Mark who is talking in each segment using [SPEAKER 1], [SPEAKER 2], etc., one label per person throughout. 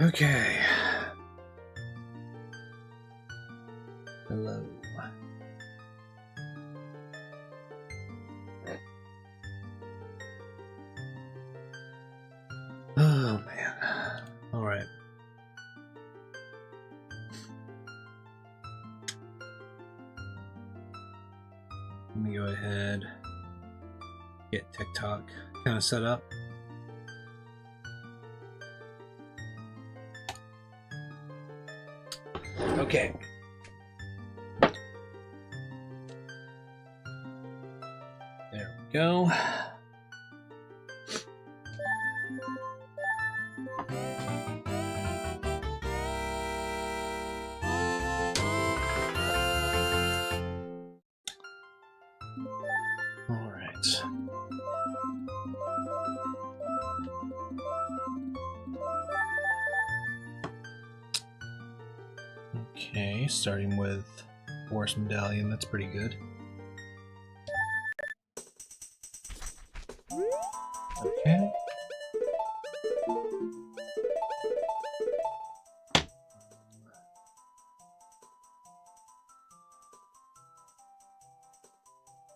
[SPEAKER 1] Okay. Hello. Oh man. All right. Let me go ahead, get TikTok kind of set up. Okay. There we go. All right. Okay, starting with Force Medallion, that's pretty good. Okay.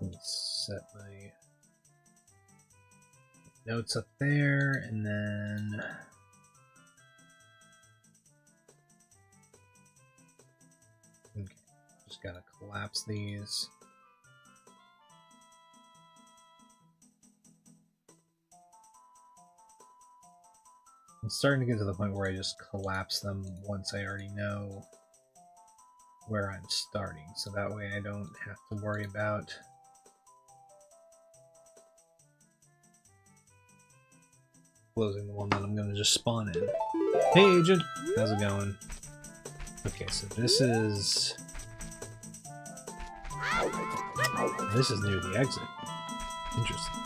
[SPEAKER 1] Let me set my notes up there, and then okay, just gotta collapse these. I'm starting to get to the point where I just collapse them once I already know where I'm starting, so that way I don't have to worry about closing the one that I'm going to just spawn in. Hey agent, how's it going? Okay, so this is near the exit. Interesting.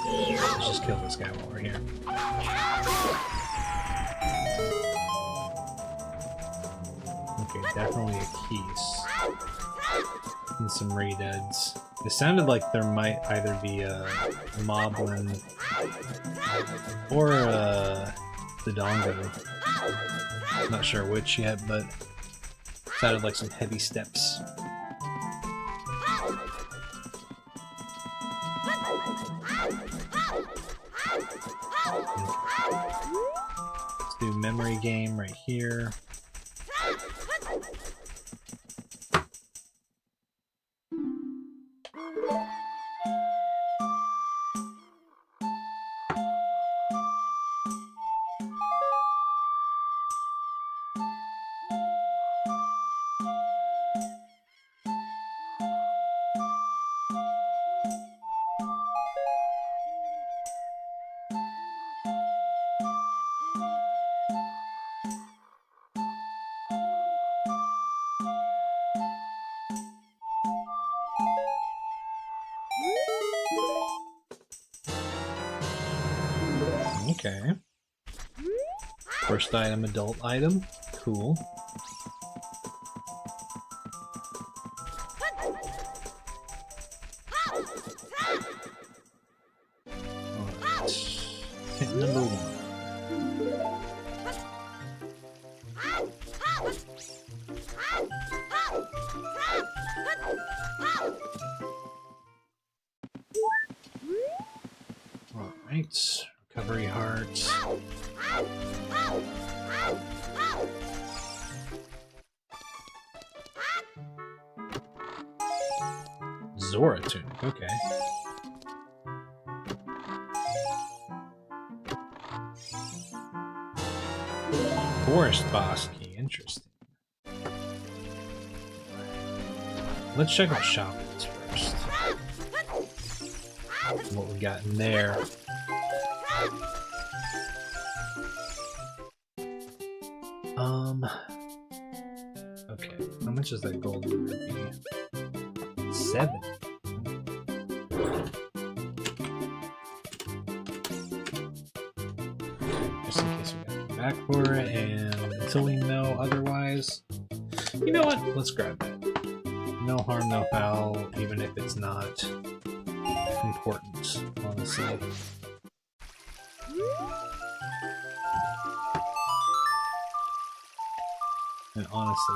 [SPEAKER 1] Let's just kill this guy while we're here. Okay, definitely a keys. And some re-deads. It sounded like there might either be a moblin or the dongo. Not sure which yet, but it sounded like some heavy steps. Let's do memory game right here. Okay. First item, adult item. Cool. Alright. Hit number 1. Alright. Recovery heart. Zoratune, okay. Forest boss key, interesting. Let's check out shopkins first. What we got in there. Okay, how much is that golden rupee? 7. Just in case we gotta come back for it, and until we know otherwise, you know what? Let's grab that. No harm, no foul, even if it's not important, honestly. And honestly,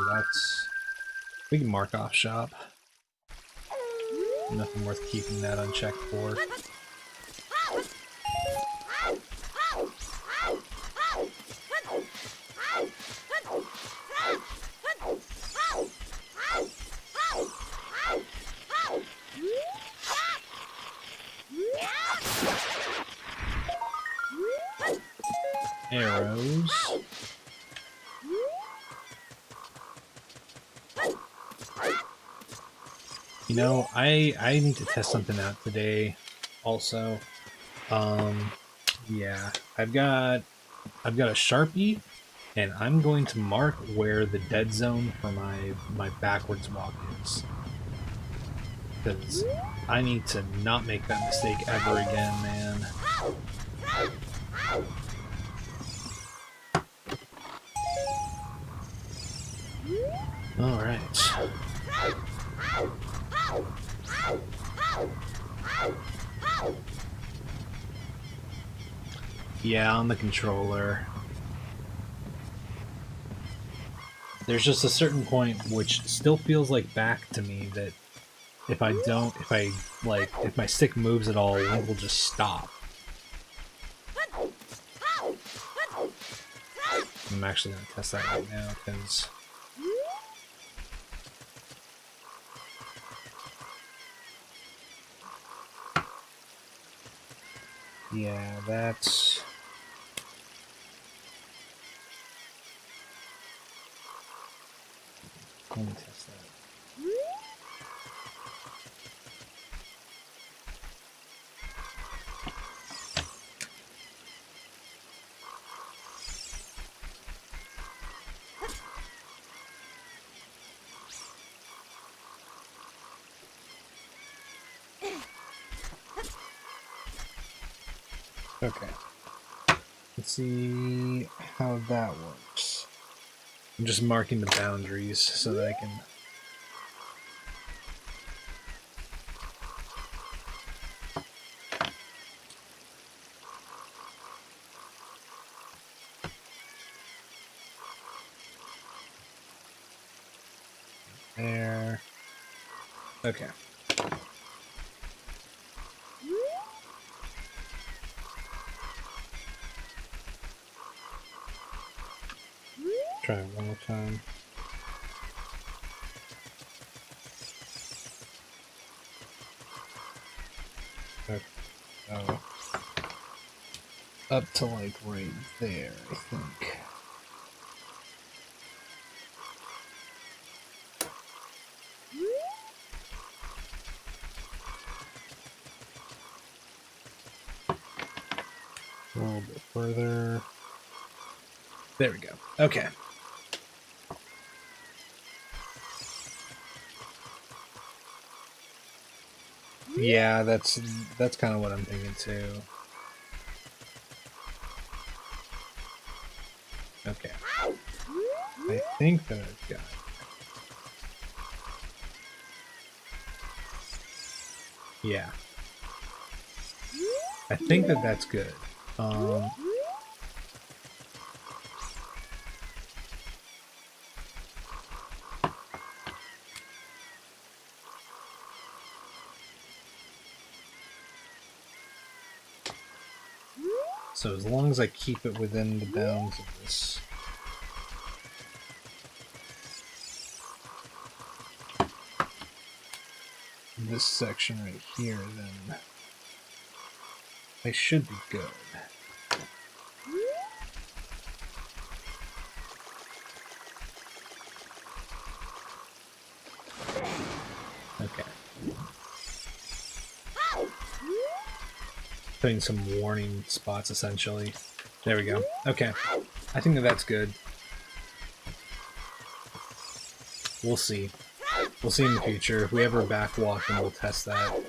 [SPEAKER 1] we can mark off shop. Nothing worth keeping that unchecked for. Arrows. You know, I need to test something out today also. Yeah, I've got a Sharpie, and I'm going to mark where the dead zone for my backwards walk is. Because I need to not make that mistake ever again, man. Alright. Yeah, on the controller. There's just a certain point which still feels like back to me that if my stick moves at all, Link will just stop. I'm actually going to test that right now, because... Yeah, that's... Let me test that. Okay. Let's see how that works. I'm just marking the boundaries so that I can... There. Okay. Try it one more time. Okay. Oh. Up to like right there, I think. A little bit further. There we go. Okay. Yeah, that's kind of what I'm thinking too. Okay. I think that I've got it. Yeah. I think that that's good. So as long as I keep it within the bounds of this section right here, then I should be good. Okay. Putting some warning spots, essentially. There we go. Okay. I think that that's good. We'll see. We'll see in the future. If we ever backwalk, then we'll test that.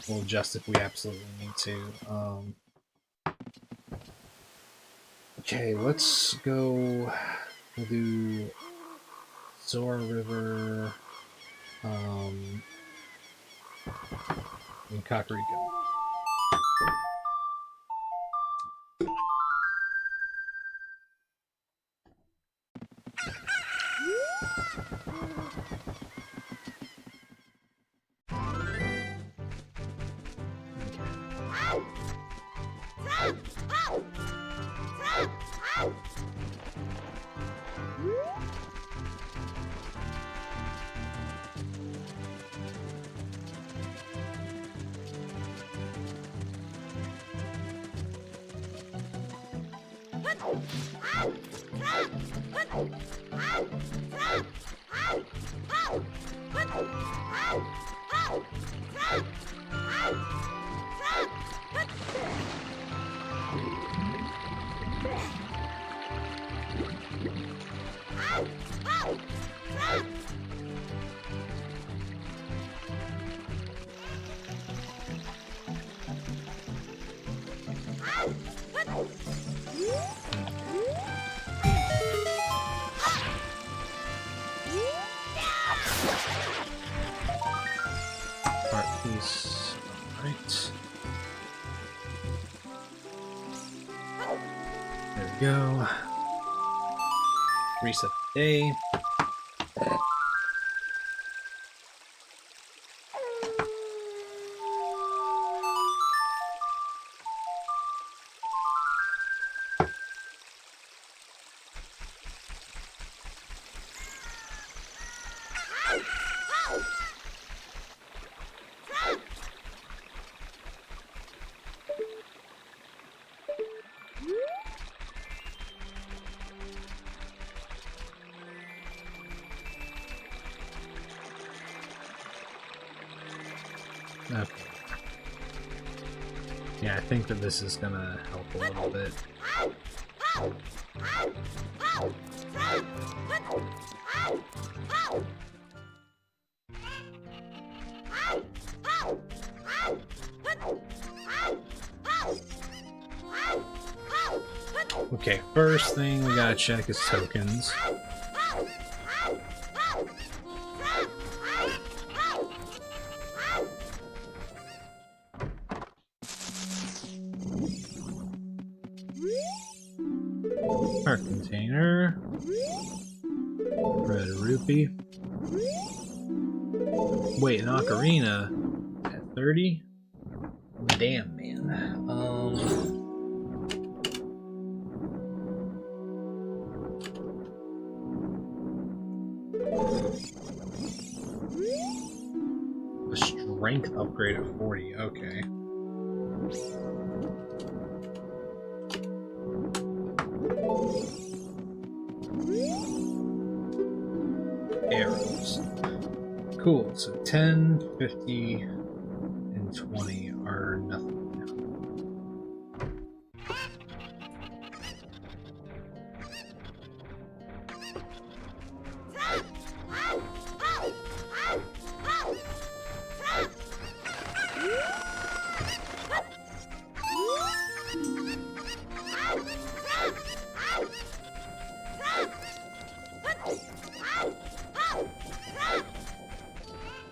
[SPEAKER 1] We'll adjust if we absolutely need to. Okay, let's go... We'll do... Zora River... and Kakariko. Heart piece. Alright. There we go. Reset the day. Okay. Yeah, I think that this is gonna help a little bit. Okay, first thing we gotta check is tokens. Heart container. Red rupee. Wait, an ocarina at 30? Damn, man. A strength upgrade at 40, okay. Arrows. Cool, so 10, 50, and 20 are nothing.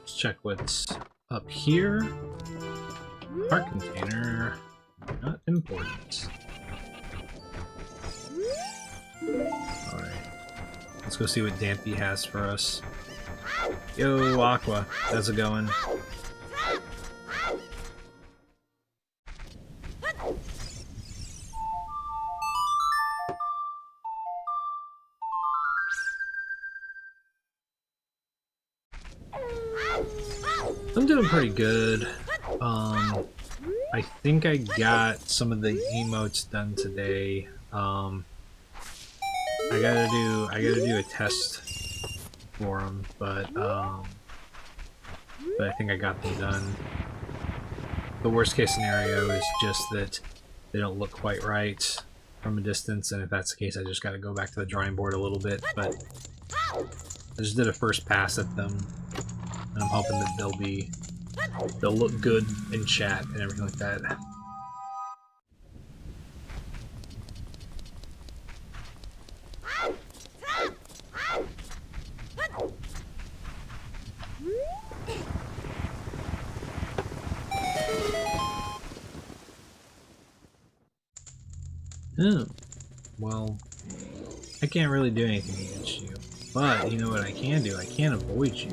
[SPEAKER 1] Check what's up here. Heart container, not important. Alright, let's go see what Dampy has for us. Yo, Aqua, how's it going? I'm doing pretty good. I think I got some of the emotes done today. I gotta do a test for them, but I think I got them done. The worst case scenario is just that they don't look quite right from a distance, and if that's the case, I just gotta go back to the drawing board a little bit. But I just did a first pass at them, and I'm hoping that they'll look good in chat and everything like that. Oh, well, I can't really do anything against you, but you know what I can do? I can avoid you.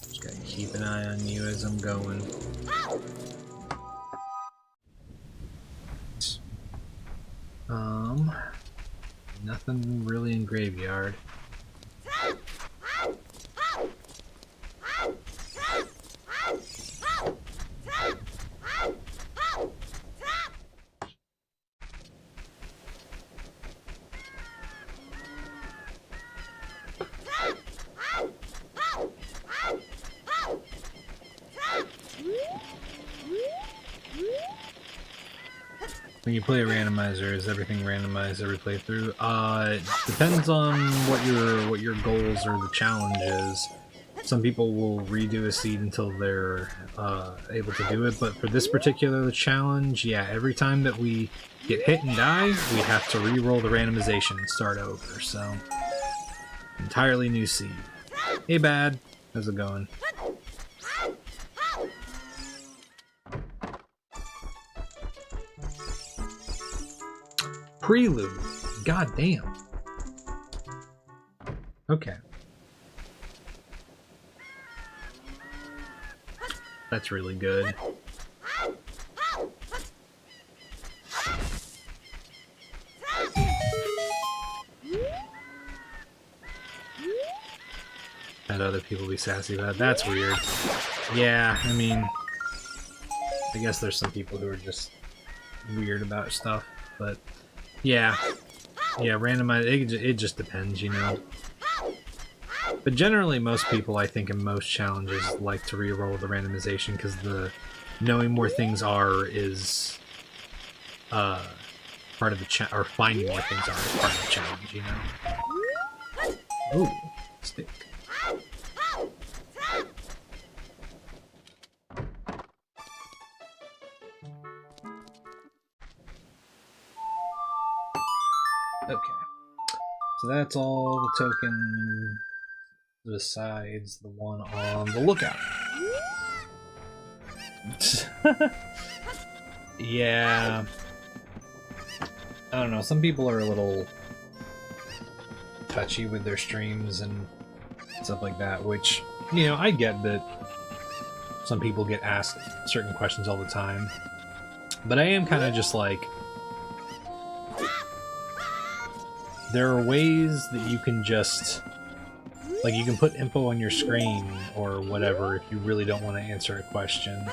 [SPEAKER 1] Just gotta keep an eye on you as I'm going. Nothing really in graveyard. When you play a randomizer, is everything randomized every playthrough? It depends on what your goals or the challenge is. Some people will redo a seed until they're able to do it, but for this particular challenge, yeah, every time that we get hit and die, we have to re-roll the randomization and start over, so... Entirely new seed. Hey, Bad. How's it going? Prelude. God damn. Okay. That's really good. Had other people be sassy about it. That's weird. Yeah, I mean, I guess there's some people who are just weird about stuff, but yeah, randomized. It just depends, you know. But generally, most people, I think, in most challenges, like to re-roll the randomization because the knowing more things are is part of the or finding more things are is part of the challenge, you know. Ooh, stick. Okay, so that's all the token besides the one on the lookout. Yeah, I don't know, some people are a little touchy with their streams and stuff like that, which, you know, I get that some people get asked certain questions all the time, but I am kind of just like, there are ways that you can just, like, you can put info on your screen or whatever if you really don't want to answer a question.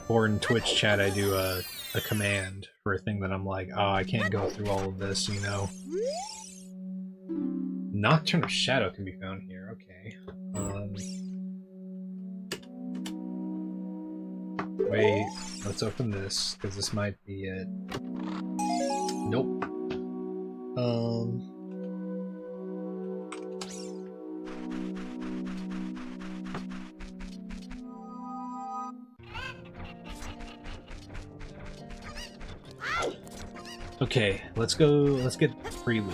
[SPEAKER 1] Or in Twitch chat I do a command for a thing that I'm like, oh, I can't go through all of this, you know. Nocturnal Shadow can be found here, okay. Wait, let's open this, because this might be it. Nope. Okay, let's get Prelude.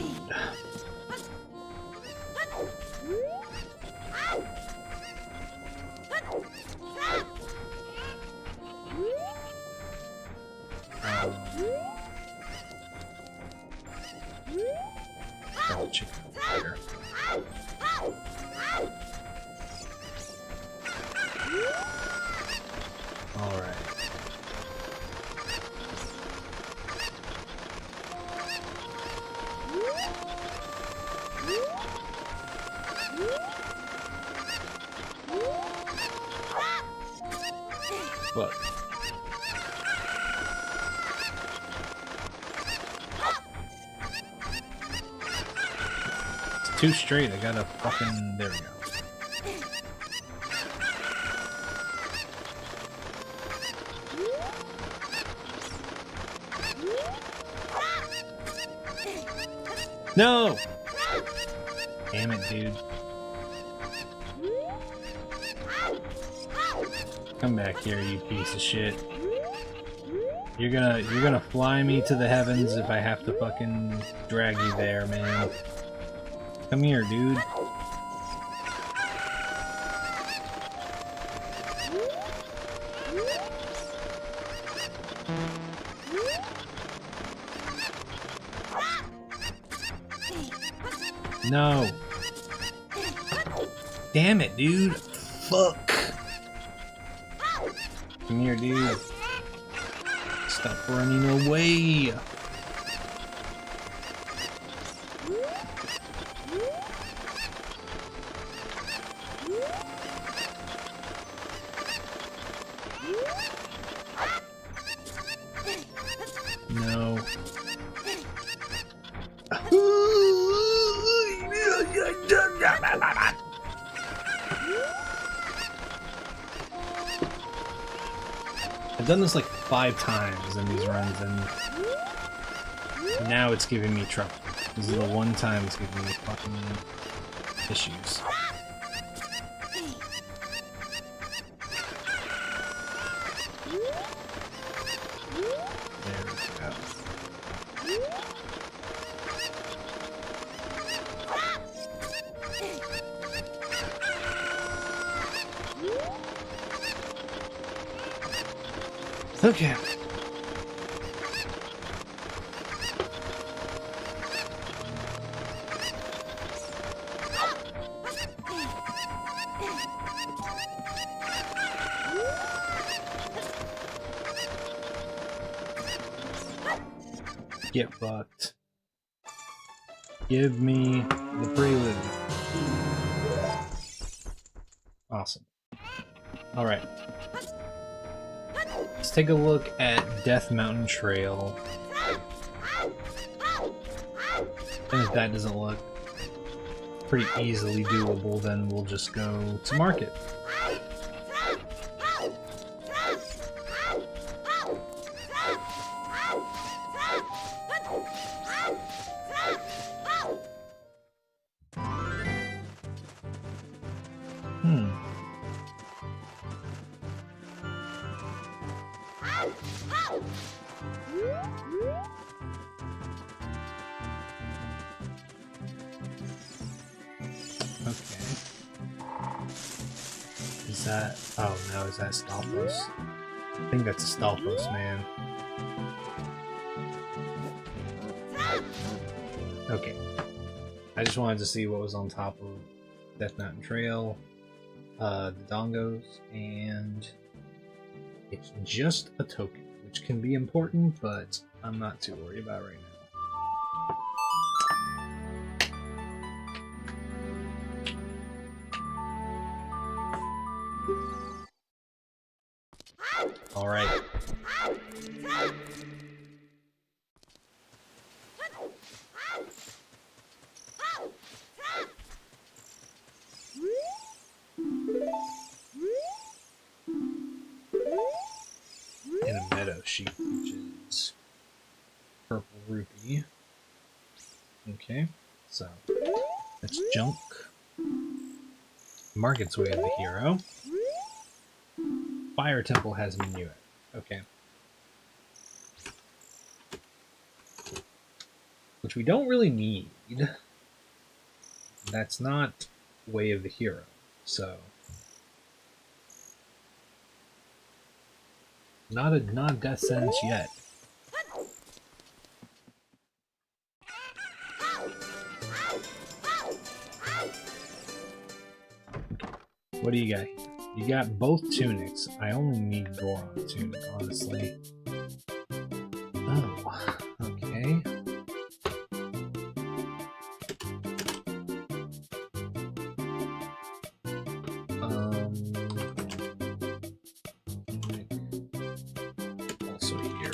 [SPEAKER 1] Chicken here. All right. What? It's too straight. I gotta fucking. There we go. No! Damn it, dude. Come back here, you piece of shit. You're gonna fly me to the heavens if I have to fucking drag you there, man. Come here, dude. No. Damn it, dude. Fuck. Come here, dude. Stop running away. No. I've done this like 5 times in these runs, and now it's giving me trouble. This is the one time it's giving me fucking issues. There we go. Okay. Get fucked. Give me the prelude. Awesome. Alright. Let's take a look at Death Mountain Trail. And if that doesn't look pretty easily doable, then we'll just go to market. Is that... oh no, is that Stalfos? I think that's a Stalfos, man. Okay. I just wanted to see what was on top of Death Mountain Trail, the Dongos, and it's just a token, which can be important, but I'm not too worried about right now. All right. And a meadow sheep, which is purple rupee. Okay, so that's junk. Market's Way of the Hero. Fire Temple has Minuet. Okay. Which we don't really need. That's not Way of the Hero, so not a death sentence yet. What do you got here? You got both tunics. I only need Goron tunic, honestly. Oh, okay. Also here.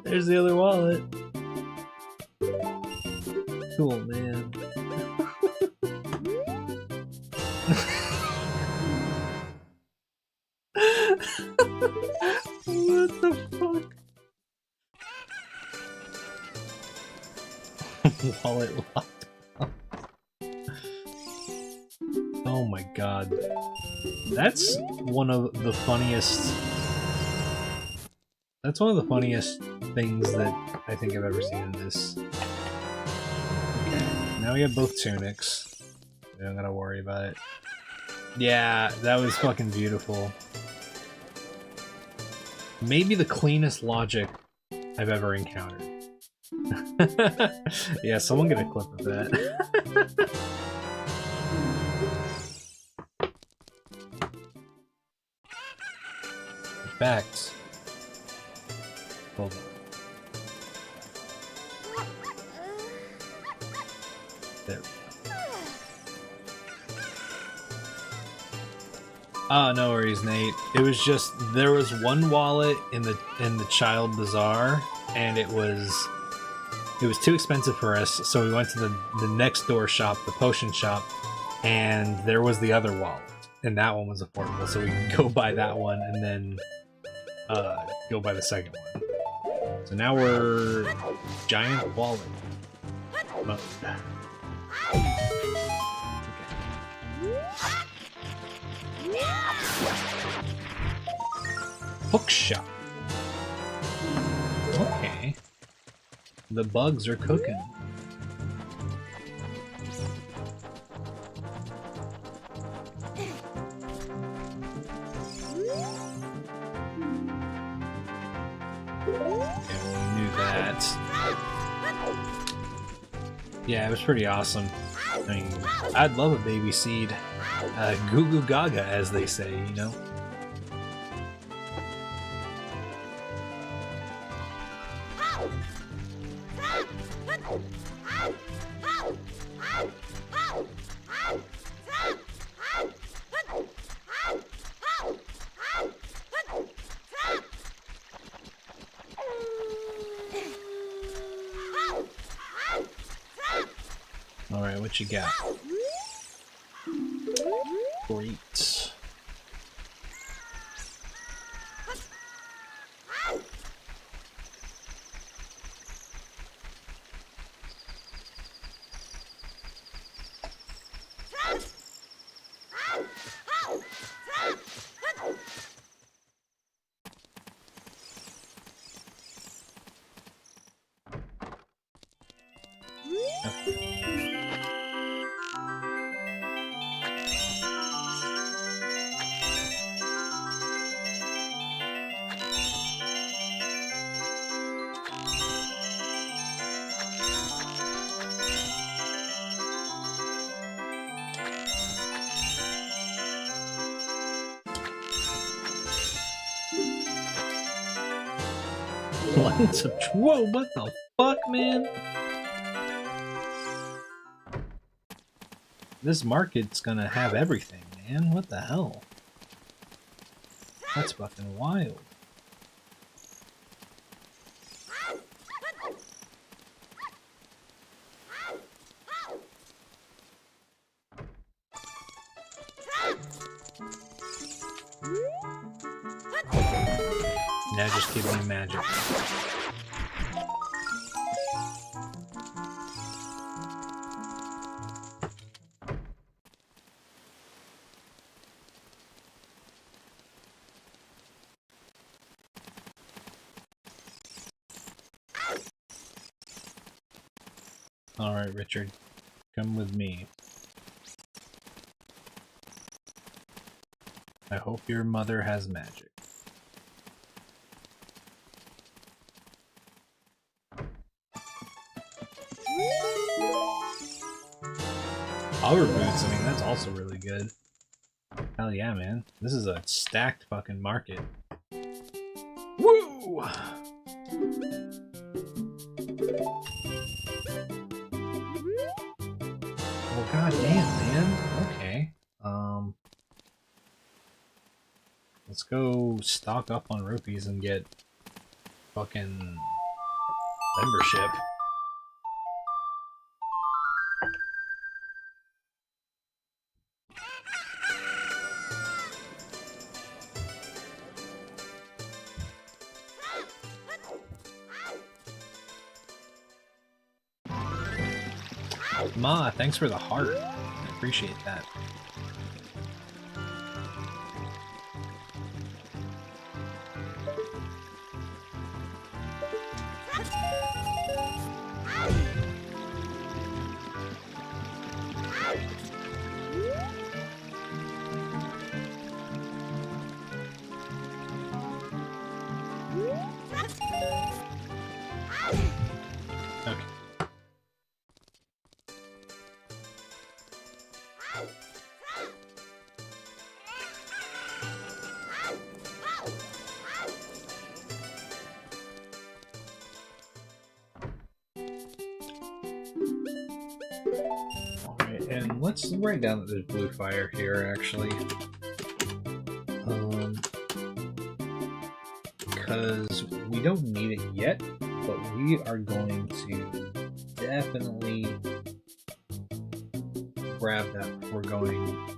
[SPEAKER 1] There's the other wallet. Cool, man. What the fuck? Wallet locked up. Oh my god. That's one of the funniest... That's one of the funniest things that I think I've ever seen in this. Okay, now we have both tunics. We don't gotta worry about it. Yeah, that was fucking beautiful. Maybe the cleanest logic I've ever encountered. Yeah, someone get a clip of that. fact, hold on. There. Oh, no worries, Nate. It was just there was one wallet in the Child Bazaar, and it was too expensive for us, so we went to the next door shop, the potion shop, and there was the other wallet, and that one was affordable, so we could go buy that one and then go buy the second one. So now we're giant wallet mode. Bookshop. Okay. The bugs are cooking. Okay, we knew that. Yeah, it was pretty awesome. I mean, I'd love a baby seed. Goo goo gaga, as they say, you know? Alright, what you got? Great. Whoa, what the fuck, man? This market's gonna have everything, man. What the hell? That's fucking wild. Now just give me magic. Alright, Richard. Come with me. I hope your mother has magic. Hover boots, I mean, that's also really good. Hell yeah, man. This is a stacked fucking market. Woo! Well, goddamn, man. Okay. Let's go stock up on rupees and get fucking membership. Ma, thanks for the heart. I appreciate that. And let's write down that there's blue fire here, actually. Because we don't need it yet, but we are going to definitely grab that before going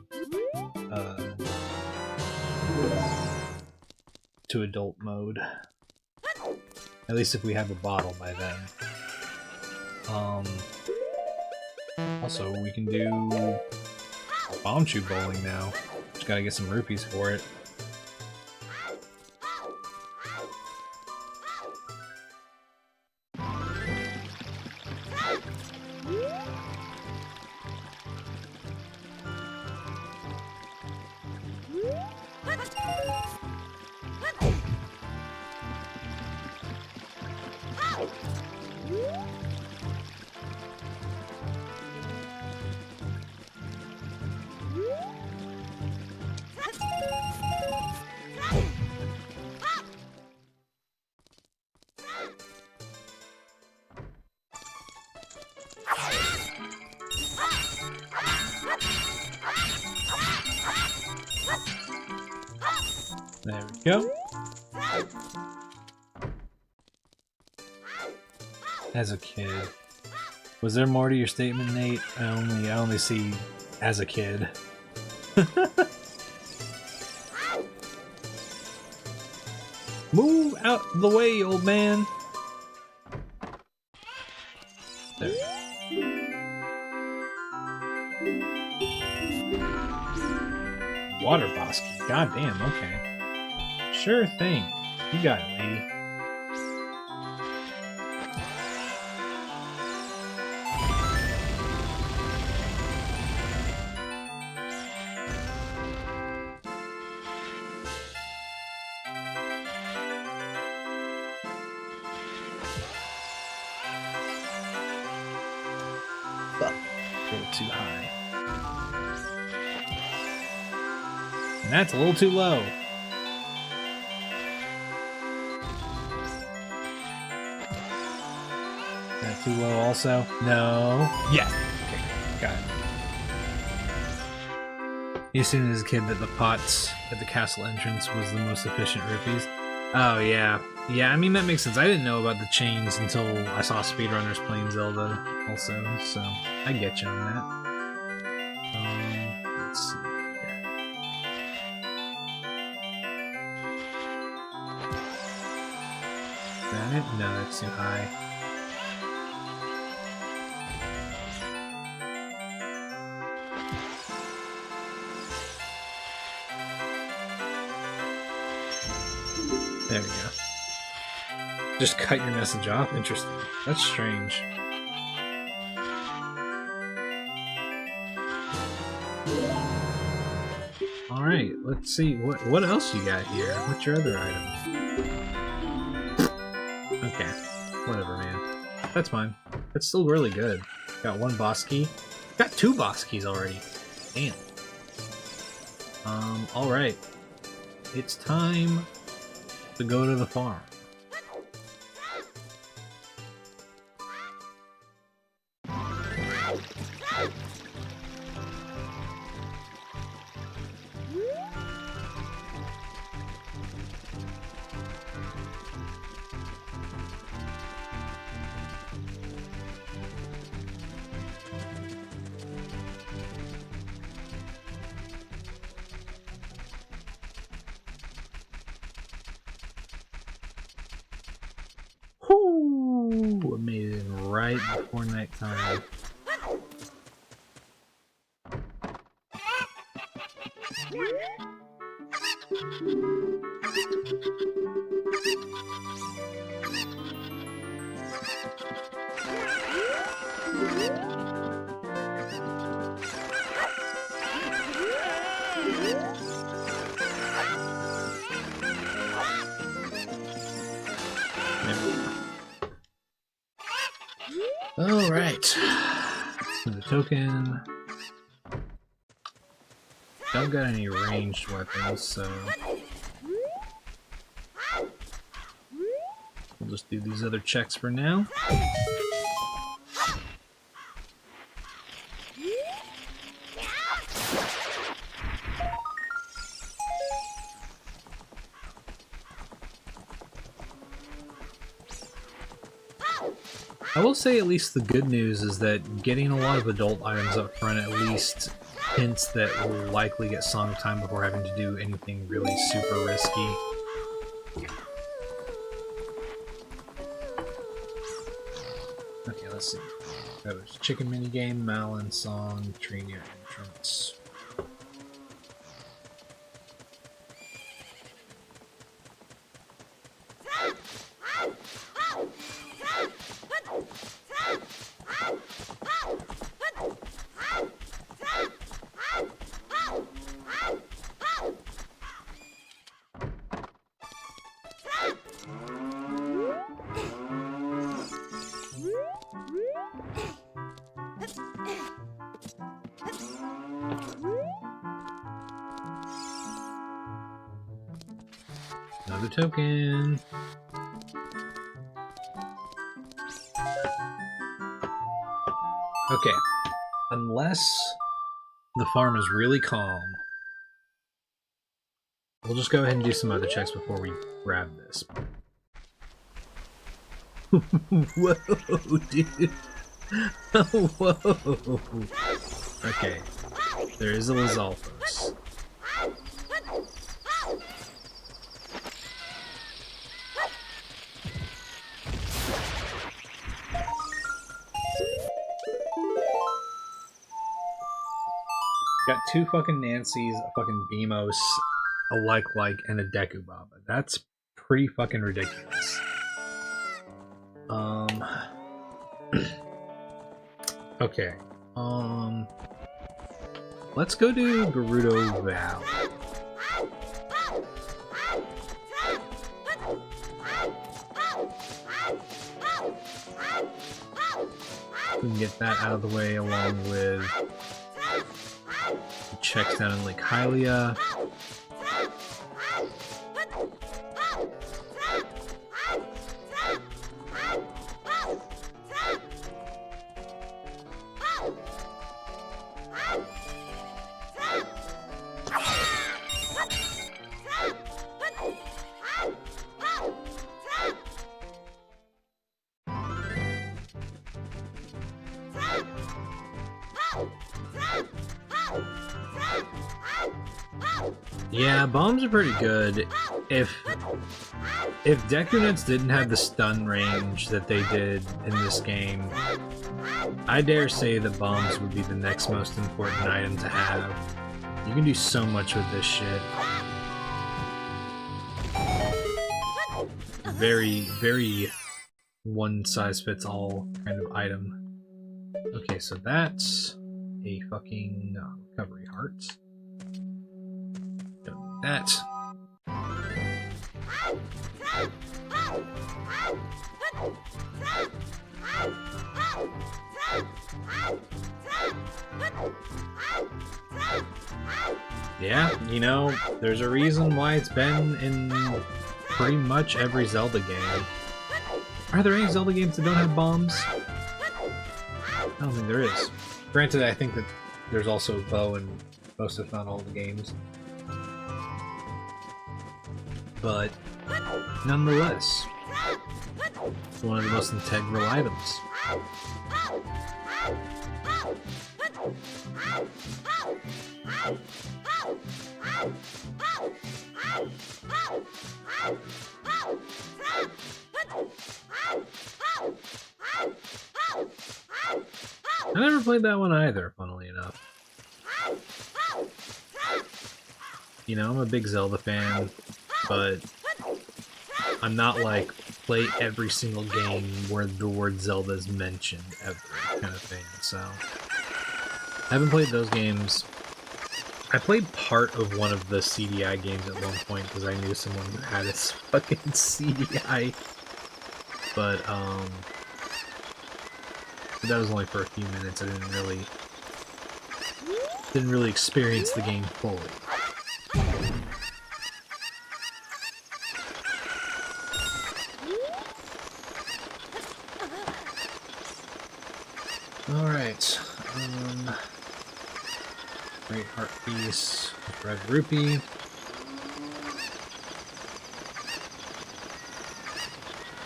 [SPEAKER 1] to adult mode. At least if we have a bottle by then. Also, we can do bomb shoe bowling now. Just gotta get some rupees for it. There we go. As a kid. Was there more to your statement, Nate? I only see as a kid. Move out the way, old man. There. Water Bosky. Goddamn, okay. Sure thing. You got it, lady. Fuck. A little too high. And that's a little too low. Too low also? No. Yeah. Okay, got it. You assumed as a kid that the pots at the castle entrance was the most efficient rupees? Oh, yeah. Yeah, I mean, that makes sense. I didn't know about the chains until I saw speedrunners playing Zelda also, so I get you on that. Let's see. Is that it? No, that's too high. There we go. Just cut your message off? Interesting. That's strange. Alright, let's see. What else you got here? What's your other item? Okay. Whatever, man. That's fine. That's still really good. Got one boss key. Got two boss keys already. Damn. Alright. It's time to go to the farm. Whoo! I made it in right before nighttime. Alright. The token. Don't got any ranged weapons, so we'll just do these other checks for now. I will say at least the good news is that getting a lot of adult items up front at least hints that we'll likely get Song of Time before having to do anything really super risky. Okay, let's see. There's Chicken Minigame, Malin Song, Tree near Entrance. Another token. Okay, unless the farm is really calm, we'll just go ahead and do some other checks before we grab this. Whoa, dude. Whoa. Okay, there is a Lizalfos. Got two fucking Nancys, a fucking Beamos, a like, and a Deku Baba. That's pretty fucking ridiculous. Okay. Let's go to Gerudo Valley. We can get that out of the way along with the checks down in Lake Hylia. Yeah, bombs are pretty good. If Deku Nuts didn't have the stun range that they did in this game, I dare say that bombs would be the next most important item to have. You can do so much with this shit. Very, very one-size-fits-all kind of item. Okay, so that's a fucking recovery heart. That. Yeah, you know, there's a reason why it's been in pretty much every Zelda game. Are there any Zelda games that don't have bombs? I don't think there is. Granted, I think that there's also bow in most if not all the games. But nonetheless, it's one of the most integral items. I never played that one either, funnily enough. You know, I'm a big Zelda fan, but I'm not like play every single game where the word Zelda is mentioned ever kind of thing, so I haven't played those games. I played part of one of the CDI games at one point because I knew someone who had a fucking CDI, but that was only for a few minutes. I didn't really experience the game fully. Alright, Great Heart Piece, Red Rupee.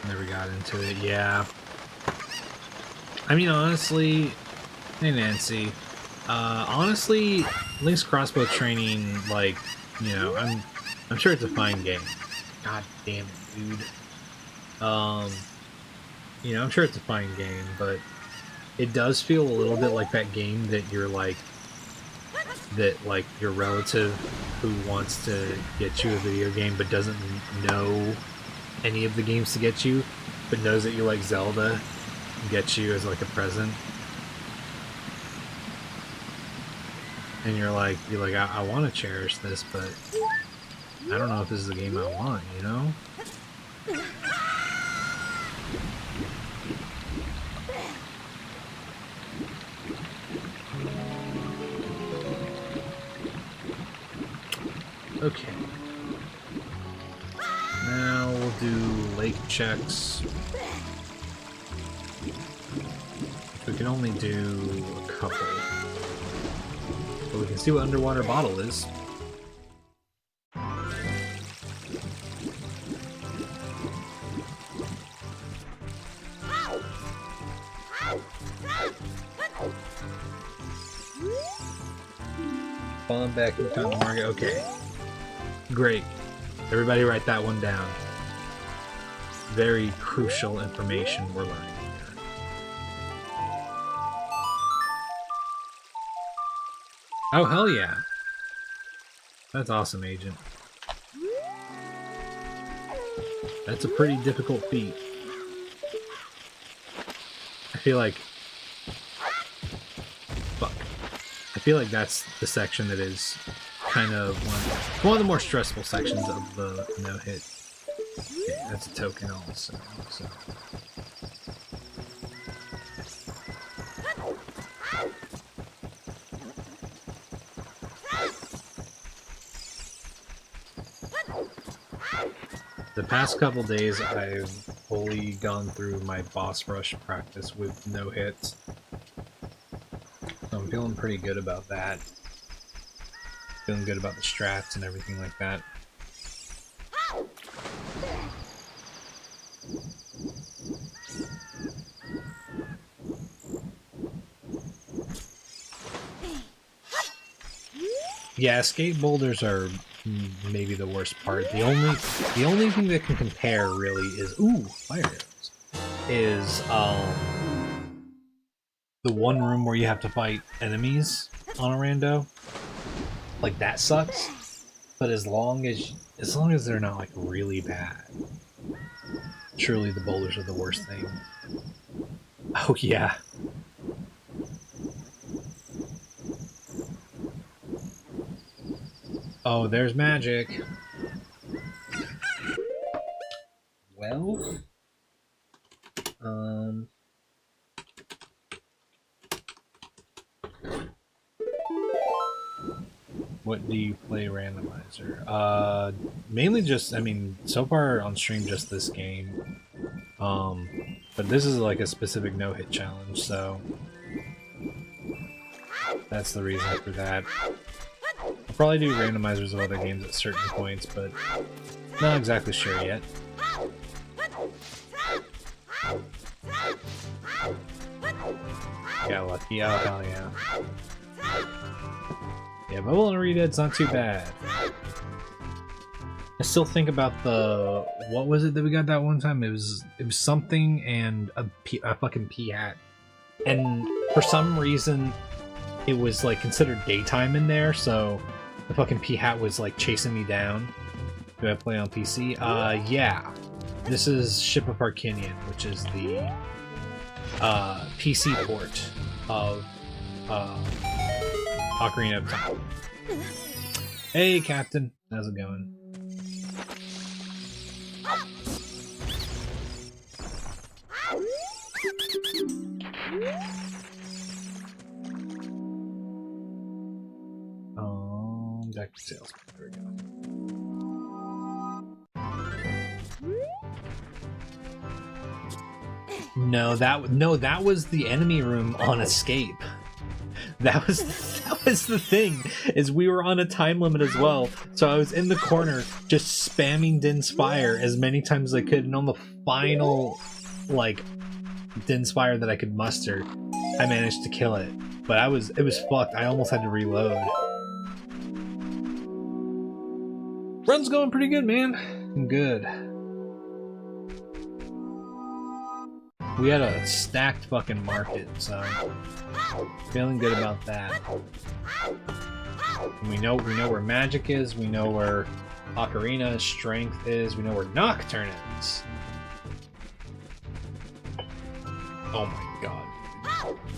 [SPEAKER 1] Never got into it, yeah. I mean, honestly, hey Nancy, honestly, Link's crossbow training, like, you know, I'm sure it's a fine game. God damn it, dude. You know, I'm sure it's a fine game, but it does feel a little bit like that game that you're like, your relative who wants to get you a video game but doesn't know any of the games to get you, but knows that you like Zelda, and gets you as like a present. And you're like, I want to cherish this, but I don't know if this is the game I want, you know? Okay. Now we'll do lake checks. We can only do a couple. But we can see what underwater bottle is. Falling back into the market. Okay. Great. Everybody write that one down. Very crucial information we're learning here. Oh, hell yeah. That's awesome, Agent. That's a pretty difficult feat. I feel like... Fuck. I feel like that's the section that is kind of one of the more stressful sections of the no-hit. Okay, that's a token also, so... The past couple days, I've fully gone through my boss rush practice with no hits. So I'm feeling pretty good about that. Feeling good about the strats and everything like that. Yeah, escape boulders are maybe the worst part. The only thing that can compare really is fire arrows. Is the one room where you have to fight enemies on a rando. Like that sucks. But as long as they're not like really bad. Truly the boulders are the worst thing. Oh yeah. Oh, there's magic. Well, what do you play randomizer? Mainly just, I mean, so far on stream just this game. But this is like a specific no-hit challenge, so that's the reason for that. I'll probably do randomizers of other games at certain points, but not exactly sure yet. Got lucky. Oh, hell yeah. Yeah, Bubble and Redead's not too bad. I still think about the... What was it that we got that one time? It was something and a fucking pea-hat. And for some reason, it was like considered daytime in there, so the fucking pea-hat was like chasing me down. Do I play on PC? Yeah. This is Ship of Arcinian, which is the PC port of Ocarina of Time. Hey, Captain. How's it going? Back to sales. There we go. No, that was the enemy room on Escape. That was the thing, is we were on a time limit as well, so I was in the corner just spamming Din's Fire as many times as I could, and on the final, like, Dinspire that I could muster, I managed to kill it. But it was fucked. I almost had to reload. Run's going pretty good, man. Good. We had a stacked fucking market, so feeling good about that. And we know where magic is. We know where Ocarina's strength is. We know where Nocturne is. Oh my god!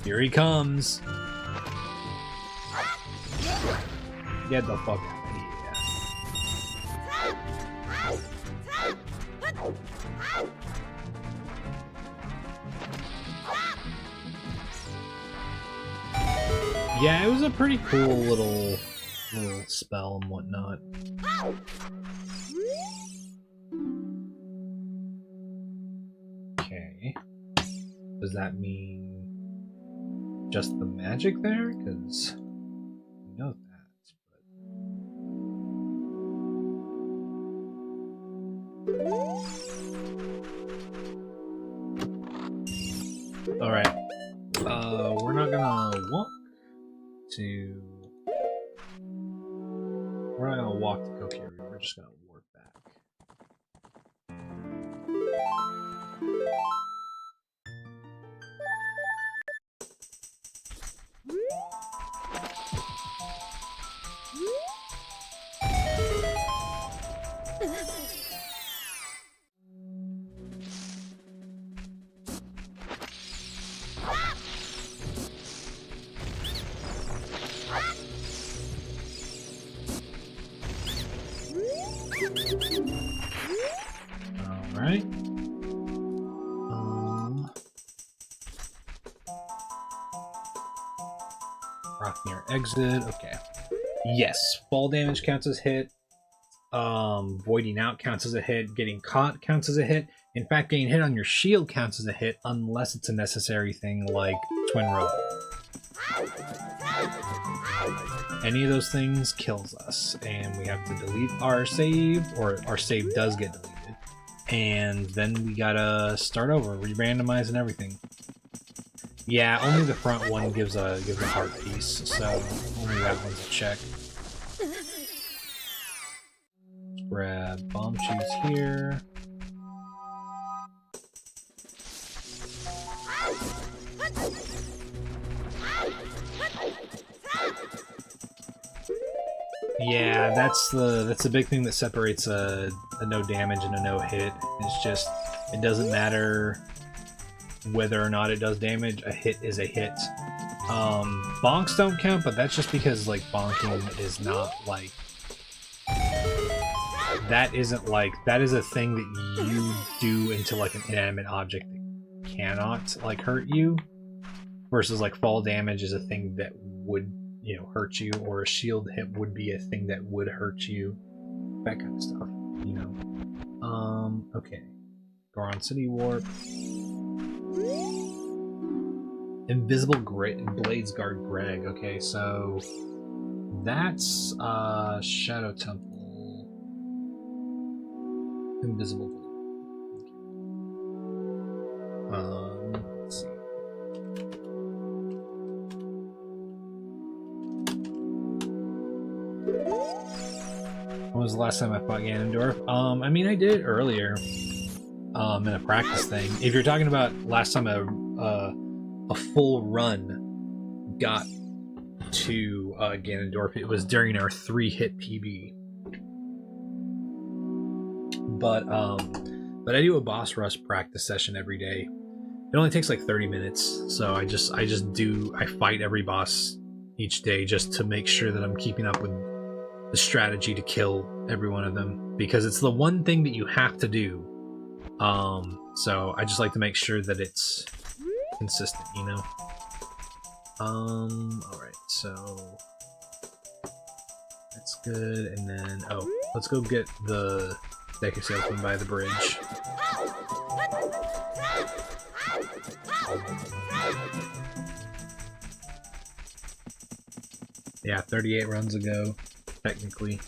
[SPEAKER 1] Here he comes. Get the fuck out of here! Yeah, it was a pretty cool little spell and whatnot. Okay. Does that mean just the magic there? Because we know that. But... Alright. We're not gonna walk to... We're not gonna walk to Kokiri, we're just gonna warp back. Alright. Rock near exit, okay. Yes, fall damage counts as hit. Voiding out counts as a hit. Getting caught counts as a hit. In fact, getting hit on your shield counts as a hit unless it's a necessary thing like Twin Rope. Any of those things kills us, and we have to delete our save, or our save does get deleted. And then we gotta start over, re-randomize and everything. Yeah, only the front one gives a heart piece, so only that one's a check. Let's grab bomb shoes here. Yeah, that's the big thing that separates a no damage and a no hit. It's just, it doesn't matter whether or not it does damage, a hit is a hit. Bonks don't count, but that's just because like bonking is not like, that isn't like, that is a thing that you do into like an inanimate object that cannot like hurt you, versus like fall damage is a thing that would, you know, hurt you, or a shield hit would be a thing that would hurt you, that kind of stuff, you know. Okay, Goron City Warp. Invisible Blades Guard Greg. Okay, so that's Shadow Temple. Invisible Blade. Let's see. When was the last time I fought Ganondorf? I mean, I did it earlier, in a practice thing. If you're talking about last time a full run got to Ganondorf, it was during our 3-hit PB. But I do a boss rush practice session every day. It only takes like 30 minutes, so I fight every boss each day just to make sure that I'm keeping up with the strategy to kill every one of them, because it's the one thing that you have to do. So I just like to make sure that it's consistent, you know. Alright, so that's good, and then let's go get the Deku Salesman by the bridge. Yeah, 38 runs ago, technically.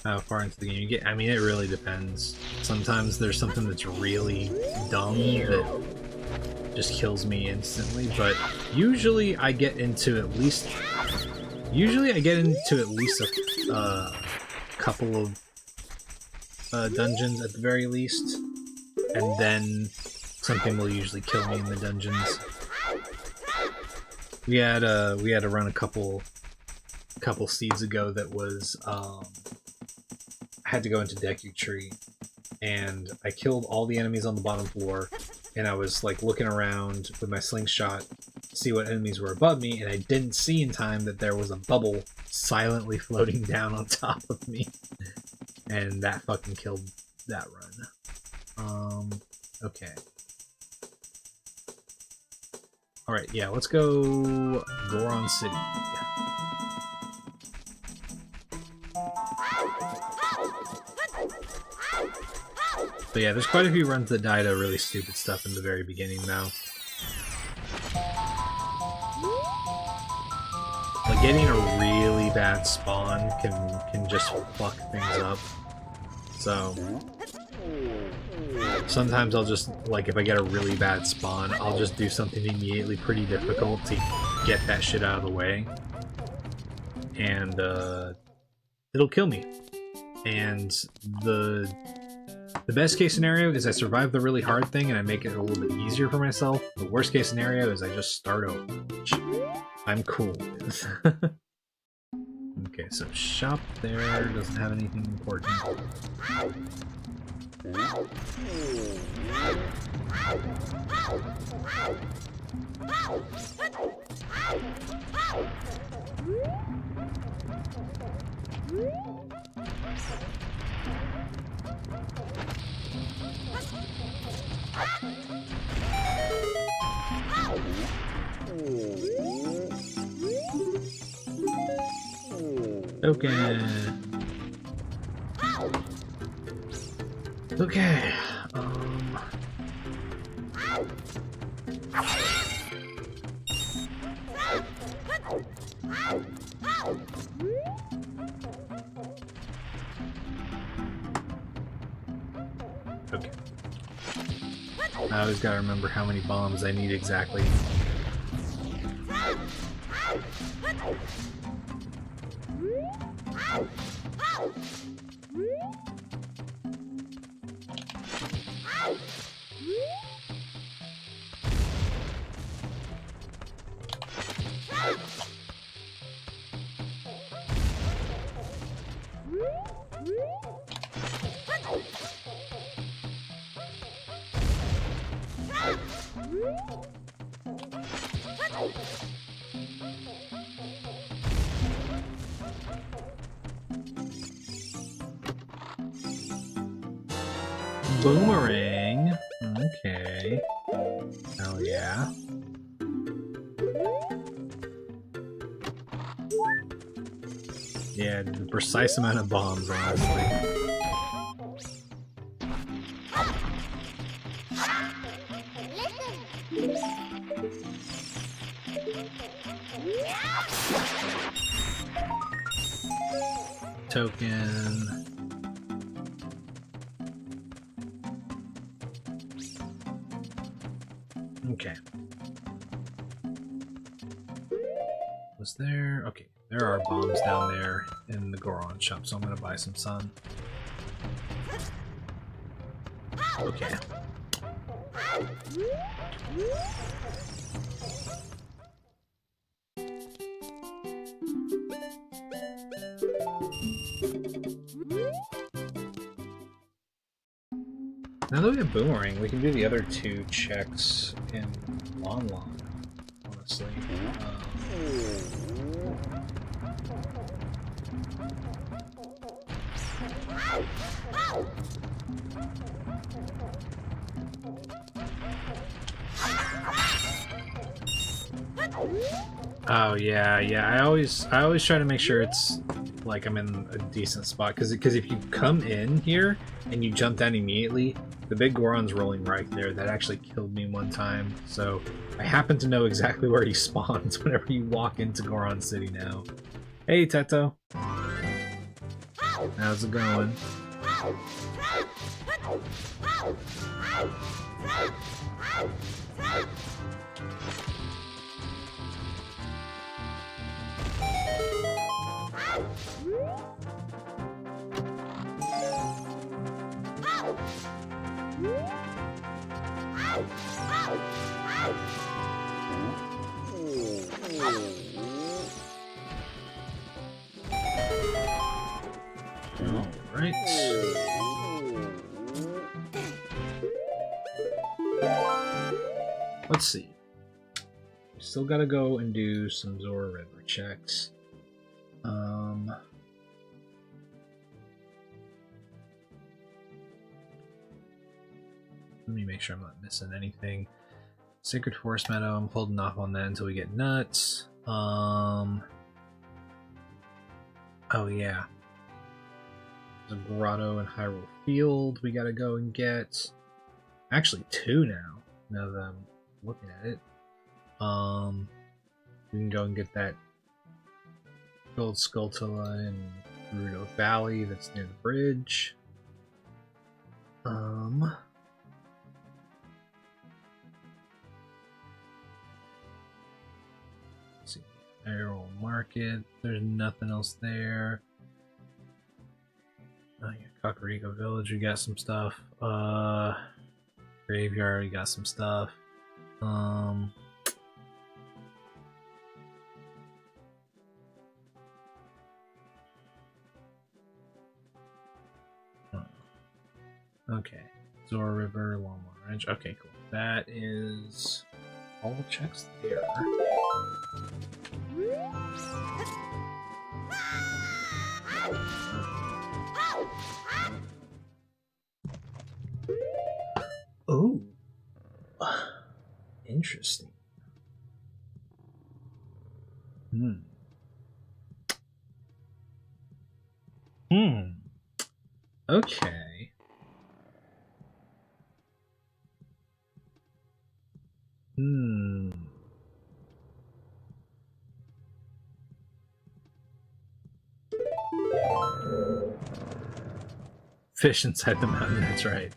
[SPEAKER 1] how far into the game you get. I mean, it really depends. Sometimes there's something that's really dumb that just kills me instantly, but usually I get into at least a couple of dungeons at the very least, and then something will usually kill me in the dungeons. We had a run a couple seeds ago that was I had to go into Deku Tree, and I killed all the enemies on the bottom floor, and I was like looking around with my slingshot to see what enemies were above me, and I didn't see in time that there was a bubble silently floating down on top of me, and that fucking killed that run. Okay. Alright, yeah, let's go Goron City. So yeah, there's quite a few runs that die to really stupid stuff in the very beginning now. Like getting a really bad spawn can just fuck things up. So sometimes I'll just, like, if I get a really bad spawn, I'll just do something immediately pretty difficult to get that shit out of the way. And it'll kill me. And the best case scenario is I survive the really hard thing and I make it a little bit easier for myself. The worst case scenario is I just start over, which I'm cool with. Okay, so shop there doesn't have anything important. Okay. Okay. Okay. I always gotta remember how many bombs I need exactly. Boomerang. Okay. Hell yeah. Yeah, the precise amount of bombs, honestly. Token. Okay. Was there? Okay, there are bombs down there in the Goron shop, so I'm gonna buy some sun. Okay. Now that we have Boomerang, we can do the other two checks in Long Long, honestly. Oh yeah, I always try to make sure it's like I'm in a decent spot, because if you come in here and you jump down immediately, the big Goron's rolling right there. That actually killed me one time, so I happen to know exactly where he spawns whenever you walk into Goron City now. Hey, Teto. How's it going? Alright. Let's see. We still gotta go and do some Zora River checks. Let me make sure I'm not missing anything. Sacred Forest Meadow, I'm holding off on that until we get nuts. Oh yeah. There's a grotto in Hyrule Field we gotta go and get. Actually 2 now that I'm looking at it. We can go and get that Gold Skulltula in Gerudo Valley that's near the bridge. Let's see. Arrow Market, there's nothing else there. Oh yeah, Kakariko Village, we got some stuff. Graveyard, we got some stuff. Okay, Zora River, Longmont Ranch. Okay, cool. That is all the checks there. Oh, interesting. Okay. Fish inside the mountain, that's right.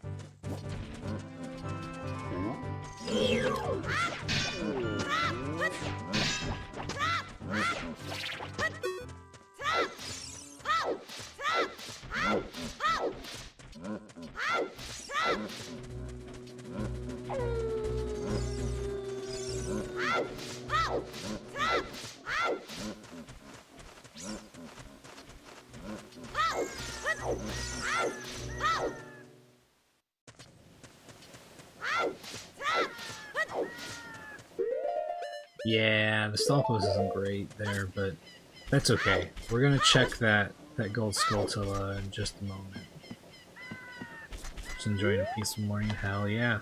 [SPEAKER 1] Yeah, the Stalfos isn't great there, but that's okay. We're gonna check that Gold Skulltula in just a moment. Just enjoying a peaceful morning, hell yeah.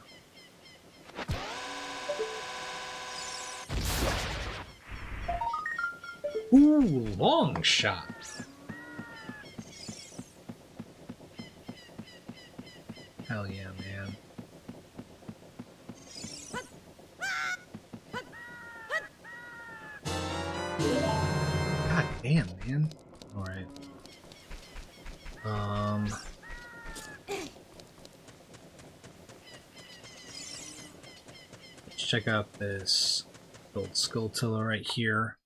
[SPEAKER 1] Ooh, long shot. Hell yeah, man. God damn, man. Alright. Let's check out this Gold Skulltula right here.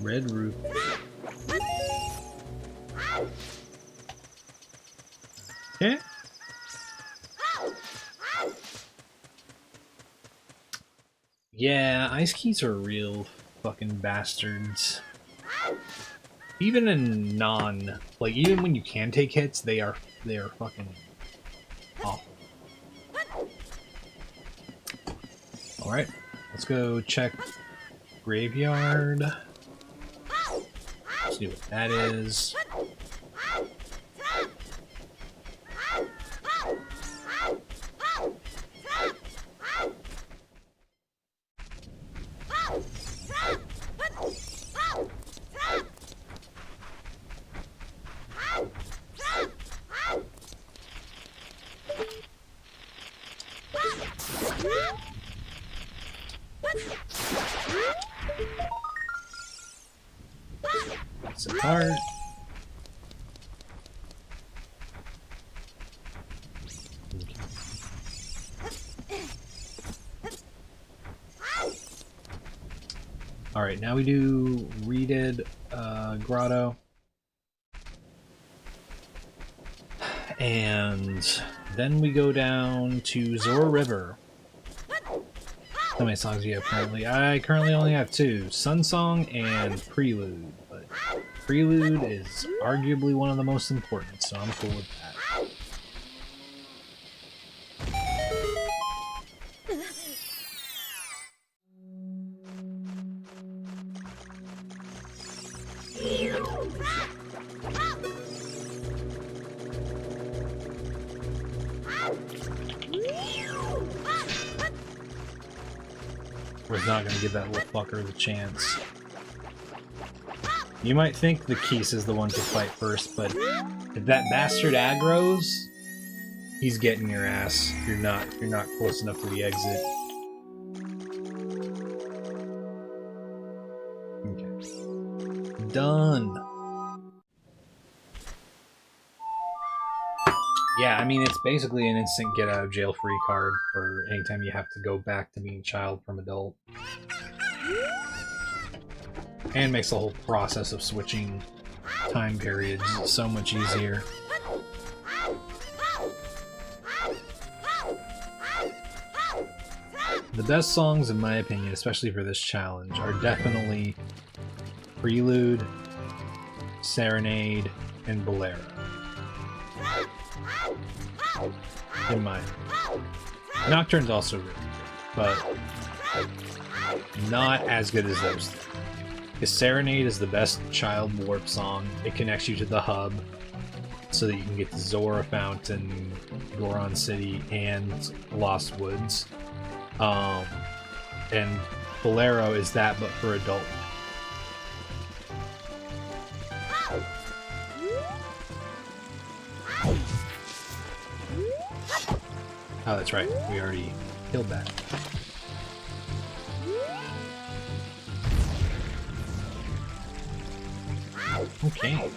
[SPEAKER 1] Red roof. Okay. Yeah, ice keys are real fucking bastards. Even in like even when you can take hits, they are fucking awful. All right, let's go check graveyard. See what that is. So hard. Alright, now we do Reeded Grotto. And then we go down to Zora River. How many songs do you have currently? I currently only have 2. Sun Song and Prelude. But Prelude is arguably one of the most important, so I'm cool with that. We're not gonna give that little fucker the chance. You might think the Keese is the one to fight first, but if that bastard aggroes, he's getting your ass. You're not close enough to the exit. Okay. Done. Yeah, I mean, it's basically an instant get-out-of-jail-free card for anytime you have to go back to being child from adult. And makes the whole process of switching time periods so much easier. The best songs, in my opinion, especially for this challenge, are definitely Prelude, Serenade, and Bolero. In my opinion. Nocturne's also really good, but not as good as those two. Because Serenade is the best child warp song. It connects you to the hub so that you can get to Zora Fountain, Goron City, and Lost Woods. And Bolero is that, but for adult. Oh, that's right. We already killed that. Okay.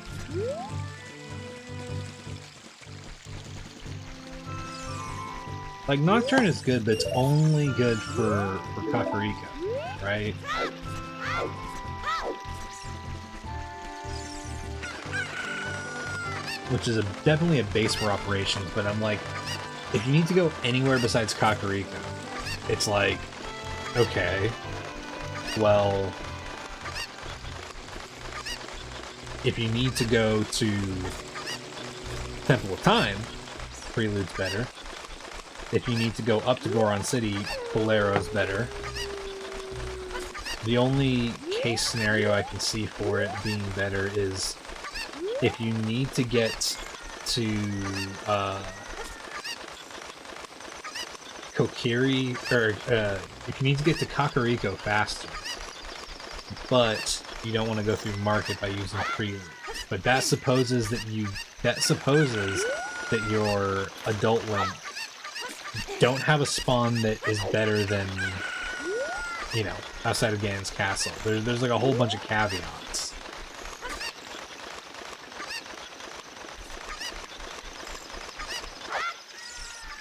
[SPEAKER 1] Like, Nocturne is good, but it's only good for Kakariko, right? Which is definitely a base for operations, but I'm like, if you need to go anywhere besides Kakariko, it's like, okay, well, if you need to go to Temple of Time, Prelude's better. If you need to go up to Goron City, Bolero's better. The only case scenario I can see for it being better is if you need to get to Kokiri, or if you need to get to Kakariko faster, but you don't want to go through Market by using Prelude. But that supposes that your adult Link don't have a spawn that is better than, you know, outside of Ganon's castle. There's like a whole bunch of caveats.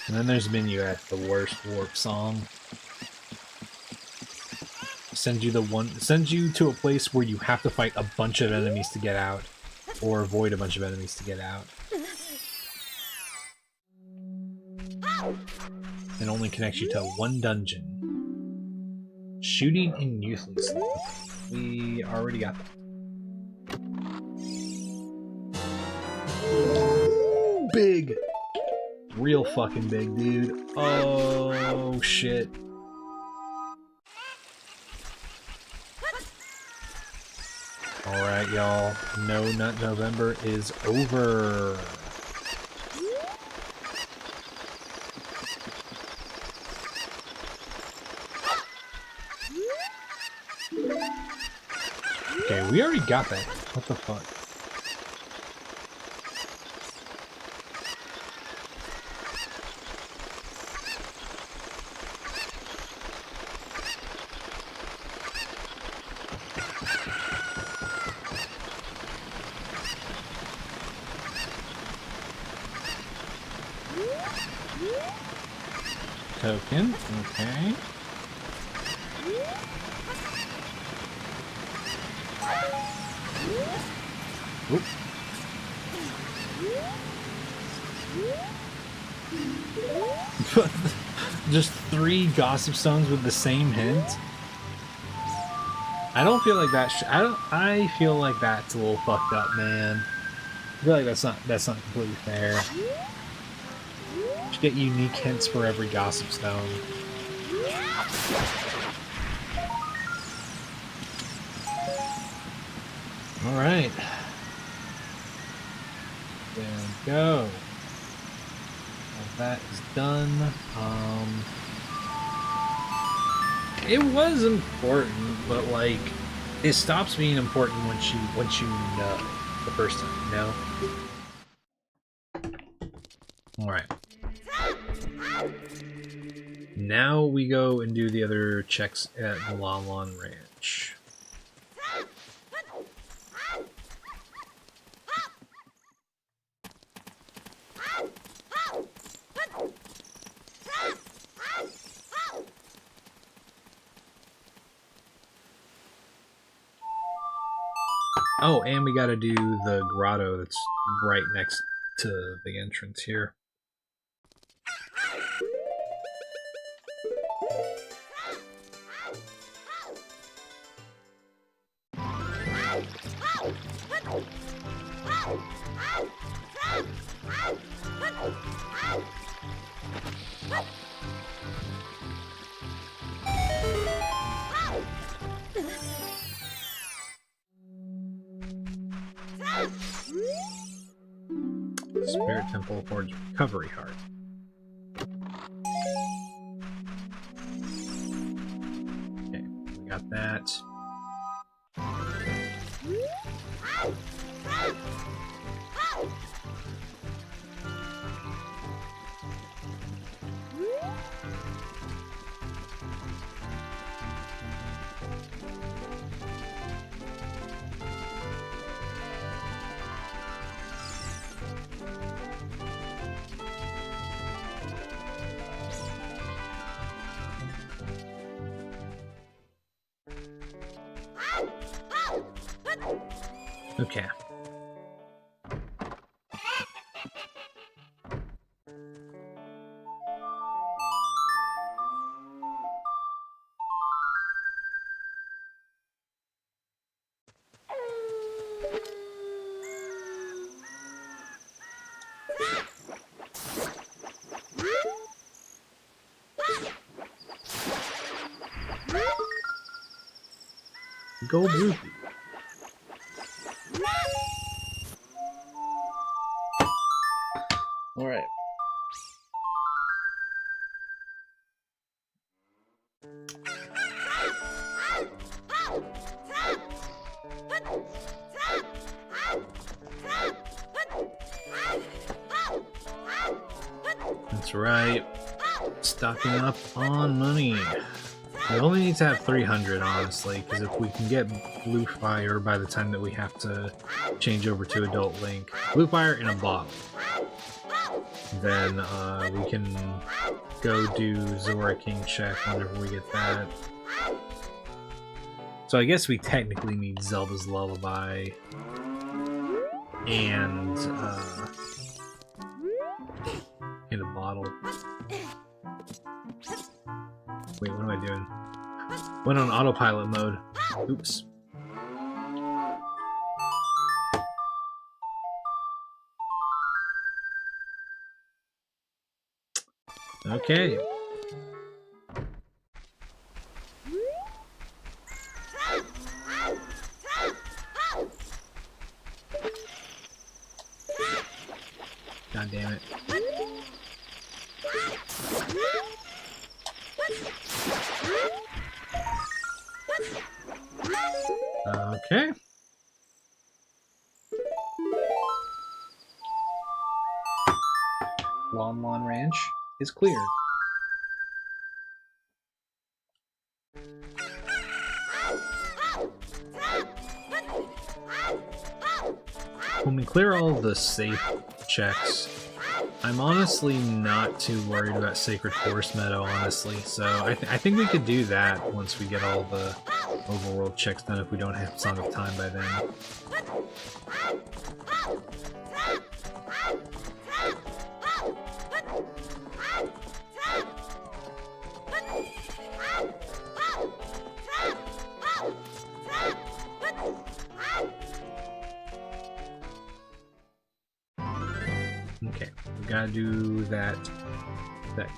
[SPEAKER 1] And then there's Minuet, the worst warp song. Sends you to a place where you have to fight a bunch of enemies to get out, or avoid a bunch of enemies to get out. And only connects you to one dungeon. Shooting in Useless. We already got that. Big! Real fucking big, dude. Oh, shit. Alright, y'all. No Nut November is over. Okay, we already got that. What the fuck? token. Okay. Oop. Just 3 gossip stones with the same hint. I don't feel like that. I feel like that's a little fucked up, man. I feel like that's not completely fair. You should get unique hints for every gossip stone. All right. There we go. Well, that is done. It was important, but like, it stops being important once you know the first time, you know? Alright. Now we go and do the other checks at the Lon Ranch. Oh, and we gotta do the grotto that's right next to the entrance here. Spirit Temple Forge Recovery Heart. Okay, we got that. Okay. Gold rupee. All right. That's right. Stocking up on money. We only need to have 300, honestly, because if we can get Blue Fire by the time that we have to change over to Adult Link, Blue Fire in a bottle, then we can go do Zora King check whenever we get that. So I guess we technically need Zelda's Lullaby and in a bottle. Wait, what am I doing? Went on autopilot mode. Oops. Okay. God damn it. Okay. Lon Ranch is cleared. When we clear all the safe checks, I'm honestly not too worried about Sacred Forest Meadow, honestly, so I think we could do that once we get all the overworld checks done if we don't have Song of Time by then. Okay, we gotta do that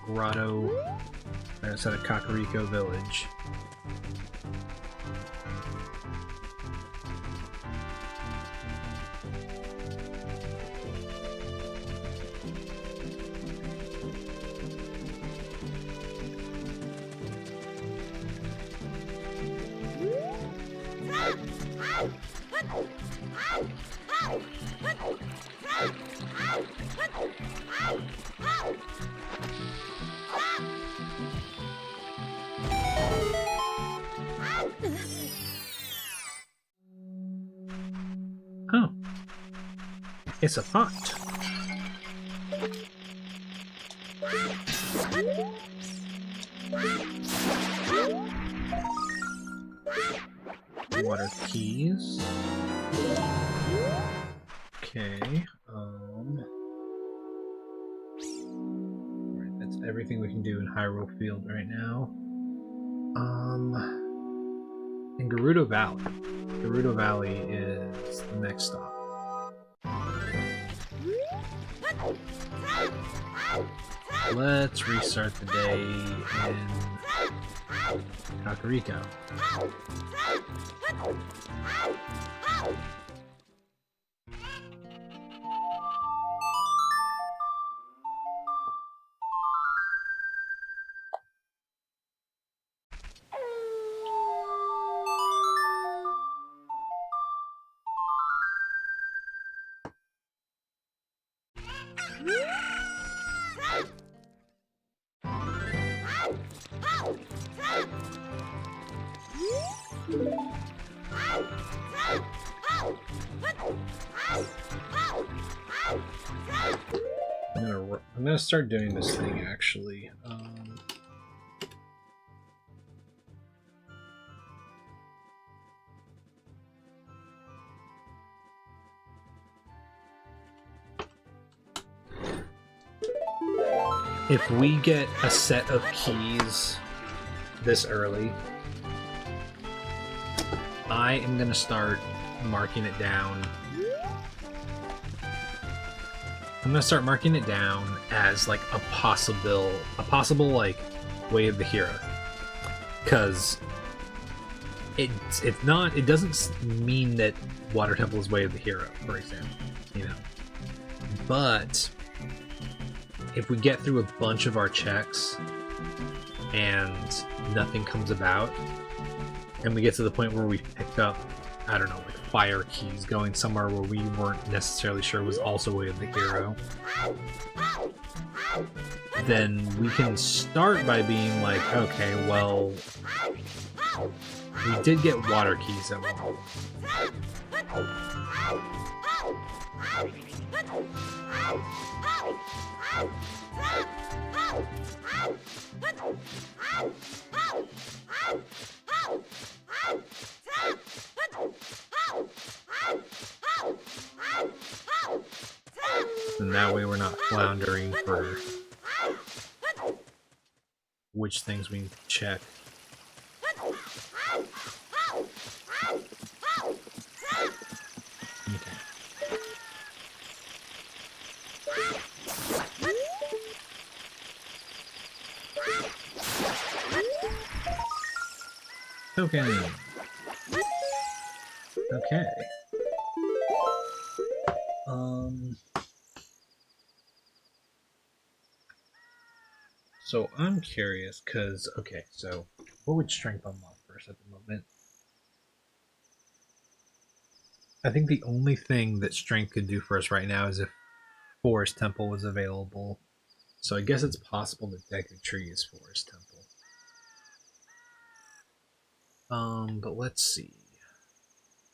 [SPEAKER 1] grotto outside of Kakariko Village. Oh. It's a pot. Water keys. Okay. Alright, that's everything we can do in Hyrule Field right now. In Gerudo Valley. Gerudo Valley is the next stop. Let's restart the day in Kakariko. I'm gonna start doing this thing actually. If we get a set of keys this early, I am gonna start marking it down. I'm gonna start marking it down as like a possible like way of the hero, because it doesn't mean that Water Temple is way of the hero, for example, you know. But if we get through a bunch of our checks and nothing comes about, and we get to the point where we've picked up, I don't know, like fire keys going somewhere where we weren't necessarily sure was also way of the hero, then we can start by being like, okay, well, we did get water keys at one point. And that way we're not floundering for which things we need to check. Okay. Okay. So I'm curious, because, okay, so what would strength unlock first at the moment? I think the only thing that strength could do for us right now is if Forest Temple was available. So I guess it's possible that Deku Tree is Forest Temple. But let's see.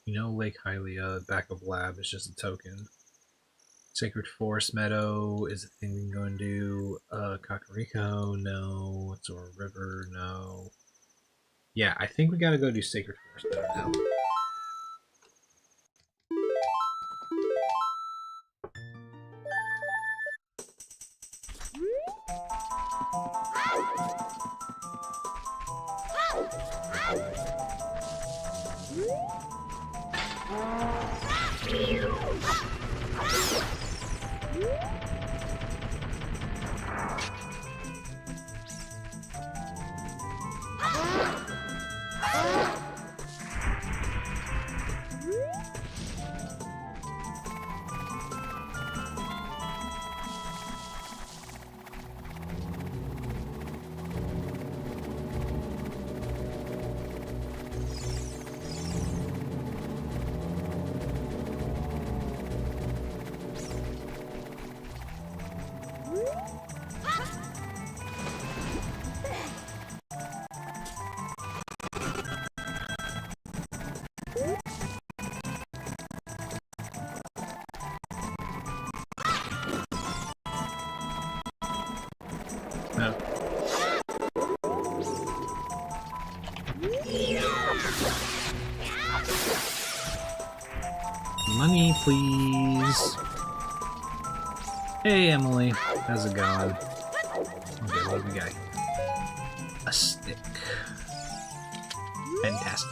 [SPEAKER 1] You know, Lake Hylia, back of lab, is just a token. Sacred Forest Meadow is a thing we can go and do. Kakariko, no. Azor River, no. Yeah, I think we gotta go do Sacred Forest Meadow now. No. Money, please. Hey, Emily. How's it going? Okay, what do we got? A stick. Fantastic.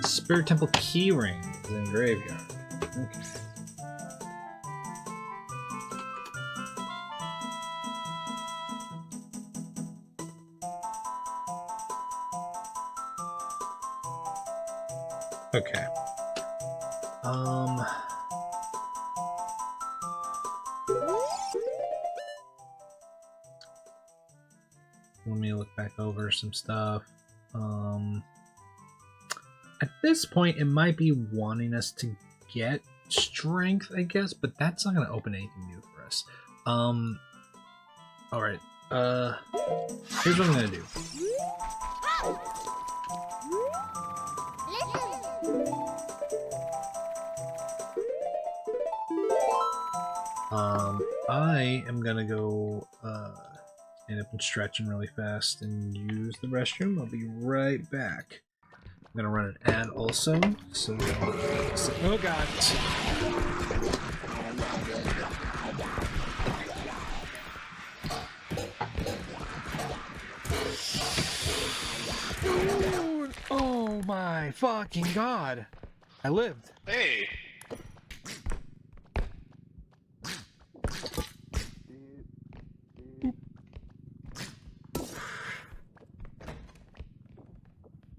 [SPEAKER 1] Spirit Temple keyring is in graveyard. Okay. Okay. Let me look back over some stuff. At this point, it might be wanting us to get strength, I guess, but that's not going to open anything new for us. Alright. Here's what I'm going to do. I am gonna go stand up and stretching really fast and use the restroom. I'll be right back. I'm gonna run an ad also, so oh god. Oh my fucking god. I lived.
[SPEAKER 2] Hey.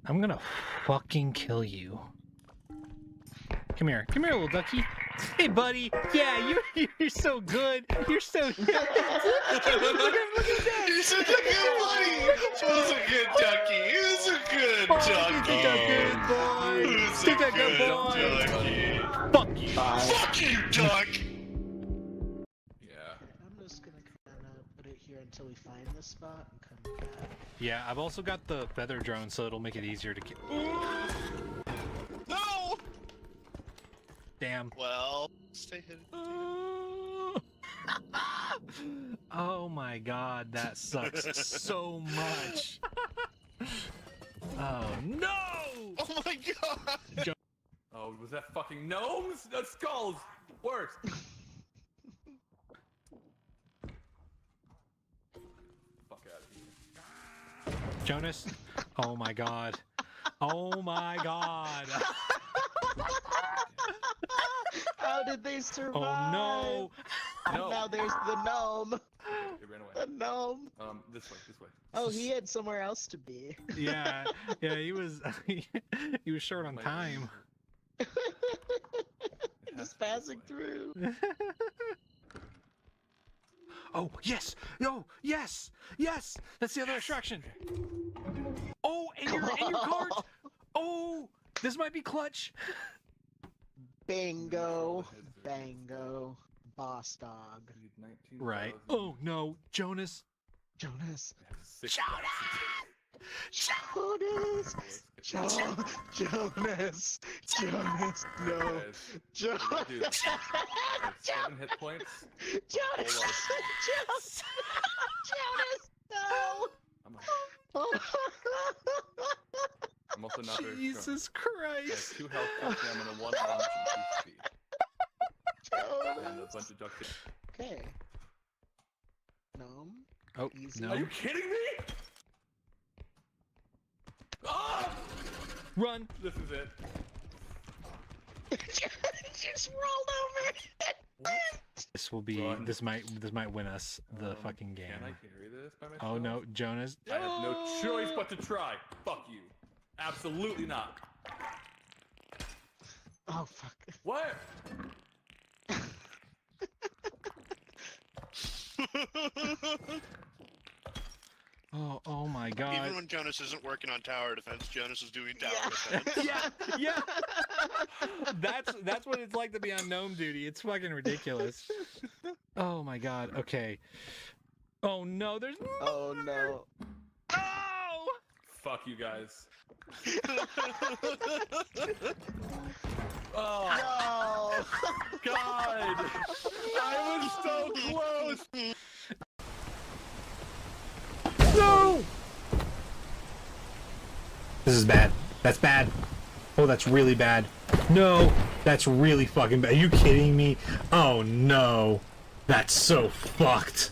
[SPEAKER 1] I'm gonna fucking kill you. Come here, little ducky. Hey, buddy. Yeah, you're so good. You're so. Look at that.
[SPEAKER 2] You're such a good buddy. He was a good ducky. He was a good ducky.
[SPEAKER 1] He's a good boy. Fuck you.
[SPEAKER 2] Fuck you, duck.
[SPEAKER 3] Yeah.
[SPEAKER 4] I'm just gonna kind of put it here until we find this spot and come back.
[SPEAKER 1] Yeah, I've also got the feather drone, so it'll make it easier to kill.
[SPEAKER 2] No.
[SPEAKER 1] Damn.
[SPEAKER 2] Well, stay hidden.
[SPEAKER 1] Oh my god, that sucks so much. Oh no!
[SPEAKER 2] Oh my god.
[SPEAKER 3] Oh, was that fucking gnomes? That's skulls. Worse. Fuck out of here.
[SPEAKER 1] Jonas? Oh my god. Oh my god.
[SPEAKER 4] How did they survive?
[SPEAKER 1] Oh no!
[SPEAKER 3] No.
[SPEAKER 4] Now there's the gnome.
[SPEAKER 3] It ran away.
[SPEAKER 4] The gnome.
[SPEAKER 3] This way.
[SPEAKER 4] Oh, he had somewhere else to be.
[SPEAKER 1] Yeah, he was he was short on time.
[SPEAKER 4] Just passing through.
[SPEAKER 1] Oh yes! No! Yes! Yes! That's the other extraction. Oh, in your cart! Oh, this might be clutch.
[SPEAKER 4] Bingo. Bango. Boss dog.
[SPEAKER 1] Right. Oh no, Jonas.
[SPEAKER 4] Jonas.
[SPEAKER 3] Jonas!
[SPEAKER 4] Jonas! Jonas! Jonas! No!
[SPEAKER 3] Guys,
[SPEAKER 4] Jonas!
[SPEAKER 3] dude, I have 7 hit points.
[SPEAKER 4] Jonas!
[SPEAKER 3] Hold on.
[SPEAKER 4] Jonas! Jonas! No!
[SPEAKER 3] I'm also not very strong.
[SPEAKER 1] Jesus
[SPEAKER 3] I have
[SPEAKER 1] Christ.
[SPEAKER 3] 2 health, 2 stamina, 1 launch, and 2 speed. And a
[SPEAKER 4] Jonas!
[SPEAKER 3] bunch of duct tape.
[SPEAKER 4] Okay. Gnome.
[SPEAKER 1] Oh,
[SPEAKER 4] Easy.
[SPEAKER 1] no.
[SPEAKER 3] Are you kidding me? Ah!
[SPEAKER 1] Run!
[SPEAKER 3] This is it.
[SPEAKER 4] Just rolled over.
[SPEAKER 3] What?
[SPEAKER 1] This will be.
[SPEAKER 3] Run.
[SPEAKER 1] This might win us the fucking game.
[SPEAKER 3] Can I carry this by myself?
[SPEAKER 1] Oh no, Jonas.
[SPEAKER 3] I have no choice but to try. Fuck you. Absolutely not.
[SPEAKER 4] Oh fuck.
[SPEAKER 3] What?
[SPEAKER 1] Oh my God.
[SPEAKER 2] Even when Jonas isn't working on tower defense, Jonas is doing tower defense.
[SPEAKER 1] Yeah. That's what it's like to be on gnome duty. It's fucking ridiculous. Oh my God. Okay. Oh no, there's
[SPEAKER 4] Oh no.
[SPEAKER 1] Oh!
[SPEAKER 3] Fuck you guys. Oh
[SPEAKER 4] No!
[SPEAKER 3] God! I was so close.
[SPEAKER 1] No! This is bad. That's bad. Oh, that's really bad. No, that's really fucking bad. Are you kidding me? Oh no. That's so fucked.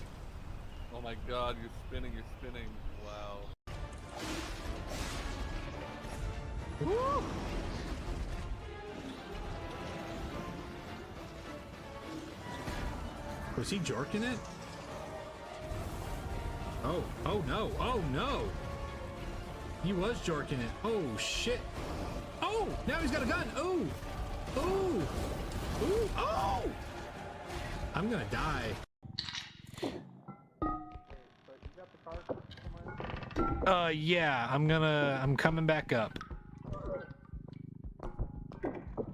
[SPEAKER 3] Oh my God! You're spinning. You're spinning. Wow.
[SPEAKER 1] Was he jorking it? Oh no. He was jorking it. Oh shit. Oh, now he's got a gun. Oh. I'm gonna die. Yeah, I'm coming back up.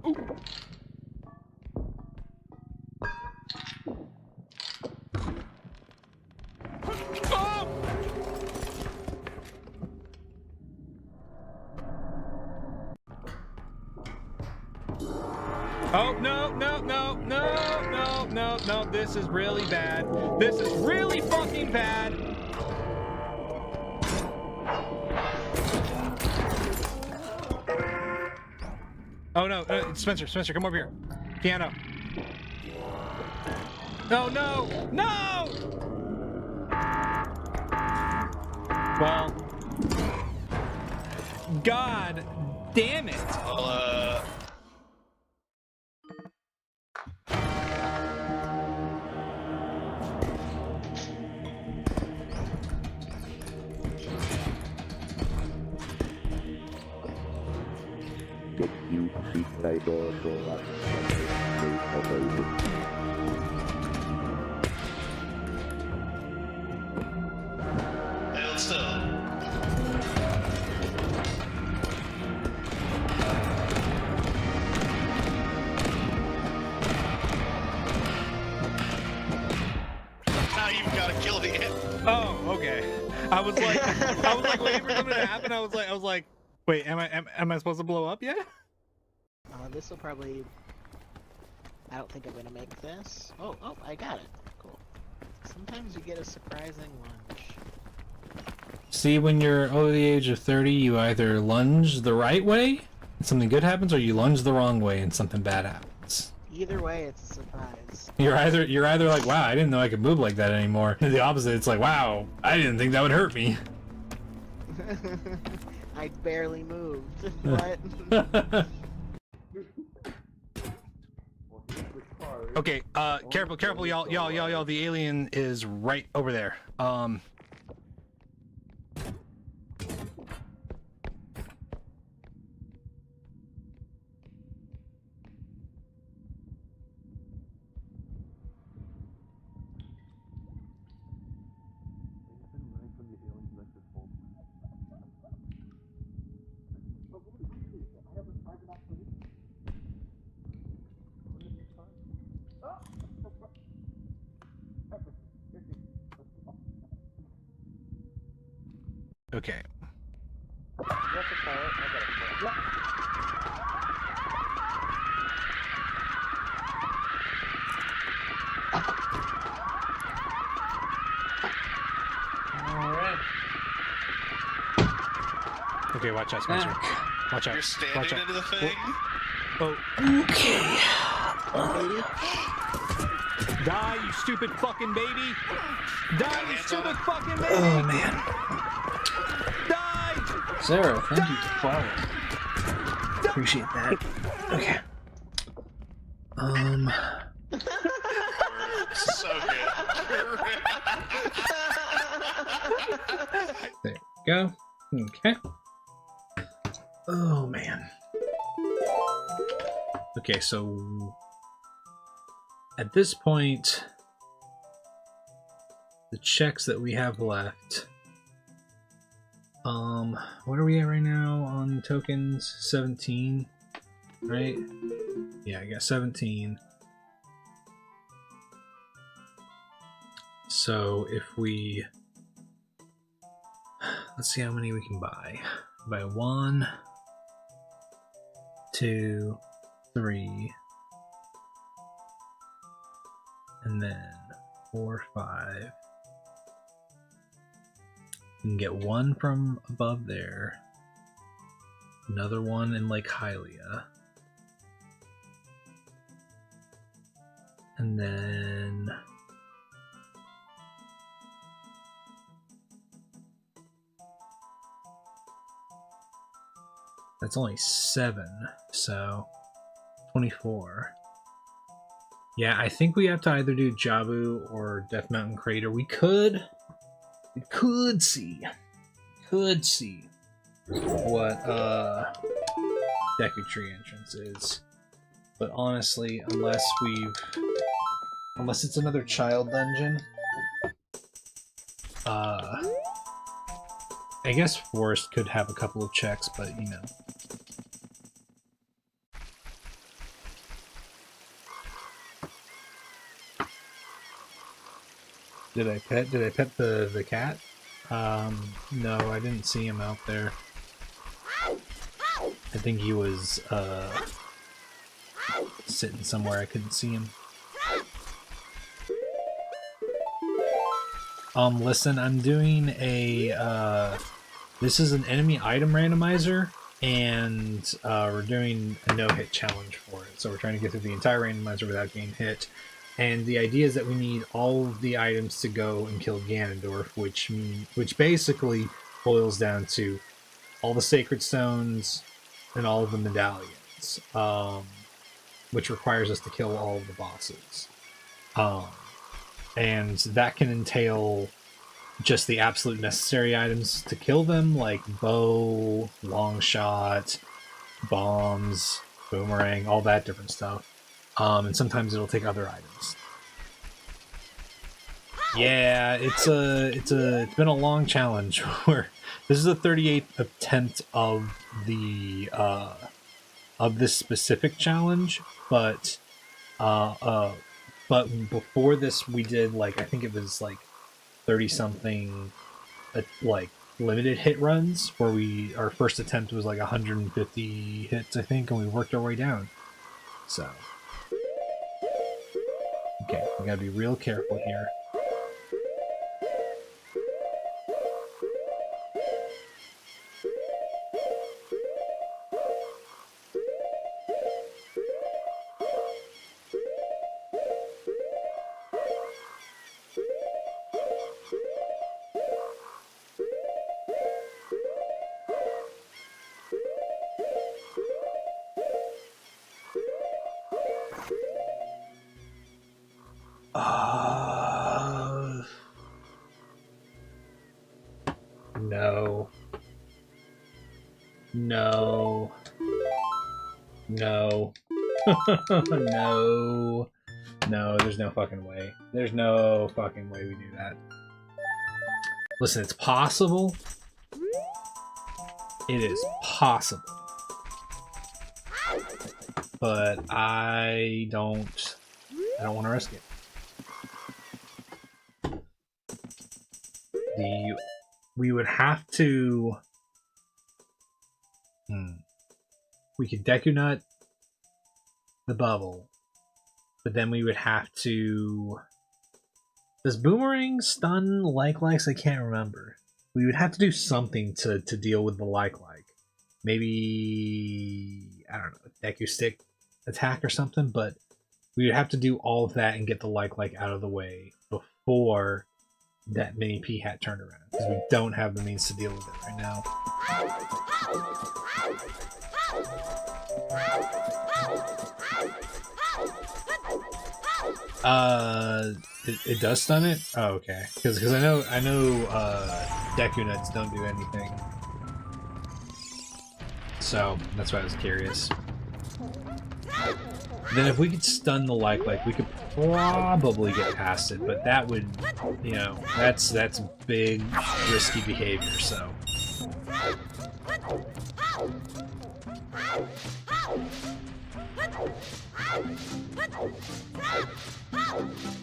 [SPEAKER 1] Ooh. Oh! Oh, no, this is really bad. This is really fucking bad. Oh no, Spencer, come over here. Piano. Oh no, no! Well, God damn it.
[SPEAKER 2] Held still. Now you've got to kill the ant.
[SPEAKER 1] Oh, okay. I was like waiting for something to happen. I was like, wait, am I supposed to blow up yet?
[SPEAKER 4] This will probably. I don't think I'm gonna make this. Oh, I got it. Cool. Sometimes you get a surprising lunge.
[SPEAKER 1] See, when you're over the age of 30, you either lunge the right way and something good happens, or you lunge the wrong way and something bad happens.
[SPEAKER 4] Either way, it's a surprise.
[SPEAKER 1] You're either like, wow, I didn't know I could move like that anymore. And the opposite, it's like, wow, I didn't think that would hurt me.
[SPEAKER 4] I barely moved. What?
[SPEAKER 1] Okay, careful, y'all. The alien is right over there. Okay.
[SPEAKER 5] have to call it? I gotta call it.
[SPEAKER 2] Alright.
[SPEAKER 1] Okay, watch out, Spencer. Watch out.
[SPEAKER 2] You're standing into the thing?
[SPEAKER 1] Oh. Okay. Die, you stupid fucking baby! Die, you stupid fucking baby!
[SPEAKER 6] Oh man.
[SPEAKER 1] Die!
[SPEAKER 6] Sarah, thank you for following. Appreciate that. Okay.
[SPEAKER 2] So good.
[SPEAKER 6] There we go. Okay. Oh man. Okay, so at this point, the checks that we have left. What are we at right now on tokens? 17, right? Yeah, I got 17. So if we, let's see how many we can buy. Buy 1, 2, 3, and then 4, 5. We can get 1 from above there, another one in Lake Hylia, and then that's only 7, so 24. Yeah, I think we have to either do Jabu or Death Mountain Crater. We could see what Deku Tree entrance is, but honestly, unless it's another child dungeon, I guess Forest could have a couple of checks, but you know. Did I pet the cat? No, I didn't see him out there. I think he was sitting somewhere I couldn't see him. Listen, I'm doing a this is an enemy item randomizer, and we're doing a no-hit challenge for it. So we're trying to get through the entire randomizer without getting hit. And the idea is that we need all of the items to go and kill Ganondorf, which basically boils down to all the sacred stones and all of the medallions, which requires us to kill all of the bosses. And that can entail just the absolute necessary items to kill them, like bow, long shot, bombs, boomerang, all that different stuff. And sometimes it'll take other items. Yeah, it's been a long challenge. Where this is the 38th attempt of the of this specific challenge, but before this we did I think it was 30 something limited hit runs where our first attempt was 150 hits, I think, and we worked our way down. So okay, we gotta be real careful here. No. No. No. No. No, there's no fucking way. There's no fucking way we do that. Listen, it's possible. It is possible. But I don't want to risk it. We would have to We could Deku Nut the bubble, but then we would have to... Does Boomerang stun Like-Likes? I can't remember. We would have to do something to deal with the Like-Like. Maybe, I don't know, Deku Stick attack or something, but we would have to do all of that and get the Like-Like out of the way before that mini P-Hat turned around, because we don't have the means to deal with it right now. It does stun it? Oh, okay. Because I know Deku Nuts don't do anything. So that's why I was curious. Then if we could stun the Like-Like, we could probably get past it, but that would, you know, that's big, risky behavior, so.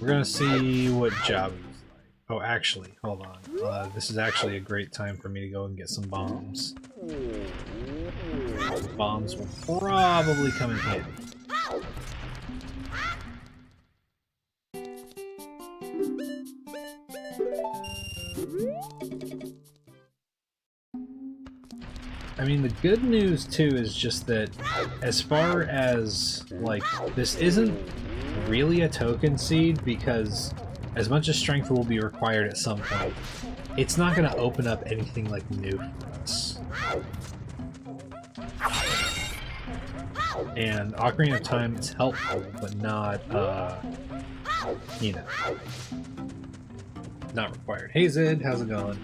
[SPEAKER 6] We're gonna see what Jabu's like. Oh, actually, hold on. This is actually a great time for me to go and get some bombs. Bombs will probably come in handy. I mean, the good news too is just that as far as, like, this isn't really a token seed, because as much as strength will be required at some point, it's not going to open up anything like new for us. And Ocarina of Time is helpful, but not, you know, not required. Hey Zid, how's it going?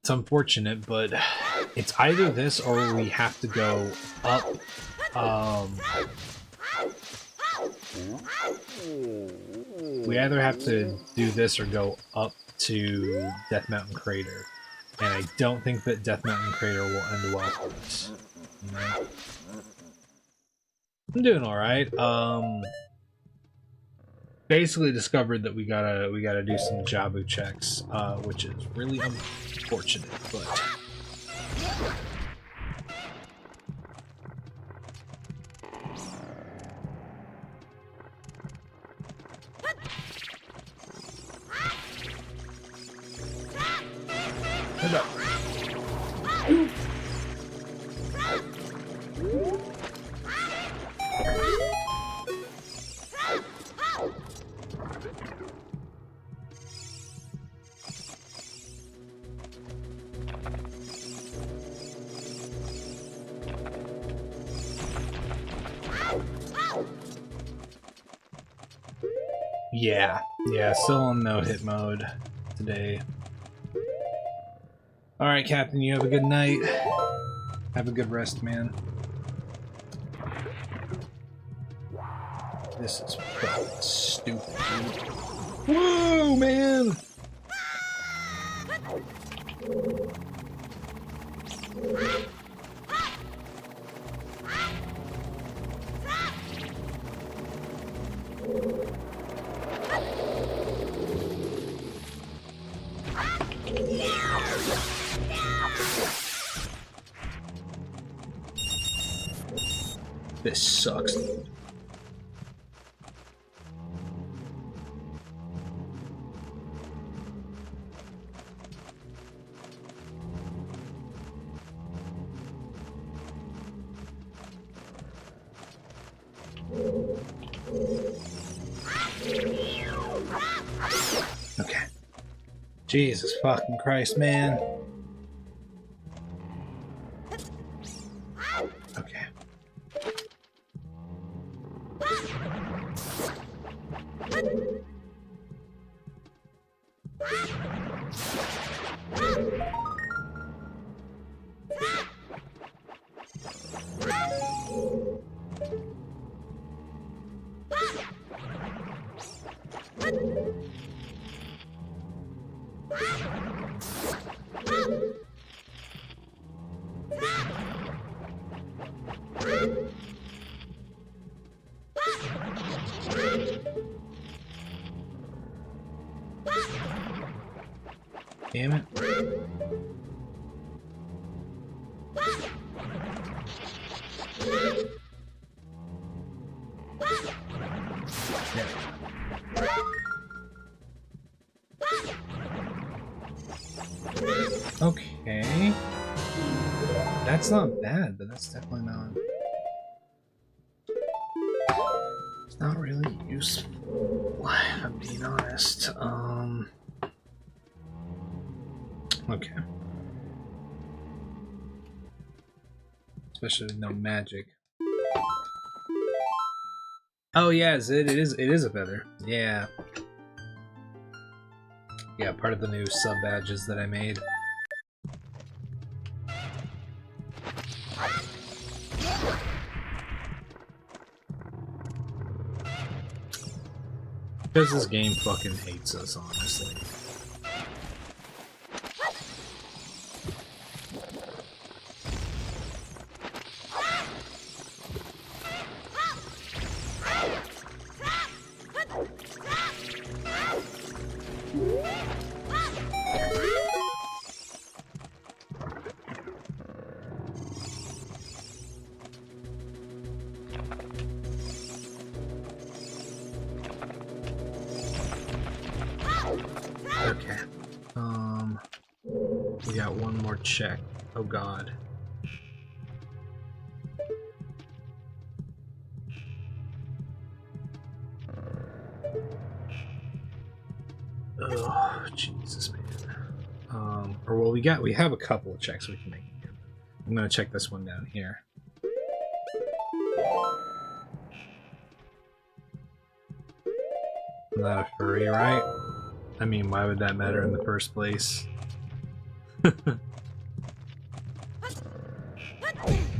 [SPEAKER 6] It's unfortunate, but it's either this or we have to go up, we either have to do this or go up to Death Mountain Crater. And I don't think that Death Mountain Crater will end well for us. You know? I'm doing alright. Basically discovered that we gotta do some Jabu checks, which is really unfortunate, but hold up. Yeah, still on no-hit mode today. Alright, Captain, you have a good night. Have a good rest, man. This is fucking stupid, dude. Whoa, man! This sucks, dude. Okay. Jesus fucking Christ, man. Okay. Damn it. That's not bad, but that's definitely not... It's not really useful, if I'm being honest. Okay. Especially no magic. Oh yeah, it is a feather. Yeah. Yeah, part of the new sub badges that I made. Because this game fucking hates us, honestly. Okay. We got one more check. Oh god. Oh, Jesus, man. Or well, we have a couple of checks we can make here. I'm gonna check this one down here. I'm not a furry, right? I mean, why would that matter in the first place?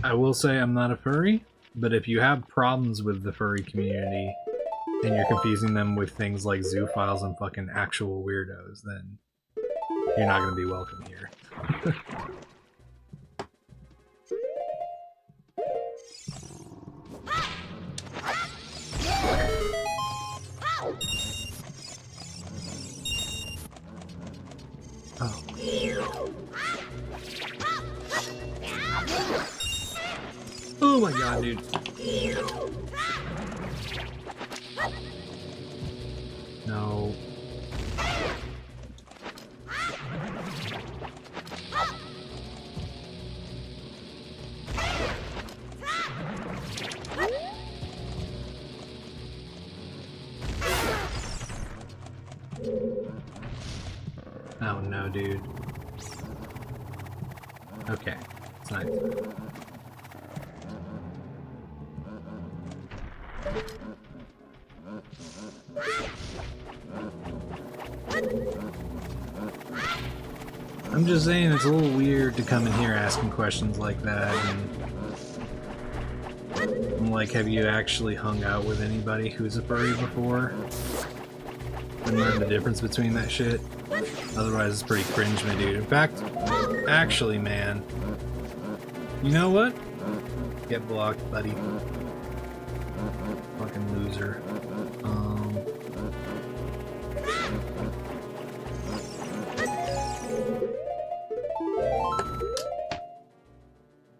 [SPEAKER 6] I will say I'm not a furry, but if you have problems with the furry community and you're confusing them with things like zoophiles and fucking actual weirdos, then you're not going to be welcome here. Oh. Oh my god, dude. No. Oh no, dude. Okay, it's nice. I'm just saying it's a little weird to come in here asking questions like that, and I'm like, have you actually hung out with anybody who's a furry before? And learned the difference between that shit? Otherwise it's pretty cringe, my dude. In fact, actually, man, you know what? Get blocked, buddy. Fucking loser.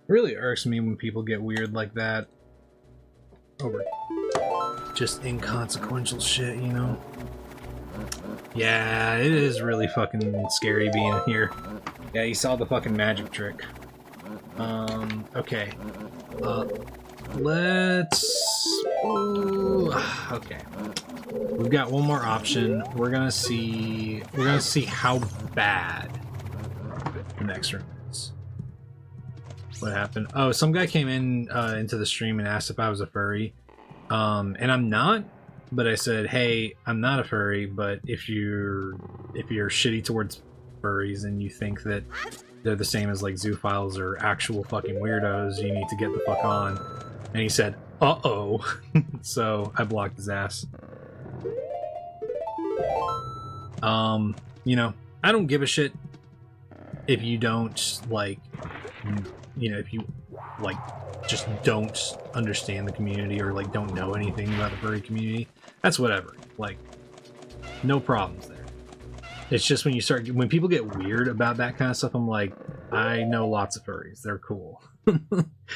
[SPEAKER 6] Really irks me when people get weird like that over just inconsequential shit, you know? Yeah, it is really fucking scary being here. Yeah, you saw the fucking magic trick. Okay. Let's... Ooh, okay. We've got one more option. We're gonna see how bad the next room is. What happened? Oh, some guy came in into the stream and asked if I was a furry. And I'm not, but I said, hey, I'm not a furry, but if you're shitty towards furries and you think that they're the same as like zoophiles or actual fucking weirdos, you need to get the fuck on. And he said, uh-oh. So I blocked his ass. You know, I don't give a shit if you don't, like, you know, if you, like, just don't understand the community or, like, don't know anything about the furry community. That's whatever. Like, no problems there. It's just when people get weird about that kind of stuff, I'm like, I know lots of furries. They're cool.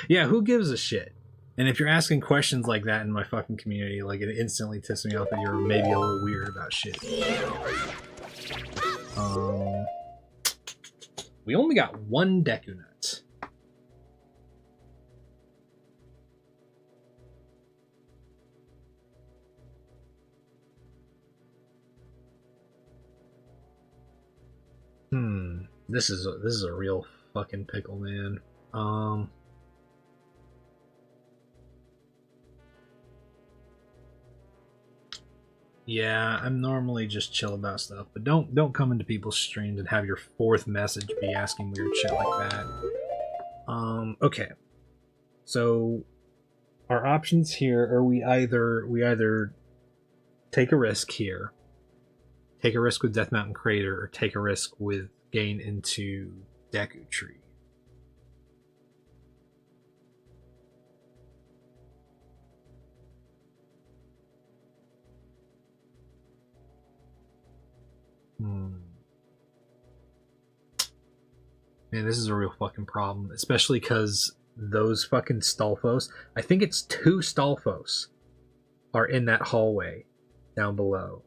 [SPEAKER 6] Yeah, who gives a shit? And if you're asking questions like that in my fucking community, like, it instantly tips me off that you're maybe a little weird about shit. We only got one Deku Nut. this is a real fucking pickle, man. Yeah, I'm normally just chill about stuff, but don't come into people's streams and have your fourth message be asking weird shit like that. Okay. So our options here are we either take a risk here, take a risk with Death Mountain Crater, or take a risk with Gain into Deku Tree. Man, this is a real fucking problem, especially because those fucking Stalfos, I think it's 2 Stalfos, are in that hallway down below.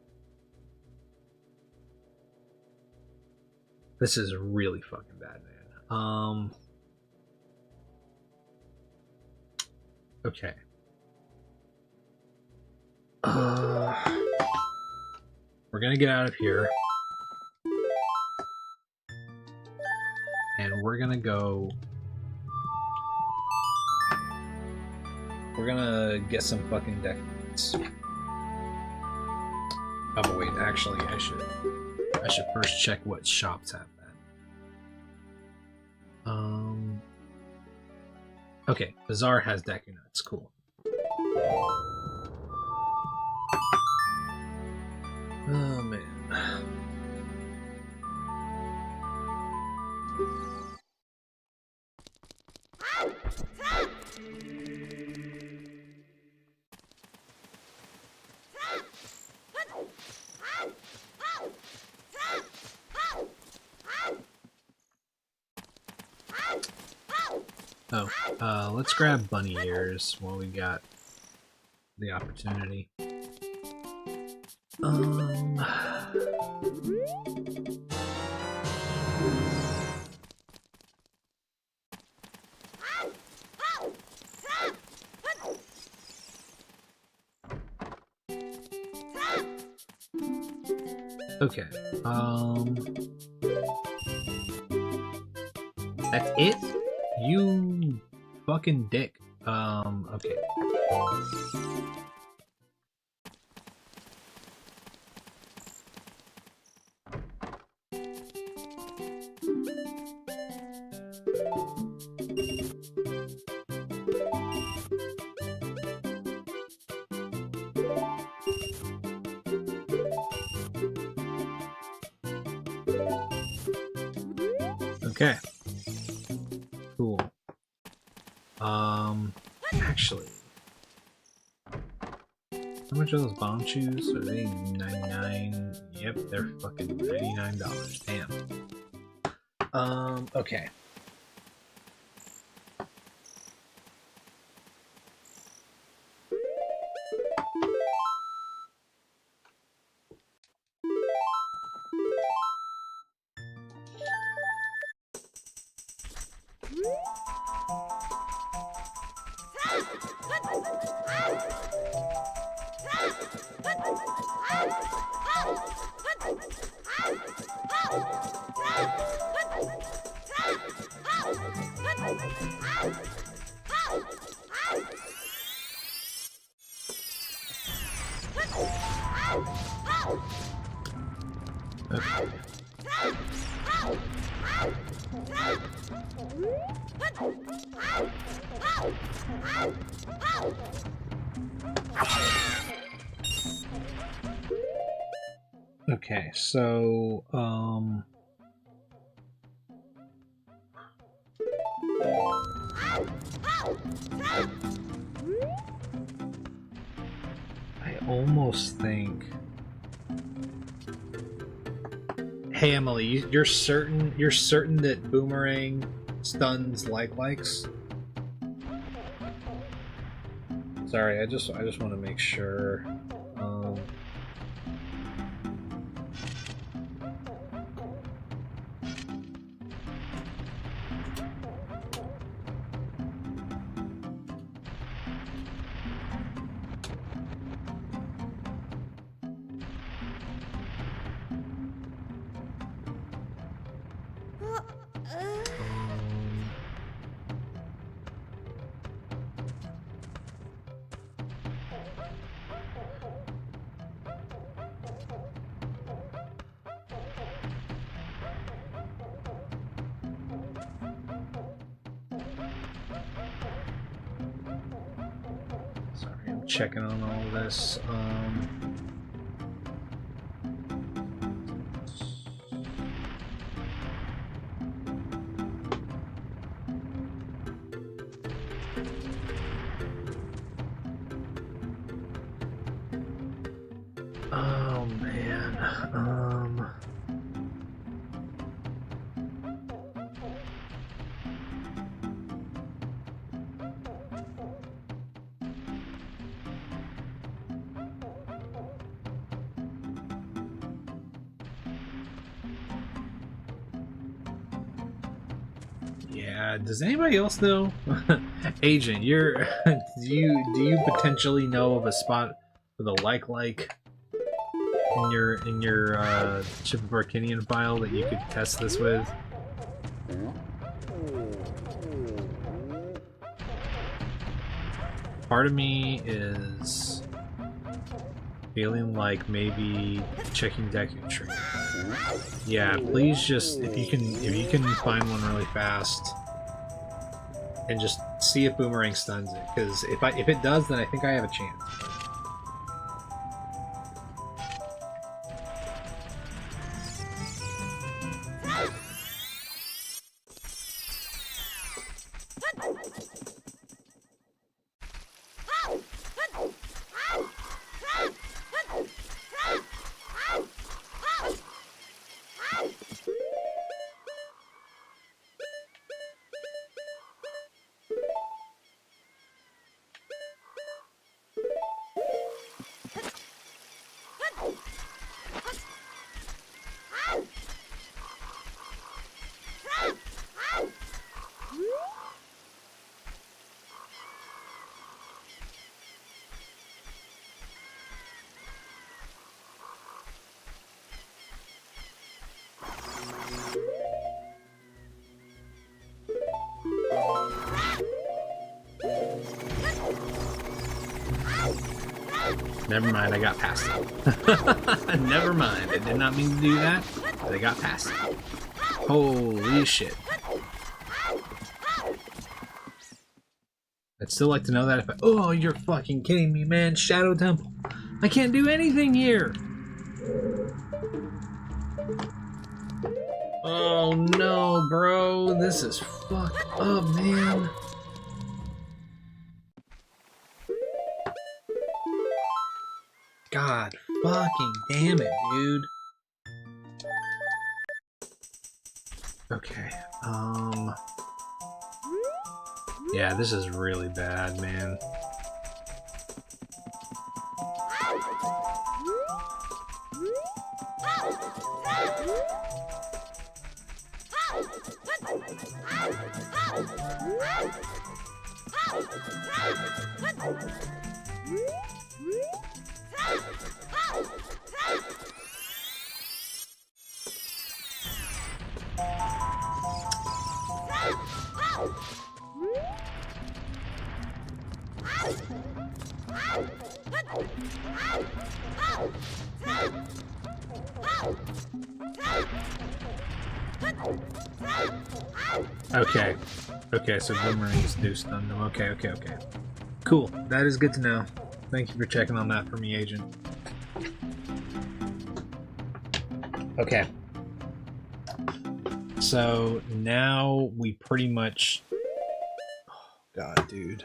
[SPEAKER 6] This is really fucking bad, man. Okay. We're gonna get out of here. And we're gonna go... We're gonna get some fucking deck points. Oh, but wait, actually, I should first check what shops have that. Okay, Bazaar has Deku Nuts, cool. Oh, man. Oh, let's grab bunny ears while we got the opportunity. Okay, that's it? You fucking dick. Okay. Okay. Cool. Actually, how much are those bomb shoes? Are they 99? Yep, they're fucking $99. Damn. Okay. Okay, so, I almost think... Hey Emily, you're certain that Boomerang stuns likes? Sorry, I just want to make sure. checking on all of this. Oh man. Yeah, does anybody else know? Agent, you're do you potentially know of a spot with a like in your Chip of Arcanian file that you could test this with? Part of me is feeling like maybe checking deck entry. Yeah, please just if you can find one really fast and just see if Boomerang stuns it, because if it does, then I think I have a chance. Never mind, I got past it. Never mind, I did not mean to do that, but I got past it. Holy shit. I'd still like to know that if I... Oh, you're fucking kidding me, man. Shadow Temple. I can't do anything here. Oh no, bro. This is fucked up, man. God fucking damn it, dude. Okay, yeah, this is really bad, man. Okay. Okay, so Boomerangs do stun them. Okay. Cool. That is good to know. Thank you for checking on that for me, Agent. Okay. So now we pretty much... Oh, God, dude.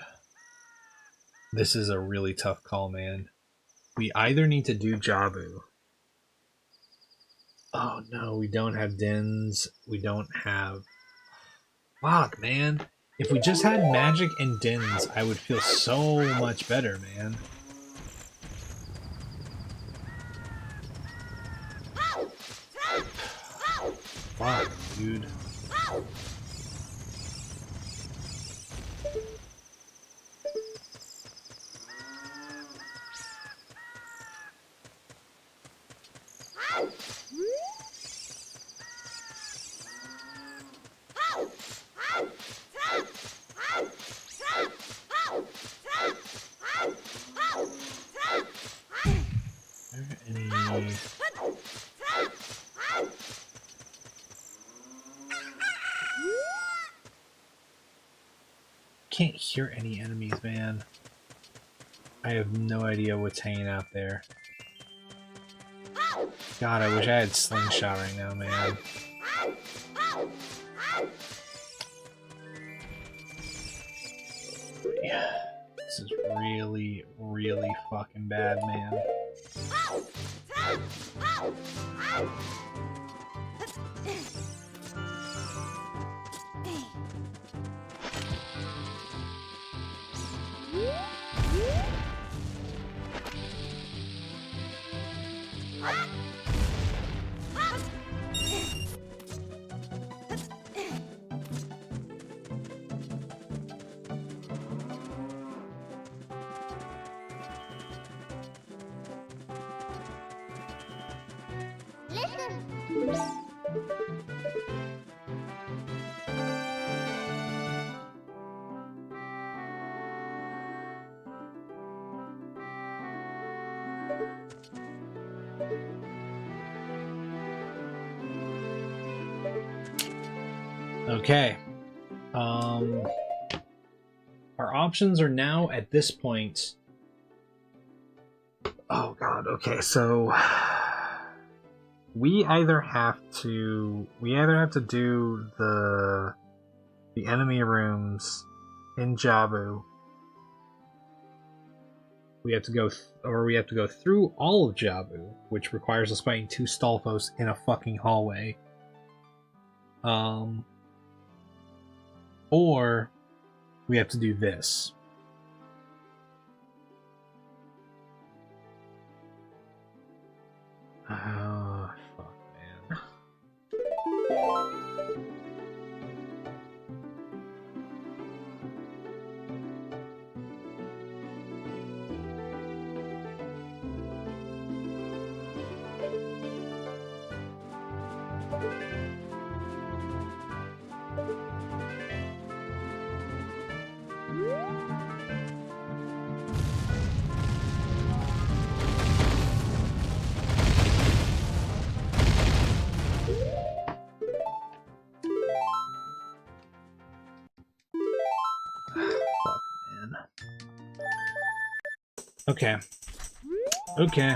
[SPEAKER 6] This is a really tough call, man. We either need to do Jabu. Oh no, we don't have Dins. We don't have... Fuck, man. If we just had Magic and Dins, I would feel so much better, man. Fuck, dude. Can't hear any enemies, man. I have no idea what's hanging out there. God, I wish I had slingshot right now, man. This is really, really fucking bad, man. Okay. Our options are now at this point. Oh god, okay, so we either have to do the enemy rooms in Jabu. We have to go we have to go through all of Jabu, which requires us fighting 2 Stalfos in a fucking hallway. Or we have to do this. Oh, fuck, man. Okay. Okay.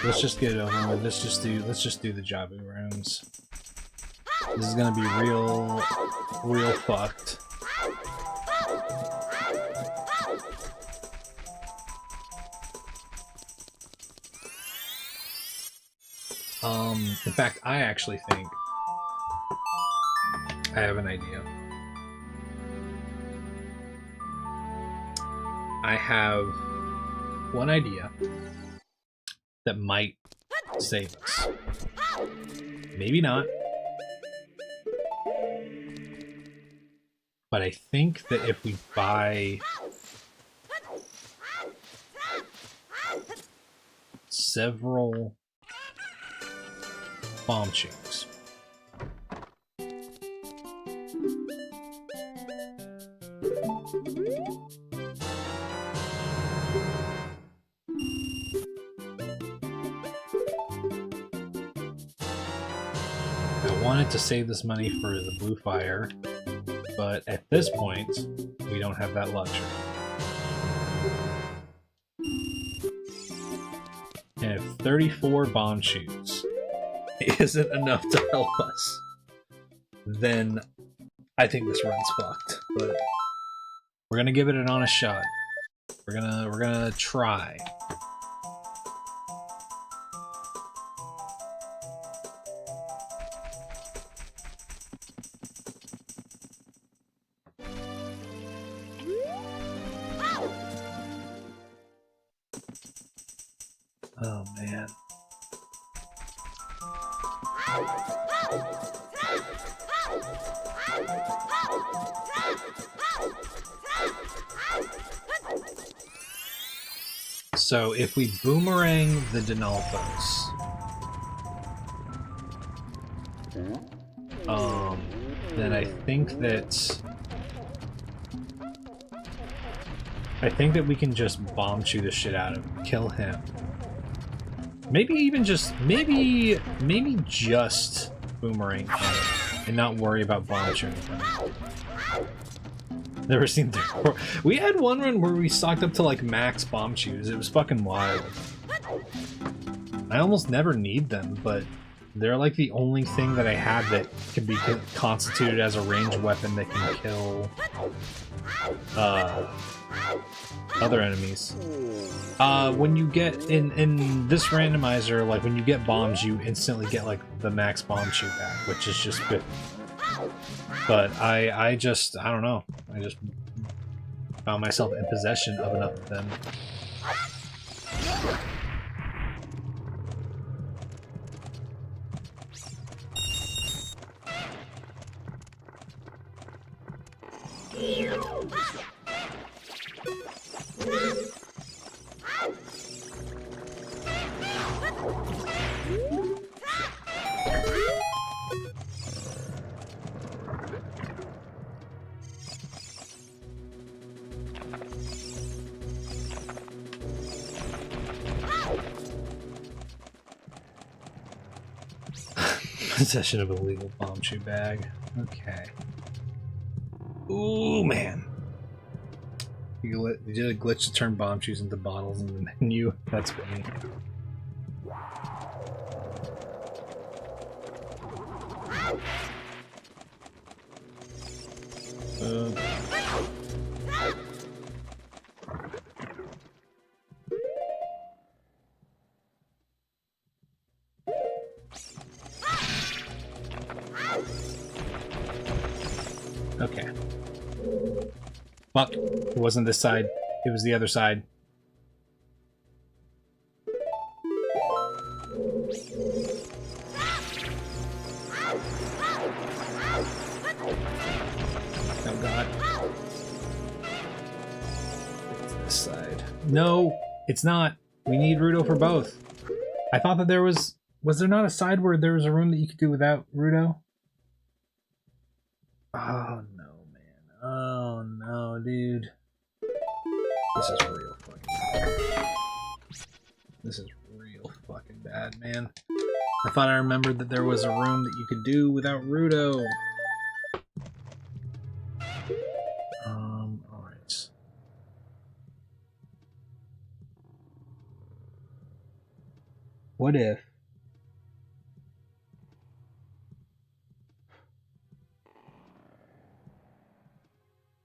[SPEAKER 6] Let's just get it over with. Let's just do the Jabu rooms. This is gonna be real fucked. In fact, I actually think I have an idea. I have one idea that might save us. Maybe not. But I think that if we buy several bomb chutes, I wanted to save this money for the blue fire, but at this point, we don't have that luxury. And if 34 bomb chutes isn't enough to help us, then I think this run's fucked. But we're gonna give it an honest shot. We're gonna try. Oh man. So if we boomerang the Denalthos, then I think that we can just bomb chew the shit out of him, kill him. Maybe even just maybe just boomerang him. and not worry about bomb shooting them. Never seen there. We had one run where we stocked up to like max bomb shoes. It was fucking wild. I almost never need them, but they're like the only thing that I had that can be constituted as a ranged weapon that can kill other enemies. When you get in this randomizer, like when you get bombs, you instantly get like the max bomb shoot back, which is just 50. But I don't know. I just found myself in possession of enough of them. Possession of a illegal bomb shoe bag. Okay. Ooh, man. You did a glitch to turn bomb shoes into bottles in the menu. That's funny. Okay. Fuck. It wasn't this side. It was the other side. Oh god. It's this side. No, it's not. We need Rudo for both. I thought that there was... Was there not a side where there was a room that you could do without Rudo? Oh no, man. Oh no, dude. This is real fucking bad. This is real fucking bad, man. I thought I remembered that there was a room that you could do without Rudo. Alright. What if...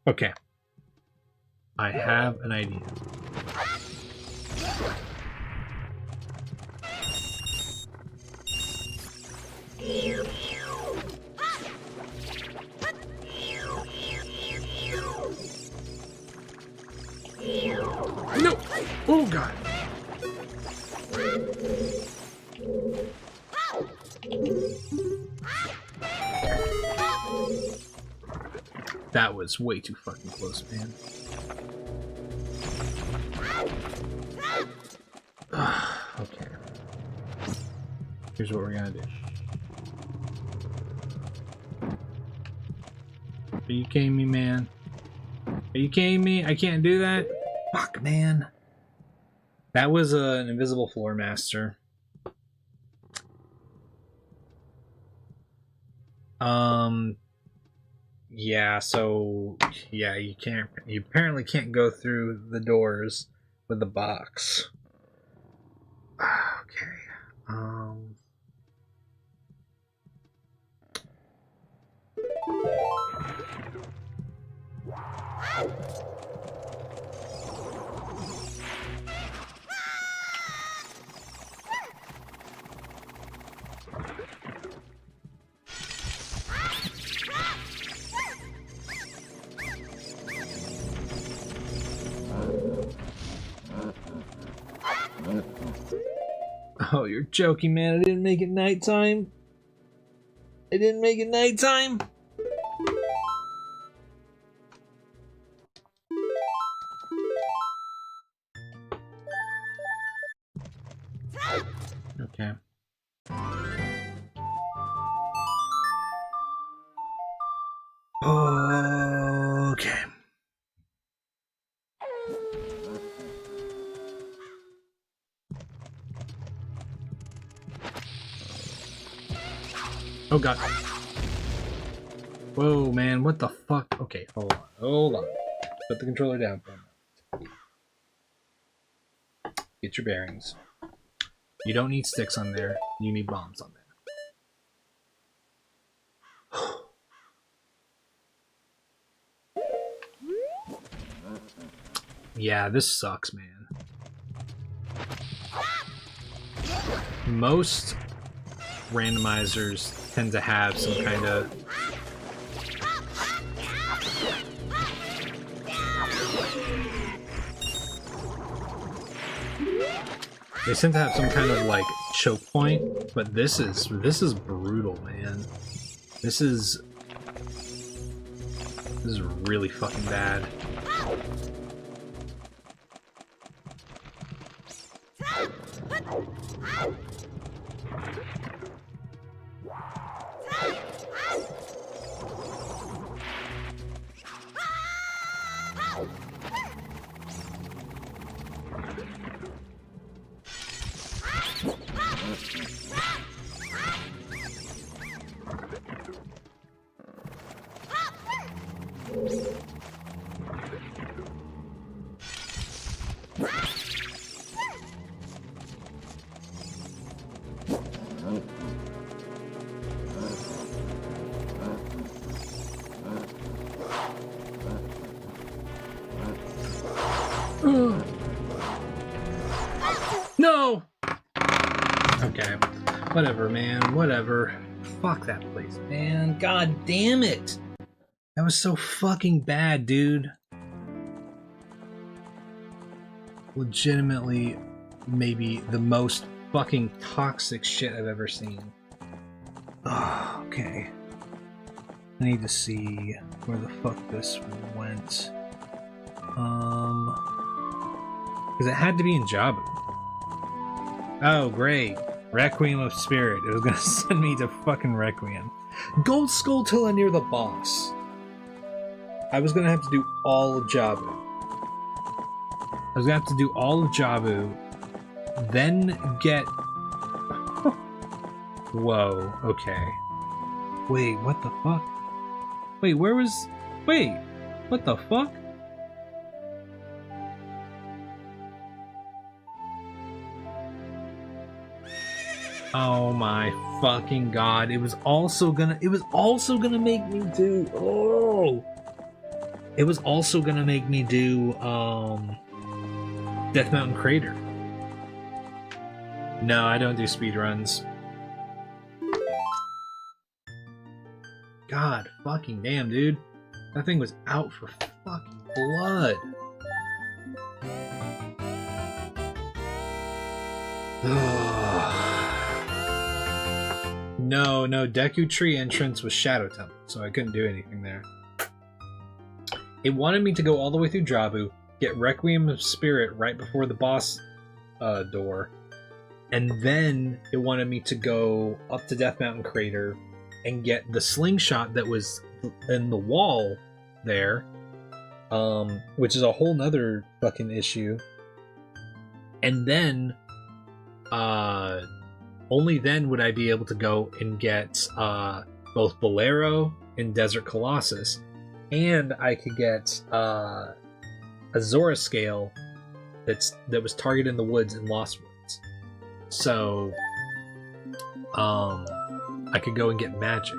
[SPEAKER 6] Okay. I have an idea. No! Oh god! That was way too fucking close, man. Okay. Here's what we're gonna do. Are you kidding me, man? Are you kidding me? I can't do that? Fuck, man. That was an invisible floor master. Yeah, so yeah, you apparently can't go through the doors with the box. Okay. Oh, you're joking, man. I didn't make it nighttime. I didn't make it nighttime. Okay. Okay. Oh god. Whoa, man, what the fuck? Okay, hold on, hold on. Put the controller down for a moment. Get your bearings. You don't need sticks on there, you need bombs on there. Yeah, this sucks, man. Most randomizers tend to have some kind of... They tend to have some kind of like choke point, but this is brutal, man. This is really fucking bad. No! Okay. Whatever, man. Whatever. Fuck that place, man. God damn it! That was so fucking bad, dude. Legitimately, maybe the most fucking toxic shit I've ever seen. Oh, okay. I need to see where the fuck this went. Because it had to be in Jabu. Oh, great. Requiem of Spirit. It was gonna send me to fucking Requiem. Gold Skulltula near the boss. I was gonna have to do all of Jabu. I was gonna have to do all of Jabu, then get... Whoa, okay. Wait, what the fuck? Wait, where was... Wait, what the fuck? Oh my fucking god, it was also gonna make me do... Oh! It was also gonna make me do, Death Mountain Crater. No, I don't do speedruns. God fucking damn, dude. That thing was out for fucking blood. No, Deku Tree entrance was Shadow Temple, so I couldn't do anything there. It wanted me to go all the way through Jabu, get Requiem of Spirit right before the boss door, and then it wanted me to go up to Death Mountain Crater and get the slingshot that was in the wall there, which is a whole nother fucking issue. And then, only then would I be able to go and get both Bolero and Desert Colossus, and I could get a Zora scale that was targeted in the woods in Lost Woods. So, I could go and get magic.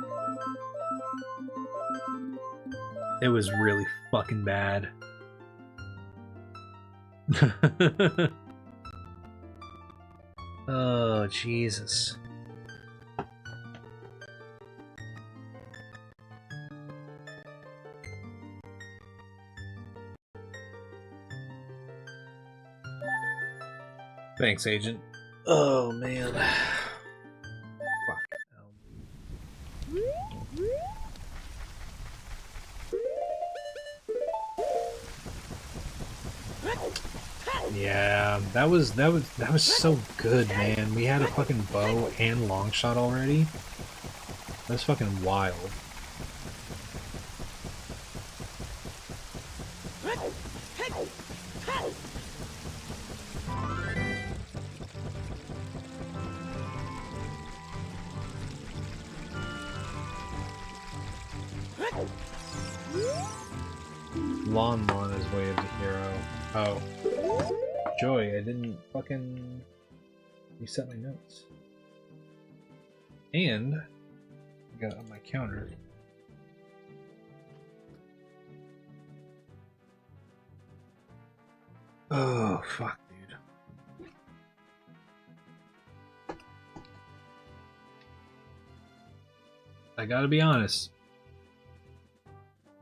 [SPEAKER 6] It was really fucking bad. Oh, Jesus. Thanks, Agent. Oh, man. Fuck. Yeah, that was so good, man. We had a fucking bow and long shot already. That's fucking wild. Lon is way of the hero. Oh. Joy, I didn't fucking reset my notes. And I got it on my counter. Oh, fuck, dude. I gotta be honest.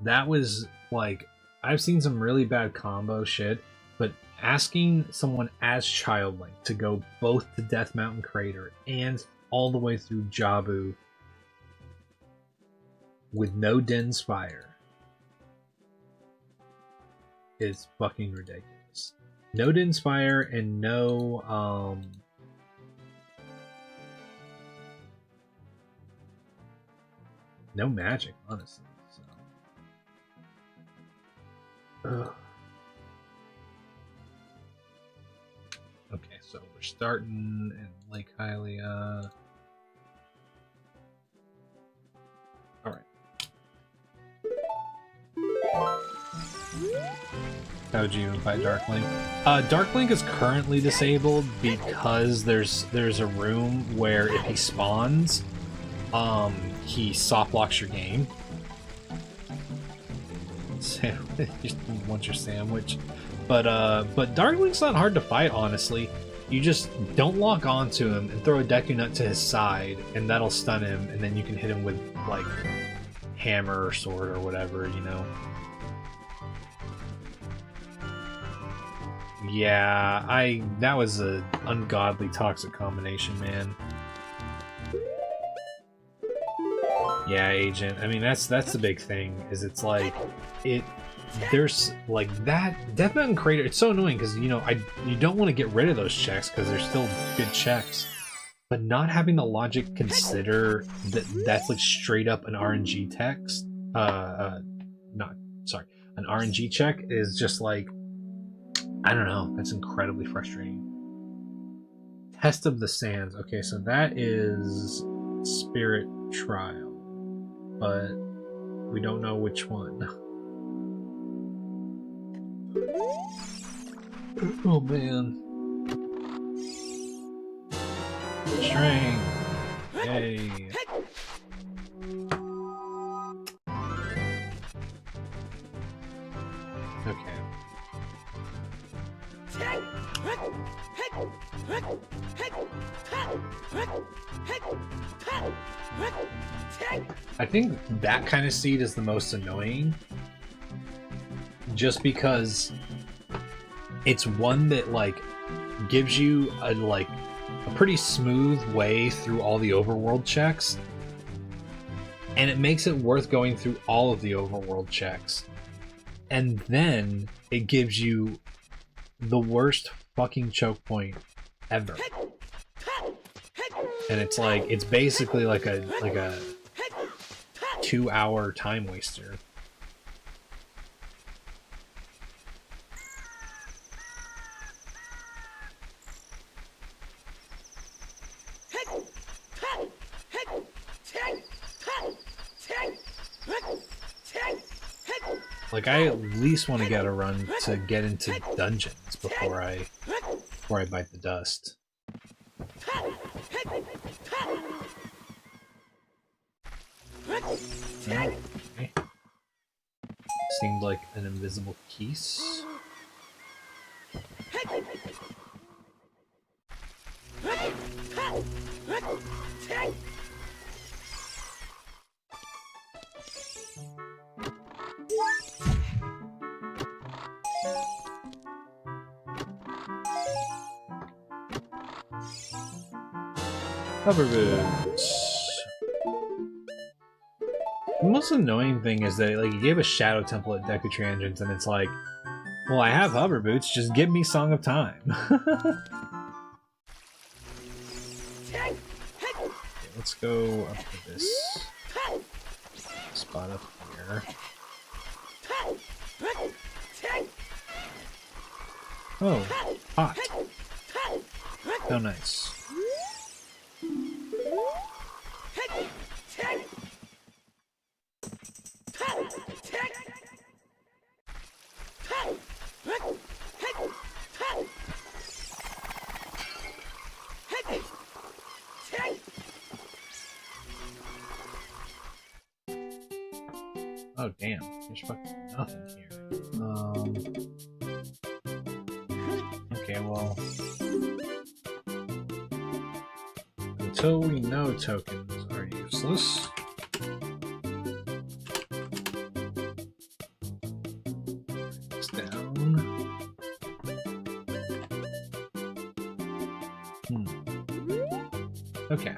[SPEAKER 6] That was, like, I've seen some really bad combo shit, but asking someone as childlike to go both to Death Mountain Crater and all the way through Jabu with no Din Spire is fucking ridiculous. No Din Spire and no no magic, honestly. So ugh. Okay, so we're starting in Lake Hylia. Alright. How'd you invite Darklink? Darklink is currently disabled because there's a room where if he spawns, he soft locks your game. Just want your sandwich. But Darklink's not hard to fight, honestly. You just don't lock onto him and throw a Deku Nut to his side, and that'll stun him, and then you can hit him with, like, hammer or sword or whatever, you know? Yeah, that was an ungodly toxic combination, man. Yeah, Agent. I mean, that's the big thing, is it's like, there's like that Death Mountain Crater. It's so annoying because you don't want to get rid of those checks because they're still good checks, but not having the logic consider that's like straight up an RNG text. An RNG check is just like, I don't know. That's incredibly frustrating. Test of the Sands. Okay, so that is Spirit Trial, but we don't know which one. Oh man. String. Yay. Okay. I think that kind of seed is the most annoying, just because it's one that like gives you a pretty smooth way through all the overworld checks, and it makes it worth going through all of the overworld checks, and then it gives you the worst fucking choke point ever. And it's like, it's basically like a 2-hour time waster. Like, I at least want to get a run to get into dungeons before I bite the dust. Okay. Seemed like an invisible piece. Hover boots. The most annoying thing is that like you gave a shadow temple at Deku Tree Engines, and it's like, well, I have hover boots. Just give me Song of Time. Okay, let's go up to this spot up here. Oh, hot. Oh, nice. Oh damn, there's fucking nothing here. Okay, well, until we know tokens are useless. It's down. Okay.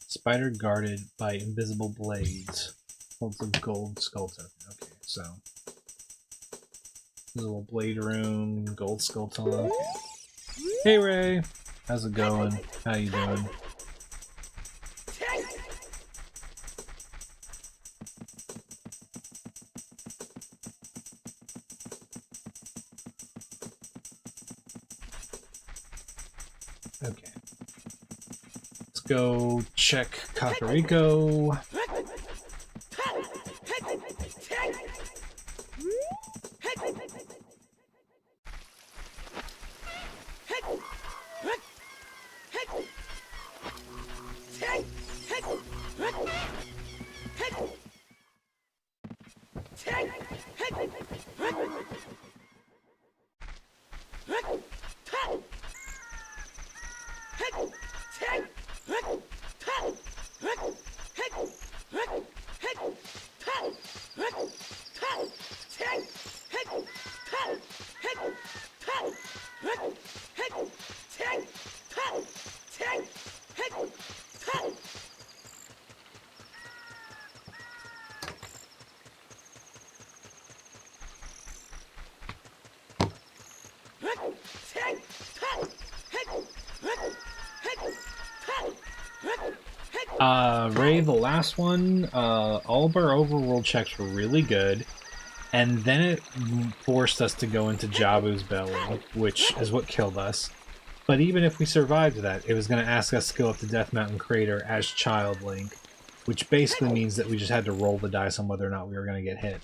[SPEAKER 6] Spider guarded by invisible blades. Holds a gold skull token. Okay, so little blade room, gold skull token. Okay. Hey Ray, how's it going? How you doing? Okay. Let's go check Kakariko. Ray, the last one, all of our overworld checks were really good, and then it forced us to go into Jabu's belly, which is what killed us. But even if we survived that, it was going to ask us to go up to Death Mountain Crater as Child Link, which basically means that we just had to roll the dice on whether or not we were going to get hit.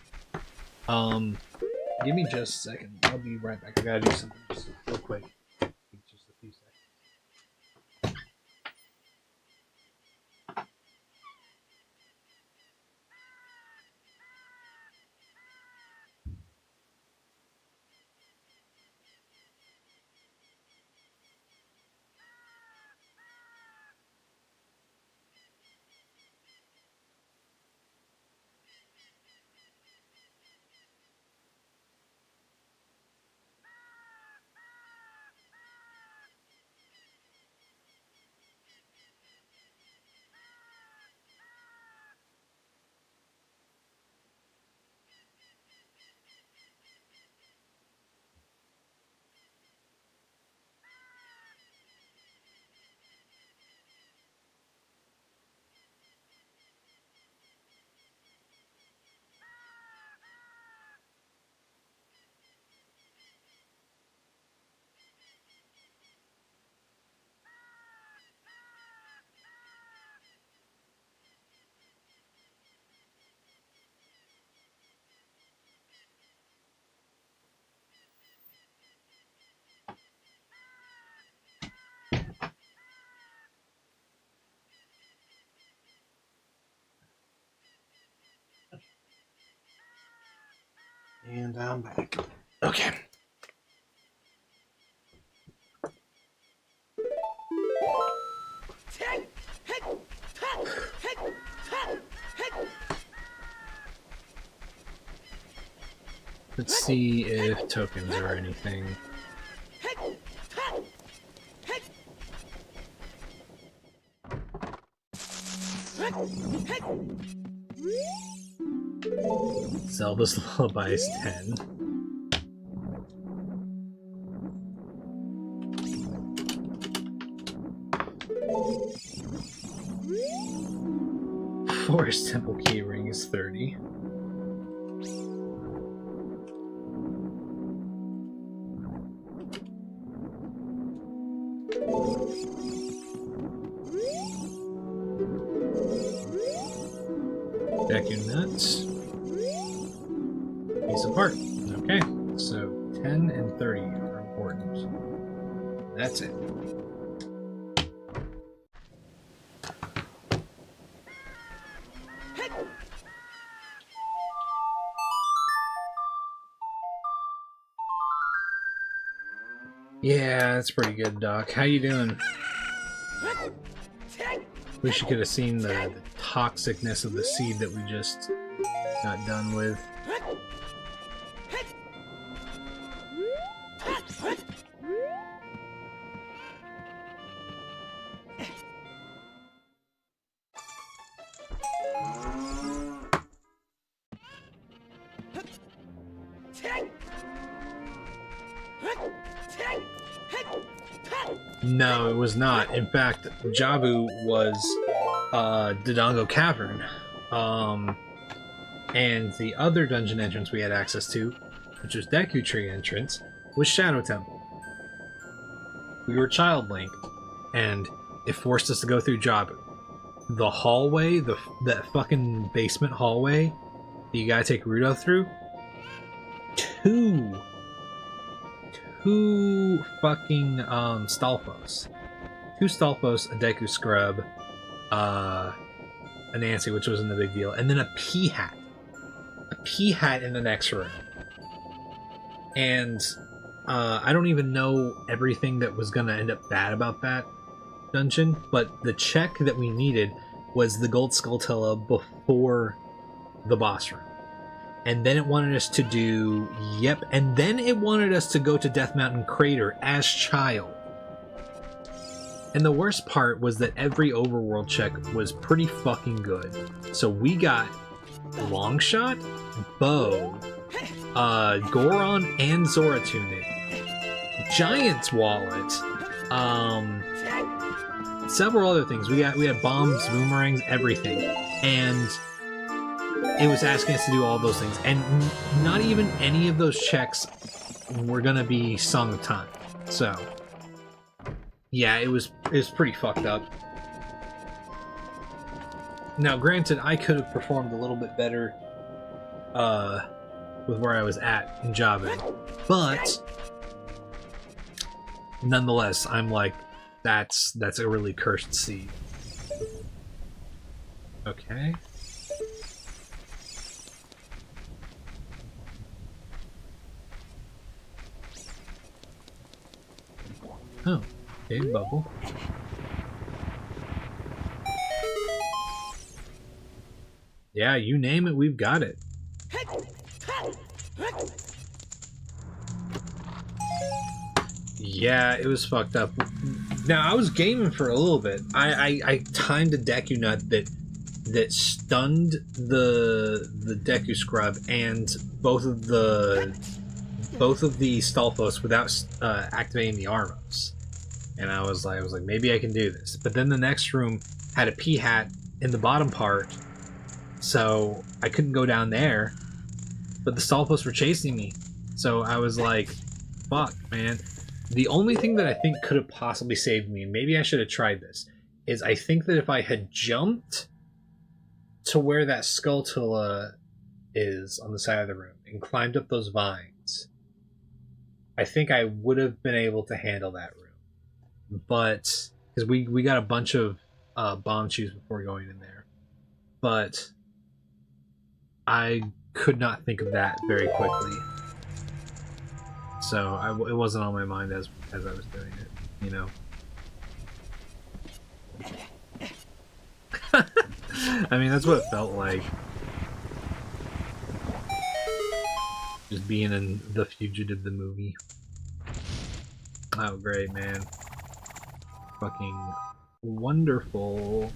[SPEAKER 6] Give me just a second. I'll be right back. I gotta do something just real quick. Just a few seconds. And I'm back. Okay. Let's see if tokens or anything. Zelda's Lullaby is 10. Forest Temple Keyring is 30. Deku Nuts. Piece of Heart. Okay, so 10 and 30 are important. That's it. Yeah, that's pretty good, Doc. How you doing? Wish you could have seen the toxicness of the seed that we just got done with. No, it was not. In fact, Jabu was Dodongo Cavern. And the other dungeon entrance we had access to, which was Deku Tree entrance, was Shadow Temple. We were Child Link, and it forced us to go through Jabu. The hallway, that fucking basement hallway that you gotta take Rudo through, two fucking Stalfos. 2 Stalfos, a Deku Scrub, a Nancy, which wasn't a big deal, and then a P-Hat. A P-Hat in the next room. And I don't even know everything that was gonna end up bad about that dungeon, but the check that we needed was the Gold Skulltula before the boss room. And then it wanted us to do... Yep, and then it wanted us to go to Death Mountain Crater as Child. And the worst part was that every overworld check was pretty fucking good. So we got Longshot, Bow, Goron, and Zora Tunic, Giant's Wallet, several other things. We had bombs, boomerangs, everything. And it was asking us to do all those things. And not even any of those checks were gonna be Song of Time. So yeah, it was pretty fucked up. Now, granted, I could have performed a little bit better with where I was at in Jabu, but nonetheless, I'm like, that's a really cursed seed. Okay. Oh. Okay, bubble. Yeah, you name it, we've got it. Yeah, it was fucked up. Now, I was gaming for a little bit. I timed a Deku Nut that stunned the Deku Scrub and both of the Stalfos without activating the Armos. And I was like, maybe I can do this. But then the next room had a P-Hat in the bottom part, so I couldn't go down there. But the Stalfos were chasing me, so I was like, fuck, man. The only thing that I think could have possibly saved me, and maybe I should have tried this, is I think that if I had jumped to where that Skulltula is on the side of the room and climbed up those vines, I think I would have been able to handle that room. But because we got a bunch of bomb chews before going in there, but I could not think of that very quickly, so it wasn't on my mind as I was doing it, you know. I mean, that's what it felt like, just being in The Fugitive, the movie. Oh, great, man. Fucking wonderful.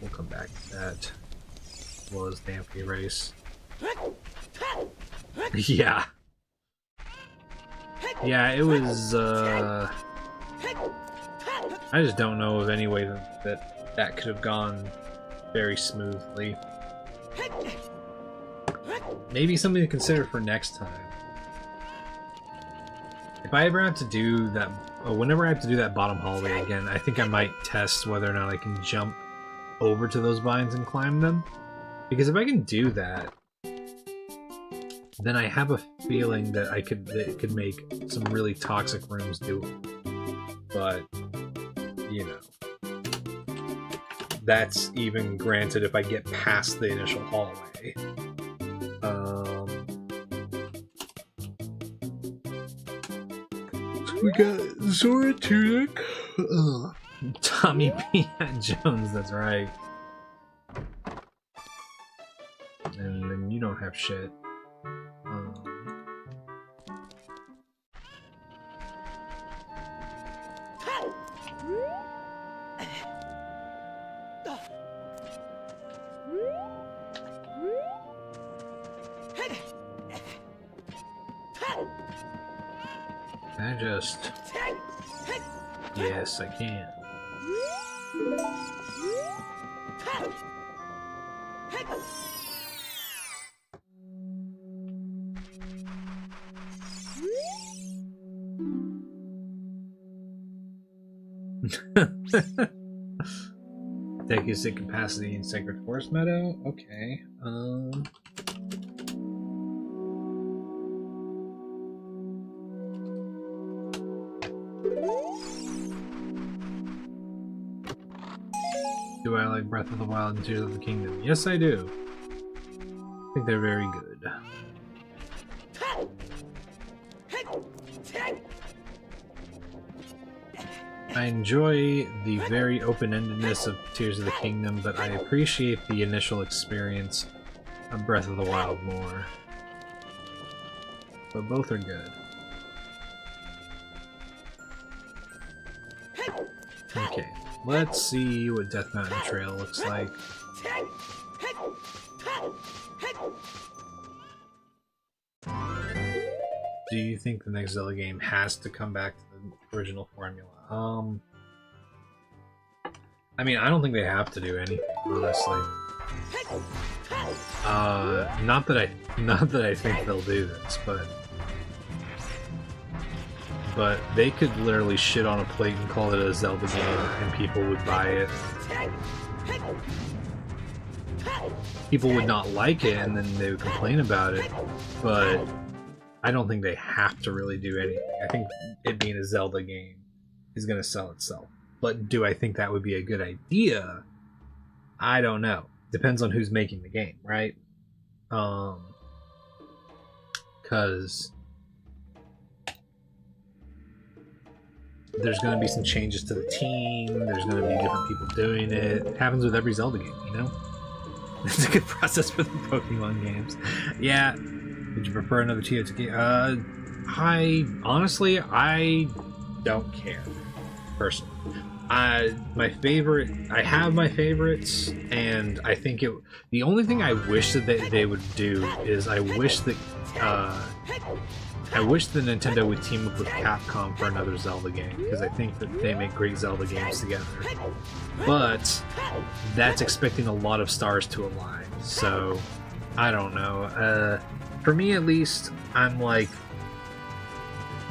[SPEAKER 6] we'll come back to that. As well as Dampy Race. Yeah. Yeah, it was, I just don't know of any way that could have gone very smoothly. Maybe something to consider for next time. If I ever have to do that, whenever I have to do that bottom hallway again, I think I might test whether or not I can jump over to those vines and climb them. Because if I can do that, then I have a feeling that it could make some really toxic rooms doable. But, you know, that's even granted if I get past the initial hallway. We got Zora Tunic. Tommy P. Jones, that's right. And then you don't have shit. I just... Yes, I can. Take his capacity in Sacred Forest Meadow? Okay. Do I like Breath of the Wild and Tears of the Kingdom? Yes, I do. I think they're very good. I enjoy the very open-endedness of Tears of the Kingdom, but I appreciate the initial experience of Breath of the Wild more. But both are good. Okay, let's see what Death Mountain Trail looks like. Do you think the next Zelda game has to come back to the original formula? I mean, I don't think they have to do anything, honestly. Not that I think they'll do this, but they could literally shit on a plate and call it a Zelda game, and people would buy it. People would not like it, and then they would complain about it, but I don't think they have to really do anything. I think it being a Zelda game is going to sell itself. But do I think that would be a good idea? I don't know. Depends on who's making the game, right? Because there's going to be some changes to the team. There's going to be different people doing it. It happens with every Zelda game, you know? It's a good process for the Pokemon games. Yeah. Would you prefer another TOTK? I don't care, personally. I have my favorites, and I think the only thing I wish that they would do is I wish the Nintendo would team up with Capcom for another Zelda game, because I think that they make great Zelda games together. But that's expecting a lot of stars to align, so I don't know. For me, at least, I'm like,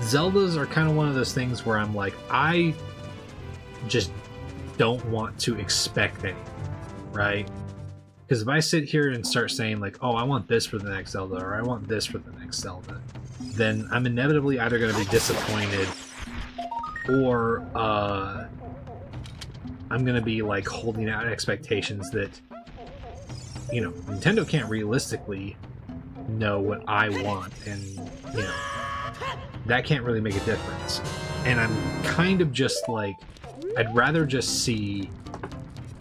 [SPEAKER 6] Zeldas are kind of one of those things where I'm like, I just don't want to expect anything, right? Because if I sit here and start saying like, oh, I want this for the next Zelda, or I want this for the next Zelda, then I'm inevitably either going to be disappointed, or I'm going to be like holding out expectations that, you know, Nintendo can't realistically know what I want, and, you know, that can't really make a difference. And I'm kind of just like, I'd rather just see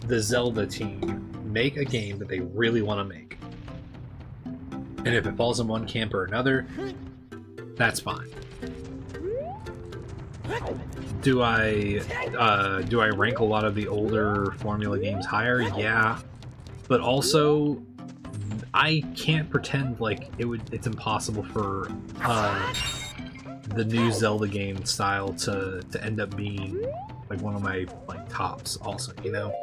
[SPEAKER 6] the Zelda team make a game that they really want to make. And if it falls in one camp or another, that's fine. Do I rank a lot of the older Formula games higher? Yeah, but also I can't pretend like it's impossible for the new Zelda game style to end up being like one of my like tops also, you know?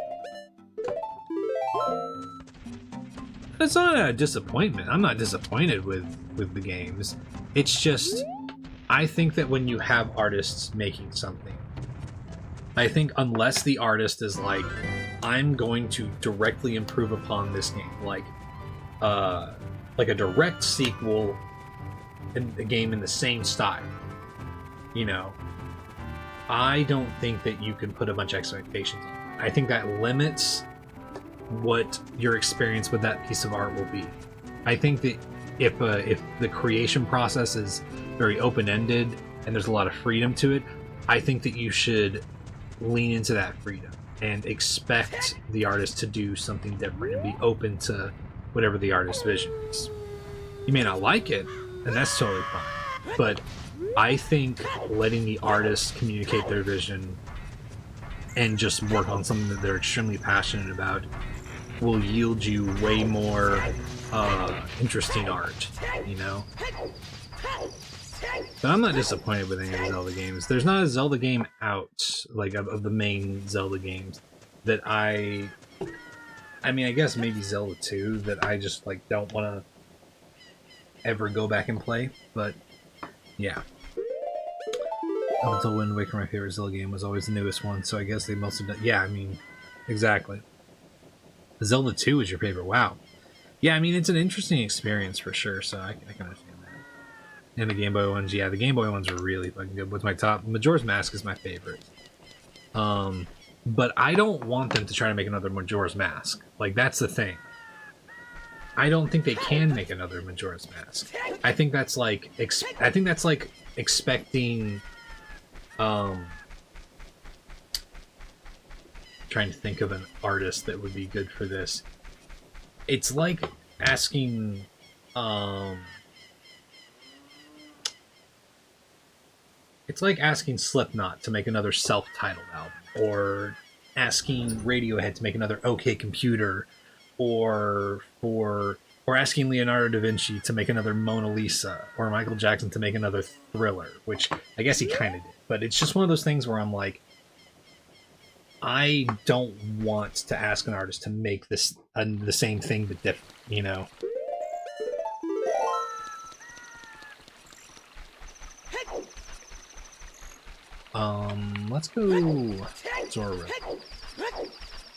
[SPEAKER 6] It's not a disappointment. I'm not disappointed with the games. It's just I think that when you have artists making something, I think unless the artist is like, I'm going to directly improve upon this game, like a direct sequel in a game in the same style, you know, I don't think that you can put a bunch of expectations on. I think that limits what your experience with that piece of art will be. I think that if the creation process is very open-ended and there's a lot of freedom to it, I think that you should lean into that freedom and expect the artist to do something different and be open to whatever the artist's vision is. You may not like it, and that's totally fine, but I think letting the artist communicate their vision and just work on something that they're extremely passionate about will yield you way more interesting art, you know? But I'm not disappointed with any of the Zelda games. There's not a Zelda game out, like, of the main Zelda games that I mean, I guess maybe Zelda 2 that I just, like, don't want to ever go back and play, but yeah. Up until Wind Waker, my favorite Zelda game was always the newest one, so I guess they must have done... Yeah, I mean, exactly. Zelda 2 is your favorite, wow. Yeah, I mean, it's an interesting experience for sure, so I can understand that. And the Game Boy ones, yeah, the Game Boy ones are really fucking good. What's my top? Majora's Mask is my favorite. But I don't want them to try to make another Majora's Mask. Like, that's the thing. I don't think they can make another Majora's Mask. I think that's like expecting trying to think of an artist that would be good for this. It's like asking Slipknot to make another self-titled album, or asking Radiohead to make another OK Computer, or asking Leonardo da Vinci to make another Mona Lisa, or Michael Jackson to make another Thriller, which I guess he kind of did. But it's just one of those things where I'm like, I don't want to ask an artist to make this the same thing but different, you know? Let's go Zora.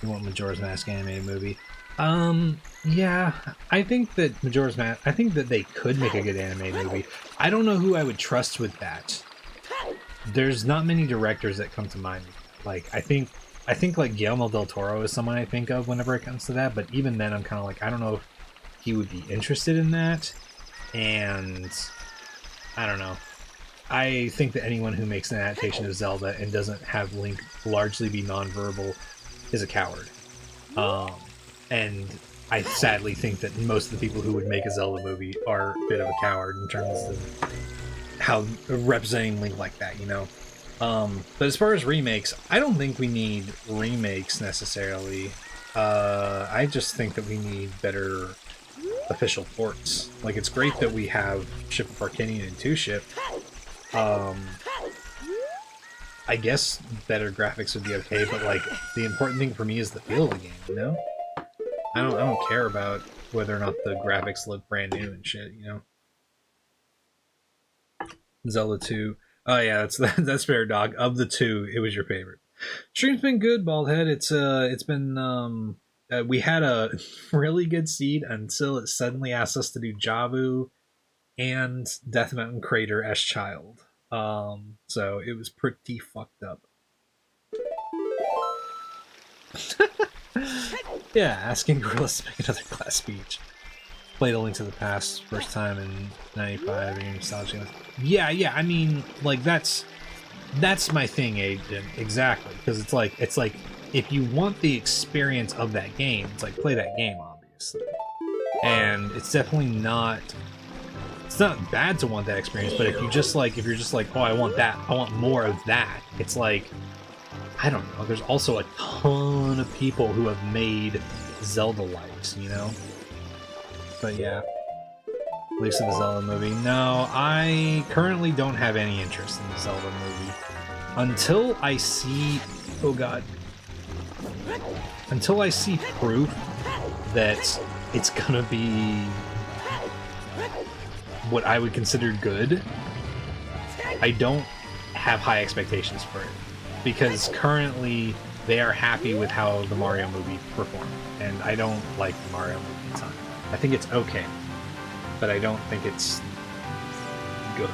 [SPEAKER 6] You want Majora's Mask animated movie? Yeah, I think that Majora's Mask, I think that they could make a good animated movie. I don't know who I would trust with that. There's not many directors that come to mind. Like, I think like Guillermo del Toro is someone I think of whenever it comes to that, but even then I'm kind of like, I don't know if he would be interested in that, and I don't know. I think that anyone who makes an adaptation of Zelda and doesn't have Link largely be nonverbal is a coward. And I sadly think that most of the people who would make a Zelda movie are a bit of a coward in terms of how representing Link like that, you know? But as far as remakes, I don't think we need remakes necessarily. I just think that we need better official ports. Like, it's great that we have Ship of Arcanian and 2 Ship. I guess better graphics would be okay, but like, the important thing for me is the feel of the game, you know? I don't care about whether or not the graphics look brand new and shit, you know? Zelda 2. Oh yeah, that's fair, dog. Of the two, it was your favorite. Stream's been good, Baldhead. It's been we had a really good seed until it suddenly asked us to do Javu and Death Mountain Crater as Child. So it was pretty fucked up. Yeah, asking Gorillas to make another class speech. Played A Link to the Past first time in '95. And nostalgia. Yeah. I mean, like that's my thing, Agent. Exactly, because it's like if you want the experience of that game, it's like play that game, obviously. And it's definitely not It's not bad to want that experience, but if you're just like, oh, I want that, I want more of that, it's like, I don't know, there's also a ton of people who have made Zelda likes, you know? But yeah. Release of the Zelda movie. No, I currently don't have any interest in the Zelda movie. Until I see... Oh god. Until I see proof that it's gonna be what I would consider good, I don't have high expectations for it. Because currently, they are happy with how the Mario movie performed. And I don't like the Mario movie a ton. I think it's okay. But I don't think it's good.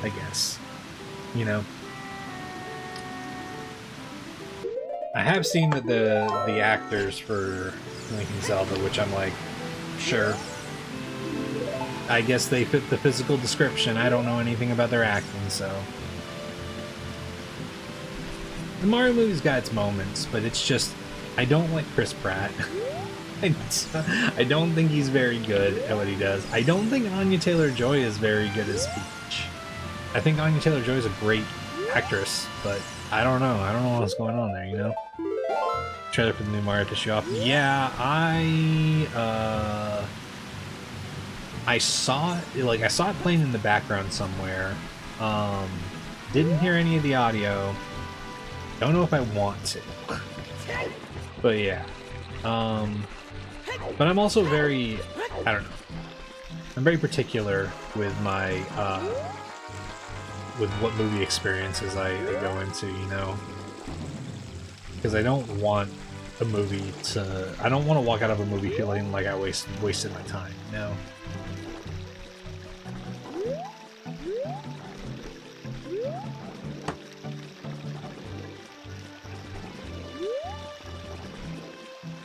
[SPEAKER 6] I guess. You know? I have seen that the actors for Link and Zelda, which I'm like, sure. I guess they fit the physical description. I don't know anything about their acting, so... The Mario movie's got its moments, but it's just... I don't like Chris Pratt. I don't think he's very good at what he does. I don't think Anya Taylor-Joy is very good as Peach. I think Anya Taylor-Joy is a great actress, but I don't know. I don't know what's going on there, you know? Trailer for the new Mario to show off. Yeah, I saw it playing in the background somewhere. Didn't hear any of the audio. Don't know if I want to. But yeah. But I'm also very, I don't know. I'm very particular with my with what movie experiences I go into, you know? Because I don't want a movie to... I don't want to walk out of a movie feeling like I wasted my time, you know?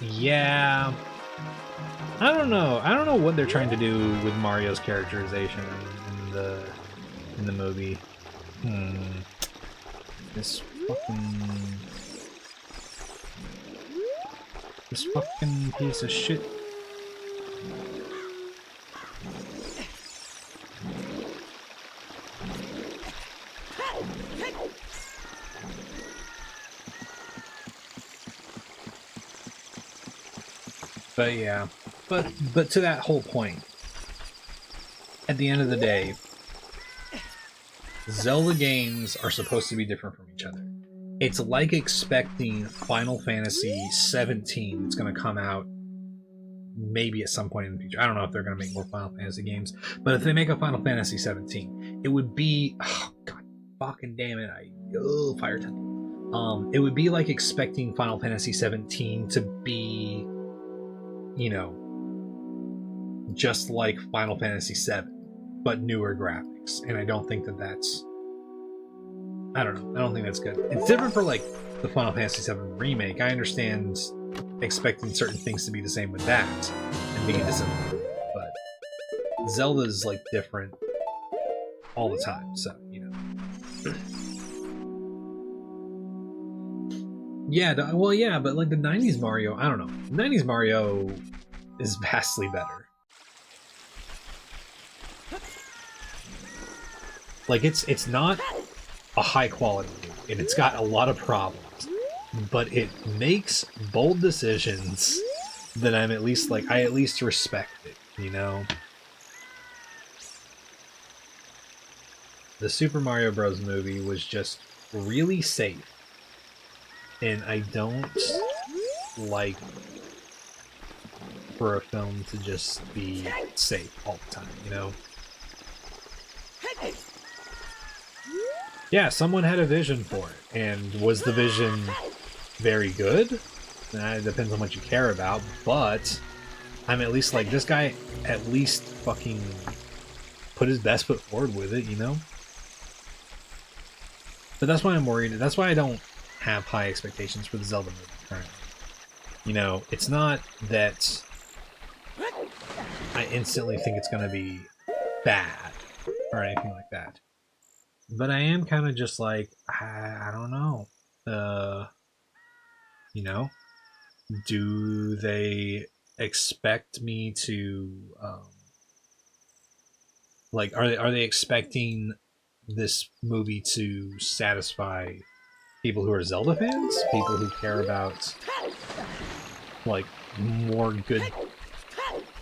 [SPEAKER 6] Yeah... I don't know. I don't know what they're trying to do with Mario's characterization in the movie. This fucking piece of shit. But yeah. But to that whole point, at the end of the day, Zelda games are supposed to be different from each other. It's like expecting Final Fantasy 17 that's going to come out maybe at some point in the future. I don't know if they're going to make more Final Fantasy games, but if they make a Final Fantasy 17, it would be... Oh, god fucking damn it. Fire temple. It would be like expecting Final Fantasy 17 to be, you know, just like Final Fantasy VII, but newer graphics. And I don't think that that's... I don't know. I don't think that's good. It's different for, like, the Final Fantasy VII remake. I understand expecting certain things to be the same with that and being disappointed, but Zelda's, like, different all the time, so, you know. Yeah, well, yeah, but, like, the 90s Mario, I don't know. The 90s Mario is vastly better. Like, it's not a high quality game, and it's got a lot of problems, but it makes bold decisions that I'm at least, like, I at least respect it, you know? The Super Mario Bros. Movie was just really safe, and I don't like for a film to just be safe all the time, you know? Yeah, someone had a vision for it, and was the vision very good? It depends on what you care about, but I'm at least like, this guy at least fucking put his best foot forward with it, you know? But that's why I'm worried. That's why I don't have high expectations for the Zelda movie currently. You know, it's not that I instantly think it's going to be bad or anything like that. But I am kind of just like, I don't know. You know? Do they expect me to Like, are they expecting this movie to satisfy people who are Zelda fans? People who care about, like, more good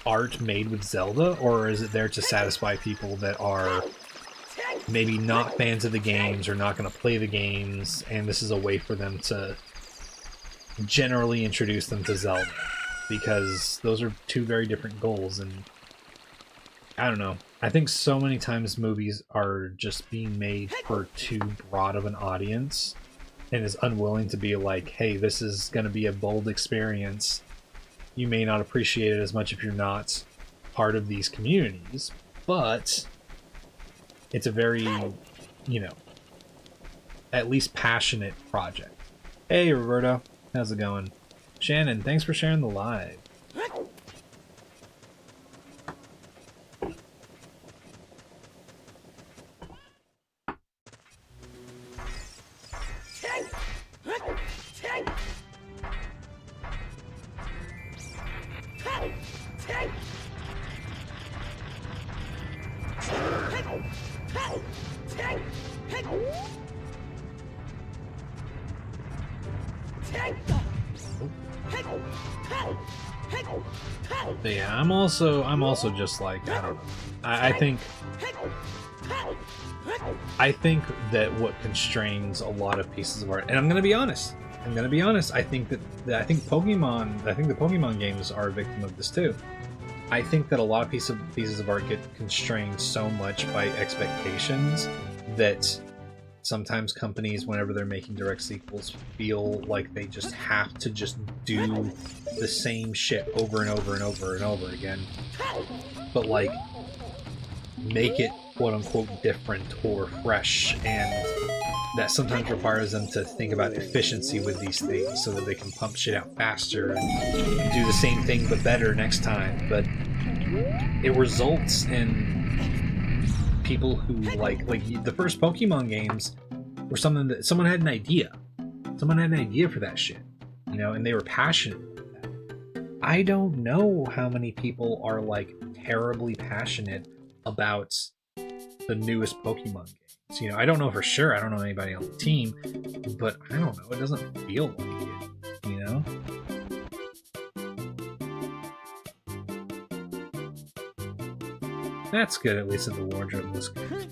[SPEAKER 6] art made with Zelda? Or is it there to satisfy people that are maybe not fans of the games or not going to play the games, and this is a way for them to generally introduce them to Zelda? Because those are two very different goals, and I don't know. I think so many times movies are just being made for too broad of an audience and is unwilling to be like, hey, this is going to be a bold experience. You may not appreciate it as much if you're not part of these communities, but it's a very, you know, at least passionate project. Hey, Roberto. How's it going? Shannon, thanks for sharing the live. But yeah, I'm also just like, I don't know. I think that what constrains a lot of pieces of art, and I'm gonna be honest, I think the Pokemon games are a victim of this too. I think that a lot of pieces of art get constrained so much by expectations that sometimes companies, whenever they're making direct sequels, feel like they just have to just do the same shit over and over and over and over again, but like make it quote-unquote different or fresh, and that sometimes requires them to think about efficiency with these things so that they can pump shit out faster and do the same thing but better next time. But it results in people who like the first Pokemon games were something that someone had an idea for that shit, you know, and they were passionate about that. I don't know how many people are like terribly passionate about the newest Pokemon games. You know, I don't know for sure. I don't know anybody on the team, but I don't know. It doesn't feel like it, you know? That's good, at least, that the wardrobe was good.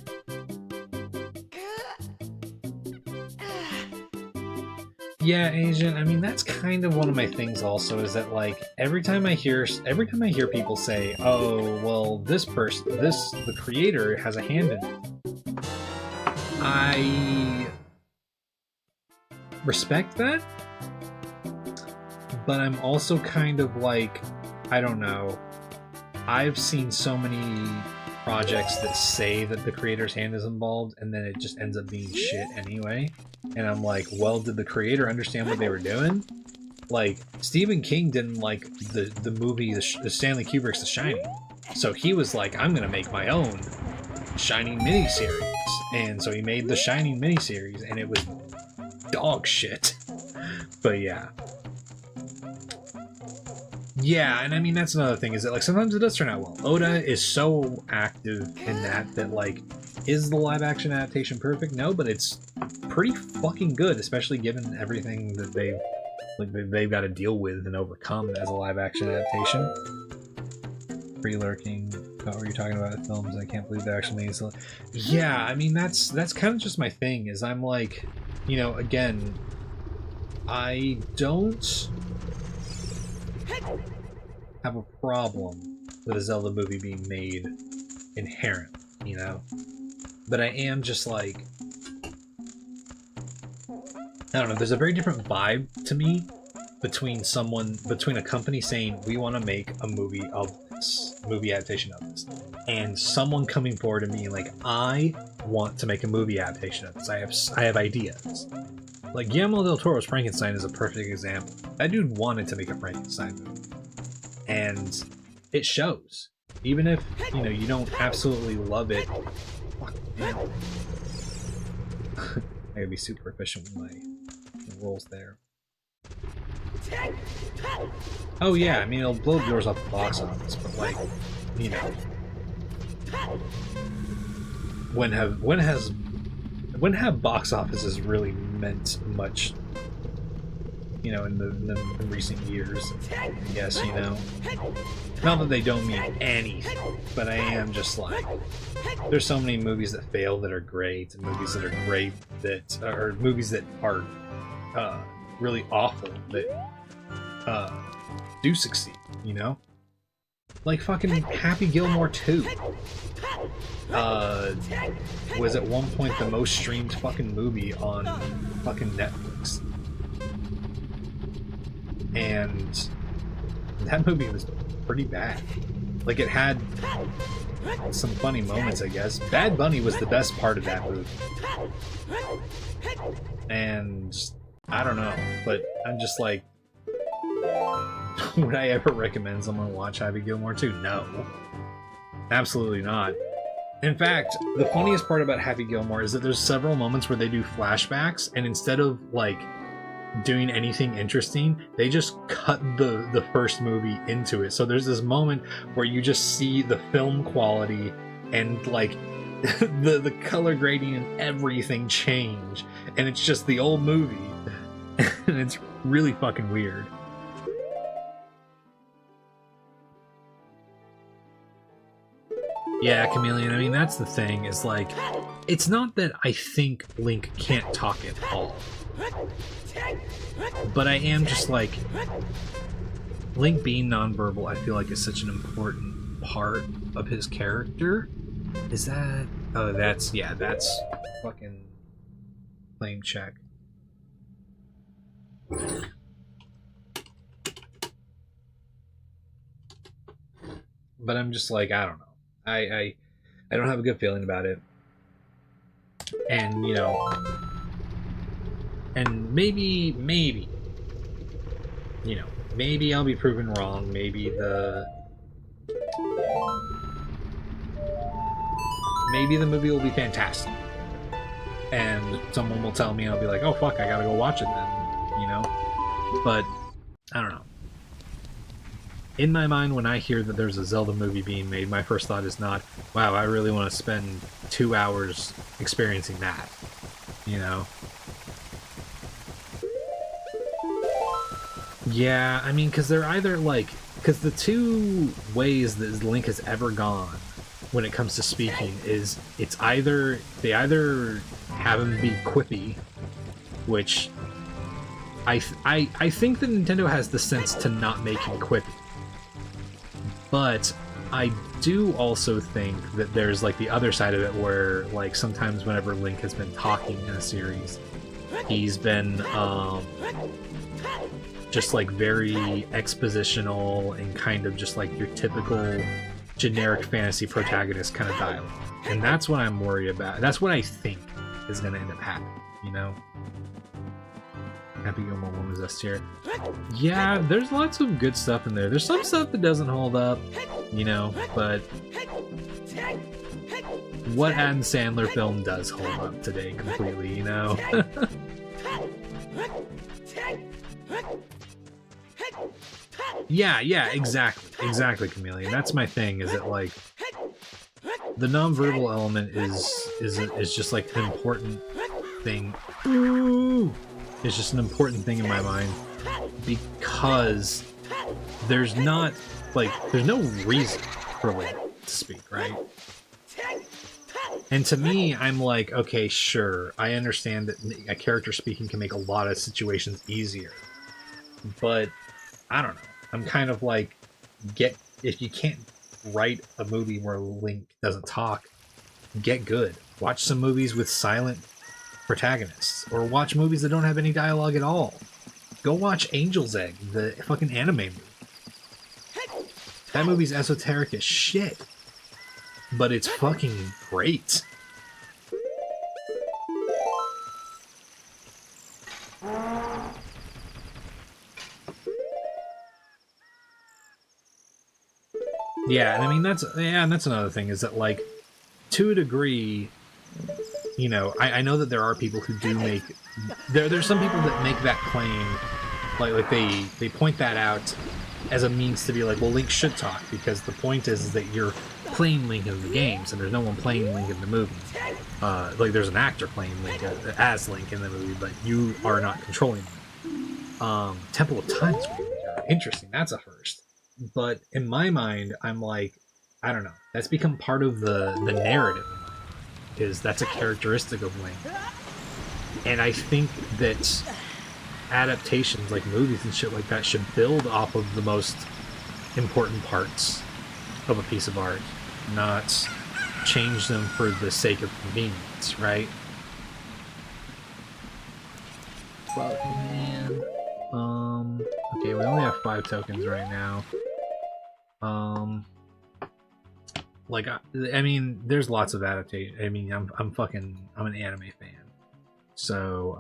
[SPEAKER 6] Yeah, Asian. I mean, that's kind of one of my things also, is that like every time I hear people say, "Oh, well, the creator has a hand in it," I respect that, but I'm also kind of like, I don't know. I've seen so many projects that say that the creator's hand is involved, and then it just ends up being shit anyway. And I'm like, well, did the creator understand what they were doing? Like, Stephen King didn't like the movie, the Stanley Kubrick's The Shining. So he was like, I'm gonna make my own Shining miniseries. And so he made the Shining miniseries, and it was dog shit. But yeah. Yeah, and I mean, that's another thing, is that like sometimes it does turn out well. Oda is so active in that like, is the live action adaptation perfect? No, but it's pretty fucking good, especially given everything that they've got to deal with and overcome as a live action adaptation. Free lurking. What were you talking about? Films? I can't believe they actually made it. Yeah, I mean, that's kind of just my thing, is I'm like, you know, again, I don't have a problem with a Zelda movie being made inherently, you know? But I am just like, I don't know, there's a very different vibe to me between a company saying, we want to make a movie adaptation of this, and someone coming forward and being like, I want to make a movie adaptation of this. I have ideas. Like, Guillermo del Toro's Frankenstein is a perfect example. That dude wanted to make a Frankenstein movie. And it shows. Even if, you know, you don't absolutely love it. Fuck, man. I gotta be super efficient with my rolls there. Oh yeah, I mean, it'll blow yours off the box office, but like, you know. when have box offices really meant much, you know, in the recent years? Yes, you know, not that they don't mean anything, but I am just like, there's so many movies that fail that are great, and movies that are great that are movies that are really awful that do succeed, you know? Like fucking Happy Gilmore 2 was at one point the most streamed fucking movie on fucking Netflix. And that movie was pretty bad. Like, it had some funny moments, I guess. Bad Bunny was the best part of that movie. And I don't know, but I'm just like, would I ever recommend someone watch Happy Gilmore 2? No. Absolutely not. In fact, the funniest part about Happy Gilmore is that there's several moments where they do flashbacks, and instead of, like, doing anything interesting, they just cut the first movie into it. So there's this moment where you just see the film quality and, like, the color grading and everything change, and it's just the old movie. And it's really fucking weird. Yeah, Chameleon, I mean, that's the thing, is like, it's not that I think Link can't talk at all. But I am just like, Link being nonverbal, I feel like is such an important part of his character. Is that... Oh, that's... Yeah, that's fucking... claim check. But I'm just like, I don't know. I don't have a good feeling about it. And, you know... And maybe, you know, maybe I'll be proven wrong. Maybe the movie will be fantastic. And someone will tell me, I'll be like, oh fuck, I gotta go watch it then, you know? But, I don't know. In my mind, when I hear that there's a Zelda movie being made, my first thought is not, wow, I really want to spend 2 hours experiencing that, you know? Yeah, I mean, because they're either like... Because the two ways that Link has ever gone when it comes to speaking is it's either... They either have him be quippy, which... I think that Nintendo has the sense to not make him quippy. But I do also think that there's like the other side of it where like sometimes whenever Link has been talking in a series, he's been... just like very expositional and kind of just like your typical generic fantasy protagonist kind of dialogue. And that's what I'm worried about. That's what I think is going to end up happening, you know? Happy Gilmore 1 was S tier. Yeah, there's lots of good stuff in there. There's some stuff that doesn't hold up, you know, but what Adam Sandler film does hold up today completely, you know? Yeah, exactly, Chameleon. That's my thing, is that, like, the nonverbal element is just, like, an important thing. Ooh! It's just an important thing in my mind, because there's not, like, there's no reason for Link to speak, right? And to me, I'm like, okay, sure, I understand that a character speaking can make a lot of situations easier, but I don't know. I'm kind of like, if you can't write a movie where Link doesn't talk, get good. Watch some movies with silent protagonists, or watch movies that don't have any dialogue at all. Go watch Angel's Egg, the fucking anime movie. That movie's esoteric as shit, but it's fucking great. Yeah, and I mean, that's another thing, is that, like, to a degree, you know, I know that there are people who do make... There's some people that make that claim, like they point that out as a means to be like, well, Link should talk, because the point is that you're playing Link in the games, and there's no one playing Link in the movie. Like, there's an actor playing Link as Link in the movie, but you are not controlling Link. Temple of Time is really interesting. That's a first. But in my mind, I'm like, I don't know. That's become part of the narrative. Is that's a characteristic of Link. And I think that adaptations like movies and shit like that should build off of the most important parts of a piece of art, not change them for the sake of convenience, right? Fuck, man. Okay, we only have 5 tokens right now. Like, I mean, there's lots of adaptation. I mean, I'm an anime fan. So,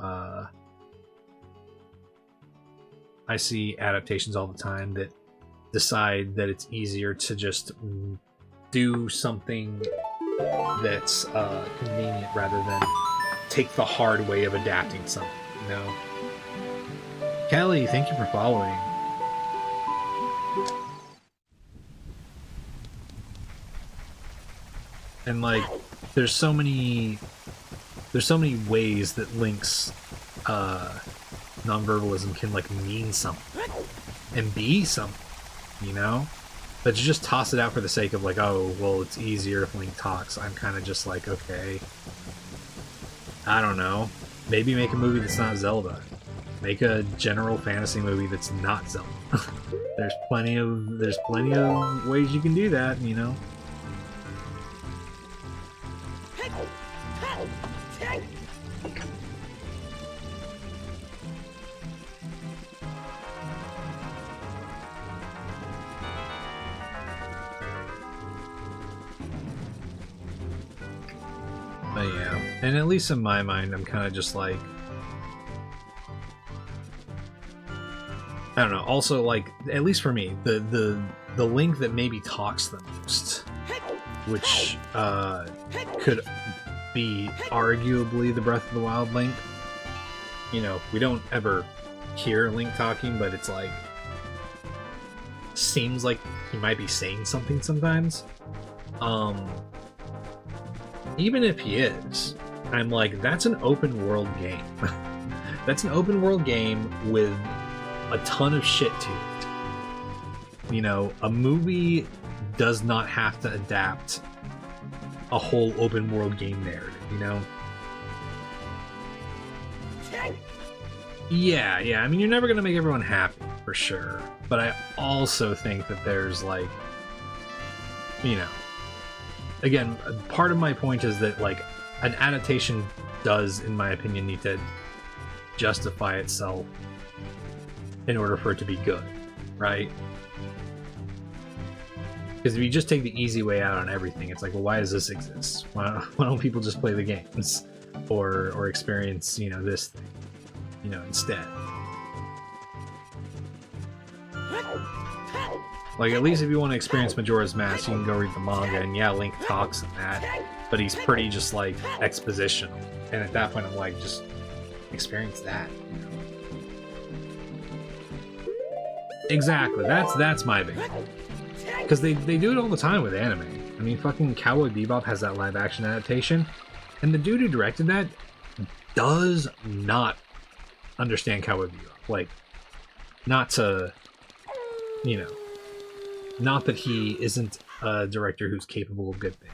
[SPEAKER 6] I see adaptations all the time that decide that it's easier to just do something that's convenient rather than take the hard way of adapting something, you know? Callie, thank you for following. And like, there's so many ways that Link's nonverbalism can like mean something and be something, you know? But to just toss it out for the sake of like, oh, well, it's easier if Link talks, I'm kind of just like, okay, I don't know. Maybe make a movie that's not Zelda. Make a general fantasy movie that's not Zelda. There's plenty of ways you can do that, you know? But yeah, and at least in my mind, I'm kind of just like, I don't know. Also, like, at least for me, the Link that maybe talks the most, which could be arguably the Breath of the Wild Link. You know, we don't ever hear Link talking, but it's like, seems like he might be saying something sometimes. Even if he is, I'm like, that's an open world game. That's an open world game with a ton of shit to it. You know, a movie does not have to adapt a whole open world game narrative, you know? Yeah, I mean, you're never gonna make everyone happy, for sure. But I also think that there's, like, you know, again, part of my point is that, like, an adaptation does, in my opinion, need to justify itself in order for it to be good, right? Because if you just take the easy way out on everything, it's like, well, why does this exist? Why don't people just play the games or experience, you know, this thing, you know, instead? Like, at least if you want to experience Majora's Mask, you can go read the manga, and yeah, Link talks in that, but he's pretty just, like, expositional. And at that point, I'm like, just experience that, you know? Exactly, that's my big thing. Because they do it all the time with anime. I mean, fucking Cowboy Bebop has that live-action adaptation, and the dude who directed that does not understand Cowboy Bebop. Like, not to, you know, not that he isn't a director who's capable of good things.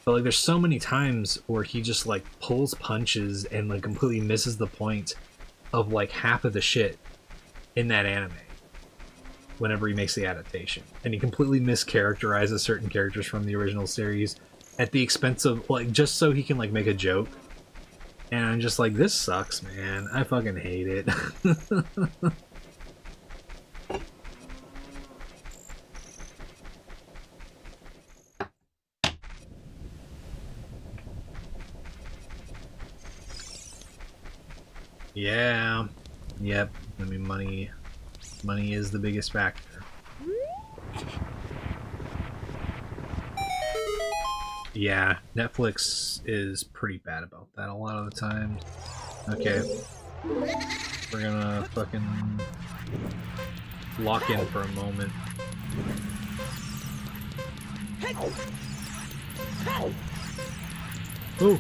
[SPEAKER 6] But, like, there's so many times where he just, like, pulls punches and, like, completely misses the point of, like, half of the shit in that anime whenever he makes the adaptation. And he completely mischaracterizes certain characters from the original series at the expense of, like, just so he can, like, make a joke. And I'm just like, this sucks, man. I fucking hate it. Yeah. Yep. I mean, money is the biggest factor. Yeah, Netflix is pretty bad about that a lot of the time. Okay. We're gonna fucking lock in for a moment. Ooh.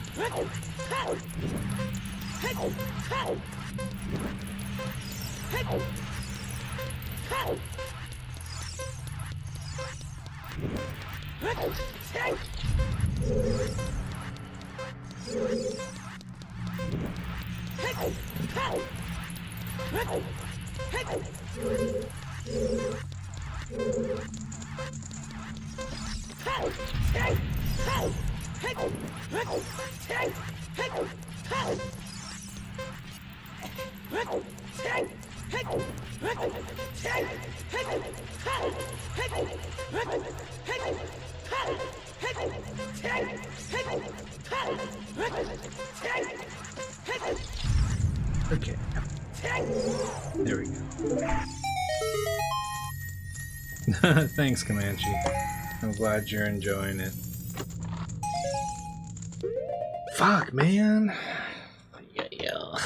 [SPEAKER 6] Okay. There we go. Thanks, Comanche. I'm glad you're enjoying it. Fuck, man. Yeah.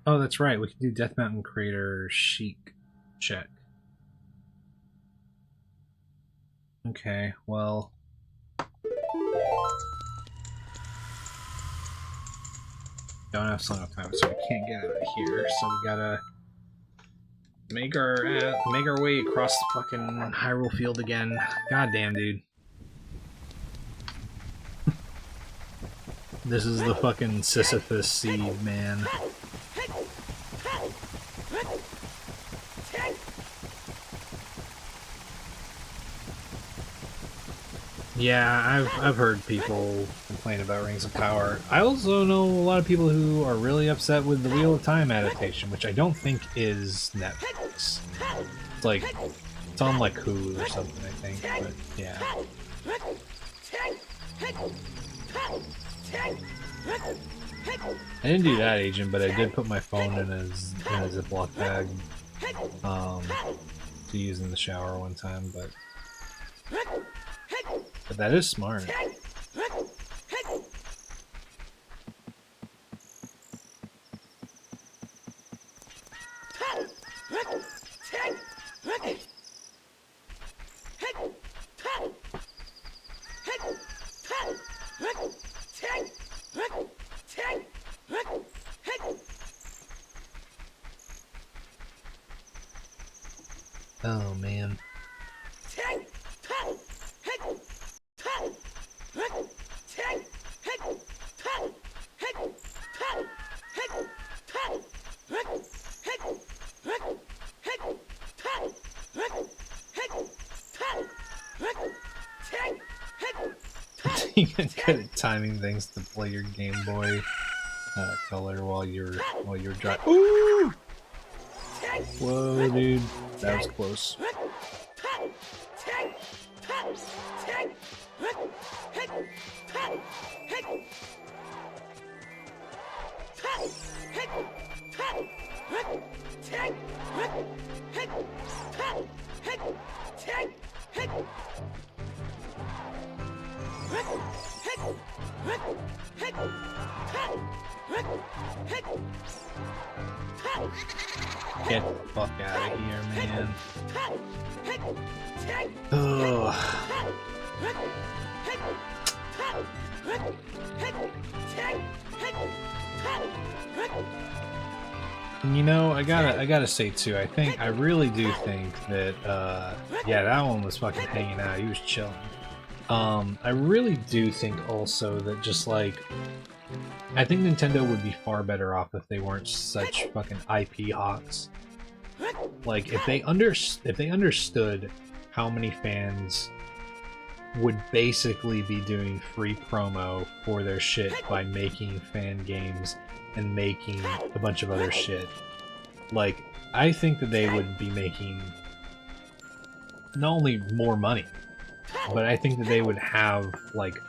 [SPEAKER 6] Oh, that's right. We can do Death Mountain Crater Chic check. Okay, well. Don't have so enough time, so we can't get out of here. So we gotta make our way across the fucking Hyrule Field again. Goddamn, dude. This is the fucking Sisyphus seed, man. Yeah, I've heard people complain about Rings of Power. I also know a lot of people who are really upset with the Wheel of Time adaptation, which I don't think is Netflix. It's like, it's on like Hulu or something, I think, but yeah. I didn't do that, Agent, but I did put my phone in a Ziploc bag to use in the shower one time, but that is smart. Oh man. You get good at timing things to play your Game Boy Color while you're driving. Ooh! Whoa, dude, that was close. Get the fuck out of here, man. Ugh. You know, I gotta say too, I really do think that yeah, that one was fucking hanging out, he was chilling. I really do think also that just like, I think Nintendo would be far better off if they weren't such fucking IP hawks. Like, if they understood how many fans would basically be doing free promo for their shit by making fan games and making a bunch of other shit. Like, I think that they would be making not only more money, but I think that they would have, like,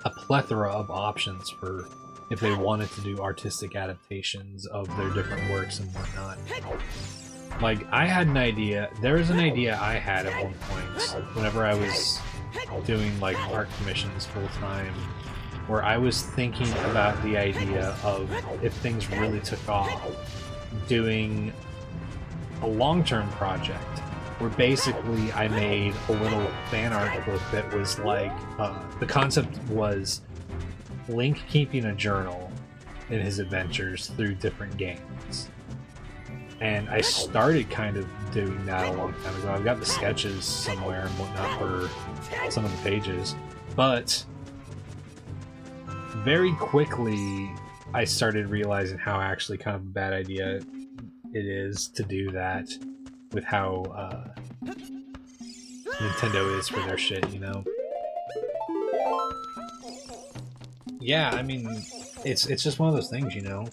[SPEAKER 6] a plethora of options for if they wanted to do artistic adaptations of their different works and whatnot. Like, I had an idea, there was an idea I had at one point, whenever I was doing, like, art commissions full-time, where I was thinking about the idea of, if things really took off, doing a long-term project where basically I made a little fan art book that was like, the concept was Link keeping a journal in his adventures through different games. And I started kind of doing that a long time ago. I've got the sketches somewhere and whatnot for some of the pages, but very quickly I started realizing how actually kind of a bad idea it is to do that with how Nintendo is for their shit, you know? Yeah, I mean, it's just one of those things, you know?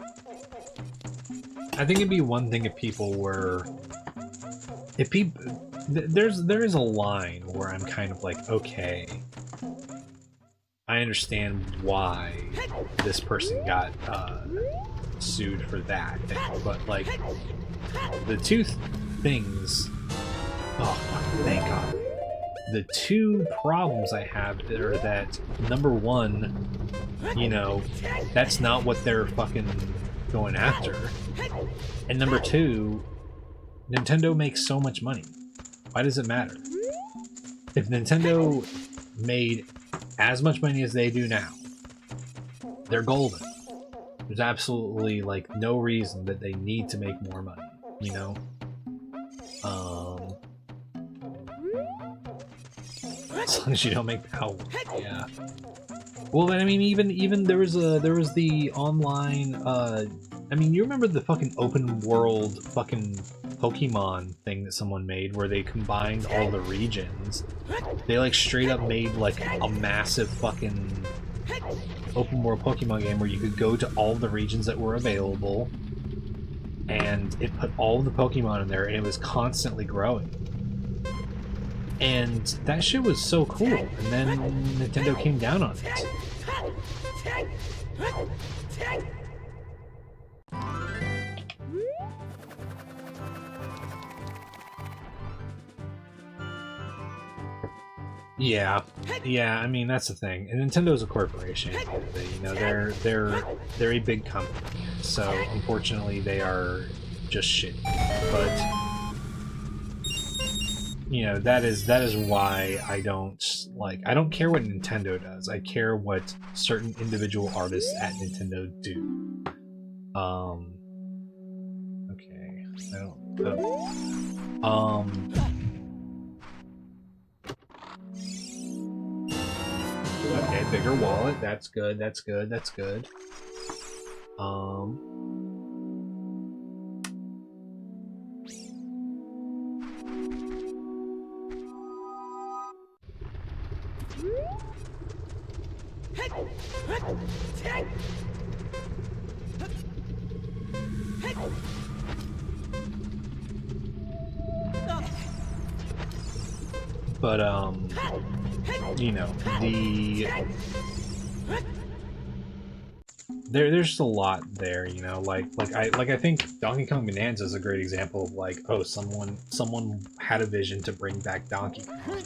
[SPEAKER 6] I think it'd be one thing if people were... If people... There is a line where I'm kind of like, okay, I understand why this person got sued for that thing, but like, the two things... Oh, fuck, thank God. The two problems I have are that, number one, you know, that's not what they're fucking going after. And number two, Nintendo makes so much money. Why does it matter? If Nintendo made as much money as they do now, they're golden. There's absolutely, like, no reason that they need to make more money, you know? As long as you don't make power, yeah. Well, I mean, even there was the online. I mean, you remember the fucking open world fucking Pokemon thing that someone made where they combined all the regions. They like straight up made like a massive fucking open world Pokemon game where you could go to all the regions that were available, and it put all the Pokemon in there, and it was constantly growing. And that shit was so cool, and then Nintendo came down on it. Yeah, I mean that's the thing. And Nintendo's a corporation. You know, they're a big company, so unfortunately they are just shitty. But you know, that is why I don't care what Nintendo does. I care what certain individual artists at Nintendo do. Okay. Okay, bigger wallet. That's good. That's good. That's good. But you know, there's just a lot there, you know, like I think Donkey Kong Bonanza is a great example of like, oh, someone had a vision to bring back Donkey Kong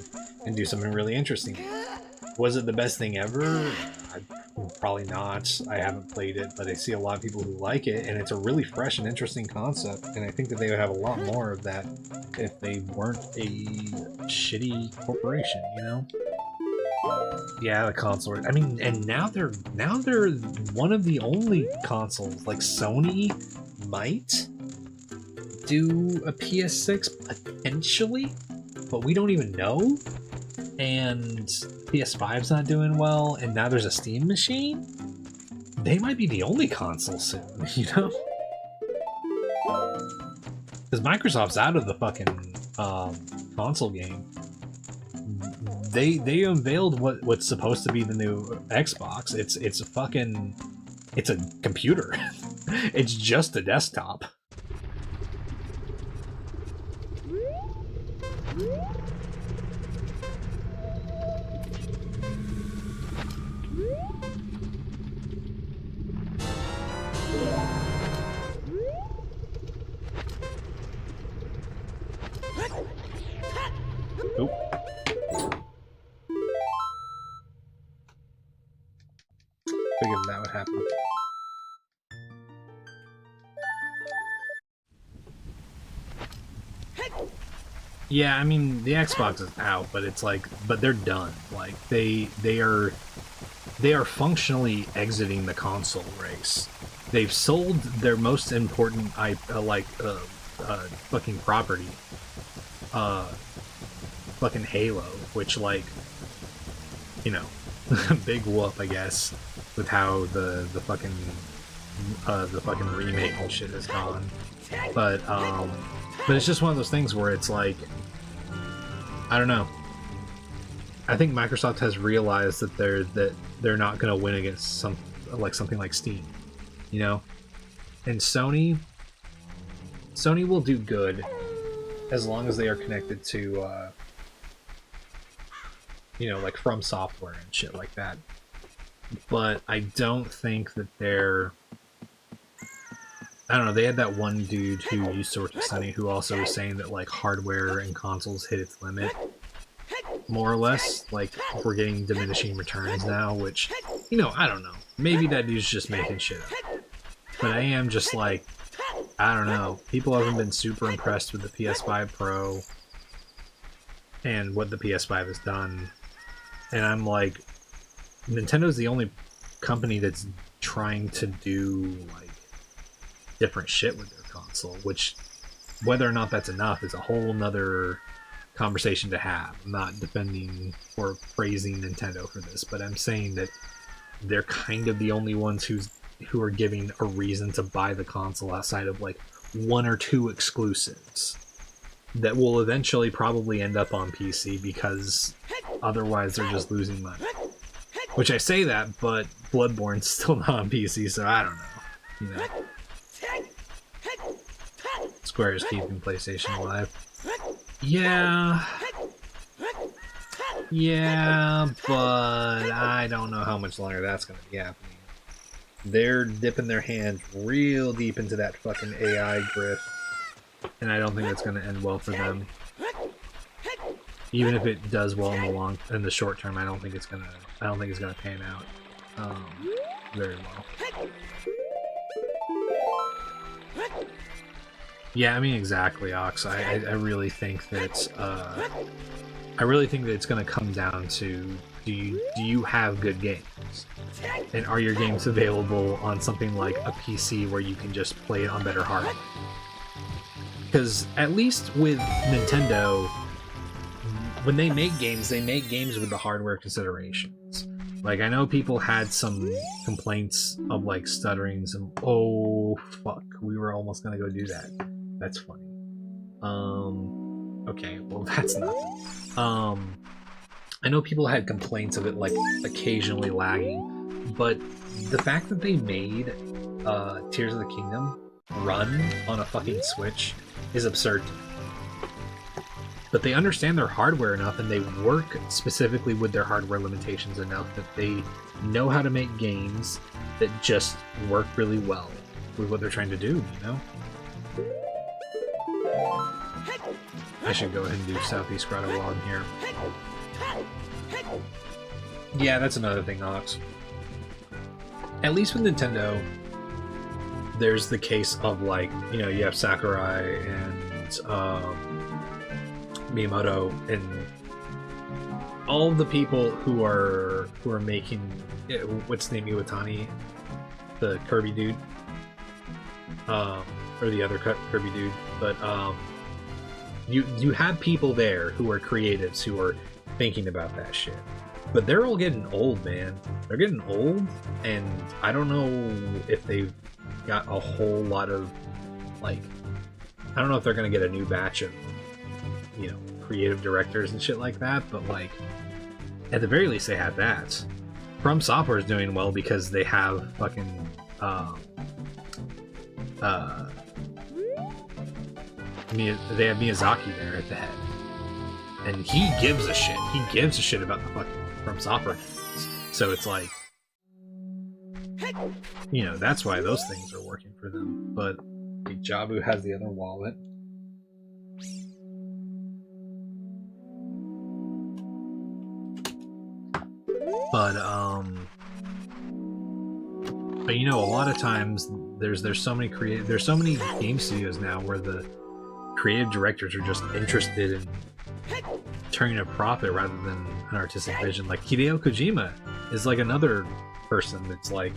[SPEAKER 6] and do something really interesting. Was it the best thing ever? Probably not. I haven't played it, but I see a lot of people who like it, and it's a really fresh and interesting concept, and I think that they would have a lot more of that if they weren't a shitty corporation, you know? Yeah, the console. I mean, and now they're one of the only consoles. Like Sony might do a PS6 potentially, but we don't even know. And PS5's not doing well, and now there's a Steam machine. They might be the only console soon, you know? Because Microsoft's out of the fucking console game. They unveiled what's supposed to be the new Xbox. It's a computer. It's just a desktop. Oop. Figured that would happen. Yeah, I mean the Xbox is out, but it's like, but they're done. Like they are functionally exiting the console race. They've sold their most important fucking property, fucking Halo, which, like, you know, big whoop, I guess, with how the fucking remake and shit has gone. But it's just one of those things where it's like, I don't know. I think Microsoft has realized that they're not going to win against something like Steam, you know. And Sony will do good as long as they are connected to, you know, like From Software and shit like that. But I don't think that they're. I don't know. They had that one dude who used to work at Sony who also was saying that like hardware and consoles hit its limit. More or less, like, we're getting diminishing returns now, which, you know, I don't know. Maybe that dude's just making shit up. But I am just like, I don't know. People haven't been super impressed with the PS5 Pro and what the PS5 has done. And I'm like, Nintendo's the only company that's trying to do, like, different shit with their console, which, whether or not that's enough is a whole nother conversation to have. I'm not defending or praising Nintendo for this, but I'm saying that they're kind of the only ones who are giving a reason to buy the console outside of like one or two exclusives that will eventually probably end up on PC because otherwise they're just losing money. Which I say that, but Bloodborne's still not on PC, so I don't know. You know. Square is keeping PlayStation alive. Yeah, but I don't know how much longer that's going to be happening. They're dipping their hands real deep into that fucking AI grift, and I don't think it's going to end well for them. Even if it does well in the short term, I don't think it's gonna pan out very well. Yeah, I mean, exactly, Ox. I really think that it's going to come down to do you have good games, and are your games available on something like a PC where you can just play it on better hardware? Because at least with Nintendo, when they make games with the hardware considerations. Like, I know people had some complaints of like stutterings and oh fuck, we were almost gonna go do that. That's funny. Okay, well that's nothing. I know people had complaints of it like occasionally lagging, but the fact that they made Tears of the Kingdom run on a fucking Switch is absurd to me. But they understand their hardware enough, and they work specifically with their hardware limitations enough that they know how to make games that just work really well with what they're trying to do, you know? I should go ahead and do Southeast Grotto while I'm here. Yeah, that's another thing, Ox. At least with Nintendo, there's the case of, like, you know, you have Sakurai and Miyamoto and all the people who are making, what's the name, Iwatani, the Kirby dude, or the other Kirby dude, but you have people there who are creatives who are thinking about that shit, but they're all getting old, man. They're getting old, and I don't know if they've got a whole lot of, like, I don't know if they're gonna get a new batch of, you know, creative directors and shit like that, but like, at the very least they have that. From Software is doing well because they have fucking they have Miyazaki there at the head, and he gives a shit. He gives a shit about the fucking From Software games. So it's like, you know, that's why those things are working for them. But Jabu has the other wallet. But you know, a lot of times there's so many game studios now where the creative directors are just interested in turning a profit rather than an artistic vision. Like Hideo Kojima is like another person that's like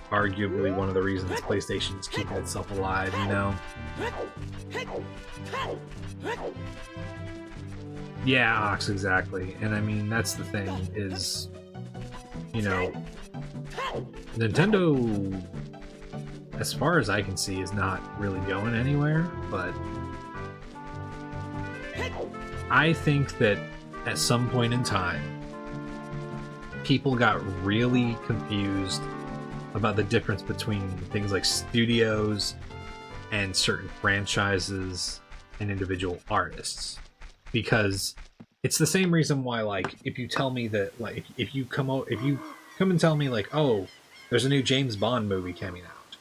[SPEAKER 6] arguably one of the reasons PlayStation's keeping itself alive, you know? Yeah, Ox, exactly. And I mean, that's the thing is, you know, Nintendo, as far as I can see, is not really going anywhere, but I think that at some point in time, people got really confused about the difference between things like studios and certain franchises and individual artists. Because it's the same reason why, like, if you tell me that, like, if you come and tell me, like, oh, there's a new James Bond movie coming out,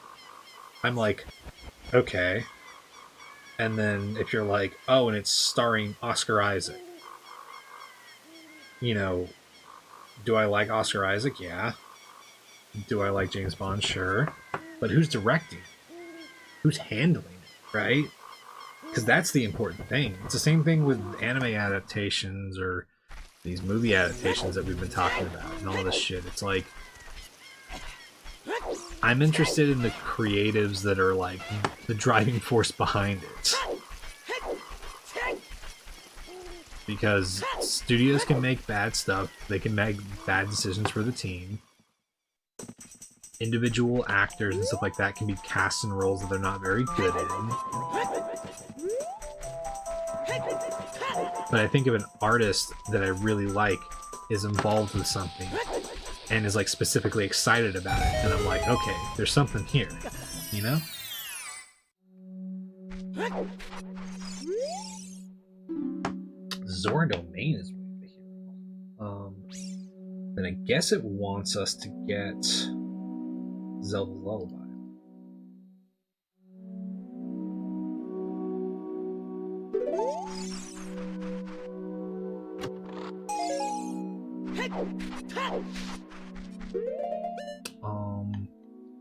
[SPEAKER 6] I'm like, okay. And then if you're like, oh, and it's starring Oscar Isaac, you know, do I like Oscar Isaac? Yeah. Do I like James Bond? Sure. But who's directing? Who's handling it, right? Because that's the important thing. It's the same thing with anime adaptations or these movie adaptations that we've been talking about and all this shit. It's like, I'm interested in the creatives that are like the driving force behind it. Because studios can make bad stuff, they can make bad decisions for the team. Individual actors and stuff like that can be cast in roles that they're not very good in. But I think of an artist that I really like is involved with something and is like specifically excited about it, and I'm like, okay, there's something here, you know? Zora Domain is really here. Then I guess it wants us to get Zelda's Lullaby.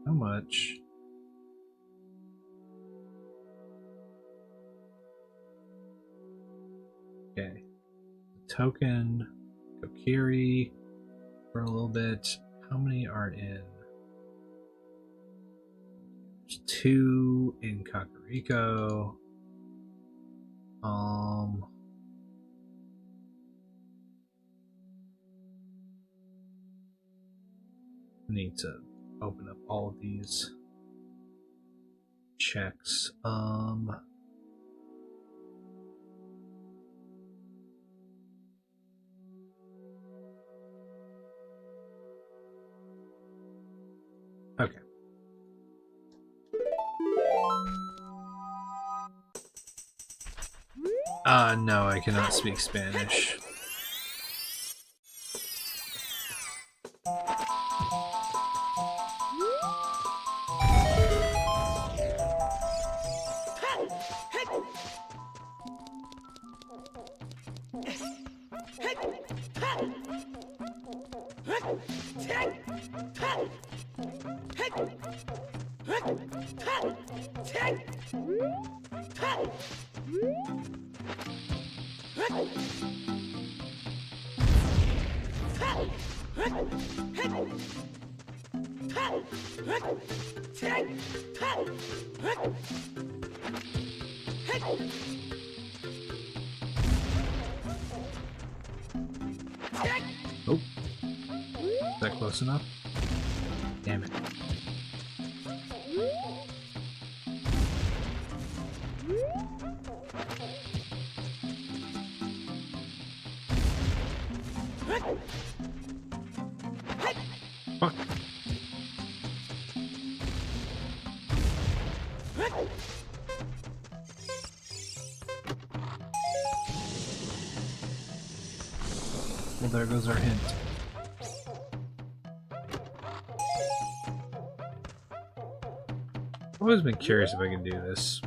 [SPEAKER 6] How much? Okay. Token, Kokiri for a little bit. How many are in? There's 2 in Kakariko. Need to open up all of these checks. Okay. No, I cannot speak Spanish. Oh, is that close enough? Damn it. Fuck. Well, there goes our hint. I've always been curious if I can do this.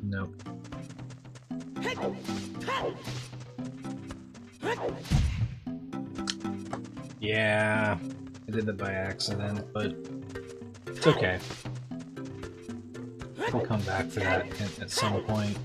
[SPEAKER 6] Nope. Yeah, I did that by accident, but it's okay. We'll come back to that at some point.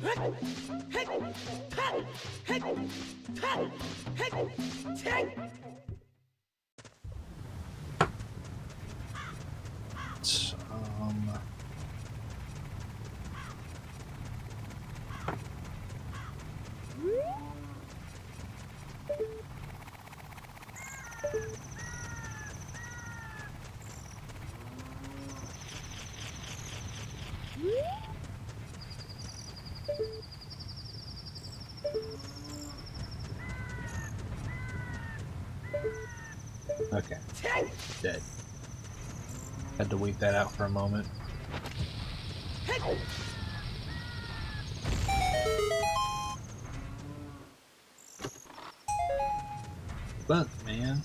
[SPEAKER 6] Okay. Dead. Had to wait that out for a moment. Fuck, man.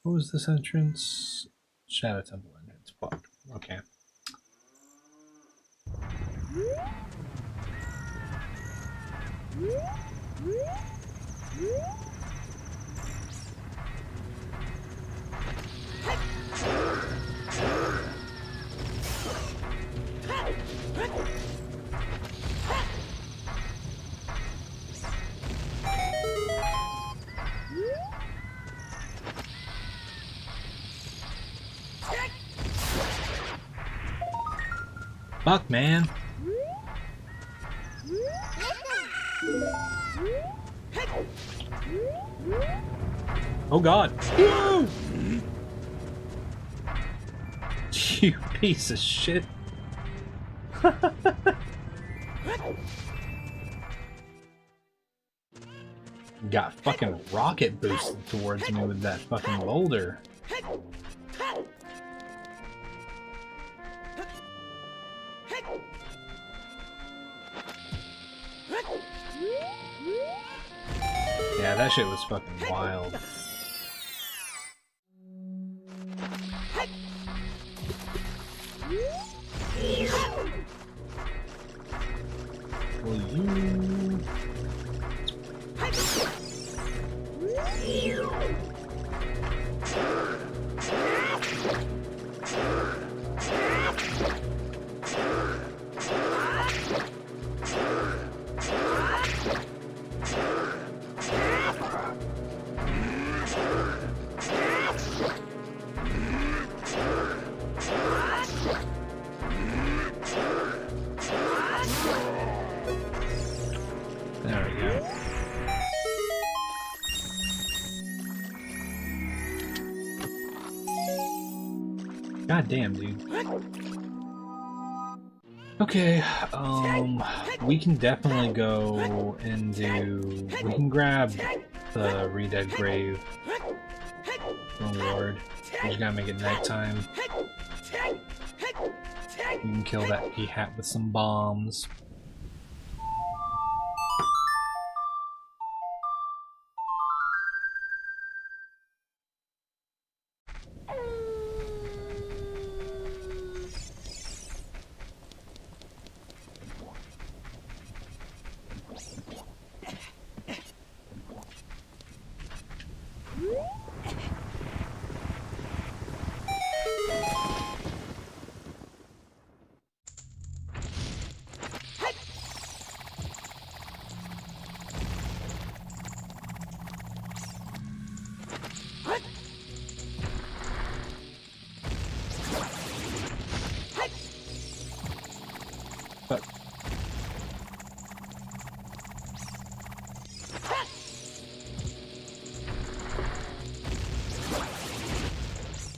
[SPEAKER 6] What was this entrance? Shadow Temple entrance. Fuck. Okay. Fuck, man. Oh god. Woo! You piece of shit. Got fucking rocket boosted towards me with that fucking boulder. Yeah, that shit was fucking wild. Will you... There we go. God damn, dude. Okay, we can definitely go and do... We can grab the Re-Dead Grave reward. We just gotta make it nighttime. We can kill that P-Hat with some bombs.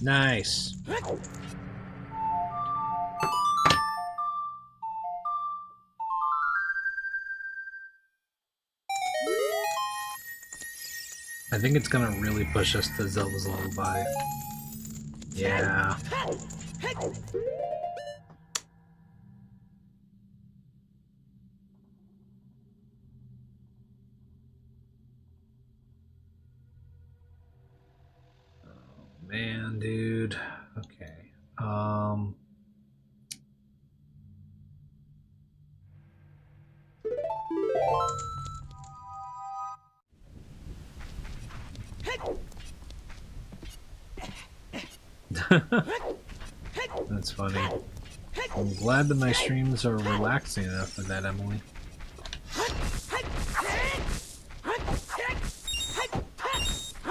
[SPEAKER 6] Nice. I think it's gonna really push us to Zelda's Lullaby. Yeah. man, dude. Okay. That's funny. I'm glad that my streams are relaxing enough for that, Emily.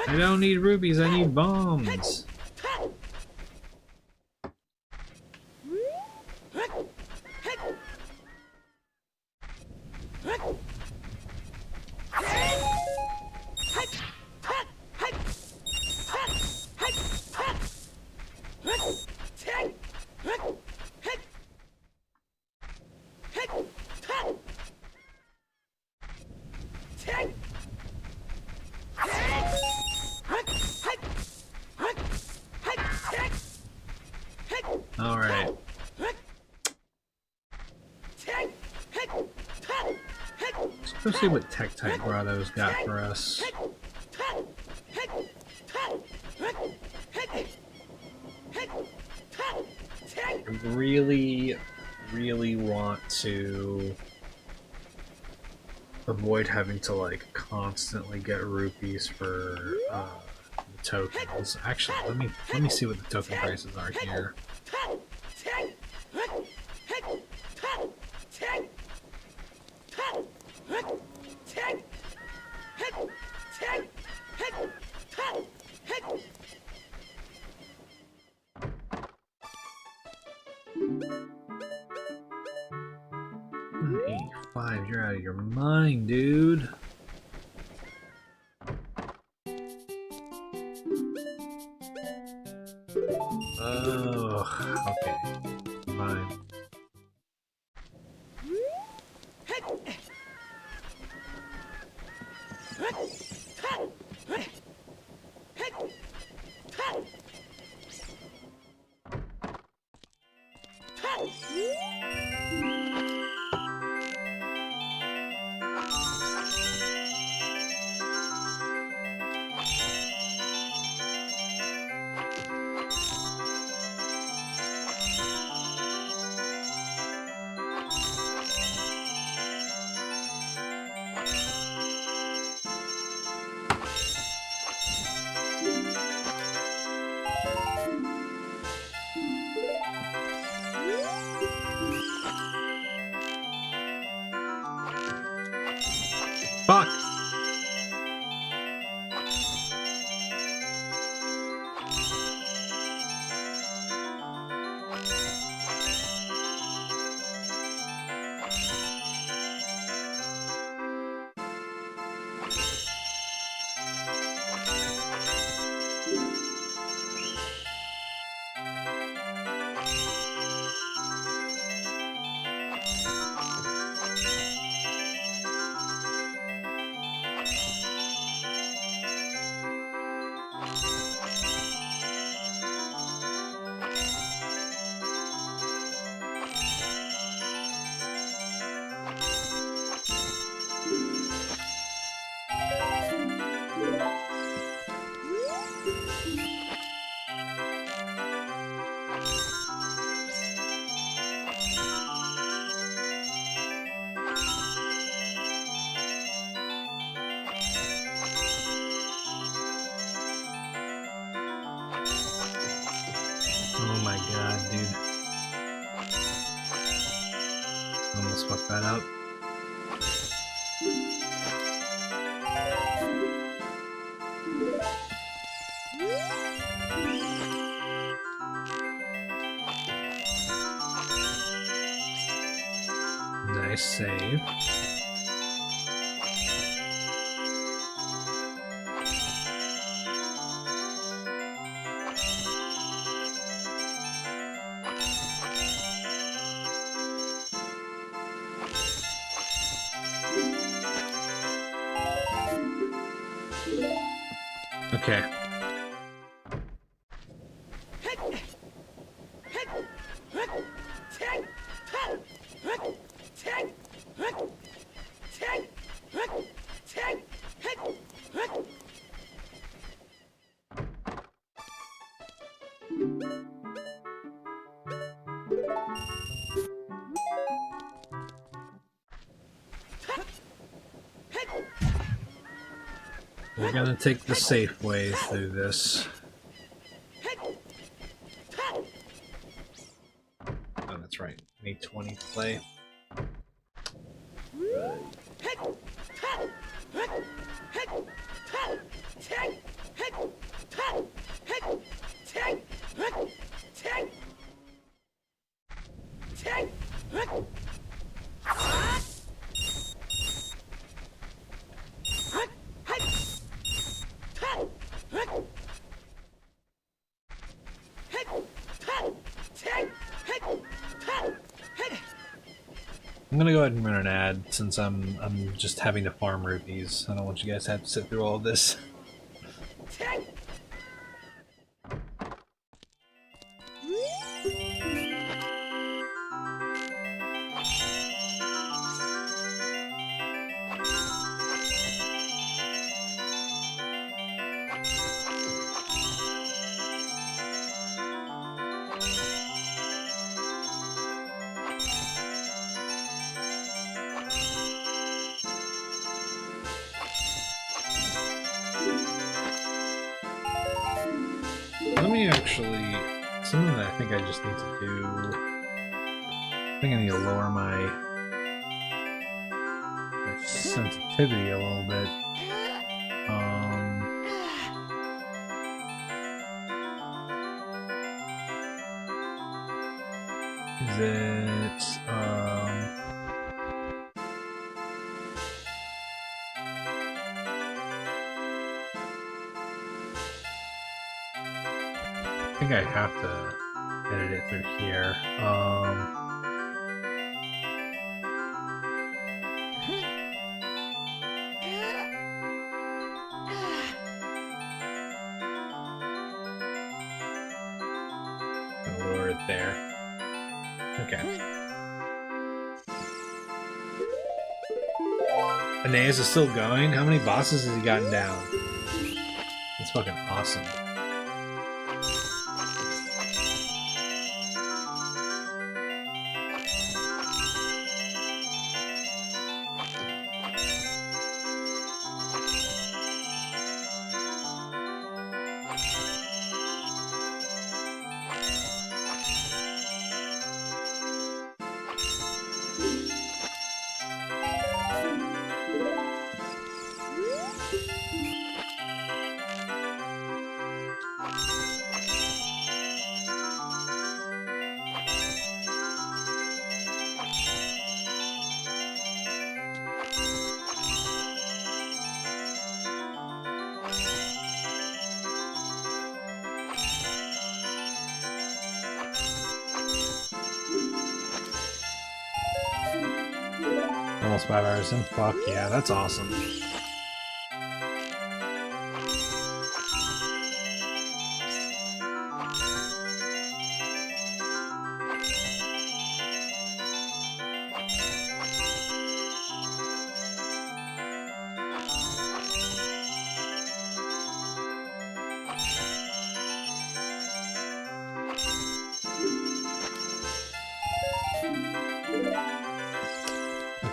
[SPEAKER 6] I don't need rubies, I need bombs. Alright. Let's go see what tech type Grotto's got for us. I really want to avoid having to like constantly get rupees for tokens. Actually, let me see what the token prices are here. $185, you're out of your mind, dude. Ugh, okay, fine. Fuck! Oh my god, dude. Almost fucked that up. Nice save. Okay. We're gonna take the safe way through this. Oh, that's right. I need 20 to play. I'm gonna go ahead and run an ad since I'm just having to farm rupees. I don't want you guys to have to sit through all of this. Let me actually... Something that I think I just need to do... I think I need to lower my sensitivity a little bit. Is it... I think I have to edit it through here. Gonna lower it there. Okay. Aeneas is still going? How many bosses has he gotten down? That's fucking awesome. Almost 5 hours in. Fuck yeah, that's awesome.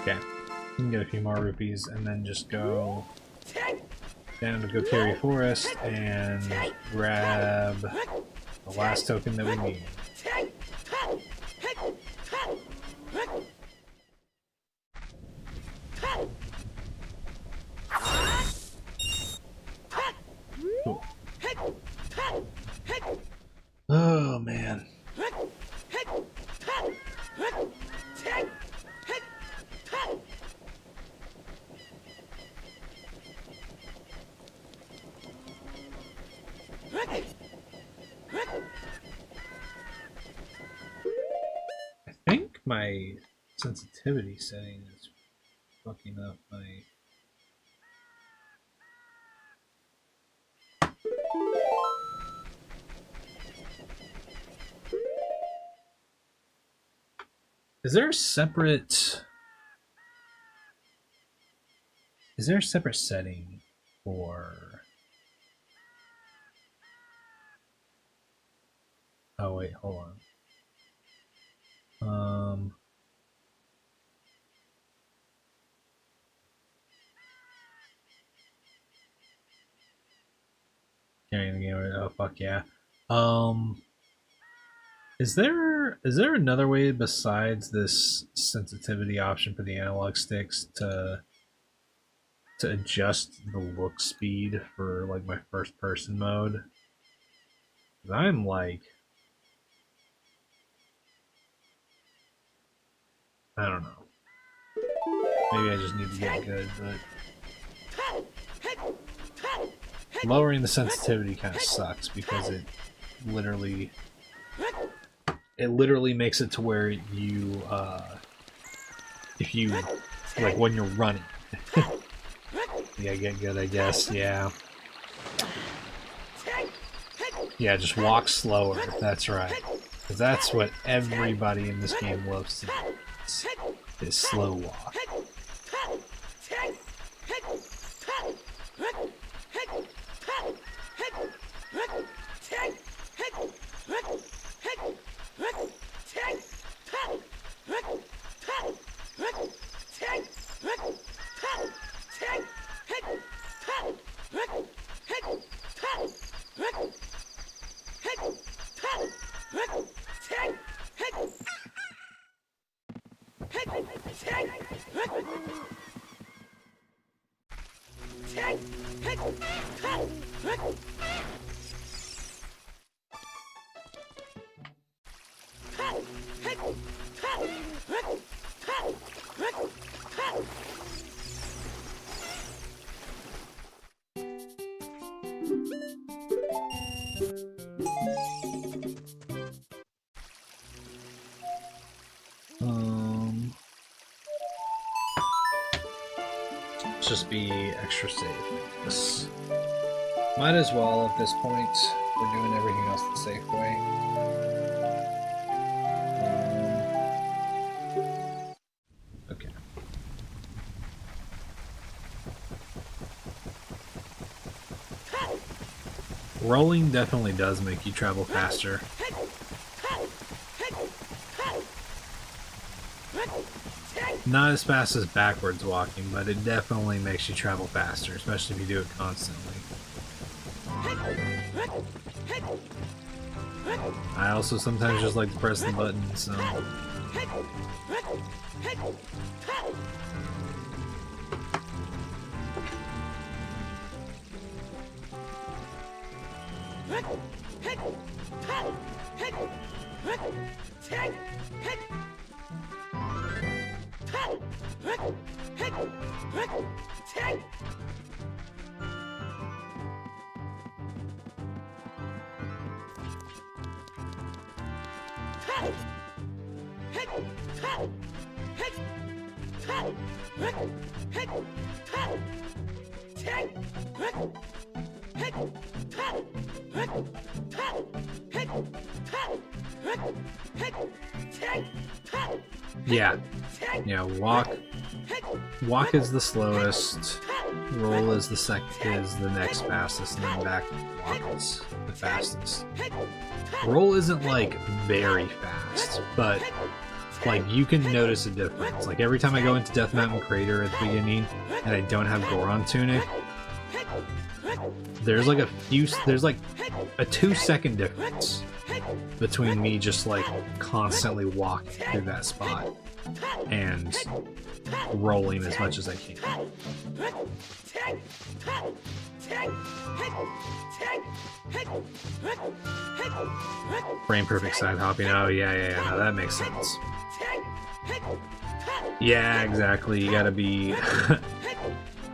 [SPEAKER 6] Okay, we can get a few more rupees and then just go down to Gokiri Forest and grab the last token that we need. Cool. Oh man. I think my sensitivity setting is fucking up my... Is there a separate setting for... Oh wait, hold on.
[SPEAKER 1] Carrying the game. Oh fuck yeah. Is there another way besides this sensitivity option for the analog sticks to adjust the look speed for like my first person mode? 'Cause I'm like, I don't know. Maybe I just need to get good, but lowering the sensitivity kind of sucks because it literally makes it to where you if you like when you're running. Yeah, get good, I guess. Yeah. Yeah, just walk slower. That's right. Because that's what everybody in this game loves to do. Is slow walk. Let's just be extra safe. This might as well at this point. We're doing everything else the safe way. Okay. Rolling definitely does make you travel faster. Not as fast as backwards walking, but it definitely makes you travel faster, especially if you do it constantly. I also sometimes just like to press the button, so... Yeah, walk is the slowest, roll is the next fastest, and then back walk is the fastest. Roll isn't like very fast, but like you can notice a difference. Like every time I go into Death Mountain Crater at the beginning and I don't have Goron Tunic, there's like a 2-second difference between me just like constantly walking through that spot and rolling as much as I can. Frame perfect side hopping. Oh yeah, no, that makes sense. Yeah, exactly. You gotta be.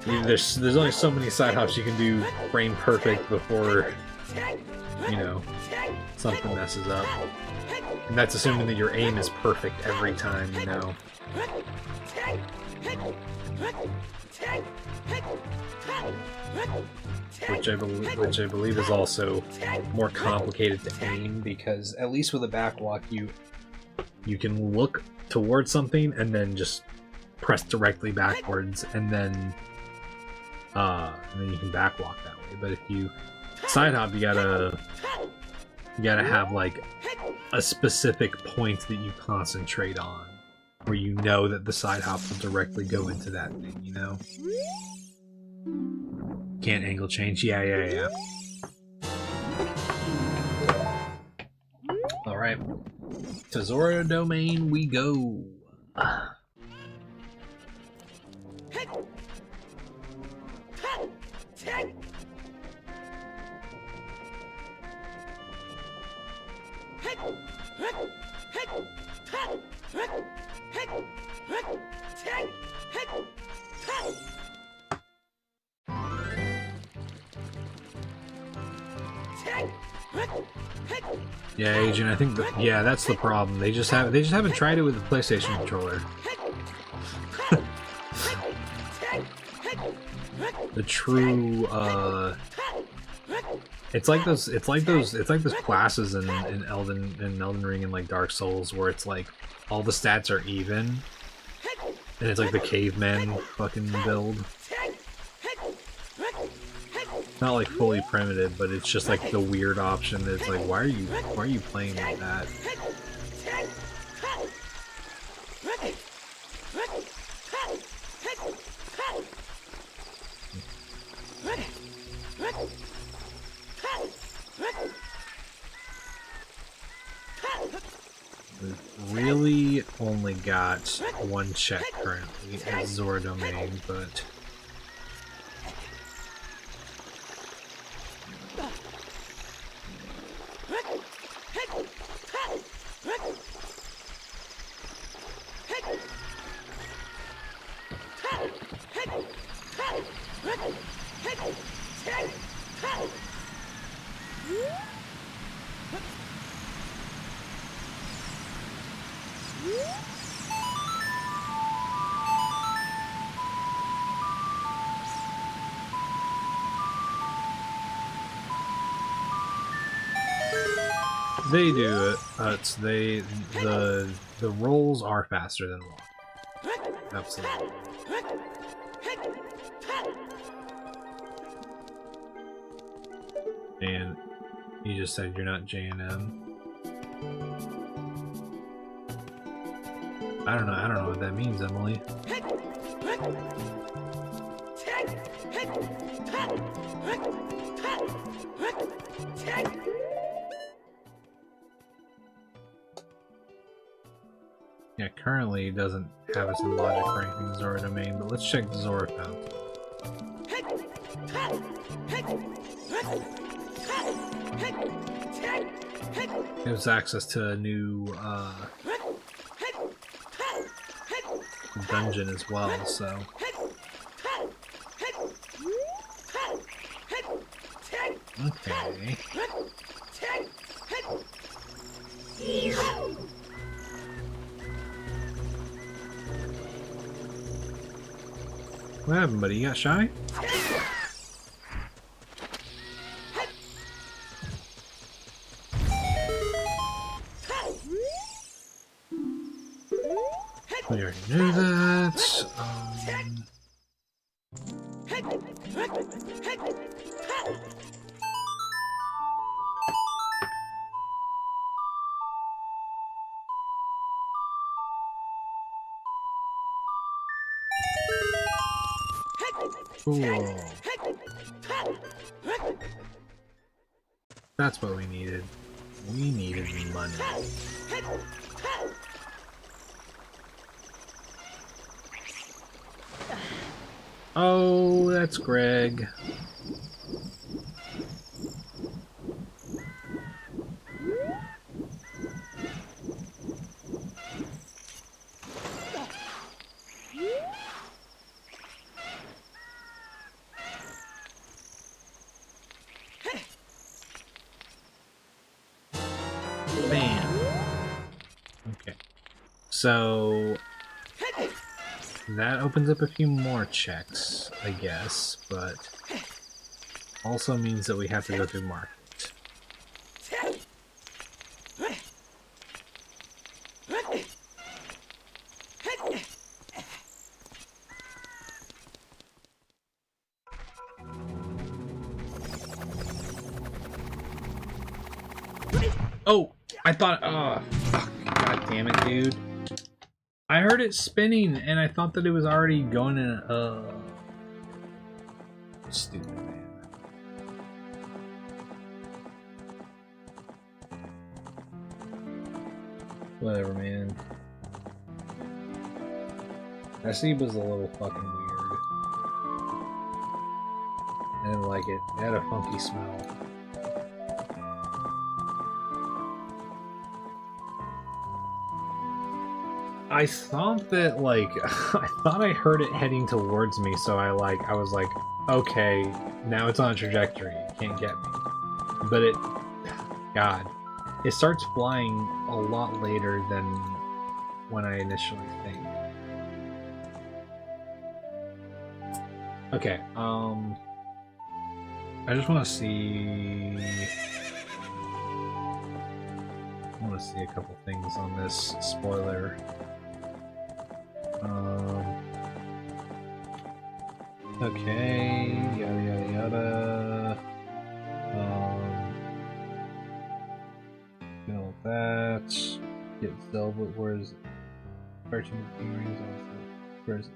[SPEAKER 1] There's only so many side hops you can do frame perfect before, you know, something messes up. And that's assuming that your aim is perfect every time, you know. Which I believe is also more complicated to aim, because at least with a back walk you can look towards something and then just press directly backwards, and then you can back walk that way. But if you side hop, you gotta have like a specific point that you concentrate on, where you know that the side hop will directly go into that thing, you know? Can't angle change. Yeah.
[SPEAKER 6] Alright. To Zora Domain we go. Yeah, Agent, I think yeah, that's the problem. They just haven't tried it with the PlayStation controller. The true it's like those classes in Elden Ring and like Dark Souls where it's like all the stats are even and it's like the caveman fucking build. Not like fully primitive, but it's just like the weird option that's like, why are you playing like that? We've really only got one check currently at Zora Domain, but they do it. The rolls are faster than walk. Absolutely. And you just said you're not J&M. I don't know what that means, Emily. Yeah, currently it doesn't have us in logic for anything Zora Domain, but let's check the Zora Fountain. Gives access to a new dungeon as well, so okay. What happened, buddy? You got shy? We already knew that. Cool. That's what we needed. We needed money. Oh, that's Greg. Bam. Okay. So that opens up a few more checks, I guess, but also means that we have to go through market. Oh, I thought, oh, fuck, god damn it, dude. I heard it spinning, and I thought that it was already going in, stupid, man. Whatever, man. That seed was a little fucking weird. I didn't like it. It had a funky smell. I thought that, like, I thought I heard it heading towards me, so I was like, okay, now it's on a trajectory, it can't get me. But it, God, it starts flying a lot later than when I initially think. Okay, I just want to see... I want to see a couple things on this spoiler. Okay, yada yada yada. Build that. Get Zelda. Where is it? Cartoon Rings also. Where is it?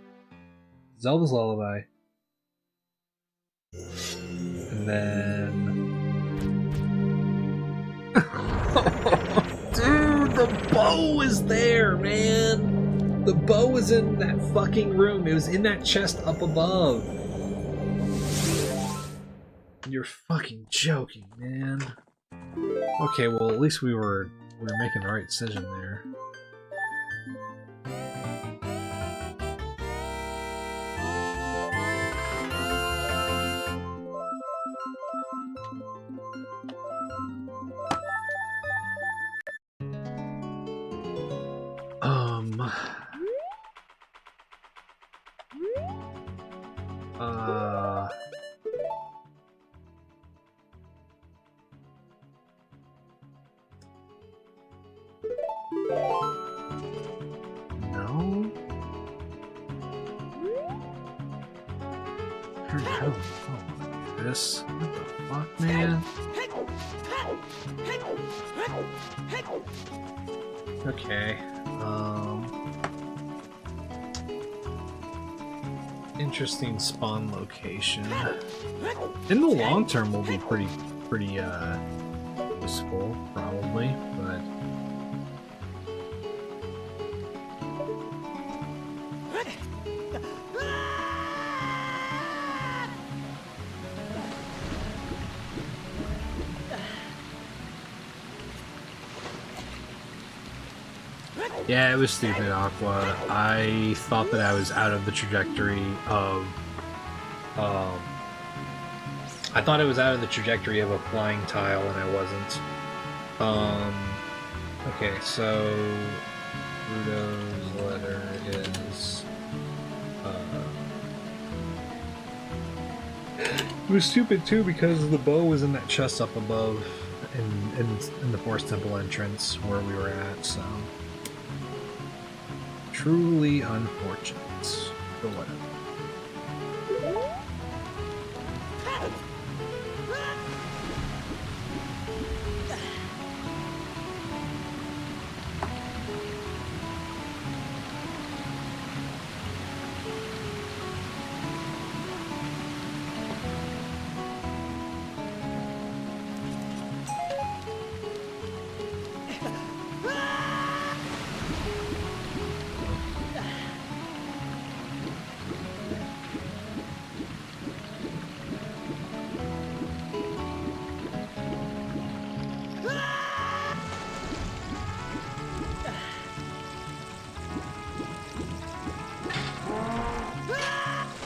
[SPEAKER 6] Zelda's Lullaby. And then. Dude, the bow is there, man! The bow was in that fucking room. It was in that chest up above. You're fucking joking, man. Okay, well at least we were making the right decision there. No? I don't want this. What the fuck, man? Okay. Interesting spawn location. In the long term, will be pretty useful, probably, but. Yeah, it was stupid, Aqua. I thought that I was out of the trajectory of... I thought it was out of the trajectory of a flying tile, and I wasn't. Okay, so... Rudo's letter is... It was stupid, too, because the bow was in that chest up above in the Forest Temple entrance where we were at, so... Truly unfortunate, but whatever.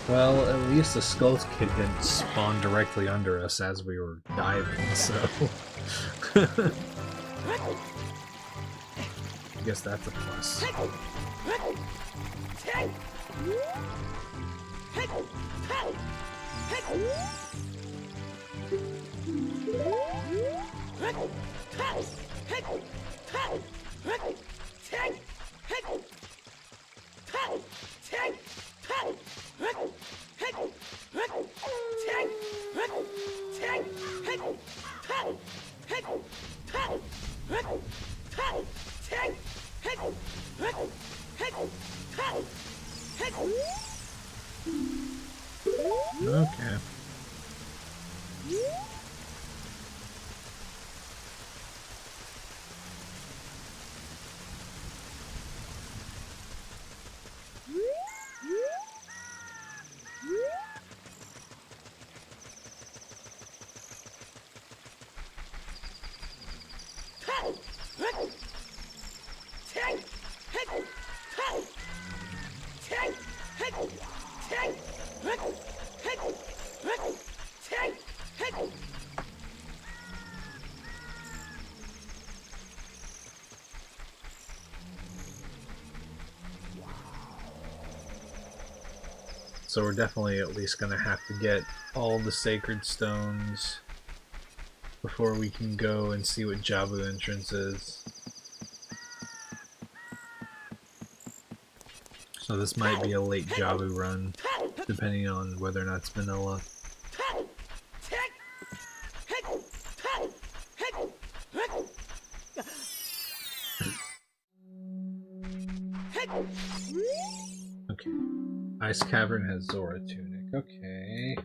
[SPEAKER 6] Well, at least the Skulls Kid didn't spawn directly under us as we were diving, so... I guess that's a plus. Okay. So we're definitely at least gonna have to get all the sacred stones before we can go and see what Jabu entrance is. So this might be a late Jabu run, depending on whether or not it's vanilla. Okay. Ice Cavern has Zora Tunic. Okay.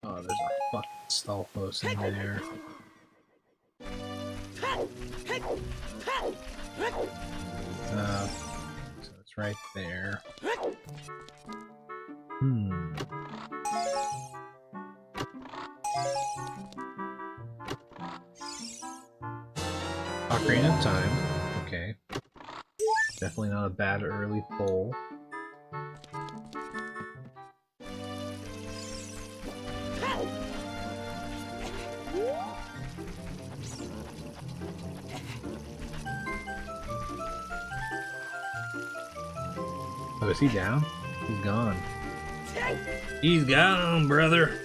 [SPEAKER 6] Oh, there's a fucking Stalfos in there. So it's right there. Ocarina of Time. Okay. Definitely not a bad early pull. Oh, is he down? He's gone. He's gone, brother!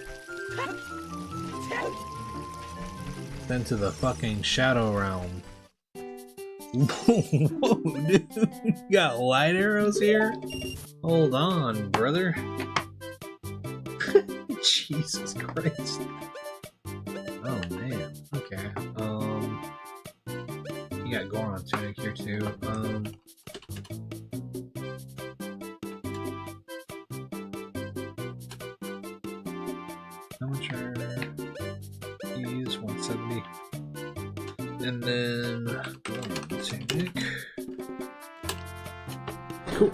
[SPEAKER 6] Sent to the fucking Shadow Realm. Whoa, dude! You got light arrows here? Hold on, brother. Jesus Christ. Oh, man. Okay. You got Goron Tunic here, too. How much are these? 170. And then Goron Tunic. Cool.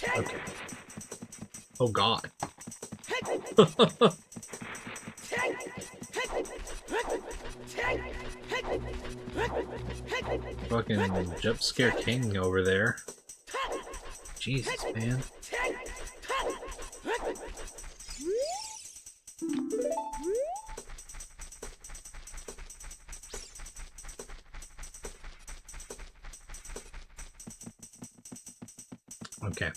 [SPEAKER 6] Okay. Oh god. Fucking jump scare king over there. Jesus, man. Okay.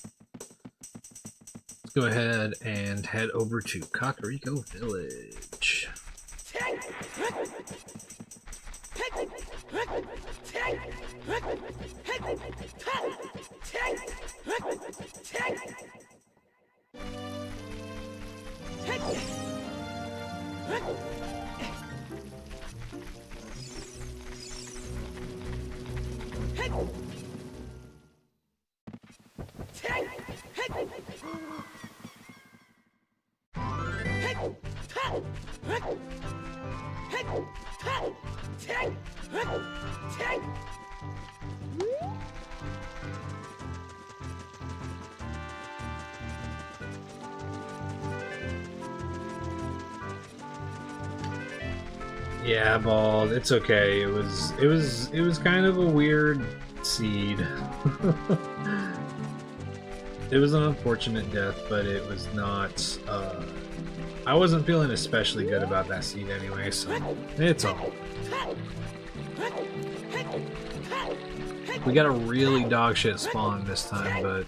[SPEAKER 6] Let's go ahead and head over to Kakariko Village. Yeah, Bald, it's okay. It was kind of a weird seed. It was an unfortunate death, but it was not I wasn't feeling especially good about that seed anyway, so it's all. We got a really dog shit spawn this time, but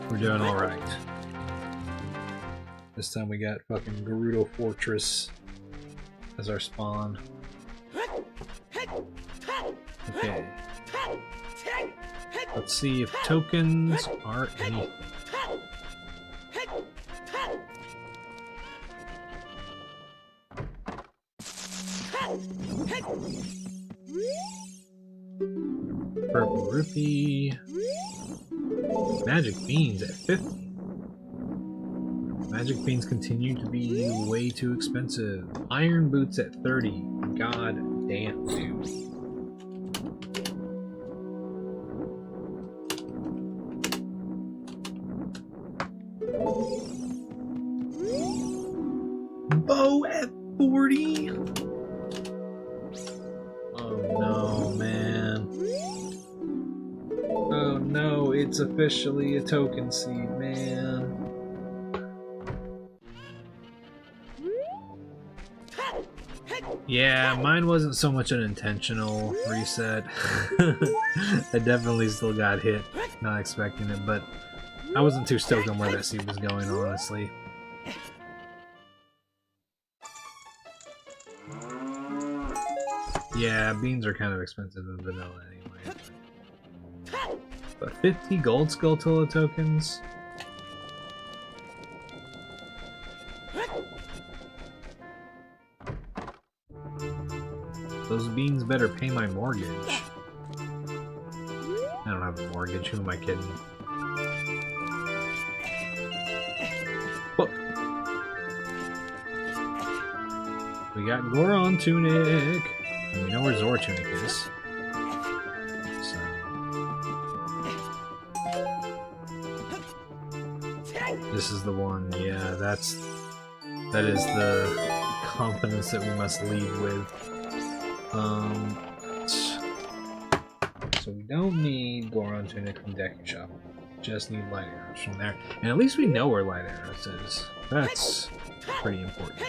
[SPEAKER 6] we're doing alright. This time we got fucking Gerudo Fortress as our spawn. Okay. Let's see if tokens are anything. Purple rupee. Magic beans at 50. Magic beans continue to be way too expensive. Iron boots at 30. God damn, dude. Bow at 40? Oh no, man. Oh no, it's officially a token seed, man. Yeah, mine wasn't so much an intentional reset. I definitely still got hit, not expecting it, but I wasn't too stoked on where that seed was going, honestly. Yeah, beans are kind of expensive in vanilla anyway. But 50 gold Skulltula tokens? Those beans better pay my mortgage. I don't have a mortgage, who am I kidding? Look! We got Goron Tunic! And we know where Zora Tunic is. So... This is the one, yeah, that is the confidence that we must lead with. So we don't need Goron Tunic from Deku Shop. Just need light arrows from there. And at least we know where light arrows is. That's pretty important.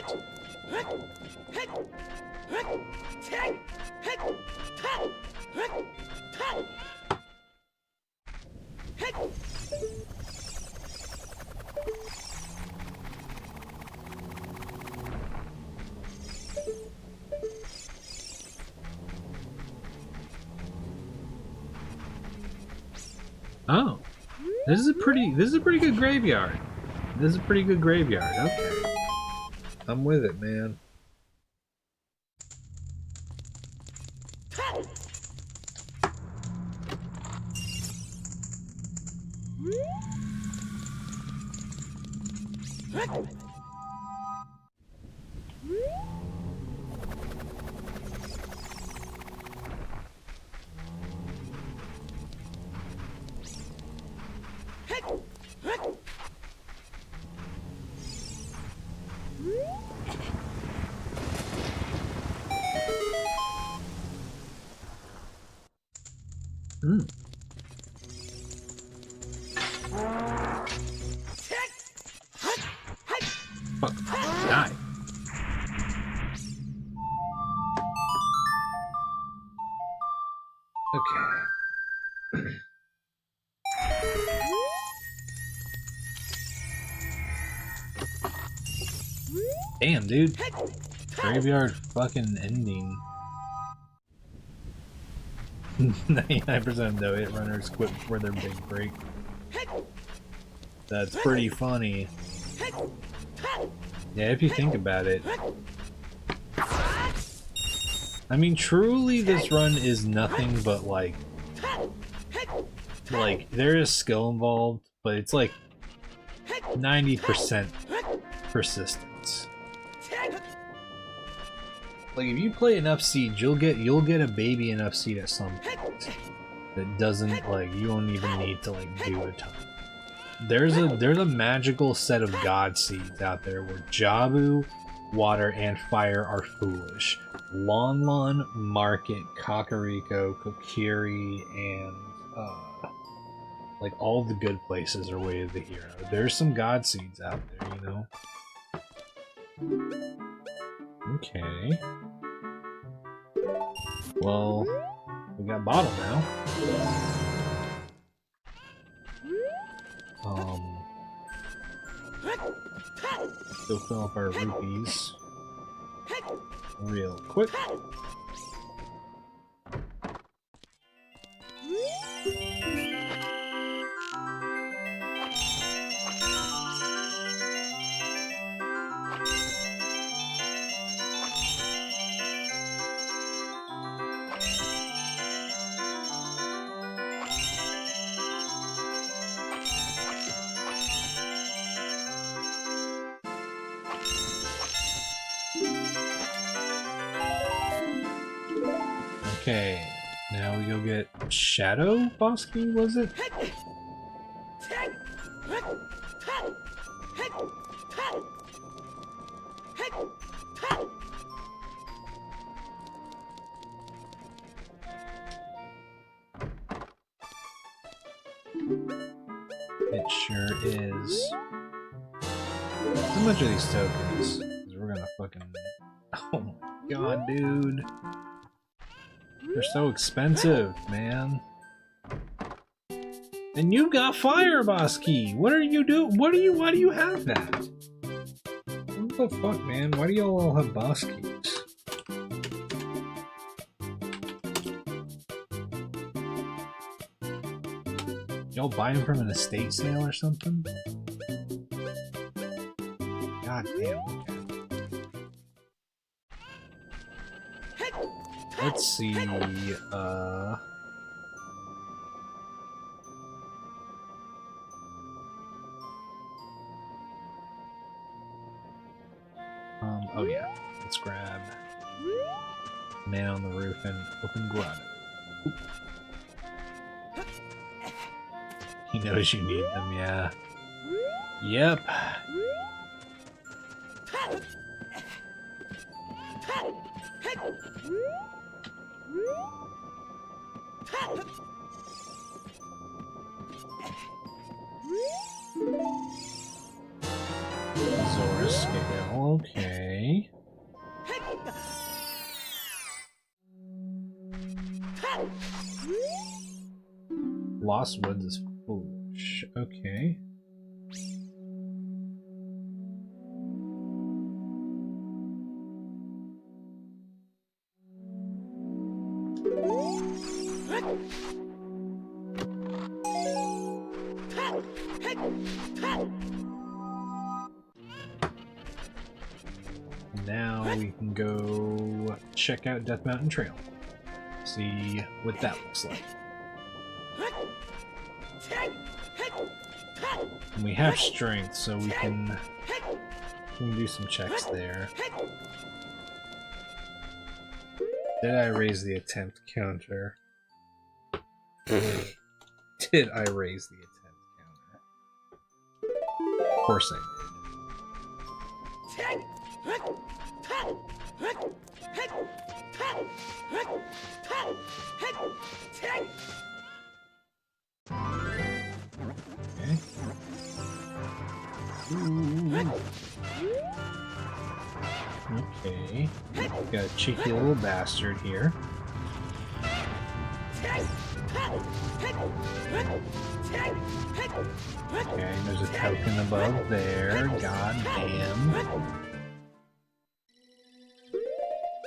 [SPEAKER 6] Oh, this is a pretty good graveyard. This is a pretty good graveyard. Okay, I'm with it, man. Fuck, die. Okay. Damn, dude. Graveyard fucking ending. 99% though, hit runners quit before their big break. That's pretty funny. Yeah, if you think about it. I mean, truly, this run is nothing but like there is skill involved, but it's like 90% persistence. Like if you play enough Siege, you'll get a baby enough seed at some point that doesn't like you don't even need to like do a ton. There's a magical set of god seeds out there where Jabu, water, and fire are foolish. Lon Lon, Market, Kakariko, Kokiri, and like all the good places are Way of the Hero. There's some god seeds out there, you know. Okay. Well, we got bottle now. Go fill up our rupees real quick. Okay, now we go get Shadow Boss Key, was it? It sure is. How much are these tokens? 'Cause we're gonna fucking... Oh my god, dude. They're so expensive, man. And you got Fire Boss Key! What are you doing? Why do you have that? What the fuck, man? Why do y'all all have Boss Keys? Y'all buy them from an estate sale or something? God damn, okay. Let's see, oh yeah, let's grab Man on the Roof and open Grotto. He knows you need them, yeah. Yep. Zora scale, okay. Lost Woods is foolish, okay. Now we can go check out Death Mountain Trail. See what that looks like. And we have strength, so we can do some checks there. Did I raise the attempt counter? Did I raise the attempt counter? Of course I did. Okay. Okay. Got a cheeky little bastard here. Okay, there's a token above there. God damn.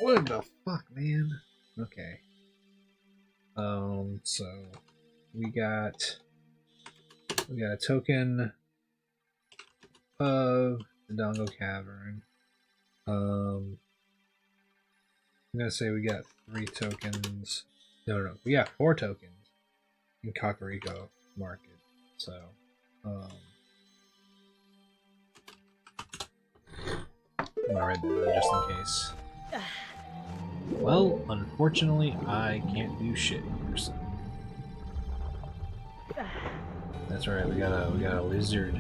[SPEAKER 6] What the fuck, man? Okay. So we got a token of the Dongo Cavern. I'm gonna say we got 3 tokens. No, we got 4 tokens in Kakariko Market. So, I'm gonna write that down just in case. Well, unfortunately, I can't do shit here, so. That's right, we got a lizard.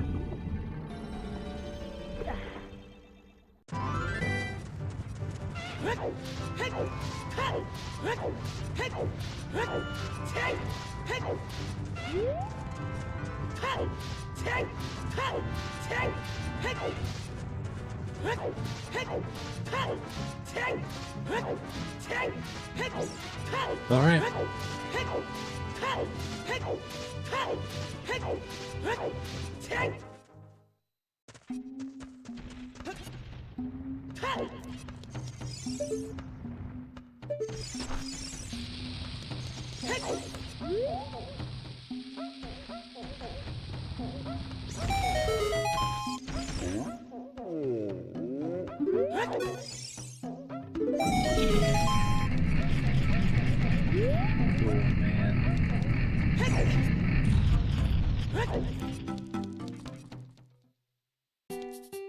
[SPEAKER 6] All right.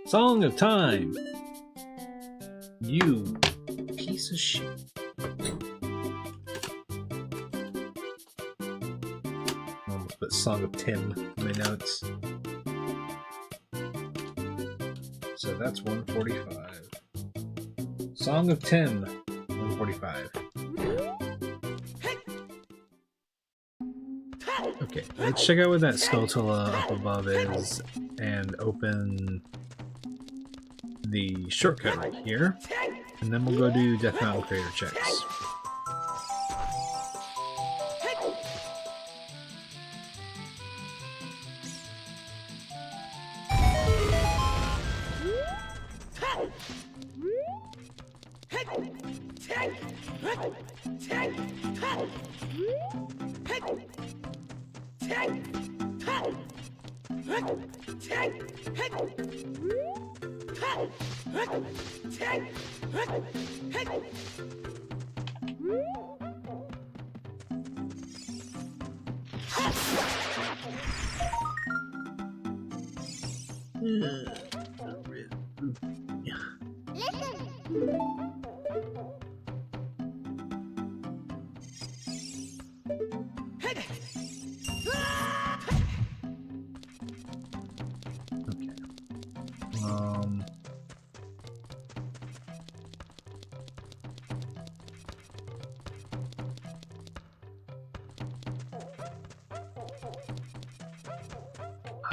[SPEAKER 6] Song of Time! You piece of shit. Almost put Song of Tim in my notes. So that's 145. Song of Tim, 145. Okay, let's check out what that Skulltula up above is and open the shortcut right here, and then we'll go do Death Mountain Crater checks.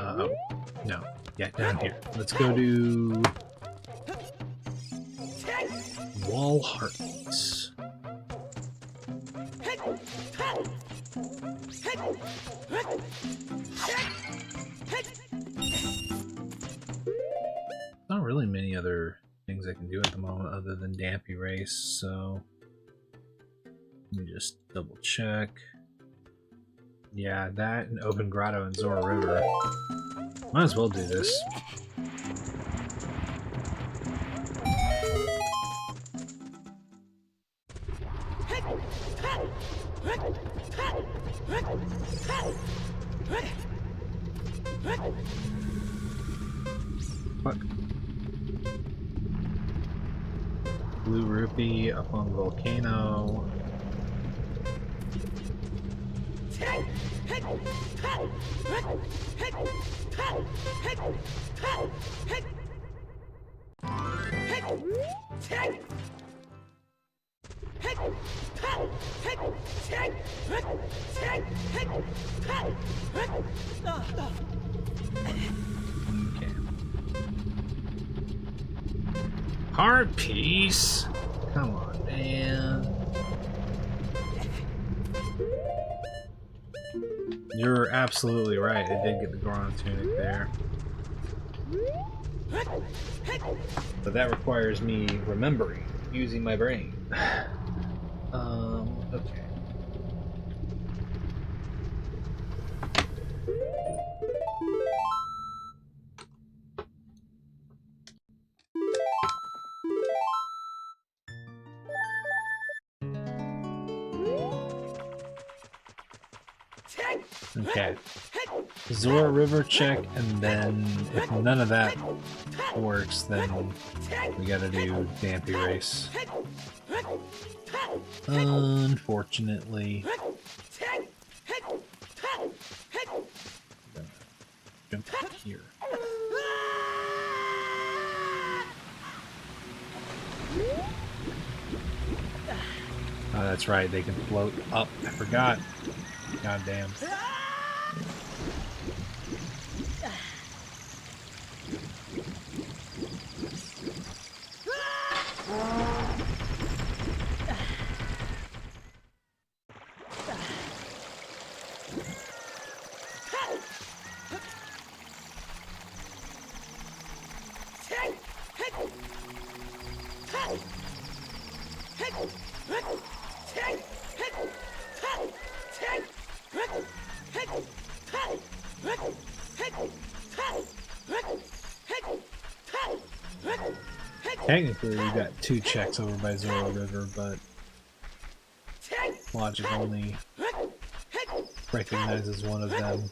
[SPEAKER 6] Oh, no. Yeah, down here. Let's go to Wall Heartbeats. Not really many other things I can do at the moment other than Dampy Race, so let me just double check. Yeah, that and Open Grotto and Zora River. Might as well do this. Fuck. Blue Rupee up on the volcano. Okay. Heart piece? Come on, man. You're absolutely right. I did get the Goron tunic there. But that requires me remembering, using my brain. Okay. Okay. Zora River check, and then if none of that works, then we gotta do Dampy Race. Unfortunately. Jump here. Oh, that's right, they can float up. I forgot. God damn. Technically, we got 2 checks over by Zora River, but logic only recognizes one of them.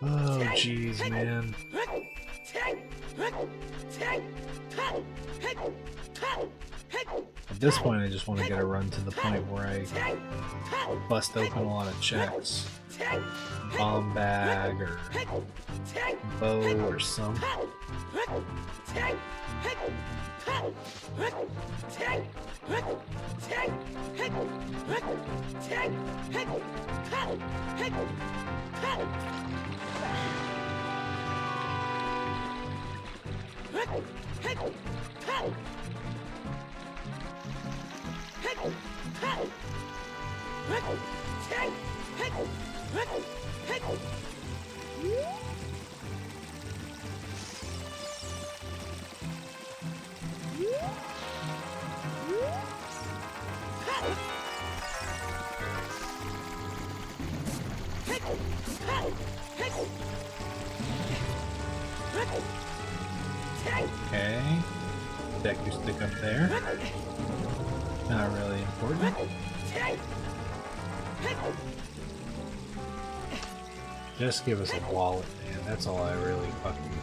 [SPEAKER 6] Oh, jeez, man. At this point, I just want to get a run to the point where I bust open a lot of checks. Bomb bag, or bow, or something. Okay. Deck your stick up there. Not really important. Just give us a wallet, man. That's all I really fucking need.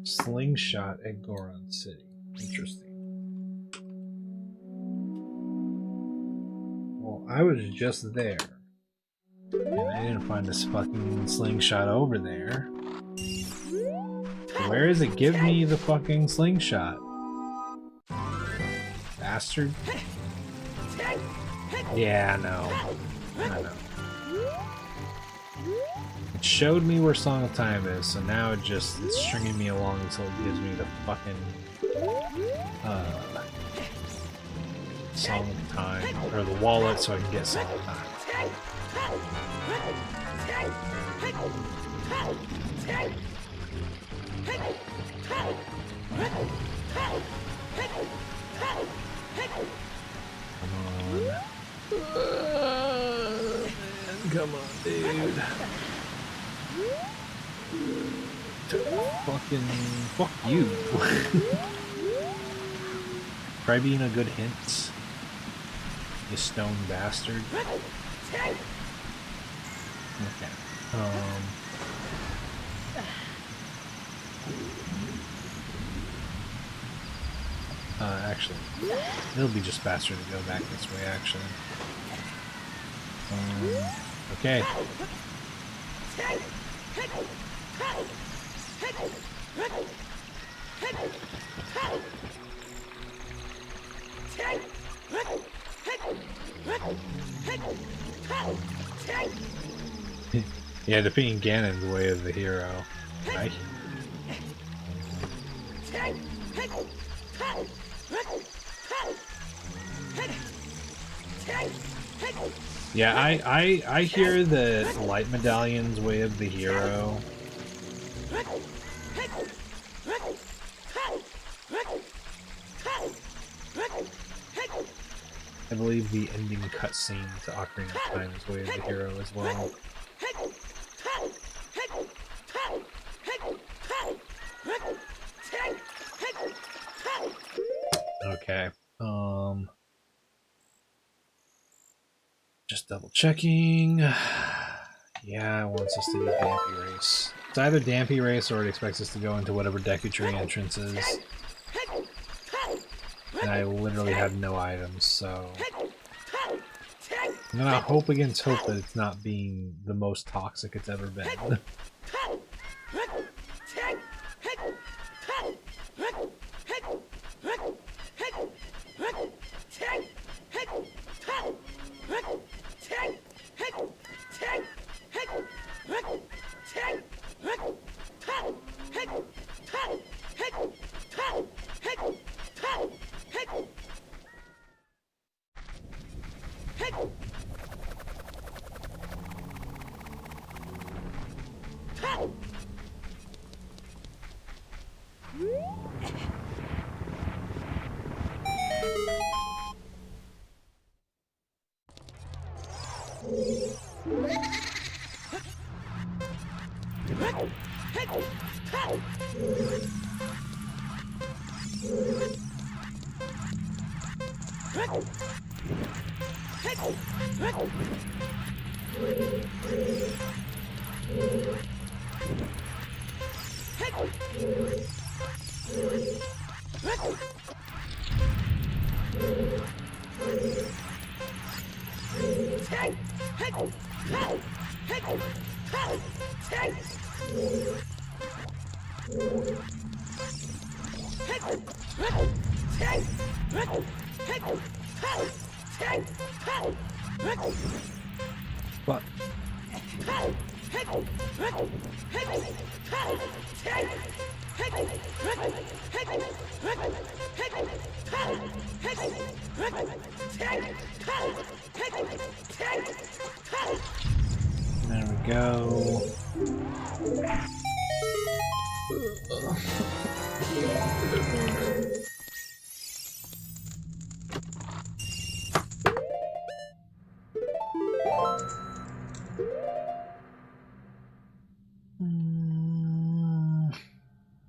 [SPEAKER 6] Slingshot at Goron City. Interesting. Well, I was just there, and I didn't find this fucking slingshot over there. Where is it? Give me the fucking slingshot. Bastard. Yeah, no. I know. It showed me where Song of Time is, so now it's stringing me along until it gives me the fucking Song of Time, or the wallet, so I can get Song of Time. Come on, dude. Fucking fuck you. Try being a good hint. You stone bastard. Okay. Actually, it'll be just faster to go back this way, actually. Okay. Yeah, defeating Ganon's way of the hero. Right? Yeah, I hear the Light Medallion's way of the hero. I believe the ending cutscene to Ocarina of Time is way of the hero as well. Okay. Just double checking. Yeah, it wants us to do Dampy Race. It's either Dampy Race or it expects us to go into whatever Deku Tree entrance is. And I literally have no items, so... I'm gonna hope against hope that it's not being the most toxic it's ever been. What? There we go.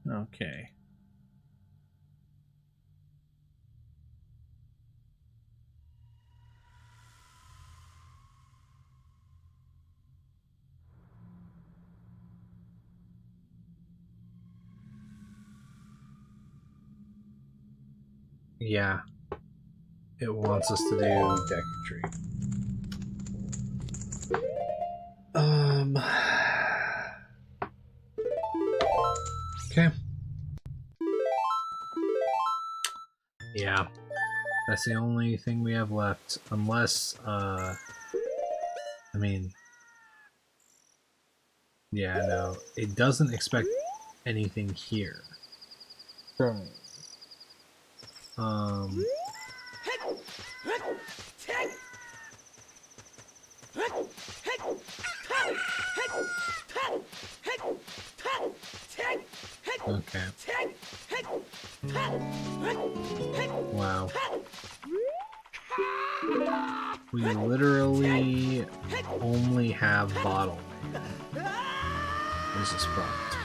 [SPEAKER 6] Okay. Yeah. It wants us to do Deku Tree. Okay. Yeah. That's the only thing we have left. Unless, I mean... Yeah, no. It doesn't expect anything here. From me. Okay. Wow. We literally only have Bottle Man. This is fucked.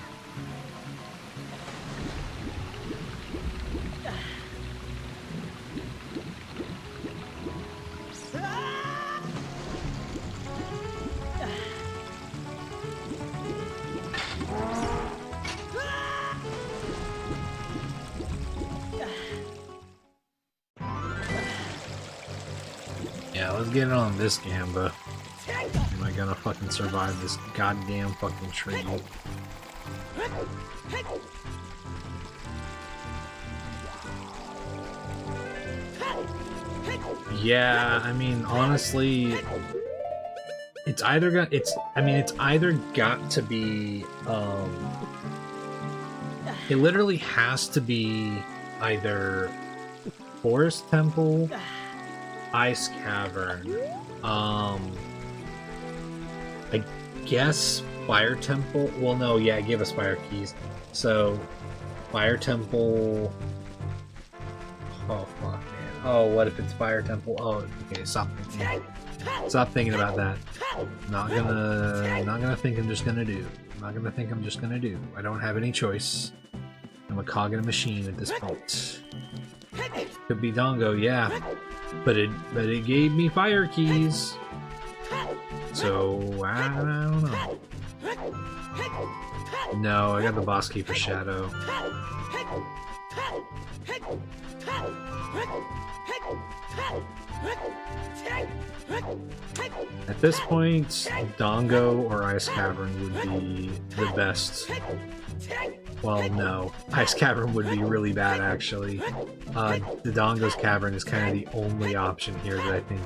[SPEAKER 6] get on this gamba. Am I gonna fucking survive this goddamn fucking tree? Yeah, I mean, honestly, it's either got to be, it literally has to be either Forest Temple, Ice Cavern, I guess Fire Temple. Well, no, yeah, give us Fire Keys. So, Fire Temple. Oh fuck, man. Oh, what if it's Fire Temple? Oh, okay. Stop thinking. Stop thinking about that. Not gonna think. I'm just gonna do. Not gonna think. I'm just gonna do. I don't have any choice. I'm a cog in a machine at this point. Could be Dongo, yeah, but it gave me Fire Keys. So I don't know. No, I got the boss key for Shadow. At this point, Dongo or Ice Cavern would be the best. Well, no. Ice Cavern would be really bad, actually. The Dongo's Cavern is kind of the only option here that I think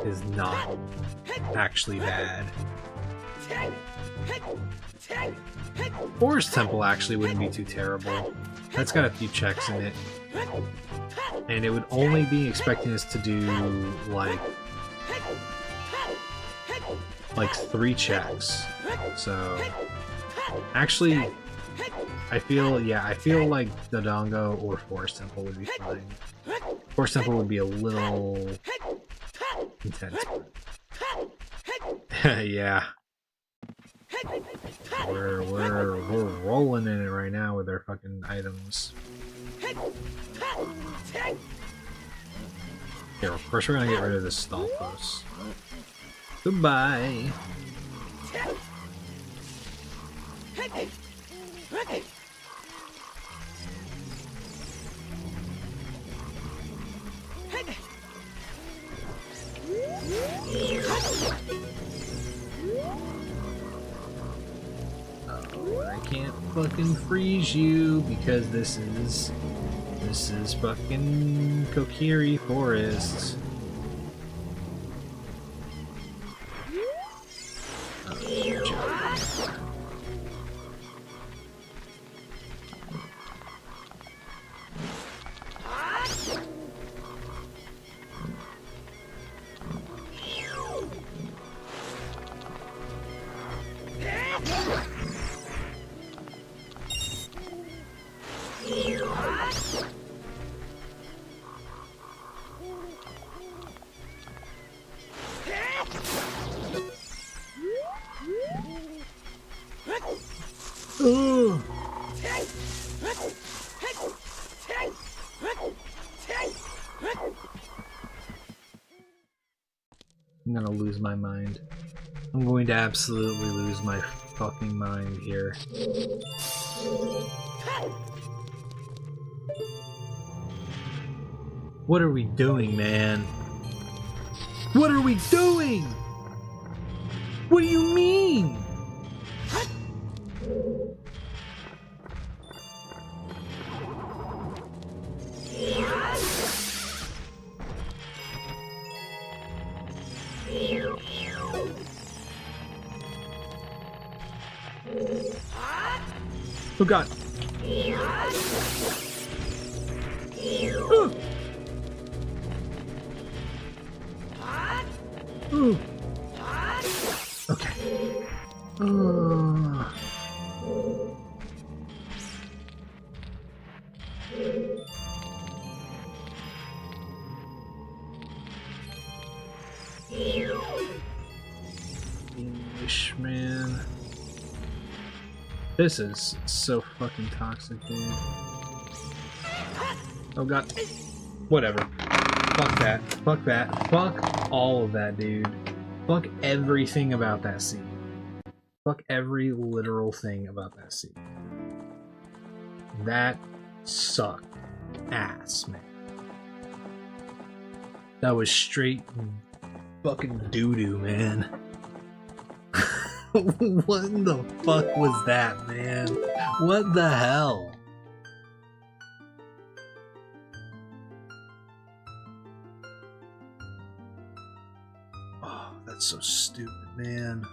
[SPEAKER 6] is not actually bad. Forest Temple actually wouldn't be too terrible. That's got a few checks in it. And it would only be expecting us to do, like 3 checks. So, actually, I feel like the Dongo or Forest Temple would be fine. Forest Temple would be a little intense. Yeah. We're rolling in it right now with our fucking items. Here, of course we're gonna get rid of this stall post. Goodbye. Oh, I can't fucking freeze you because this is fucking Kokiri Forest. I'm gonna lose my mind. I'm going to absolutely lose my fucking mind here. What are we doing, man? What are we doing? What do you mean? Oh god. Ooh. Ooh. Okay. English, man. This is so fucking toxic, dude. Oh god. Whatever. Fuck that. Fuck that. Fuck all of that, dude. Fuck everything about that scene. Fuck every literal thing about that scene. That sucked ass, man. That was straight fucking doo-doo, man. What in the fuck was that, man? What the hell? Oh, that's so stupid, man.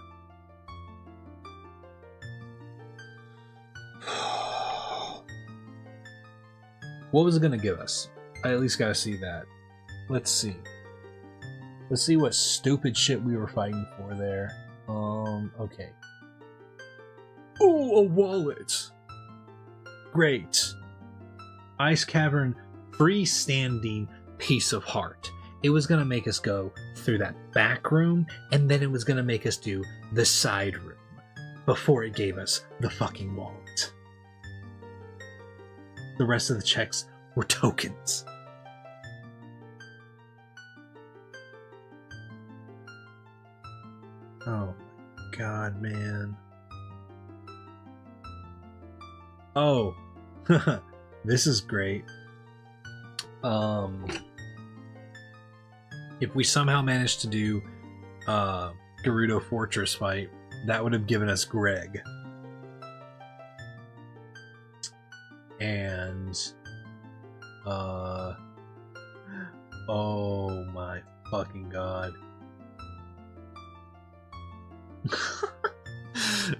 [SPEAKER 6] What was it gonna give us? I at least gotta see that. Let's see. Let's see what stupid shit we were fighting for there. Okay. Oh, a wallet! Great. Ice Cavern freestanding piece of heart. It was gonna make us go through that back room, and then it was gonna make us do the side room before it gave us the fucking wallet. The rest of the checks were tokens. Oh my god, man. Oh, this is great. If we somehow managed to do Gerudo Fortress fight, that would have given us Greg. And oh my fucking god.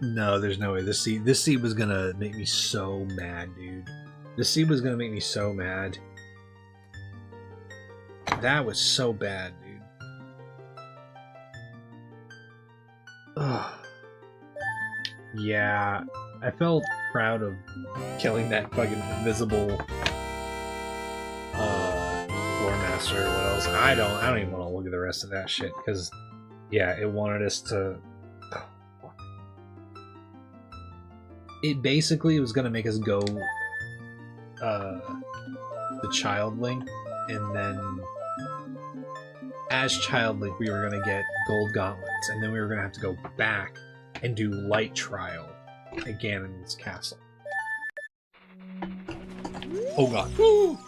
[SPEAKER 6] No, there's no way. This seed was gonna make me so mad, dude. This seed was gonna make me so mad. That was so bad, dude. Ugh. Yeah, I felt proud of killing that fucking invisible Lore Master. What else? I don't even want to look at the rest of that shit because, yeah, it wanted us to. It basically was gonna make us go the Child Link, and then as Child Link we were gonna get Gold Gauntlets, and then we were gonna have to go back and do Light Trial at Ganon's castle. Oh god. Woo!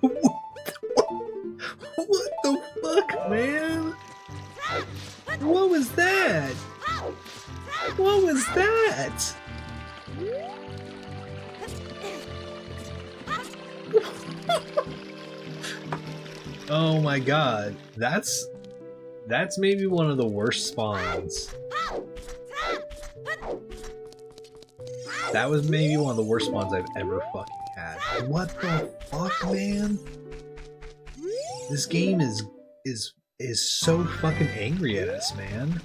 [SPEAKER 6] What the fuck, man? What was that? What was that? Oh my god. That's maybe one of the worst spawns. That was maybe one of the worst spawns I've ever fucking had. What the fuck, man? This game is so fucking angry at us, man.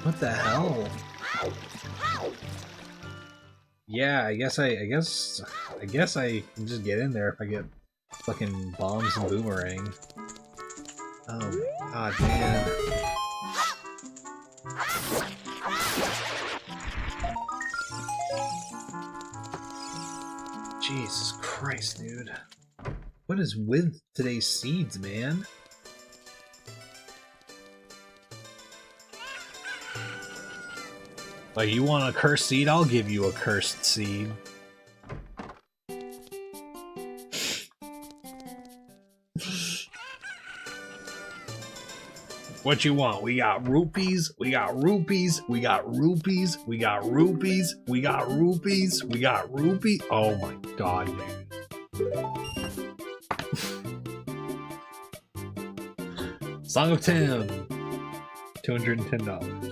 [SPEAKER 6] What the hell? Yeah, I guess I can just get in there if I get fucking bombs and boomerang. Oh my god, man. Jesus Christ, dude. What is with today's seeds, man? Like, you want a cursed seed? I'll give you a cursed seed. What you want? We got rupees, we got rupees, we got rupees, we got rupees, we got rupees, we got rupees. Oh my god, dude. Song of Tim. $210.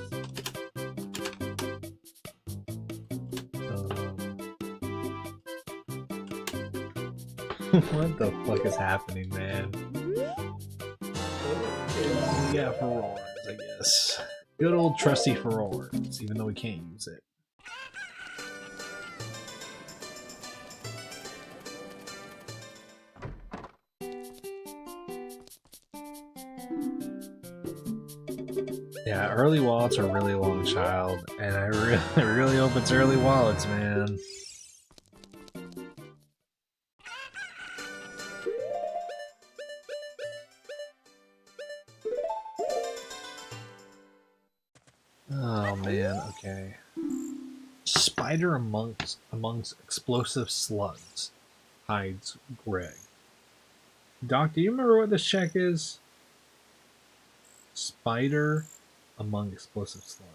[SPEAKER 6] What the fuck is happening, man? Yeah, Ferrors, I guess. Good old trusty Ferrors, even though we can't use it. Yeah, early wallets are really long, child, and I really hope it's early wallets, man. Oh man, okay. Spider amongst explosive slugs hides Greg. Doc, do you remember what this check is? Spider among explosive slug.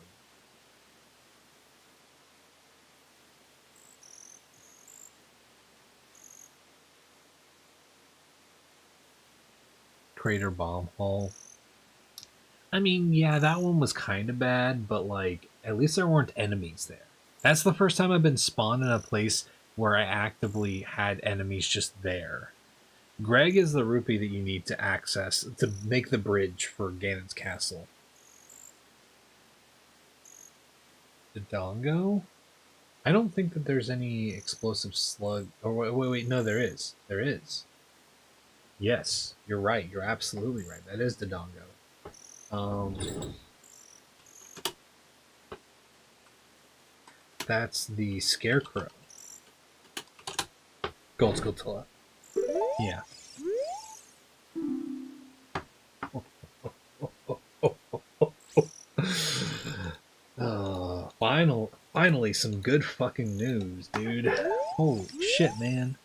[SPEAKER 6] Crater bomb hole. I mean, yeah, that one was kind of bad, but like, at least there weren't enemies there. That's the first time I've been spawned in a place where I actively had enemies just there. Greg is the rupee that you need to access to make the bridge for Ganon's castle. The Dongo? I don't think that there's any explosive slug. Or wait, no, there is. There is. Yes, you're right. You're absolutely right. That is the Dongo. That's the Scarecrow. Gold Skulltula. Yeah. Finally some good fucking news, dude. Holy shit, man.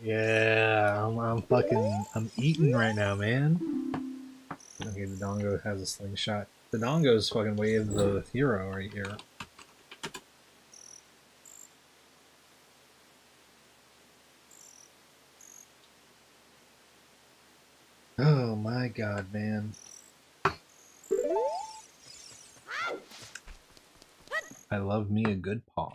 [SPEAKER 6] Yeah, I'm eating right now, man. Okay, the Dongo has a slingshot. The Dongo's fucking way of the hero right here. Oh my god, man. I love me a good paw.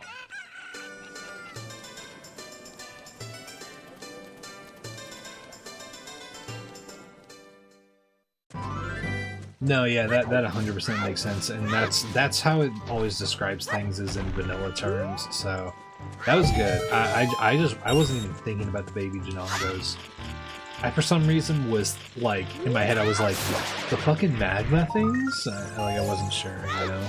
[SPEAKER 6] No, yeah, that 100% makes sense, and that's how it always describes things, is in vanilla terms. So that was good. I wasn't even thinking about the baby Janongos. I for some reason was like in my head I was like, the fucking magma things. Like I wasn't sure, you know.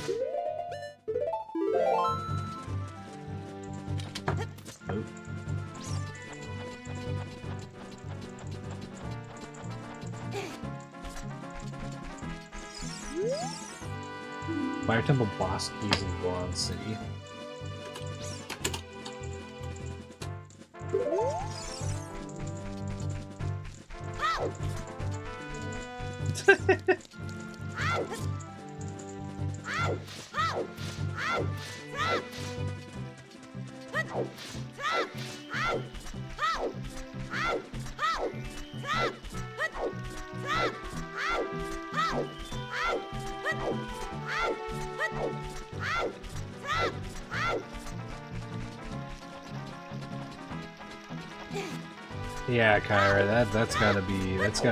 [SPEAKER 6] Oh. Fire Temple boss keys in Bronze City. Yeah, Kyra, that's gotta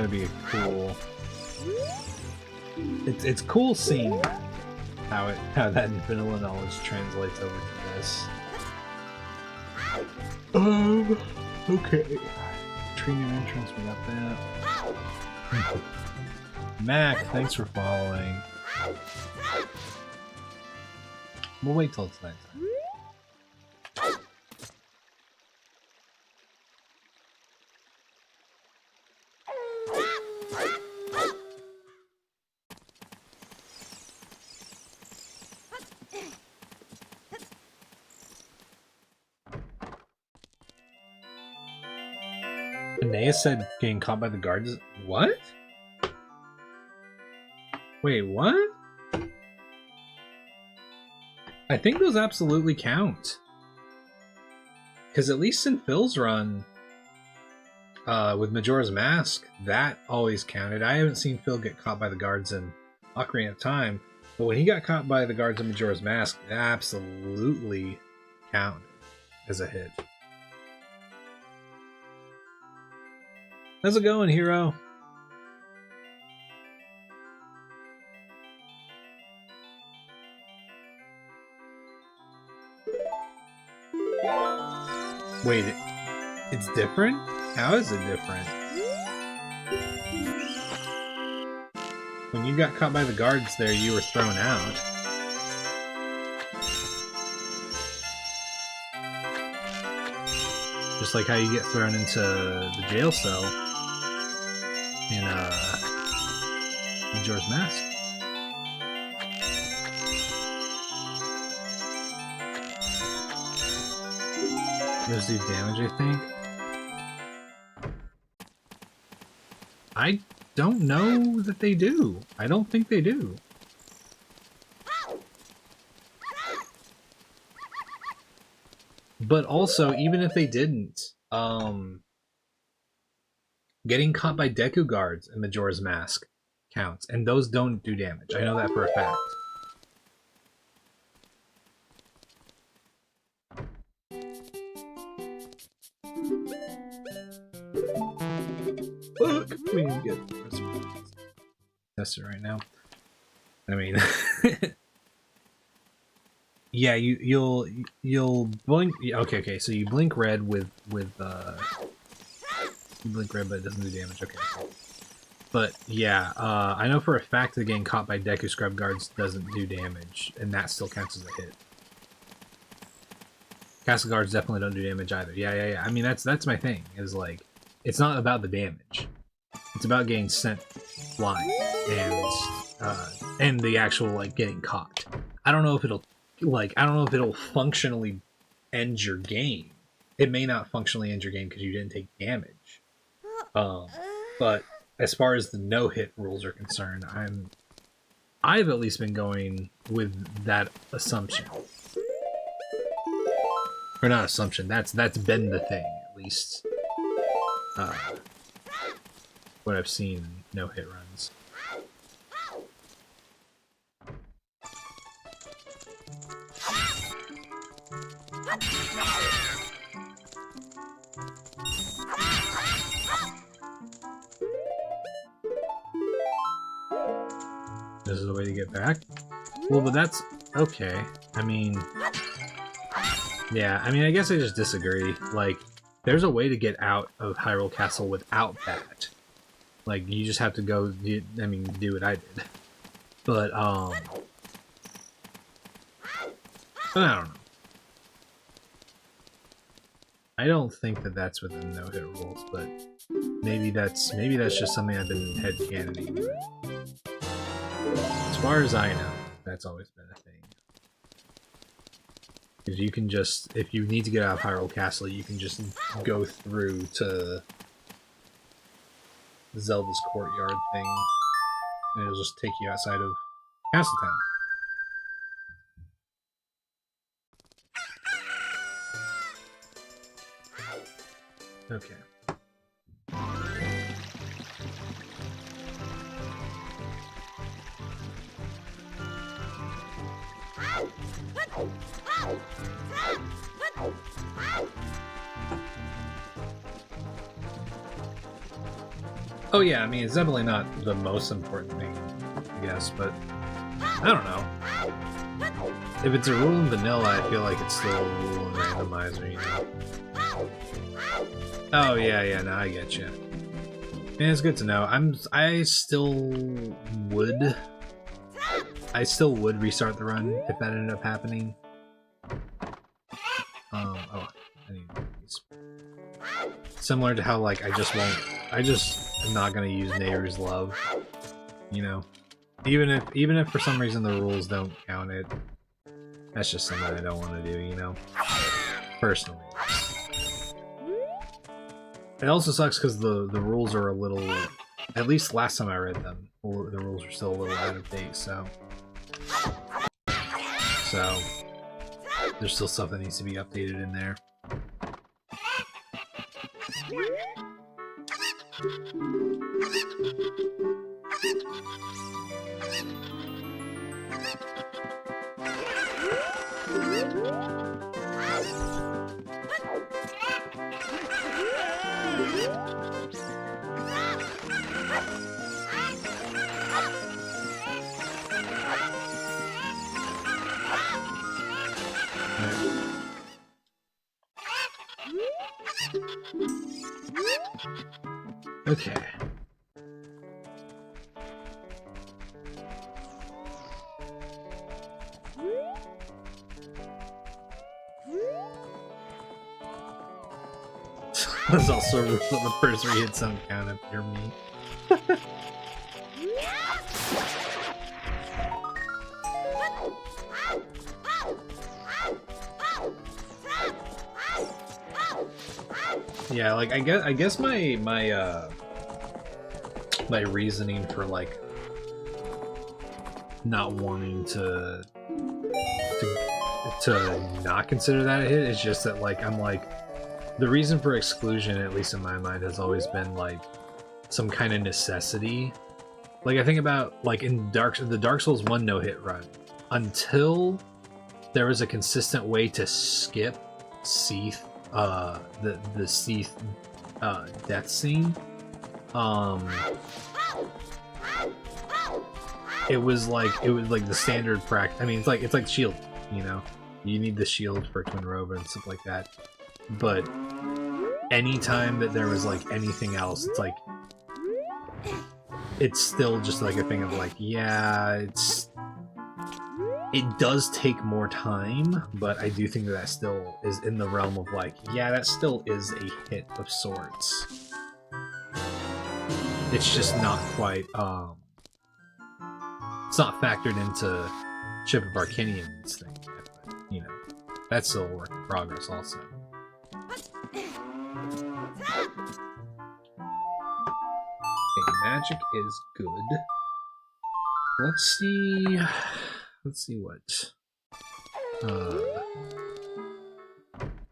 [SPEAKER 6] be a cool. It's cool seeing how that vanilla knowledge translates over to this. Okay. Tree new entrance, we got that. Mac, thanks for following. We'll wait till it's nighttime. Anea said getting caught by the guards. What? Wait, what? I think those absolutely count. Because at least in Phil's run, with Majora's Mask, that always counted. I haven't seen Phil get caught by the guards in Ocarina of Time, but when he got caught by the guards in Majora's Mask, it absolutely counted as a hit. How's it going, hero? Wait, it's different? How is it different? When you got caught by the guards there, you were thrown out. Just like how you get thrown into the jail cell in Majora's Mask. Those do damage, I think. I don't know that they do. I don't think they do. But also, even if they didn't, getting caught by Deku guards in Majora's Mask counts, and those don't do damage. I know that for a fact. Look, we need to get test it right now. I mean, yeah, you'll blink. Okay. So you blink red with you blink red, but it doesn't do damage. Okay. But yeah, I know for a fact that getting caught by Deku Scrub Guards doesn't do damage, and that still counts as a hit. Castle Guards definitely don't do damage either. Yeah. I mean, that's my thing. Is like, it's not about the damage. It's about getting sent flying and the actual like getting caught. I don't know if it'll functionally end your game. It may not functionally end your game because you didn't take damage. But as far as the no-hit rules are concerned, I've at least been going with that assumption. Or not assumption, that's been the thing, at least. What I've seen in no-hit runs. This is the way to get back? Well, but that's okay. I mean, yeah, I mean, I guess I just disagree. Like, there's a way to get out of Hyrule Castle without that. Like, you just have to go, do what I did. But, I don't know. I don't think that that's within the no-hit rules, but maybe that's just something I've been headcanoning. But as far as I know, that's always been a thing. Because you can just, if you need to get out of Hyrule Castle, you can just go through to Zelda's courtyard thing, and it'll just take you outside of Castletown. Okay. Oh yeah, I mean, it's definitely not the most important thing, I guess, but I don't know. If it's a rule in vanilla, I feel like it's still a rule in randomizer, you know? Oh yeah, no, I get you. And it's good to know. I still would restart the run if that ended up happening. Oh, I need these. Similar to how, like, I just am not gonna use Nehru's Love, you know? Even if for some reason the rules don't count it, that's just something I don't want to do, you know? Personally. It also sucks because the rules are a little, at least last time I read them, the rules are still a little out of date, so there's still stuff that needs to be updated in there. Okay. There's also rules on the first re-hit some count if you're me. Yeah, like I guess my reasoning for like not wanting to not consider that a hit is just that like I'm like the reason for exclusion, at least in my mind, has always been like some kind of necessity. Like I think about like in the Dark Souls 1 no-hit run, until there was a consistent way to skip Seath, the Seath death scene. It was like the standard practice. I mean, it's like shield, you know. You need the shield for Twin Rover and stuff like that. But anytime that there was like anything else, it's like it's still just like a thing of like, yeah, it does take more time, but I do think that still is in the realm of like, yeah, that still is a hit of sorts. It's just not quite it's not factored into Ship of Arcanian's thing yet, but you know, that's still a work in progress also. Okay, magic is good. Let's see what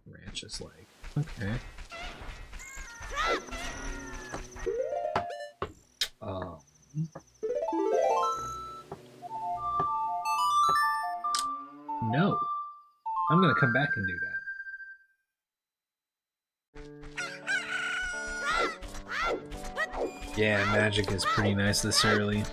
[SPEAKER 6] ranch is like. Okay. No. I'm gonna come back and do that. Yeah, magic is pretty nice this early.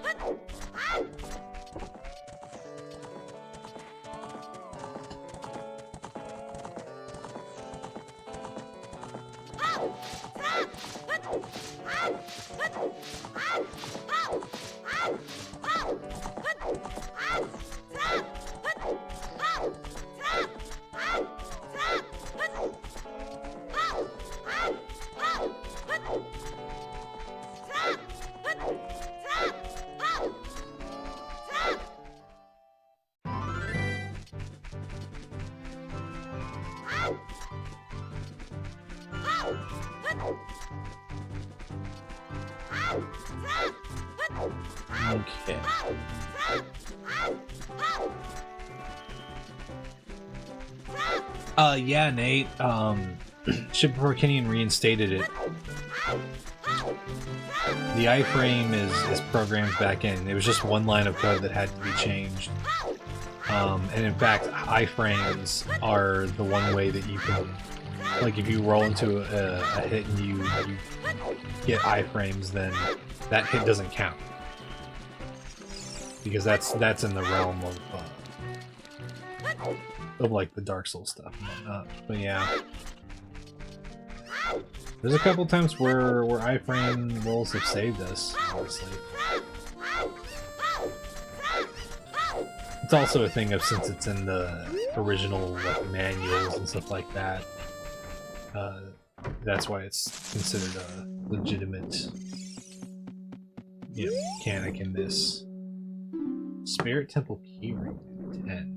[SPEAKER 6] Okay. Yeah, Nate. Ship of Arcanian reinstated it. The iframe is programmed back in. It was just one line of code that had to be changed. And in fact, iframes are the one way that you can, like, if you roll into a hit and you get iframes, then that hit doesn't count. Because that's in the realm of like the Dark Souls stuff and whatnot. But yeah, there's a couple times where iframe rolls have saved us, honestly. It's also a thing of, since it's in the original like manuals and stuff like that, that's why it's considered a legitimate, you know, mechanic in this. Spirit Temple keyring 10.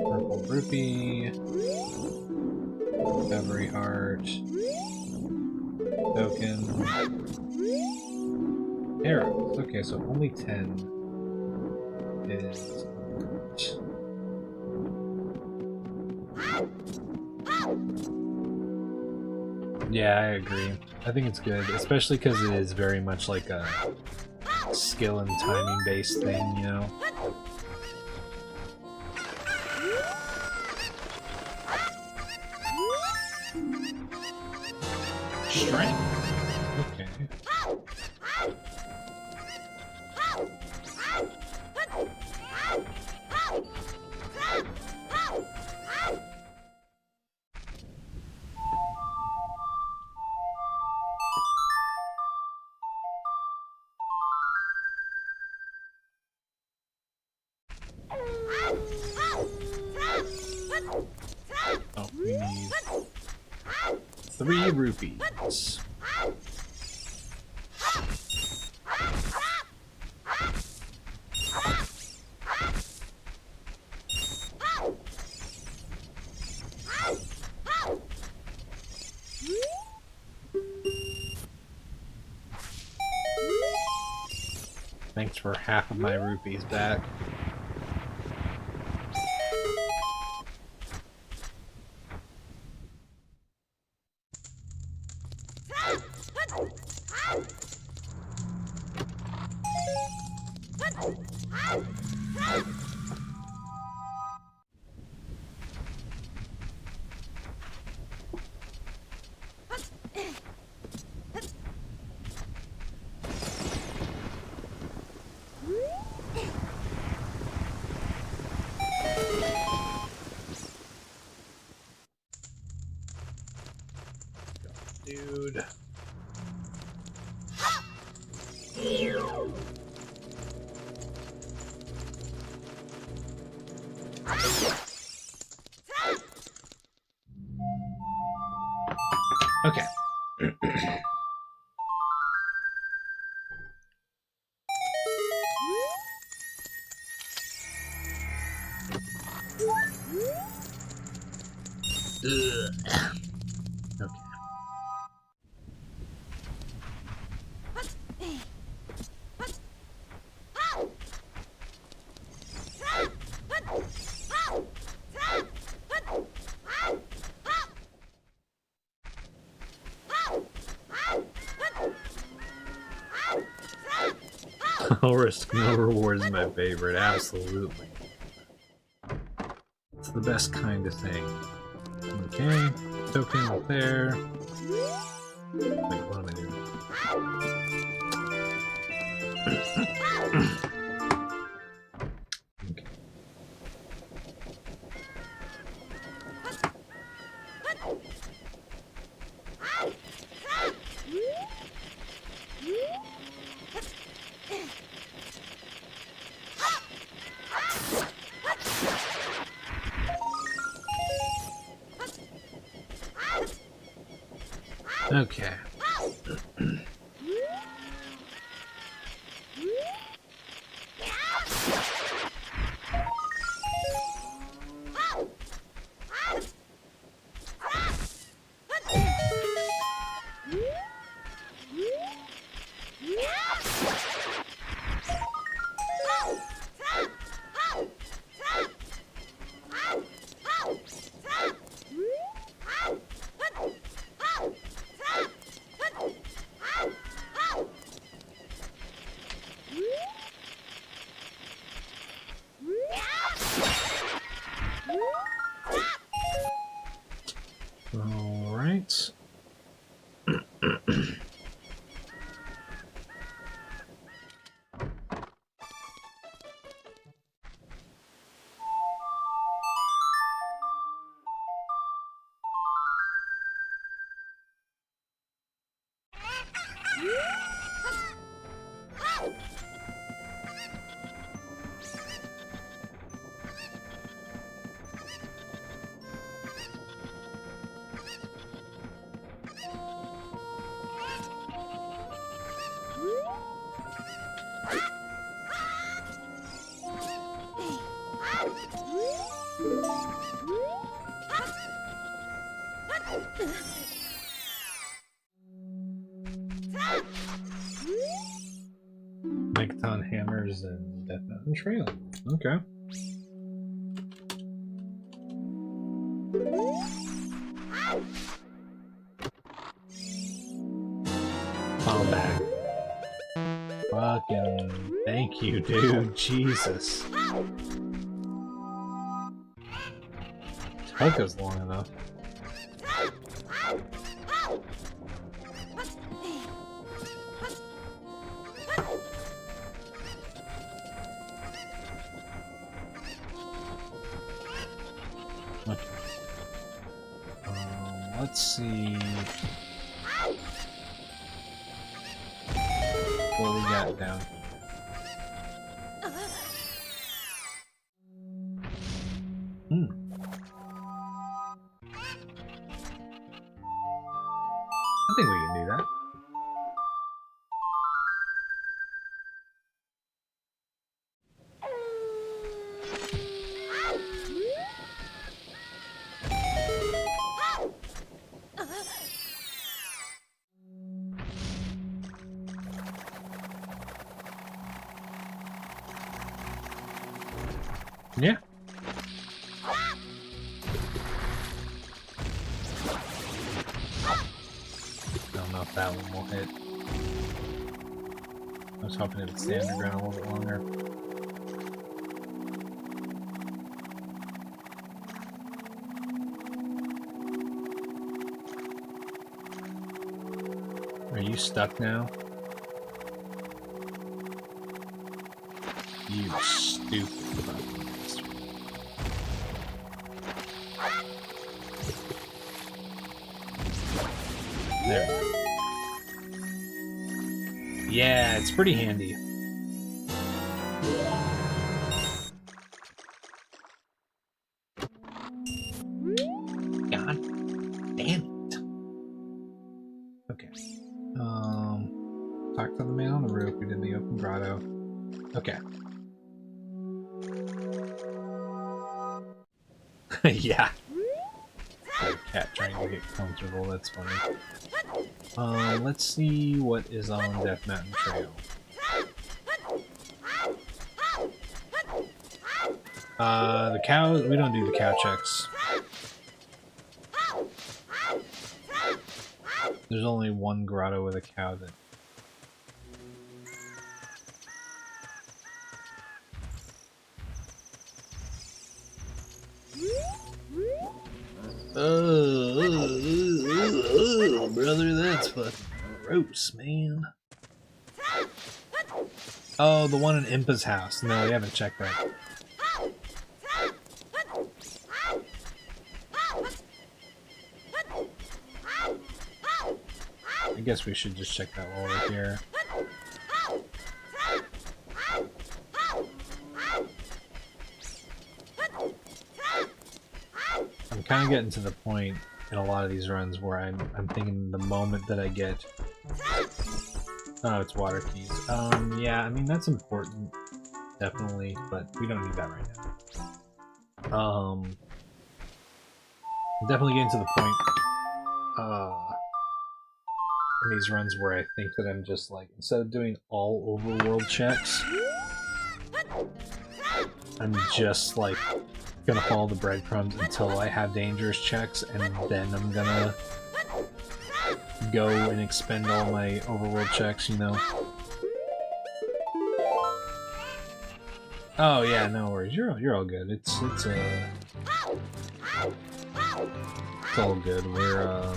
[SPEAKER 6] Purple rupee. Recovery heart. Token. Arrows. Okay, so only 10 is. Yeah, I agree. I think it's good, especially because it is very much like a skill and timing based thing, you know? Strength. Okay. Oh, we need 3 rupees. for half of my rupees back. Dude. Okay. Ugh. Okay. All risk, no reward is my favorite, absolutely. It's the best kind of thing. Okay, token up there. Wait, what am I doing? Okay. Okay. All right. Megaton hammers and Death Mountain Trail. Okay. Fall back. Fucking thank you, dude. Jesus. Took us long enough. Let's see what we got down here. I think we can do that. Yeah. I don't know if that one will hit. I was hoping it would stay underground a little bit longer. Are you stuck now? You stupid fucking bastard. There. Yeah, it's pretty handy. God damn it. Okay. Talk to the man on the roof. We did the open grotto. Okay. Yeah. Cat trying to get comfortable, that's funny. Let's see what is on Death Mountain Trail. The cows, we don't do the cow checks. There's only one grotto with a cow that... Oh, brother, that's fucking gross, man. Oh, the one in Impa's house. No, we haven't checked that. I guess we should just check that while we're here. I'm kind of getting to the point in a lot of these runs where I'm thinking the moment that I get... Oh, it's water keys. Yeah, I mean, that's important, definitely, but we don't need that right now. I'm definitely getting to the point, in these runs where I think that I'm just like, instead of doing all overworld checks, I'm just like gonna follow the breadcrumbs until I have dangerous checks, and then I'm gonna go and expend all my overworld checks, you know? Oh yeah, no worries. You're all good. It's all good. We're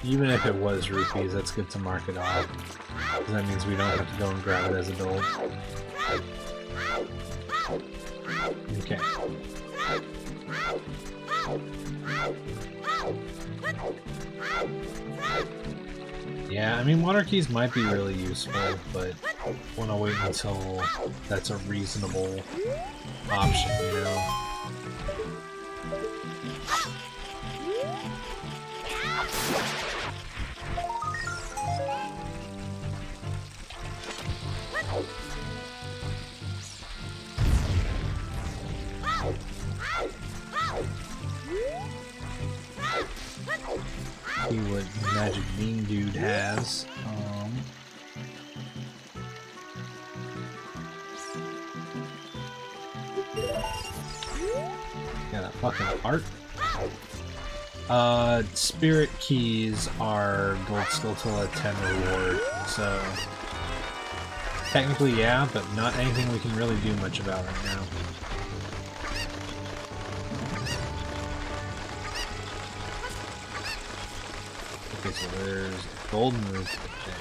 [SPEAKER 6] even if it was rupees, that's good to mark it off. Because that means we don't have to go and grab it as a dole. Okay. Yeah, I mean, water keys might be really useful, but I want to wait until that's a reasonable option, you know? See what Magic Bean Dude has. Got a fucking heart. Spirit keys are gold skill till a 10 reward, so technically yeah, but not anything we can really do much about right now. Okay, so there's a golden roof right there.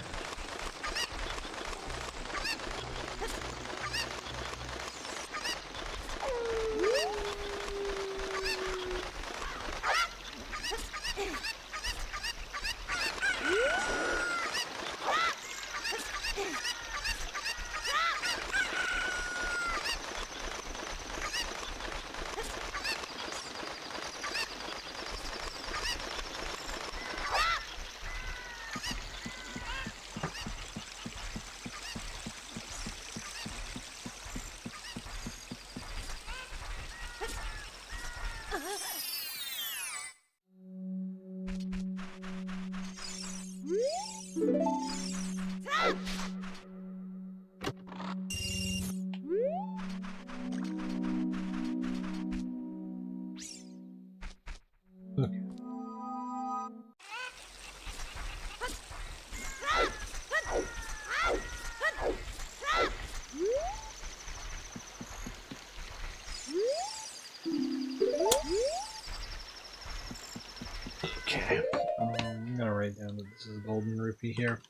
[SPEAKER 6] be here.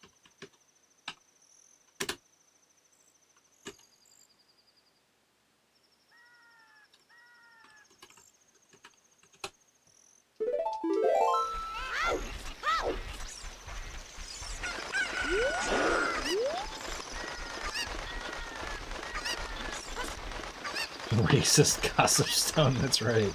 [SPEAKER 6] Racist gossip stone, that's right.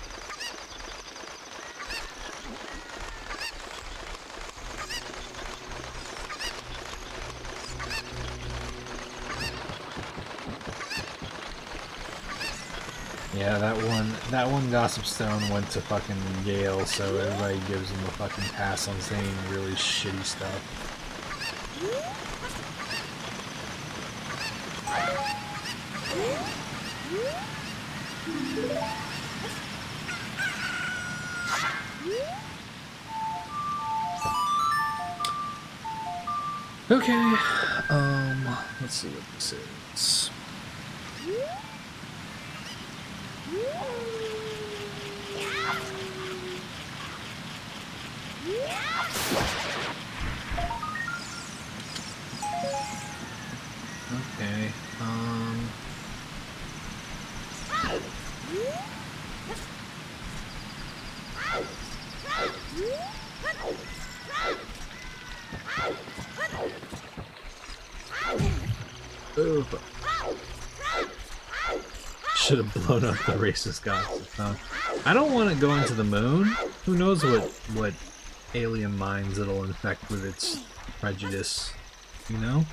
[SPEAKER 6] Yeah, that one gossip stone went to fucking Yale, so everybody gives him a fucking pass on saying really shitty stuff. Okay, let's see what this is. Okay, Ooh. Should have blown up the racist gossip, huh? I don't want to go into the moon. Who knows what alien minds it'll infect with its prejudice, you know?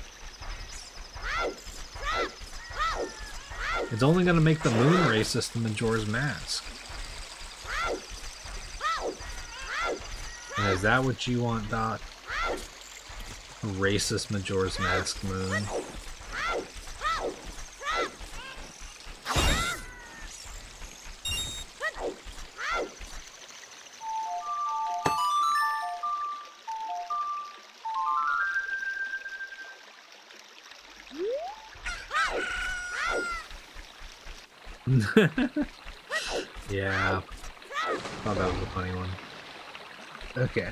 [SPEAKER 6] It's only gonna make the moon racist in Majora's Mask. And is that what you want, Doc? A racist Majora's Mask moon? Yeah, thought that was a funny one. Okay.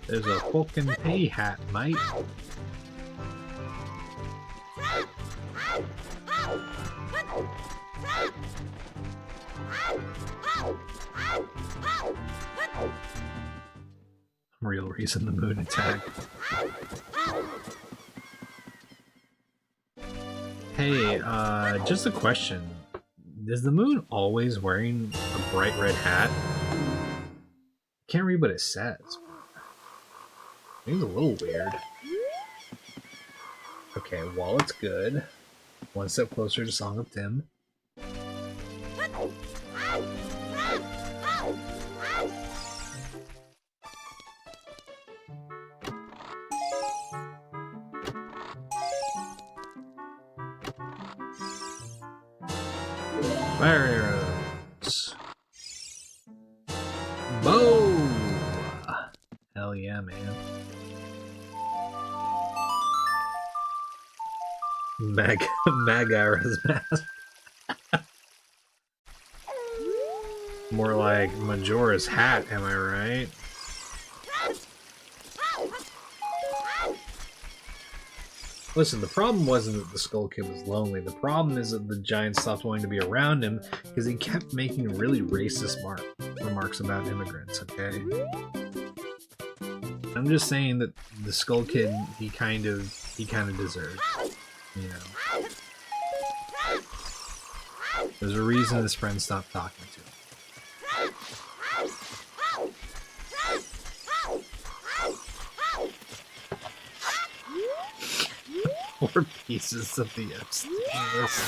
[SPEAKER 6] There's a fucking pay hat, mate. Real reason the moon attacked. Hey, just a question. Is the moon always wearing a bright red hat? Can't read what it says. Seems a little weird. Okay, wallet's good. One step closer to Song of Tim. Fire arrows. Bow! Hell yeah, man. Magara's mask. More like Majora's hat, am I right? Listen, the problem wasn't that the Skull Kid was lonely. The problem is that the giant stopped wanting to be around him because he kept making really racist remarks about immigrants, okay? I'm just saying that the Skull Kid, he kind of deserved, you know. There's a reason his friend stopped talking to him. Four pieces of the Epstein list.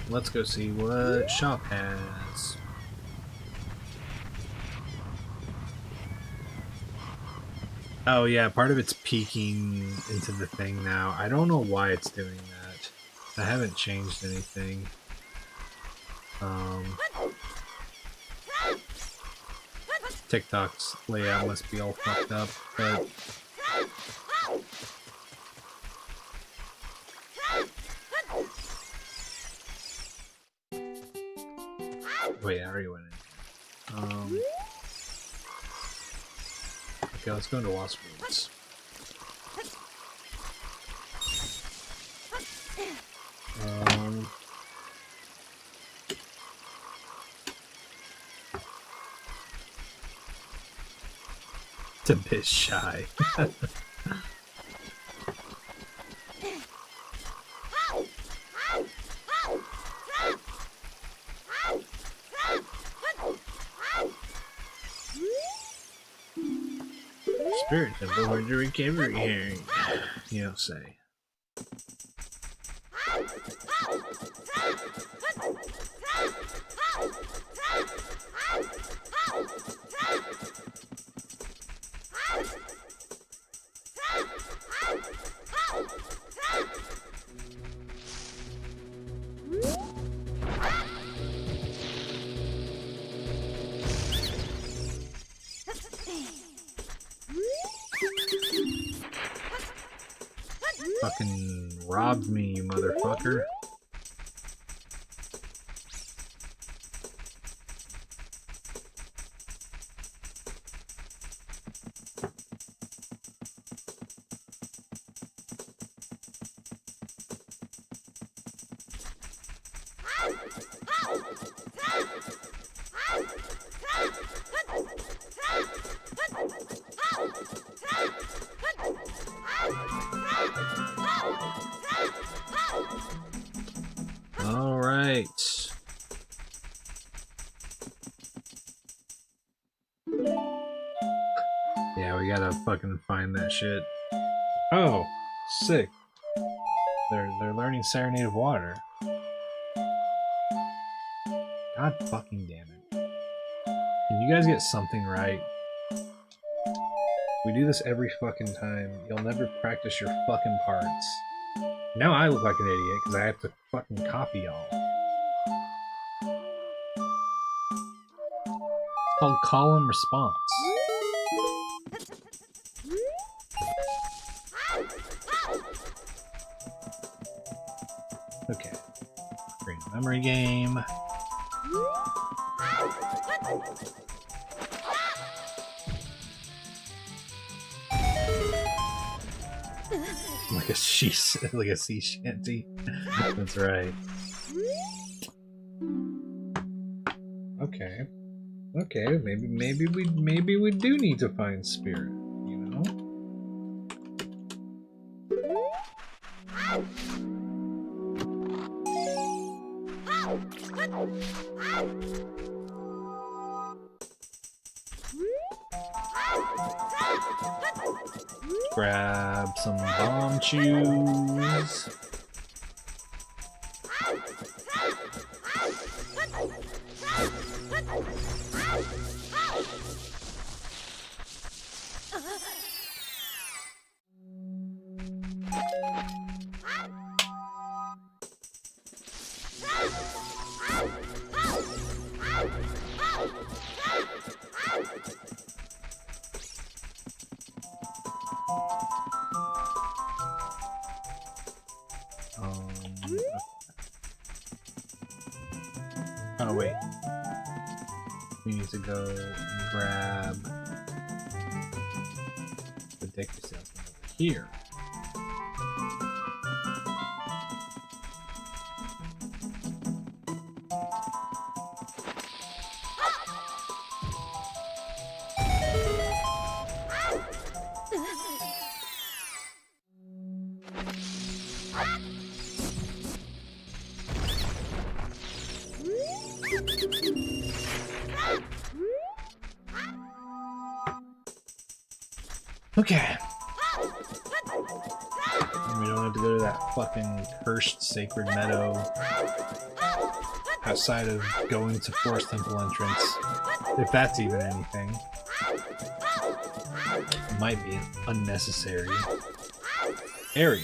[SPEAKER 6] let's go see what shop has. Oh yeah, part of it's peeking into the thing now. I don't know why it's doing that. I haven't changed anything. TikTok's layout must be all fucked up, but wait, I already went in. Okay, let's go into Wasp Woods. It's a bit shy. Spirit temple, where'd you recover here? You don't say. Fucking robbed me, you motherfucker. Alright. Yeah, we gotta fucking find that shit. Oh, sick. They're learning Serenade of Water. God fucking damn it. Can you guys get something right? We do this every fucking time. You'll never practice your fucking parts. Now I look like an idiot because I have to fucking copy y'all. It's called call and response. Okay. Green memory game. Like a sea shanty. That's right. Okay. Okay, maybe we do need to find Spirit, you know? Grab some bomb chews. Oh wait, we need to go and grab the Dicker Salesman over here. Okay. We don't have to go to that fucking cursed sacred meadow. outside of going to Forest Temple entrance, if that's even anything. It might be an unnecessary area.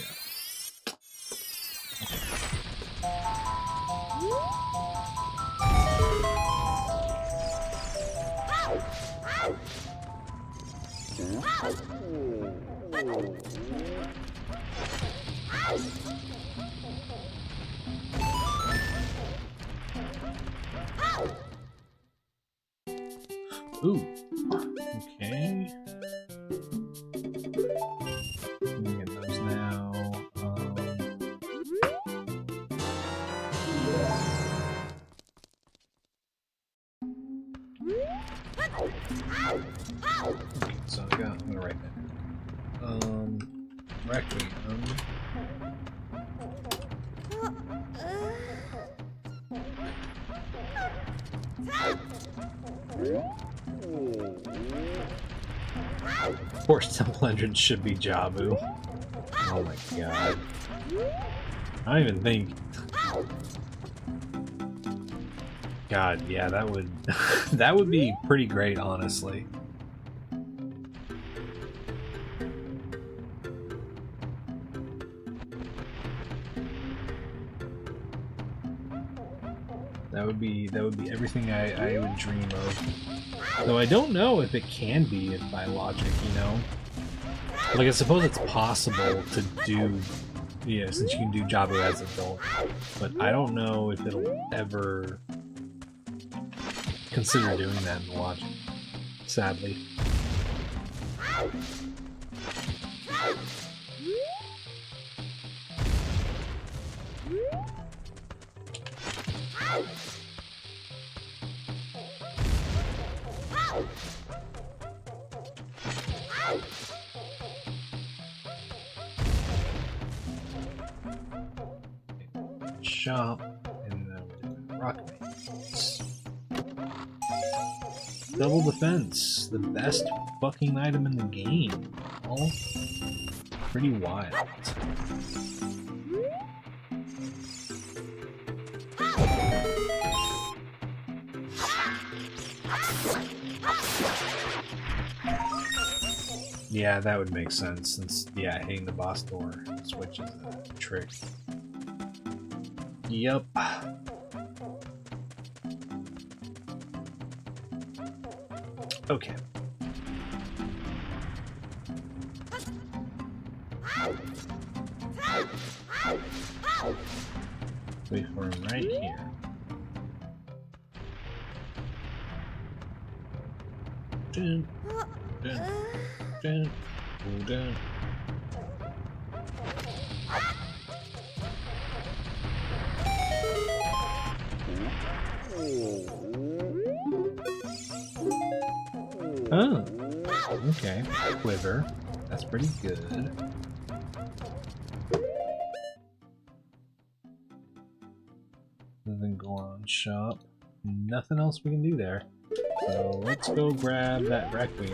[SPEAKER 6] Ooh, okay. Let me get those now. Okay, so I'm gonna write that. Requiem. Forest Temple entrance should be Jabu. Oh my god. I don't even think. God, yeah, that would that would be pretty great, honestly. That would be everything I would dream of. Though I don't know if it can be by logic, you know? Like, I suppose it's possible to do, yeah, since you can do Jabu as an adult, but I don't know if it'll ever consider doing that in logic, sadly. Shop, and then rock maze. Double defense, the best fucking item in the game. Oh, pretty wild. Yeah, that would make sense since, yeah, hitting the boss door switches the trick. Yep. Okay. Wait for him right here. Dun, dun, dun, dun. Oh, okay. Quiver. That's pretty good. And then go on shop. Nothing else we can do there. So let's go grab that Requiem.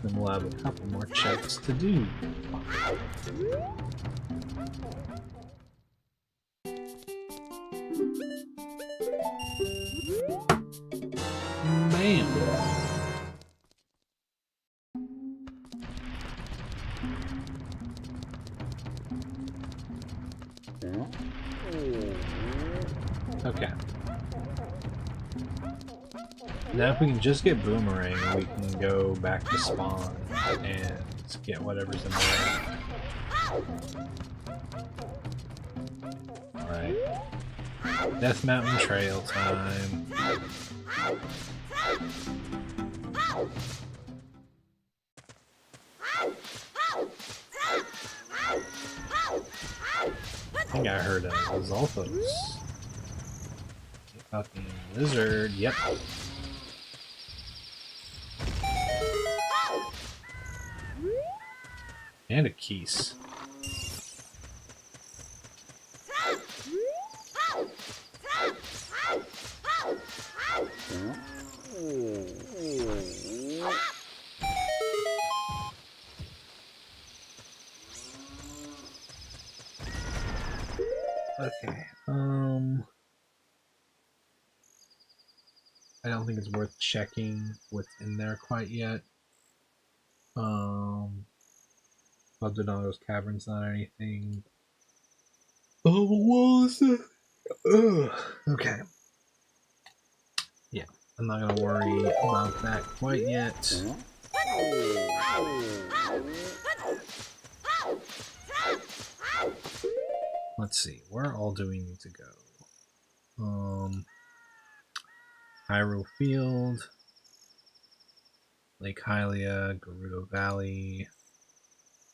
[SPEAKER 6] Then we'll have a couple more checks to do. Bam! Okay. Now if we can just get Boomerang, we can go back to spawn and get whatever's in there. Alright. Death Mountain Trail time. I think I heard a Zolthos. Fucking lizard, yep. And a Keese. Okay, I don't think it's worth checking what's in there quite yet. Club Dodongo's Cavern's not anything. Oh, what was it? Ugh. Okay. Yeah, I'm not gonna worry about that quite yet. Let's see, where all do we need to go? Hyrule Field, Lake Hylia, Gerudo Valley.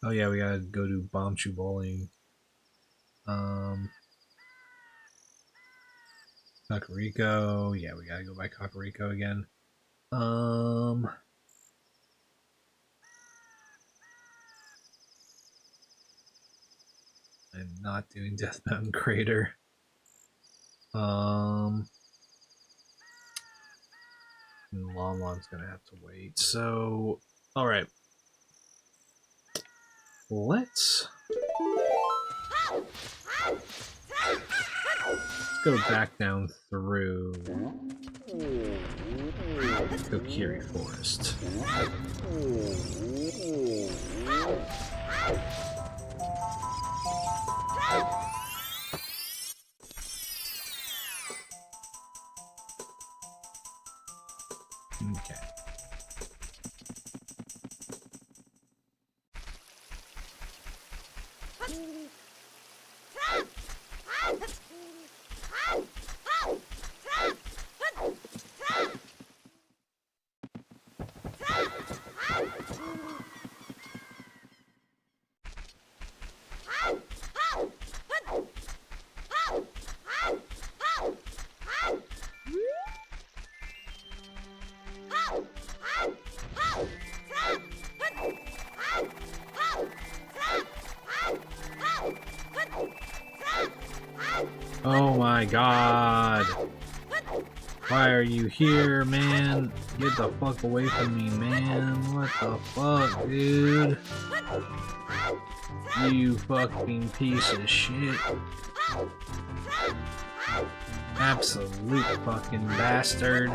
[SPEAKER 6] Oh yeah, we gotta go do Bombchu Bowling. Kakariko. Yeah, we gotta go by Kakariko again. I'm not doing Death Mountain Crater. And Lon-Lon's gonna have to wait. So, alright. Let's go back down through Kokiri Forest. Okay. Oh my god. Why are you here, man? Get the fuck away from me, man. What the fuck, dude? You fucking piece of shit. Absolute fucking bastard.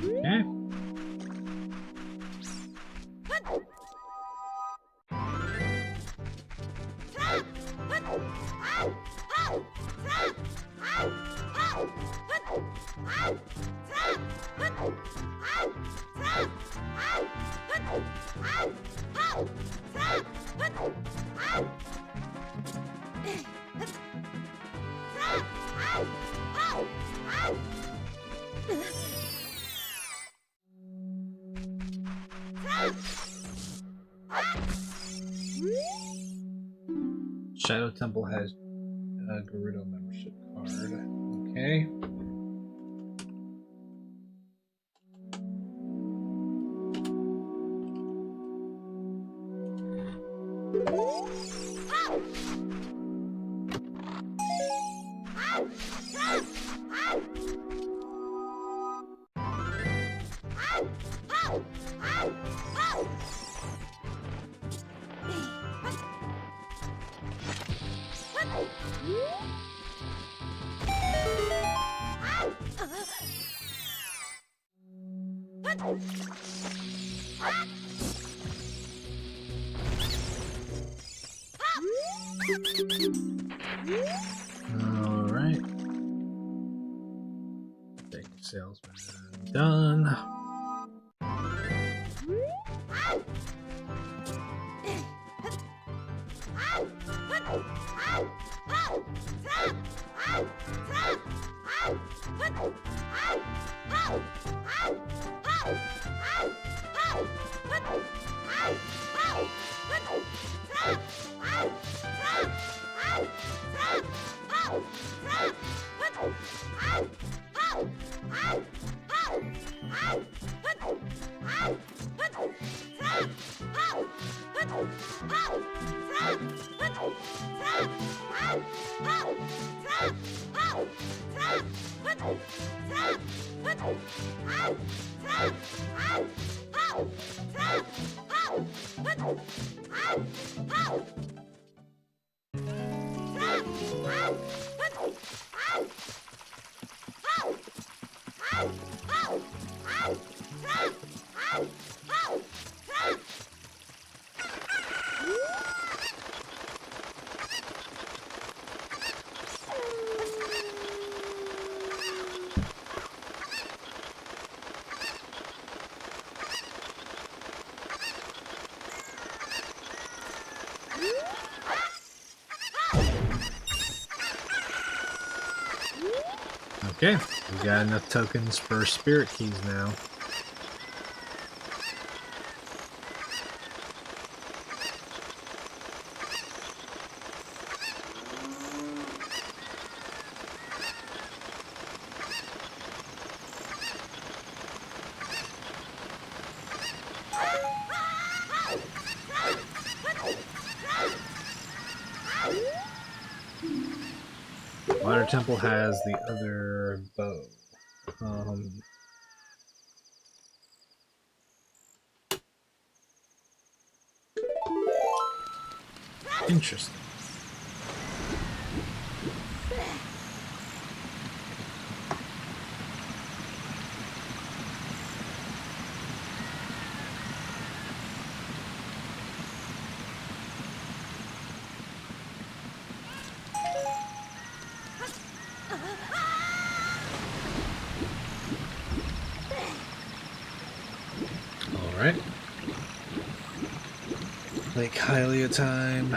[SPEAKER 6] Okay. Shadow Temple has a Gerudo membership card. Okay. Alright. Thank you, salesman. Done. Okay, we got enough tokens for spirit keys now. Water Temple has the other bow. Interesting. Alright. Lake Hylia time.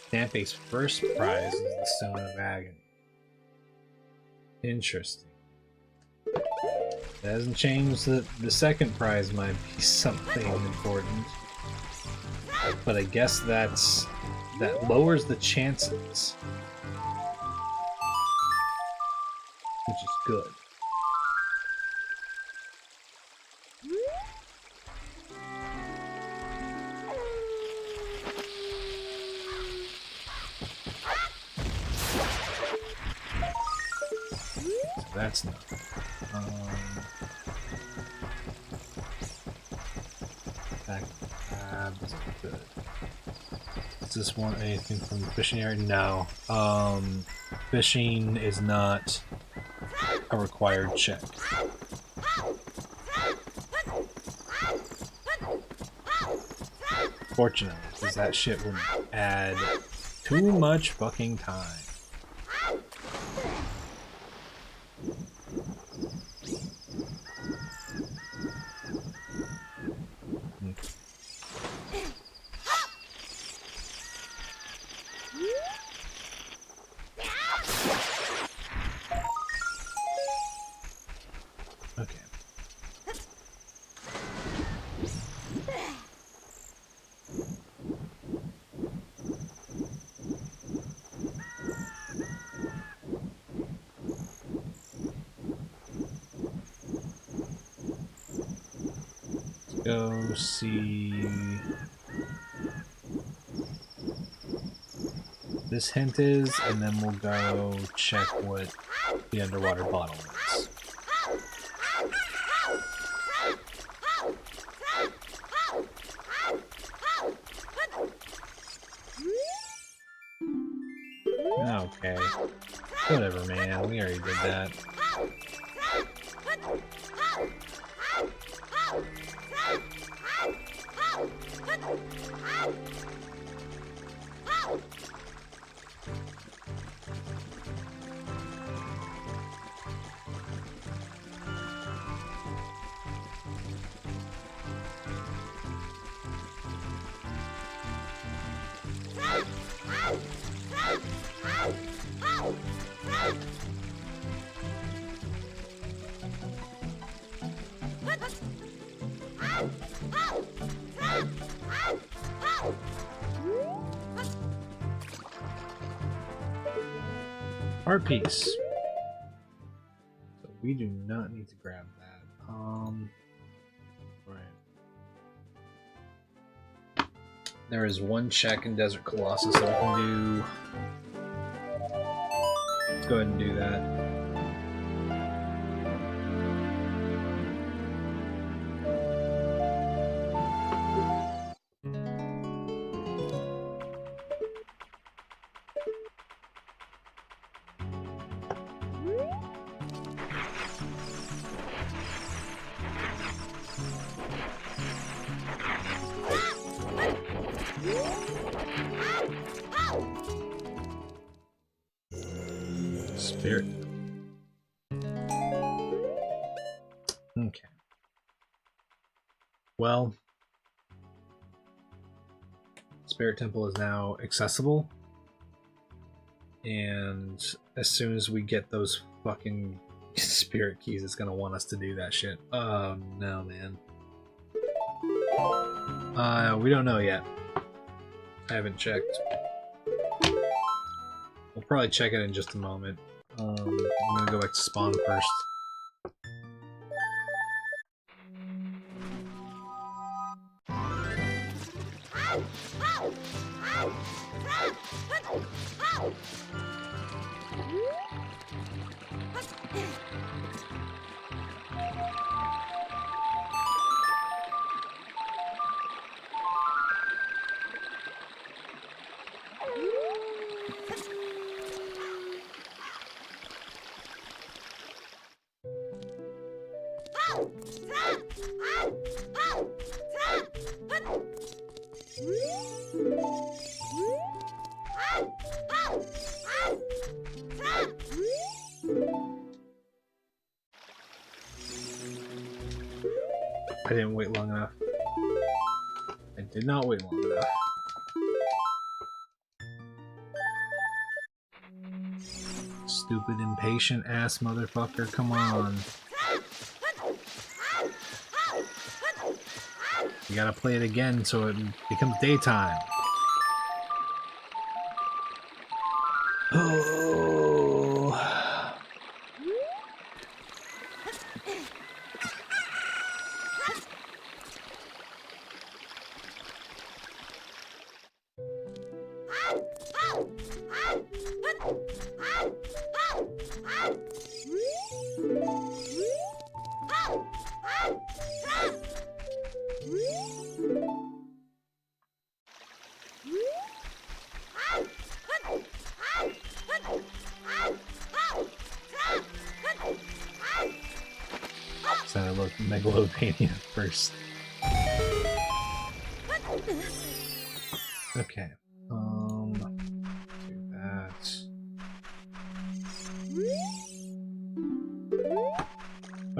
[SPEAKER 6] Stampe's first prize is the Stone of Agony. Interesting. That hasn't changed that the second prize might be something important. But I guess that lowers the chances. Which is good. That's not. Back tabs, good. Does this want anything from the fishing area? No. Fishing is not a required check. Fortunately, because that shit would add too much fucking time. Go see this hint is, and then we'll go check what the underwater bottle is. Okay. Whatever, man. We already did that. Art piece. So we do not need to grab that. Right. There is one check in Desert Colossus that we can do. Let's go ahead and do that. Spirit. Okay. Well, Spirit Temple is now accessible, and as soon as we get those fucking spirit keys, it's gonna want us to do that shit. Oh no, man. We don't know yet. I haven't checked. We'll probably check it in just a moment. I'm gonna go back to spawn first. I didn't wait long enough. I did not wait long enough. Stupid, impatient ass motherfucker, come on. You gotta play it again so it becomes daytime. Oh. Sounded like Megalopania first. Okay. Do that.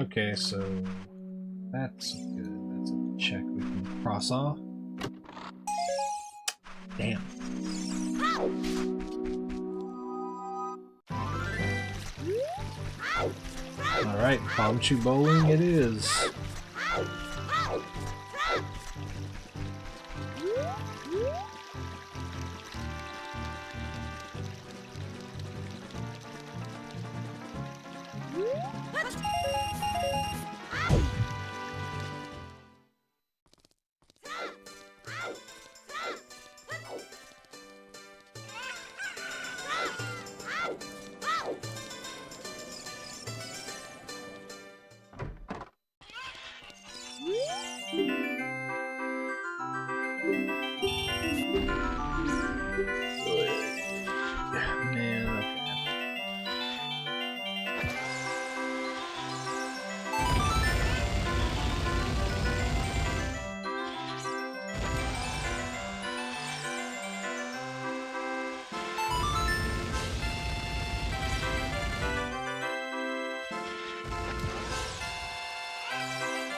[SPEAKER 6] Okay, so that's good. That's a check we can cross off. Damn. Alright, bomb shoot bowling it is.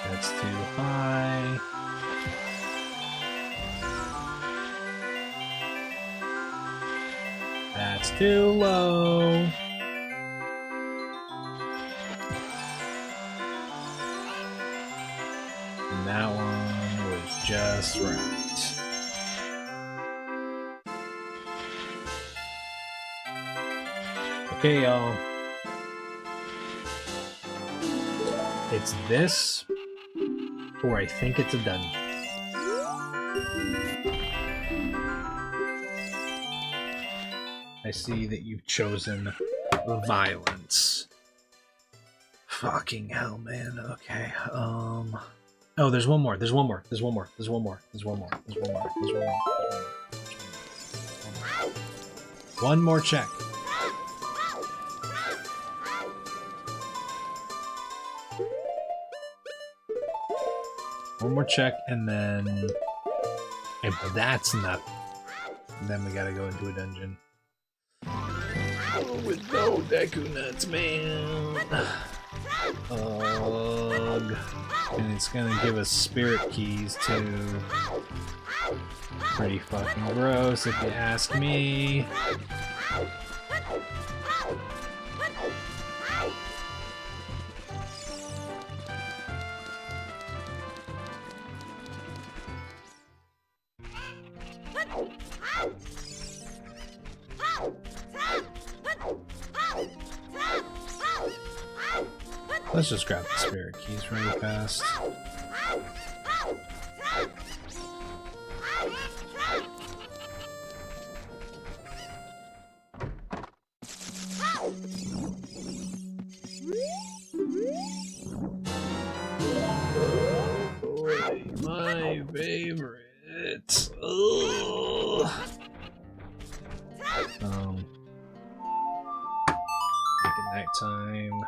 [SPEAKER 6] That's too high. That's too low. And that one was just right. Okay, y'all. It's this, or I think it's a dungeon. I see that you've chosen violence. Fucking hell, man. Okay. Oh, there's one more. There's one more. There's one more. There's one more. There's one more. There's one more. There's one more. One more check. One more check, and then if that's not, then we gotta go into a dungeon. Oh, with no Deku Nuts, man. Ugh. And it's gonna give us spirit keys too. Pretty fucking gross if you ask me. Let's just grab the spirit keys really fast. Boy, my favorite. Ugh. Make it nighttime.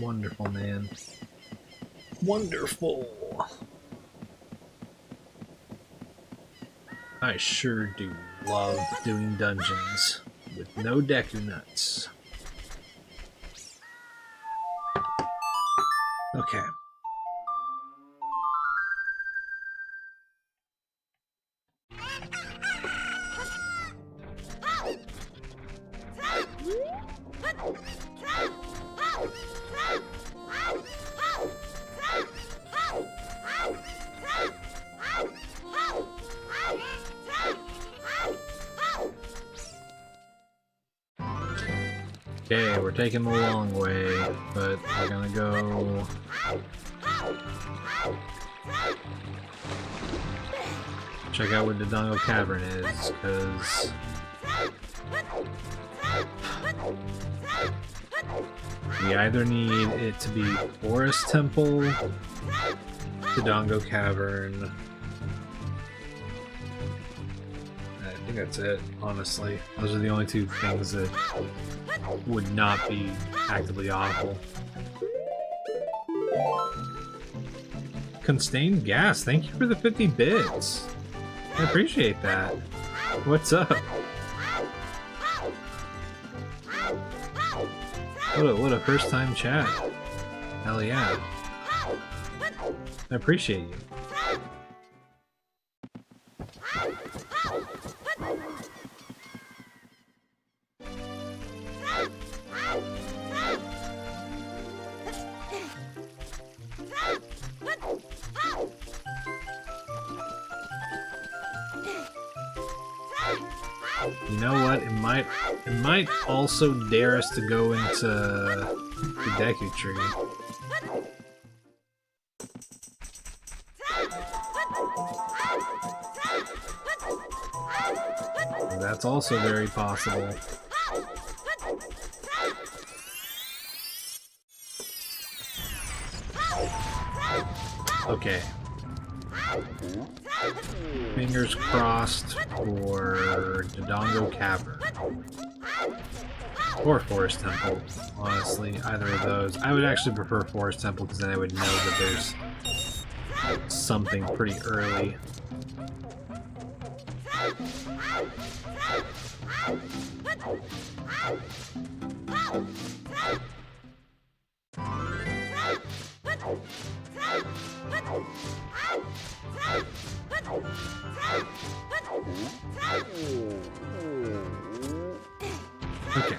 [SPEAKER 6] Wonderful, man. Wonderful. I sure do love doing dungeons with no Deku Nuts. Okay. Okay, we're taking the long way, but we're gonna go... check out what the Dodongo Cavern is, because... we either need it to be Forest Temple, Dodongo Cavern... I think that's it, honestly. Those are the only two things that would not be actively awful. Constained Gas, thank you for the 50 bits. I appreciate that. What's up? What a first time chat. Hell yeah. I appreciate you. You know what? It might also dare us to go into the Deku Tree. That's also very possible. Okay. Fingers crossed for Dodongo Cavern. Or Forest Temple, honestly. Either of those. I would actually prefer Forest Temple because then I would know that there's something pretty early. Okay.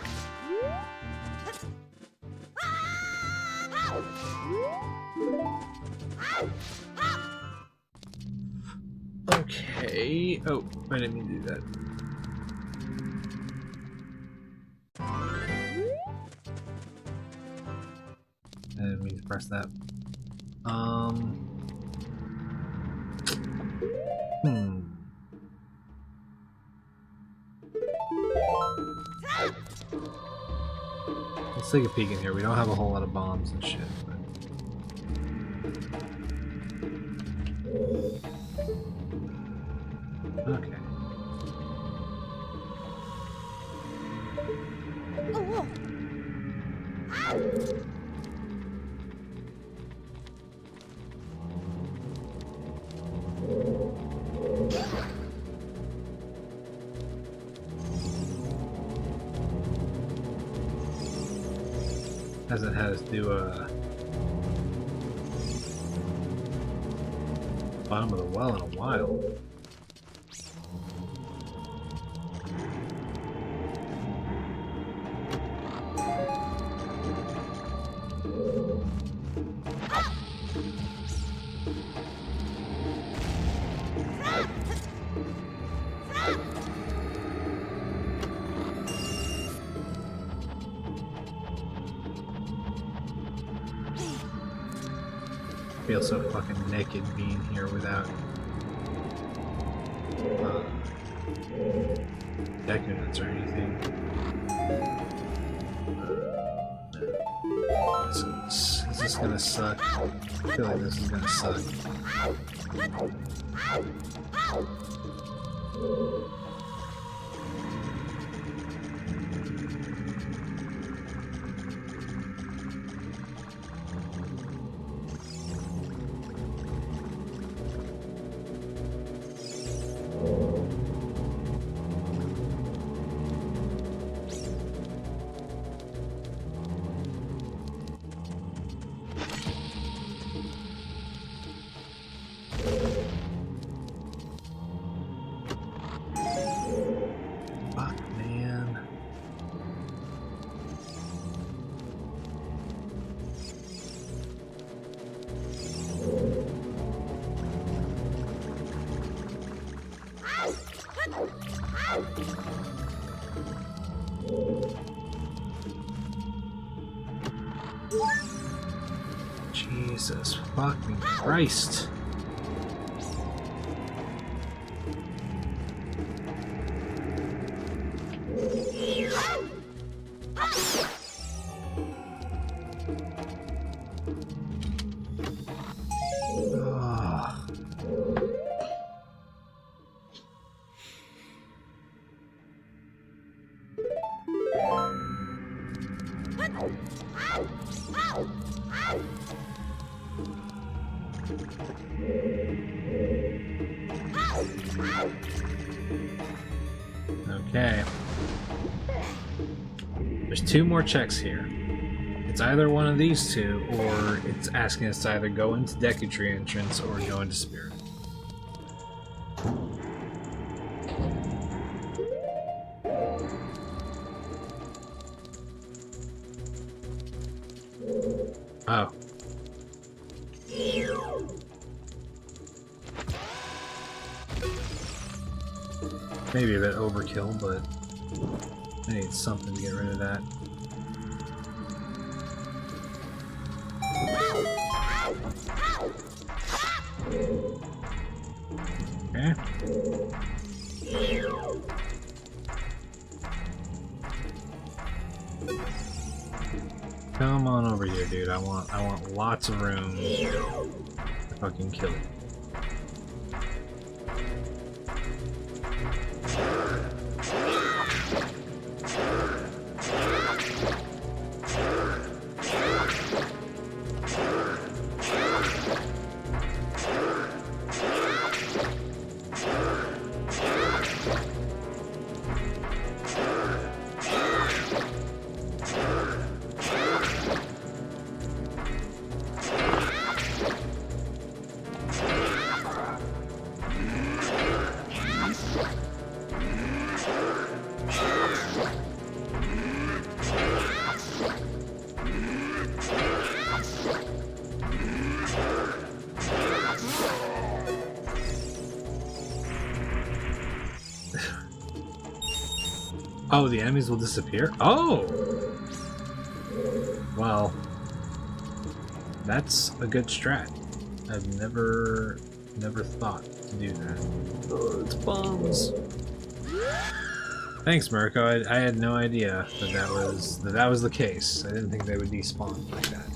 [SPEAKER 6] Okay. Oh, I didn't mean to do that. I didn't mean to press that. Let's take a peek in here. We don't have a whole lot of bombs and shit. But... Okay. Hasn't had us do a bottom of the well in a while. I feel so fucking naked being here without deck units or anything. Is this gonna suck? I feel like this is gonna suck. Jesus fucking Christ. Okay. There's two more checks here. It's either one of these two, or it's asking us to either go into Decutry entrance or go into Spirit. Oh. Maybe a bit overkill, but I need something to get rid of that. Okay. Come on over here, dude. I want lots of room to fucking kill it. Oh, the enemies will disappear? Oh! Well, that's a good strat. I've never thought to do that. Oh, it's bombs. Thanks, Mirko. I had no idea that was the case. I didn't think they would despawn like that.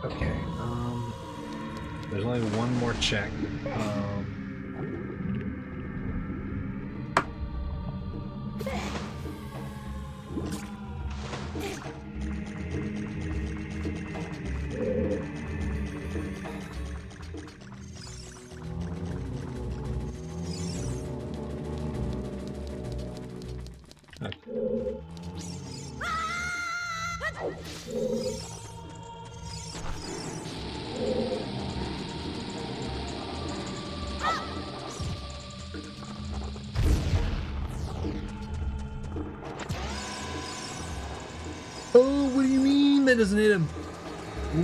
[SPEAKER 6] Okay, there's only one more check. Oh, what do you mean that doesn't hit him?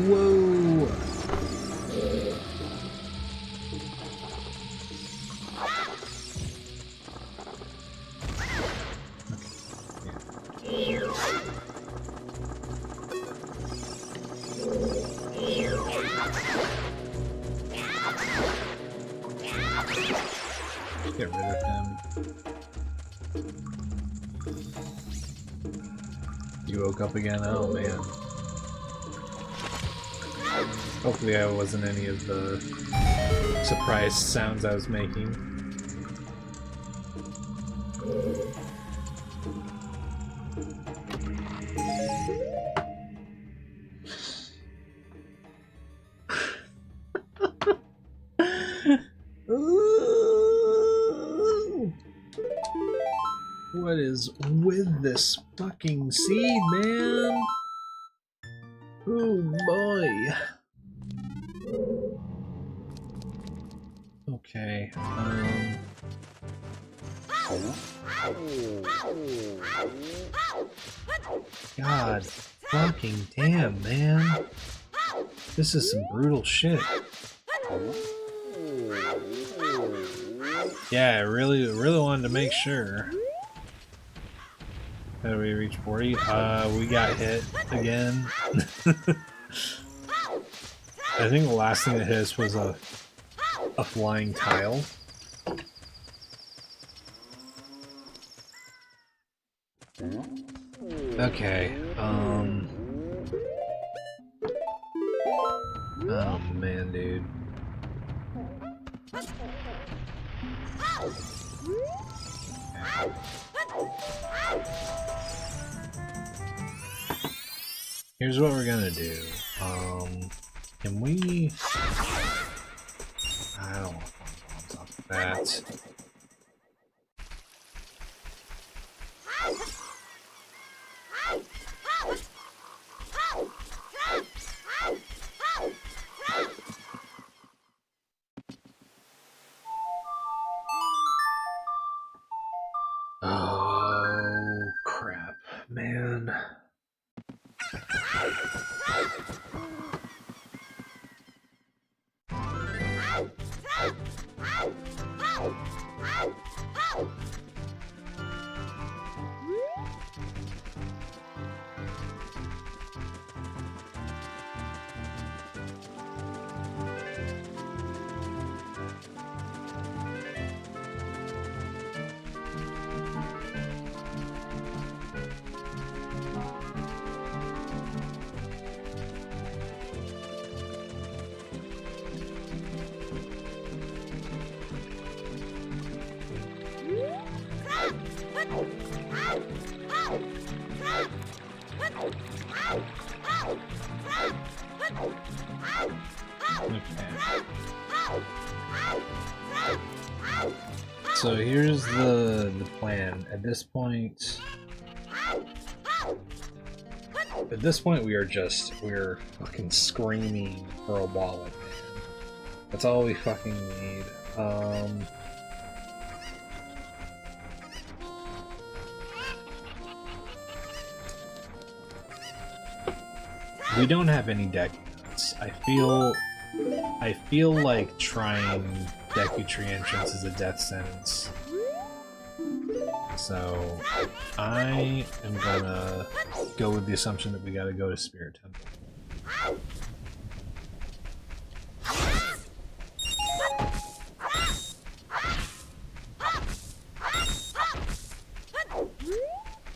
[SPEAKER 6] Whoa. Get rid of him. You woke up again? Oh man. Hopefully I wasn't any of the surprise sounds I was making. What is with this fucking seed, man? Oh boy. Okay, God fucking damn, man. This is some brutal shit. Yeah, I really wanted to make sure. How do we reach 40? We got hit again. I think the last thing that hit us was a flying tile. Okay, oh man, dude. Here's what we're gonna do. Can we... I don't want bombs off that. Oh, crap, man. So here's the plan. At this point we're fucking screaming for a wallet, man. That's all we fucking need. We don't have any deck units. I feel like trying Deku Tree entrance is a death sentence. So I am gonna go with the assumption that we gotta go to Spirit Temple.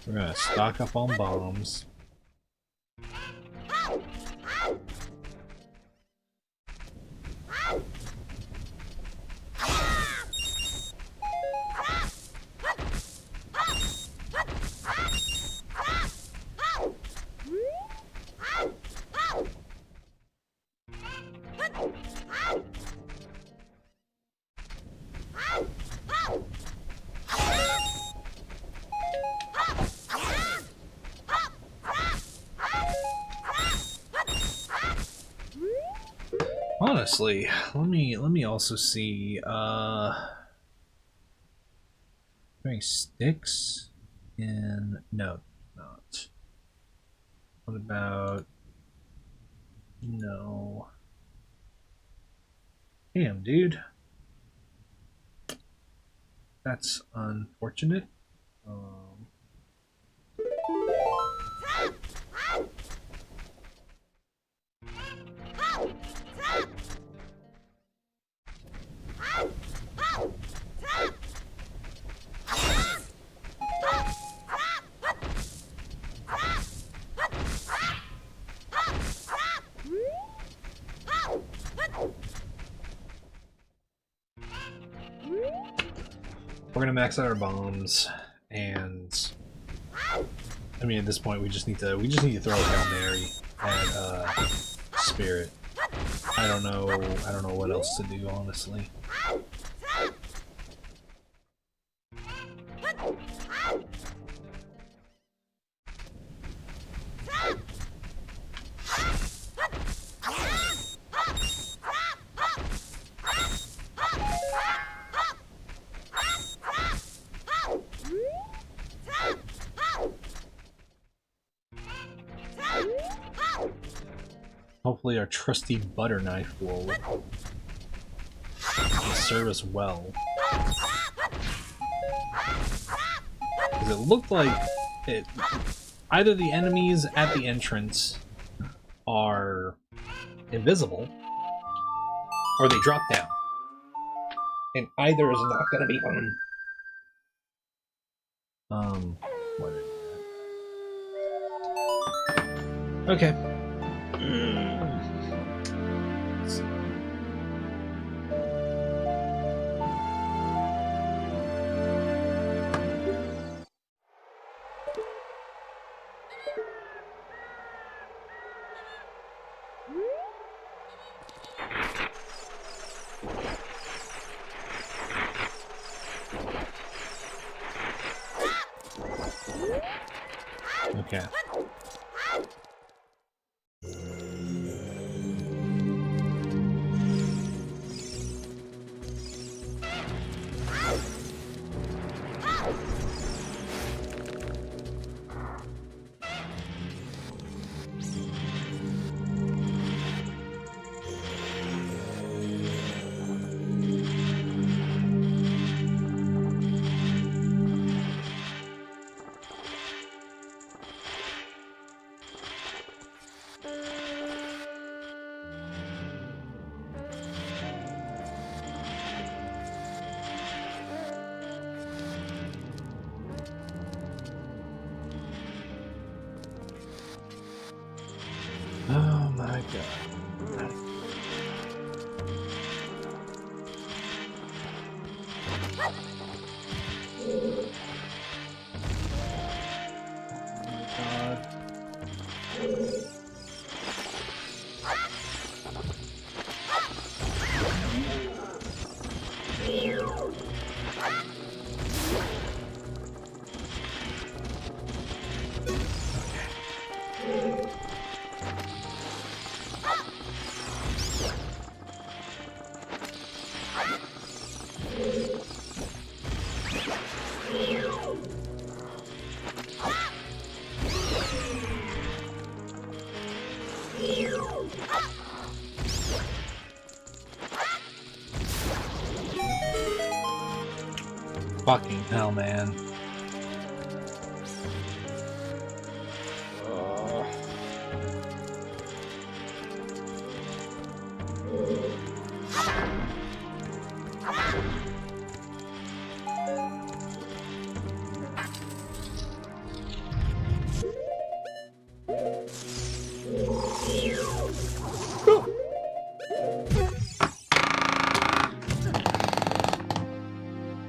[SPEAKER 6] We're gonna stock up on bombs. Honestly, let me also see any sticks in no not. What about no? Damn, dude. That's unfortunate. We're gonna max out our bombs, and I mean at this point we just need to throw a Hail Mary at Spirit. I don't know what else to do, honestly. Hopefully our trusty butter knife will serve us well. Because it looked like either the enemies at the entrance are invisible, or they drop down. And either is not going to be fun. What is that? Okay. Okay. Oh my god. Fucking hell, man.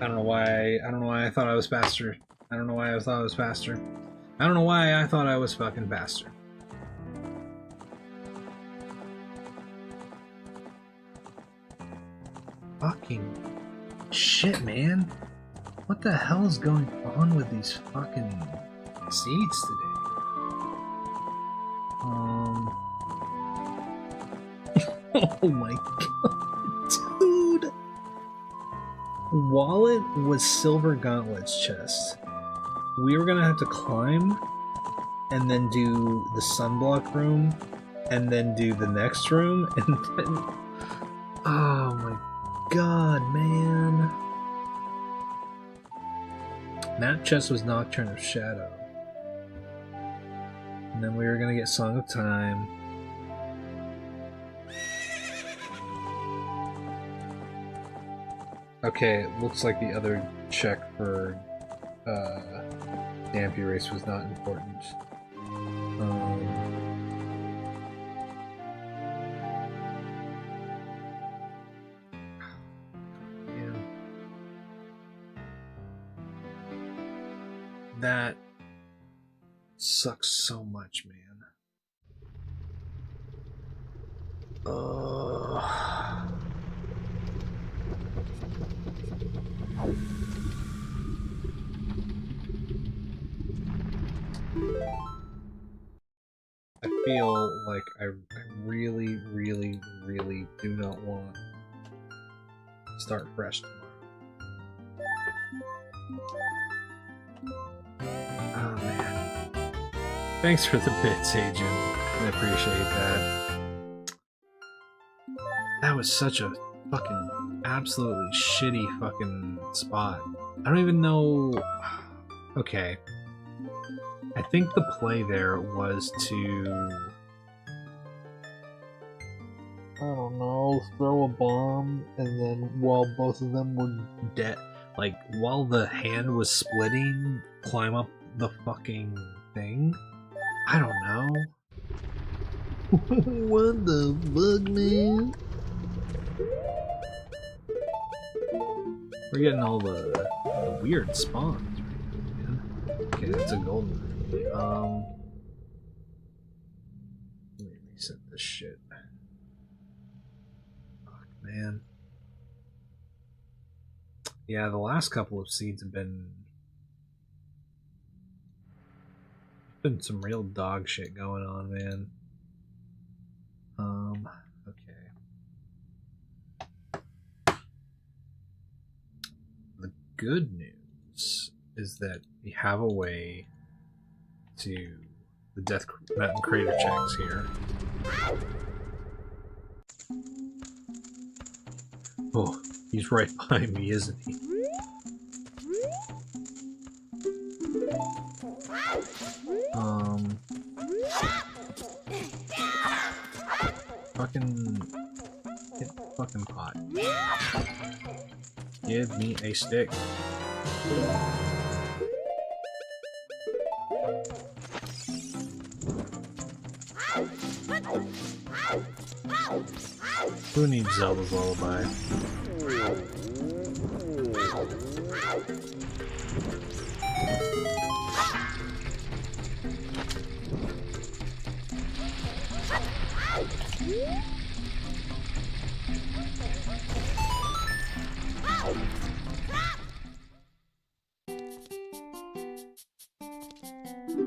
[SPEAKER 6] I don't know why. I don't know why I thought I was faster. I don't know why I thought I was faster. I don't know why I thought I was fucking faster. Fucking shit, man. What the hell is going on with these fucking seeds today? Oh my god, dude. Wallet was Silver Gauntlet's chest. We were gonna have to climb and then do the sunblock room and then do the next room and then... Oh my god, man. That chest was Nocturne of Shadow. And then we were gonna get Song of Time. Okay, it looks like the other check for Damp Erase was not important. Yeah. That sucks so much, man. I feel like I really, really, really do not want to start fresh tomorrow. Oh man. Thanks for the bits, Agent. I appreciate that. That was such a fucking absolutely shitty fucking spot. I don't even know... Okay. I think the play there was to... I don't know, throw a bomb, and then while both of them were dead, like, while the hand was splitting, climb up the fucking thing? I don't know. What the fuck, man? We're getting all the weird spawns right now, man. Okay, that's a golden. Let me reset this shit. Fuck, man. Yeah, the last couple of seeds have been some real dog shit going on, man. Okay. The good news is that we have a way to the Death Mountain Crater checks here. Oh, he's right behind me, isn't he? Hit the fucking pot. Give me a stick. Who needs Zelda's Lullaby?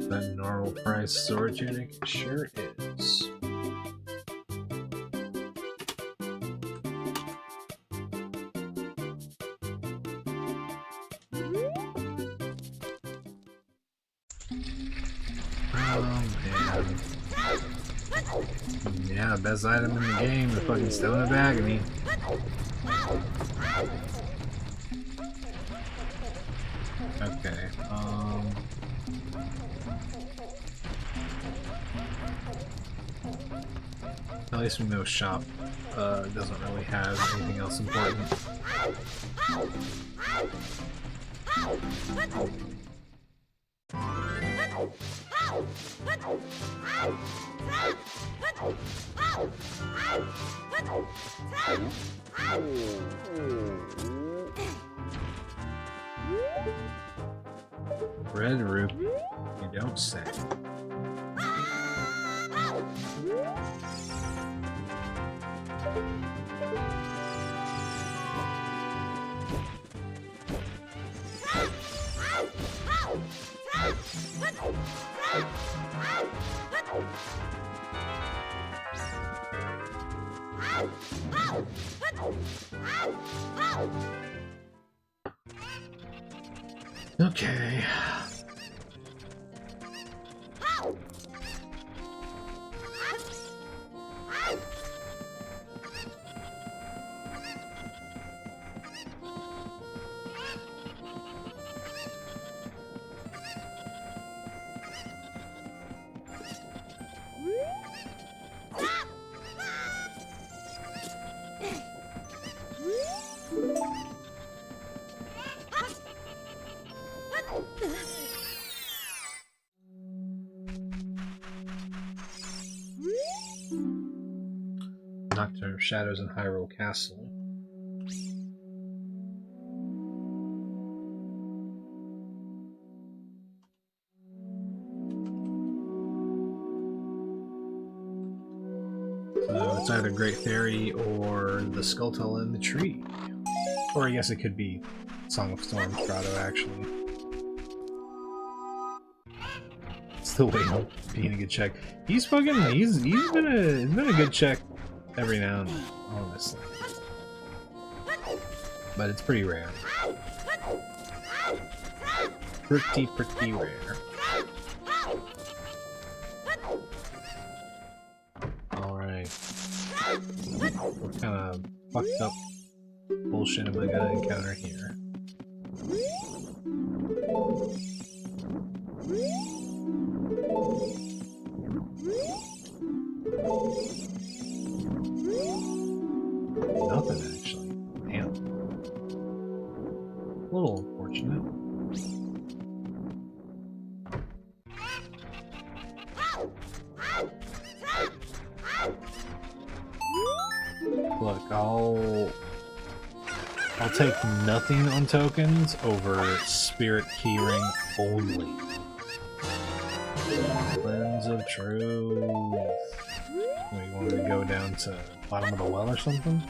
[SPEAKER 6] That normal price sword tunic? Sure is. Man. Yeah, best item in the game, the fucking Stone of Agony. Okay, at least we know shop doesn't really have anything else important.
[SPEAKER 1] Red Rupee, you don't say. Okay. Nocturne Shadows in Hyrule Castle. So it's either Great Fairy or the Skulltula in the tree. Or I guess it could be Song of Storms Grotto, actually. Still waiting on being a good check. He's been a good check every now and then, honestly. But it's pretty rare. Pretty rare. Alright. What kind of fucked up bullshit am I gonna encounter here? Nothing, actually. Damn. A little unfortunate. Look, I'll take nothing on tokens over Spirit Keyring only. Lens of Truth. What, you want me to go down to bottom of the well or something?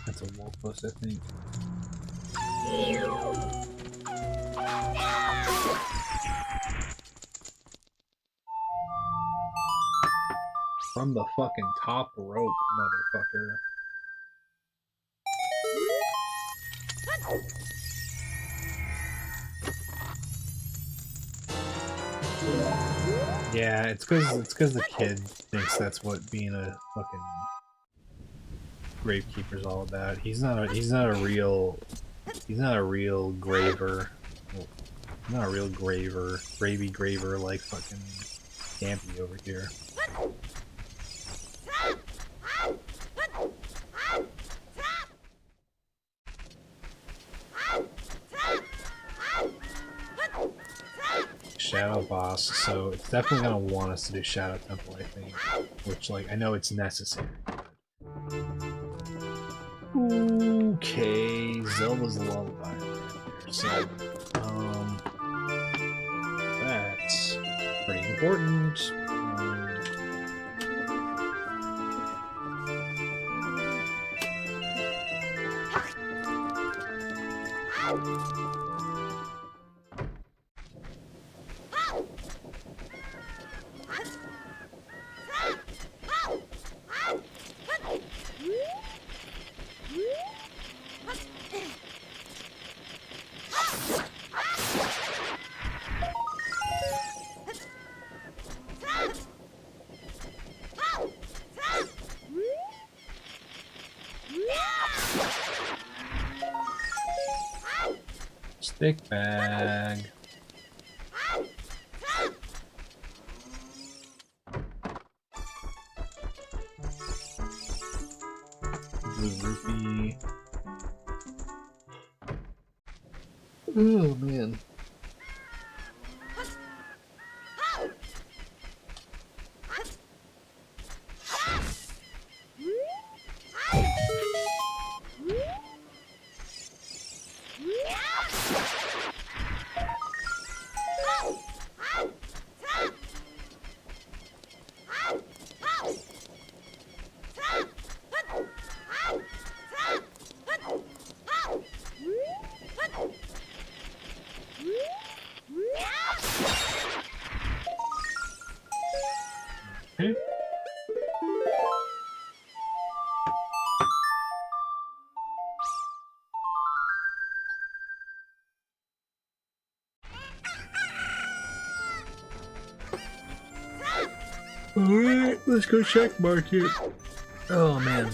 [SPEAKER 1] That's a wall post, I think. From the fucking top rope, motherfucker. Yeah, it's cause the kid thinks that's what being a fucking gravekeeper's all about. He's not a real graver. Well, not a real gravy graver like fucking Campy over here. Shadow boss, so it's definitely gonna want us to do Shadow Temple, I think. Which, like, I know it's necessary. Okay, Zelda's Lullaby. So, that's pretty important.
[SPEAKER 6] Stick bag. Blue rupee. Oh man. Okay. Alright, let's go check market. Oh man.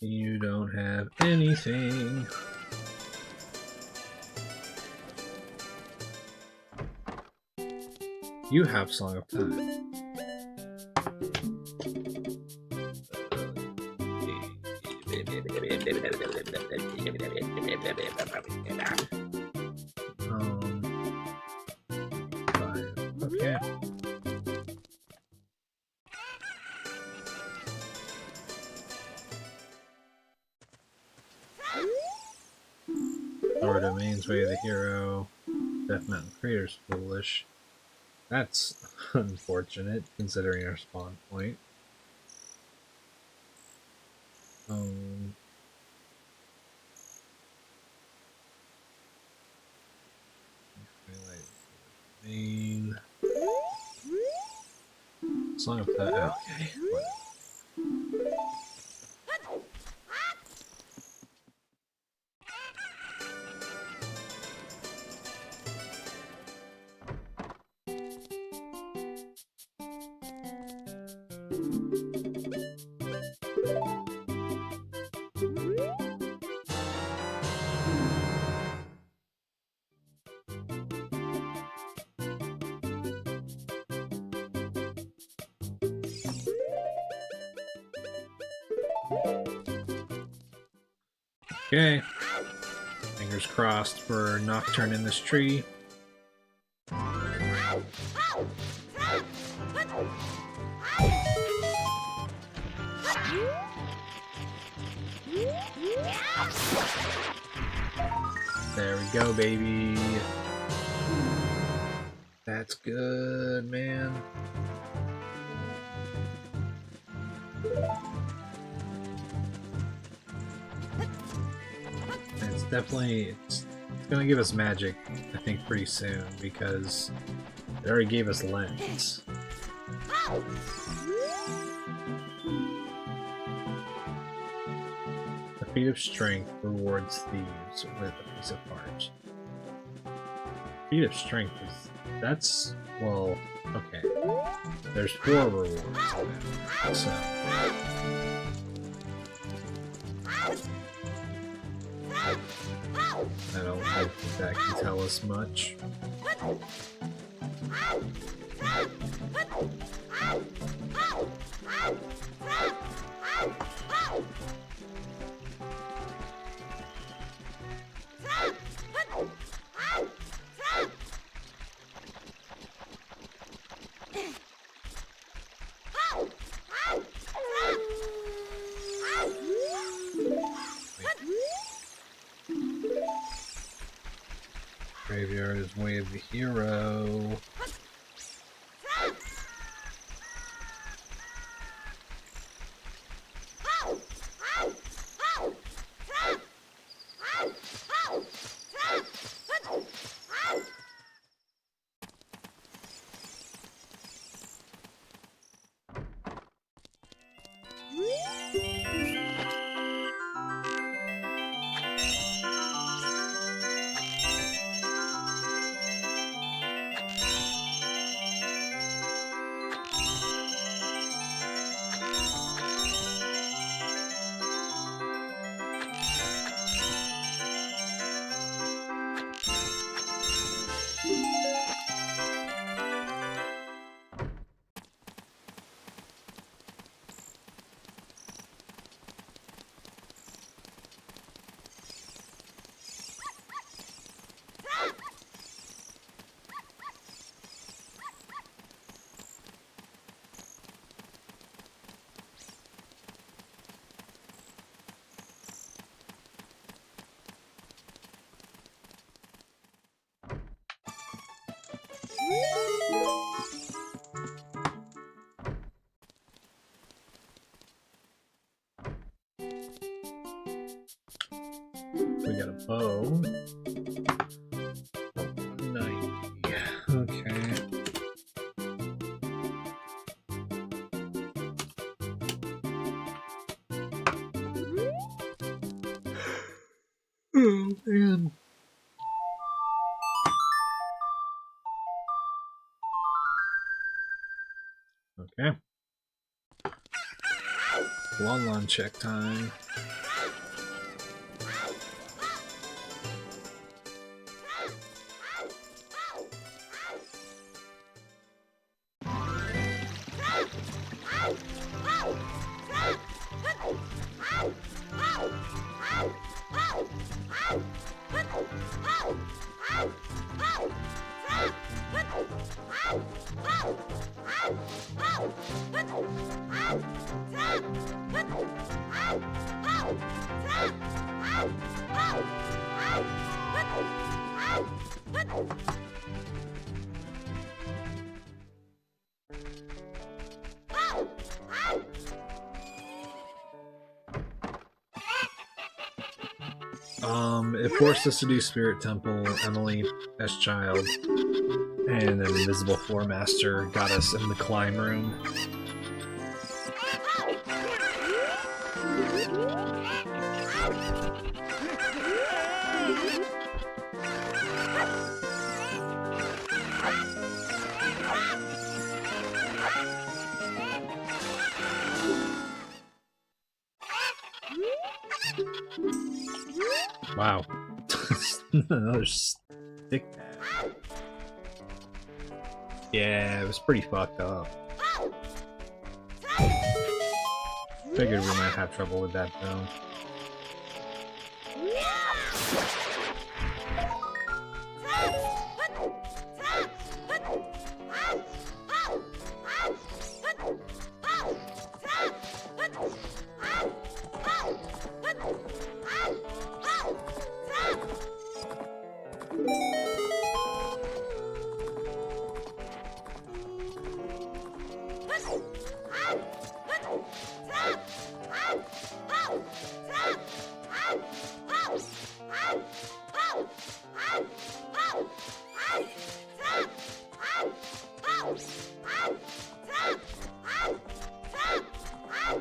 [SPEAKER 6] You don't have anything. You have Song of Time. Five. Okay. Lower Domains, Way of the Hero. Death Mountain Crater's foolish. That's unfortunate, considering our spawn point. Main. Song of that. Oh, okay. Whatever. Okay. Fingers crossed for Nocturne in this tree. There we go, baby. That's good, man. It's gonna give us magic, I think, pretty soon, because it already gave us lens. Feat of Strength rewards thieves with a piece of heart. Feat of Strength is... that's... well, okay. There's 4 rewards in that, so... I don't think that can tell us much. Graveyard is Way of the Hero. We got a bow. 90. Okay. Oh man. Okay. Long check time. It forced us to do Spirit Temple, Emily as child, and then Invisible Floor Master got us in the climb room. Wow. Another stick. Yeah, it was pretty fucked up. Figured we might have trouble with that though.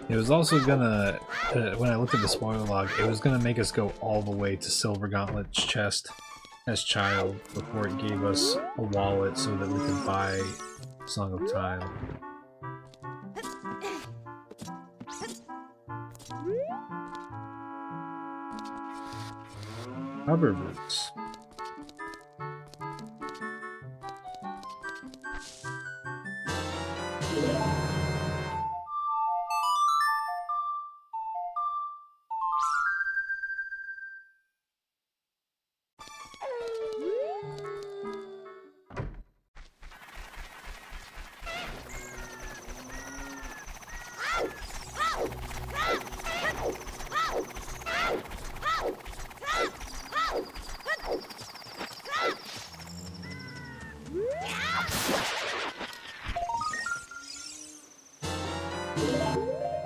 [SPEAKER 6] It was also gonna when I looked at the spoiler log, it was gonna make us go all the way to Silver Gauntlet's chest as child before it gave us a wallet so that we could buy Song of Time. Rubber boots.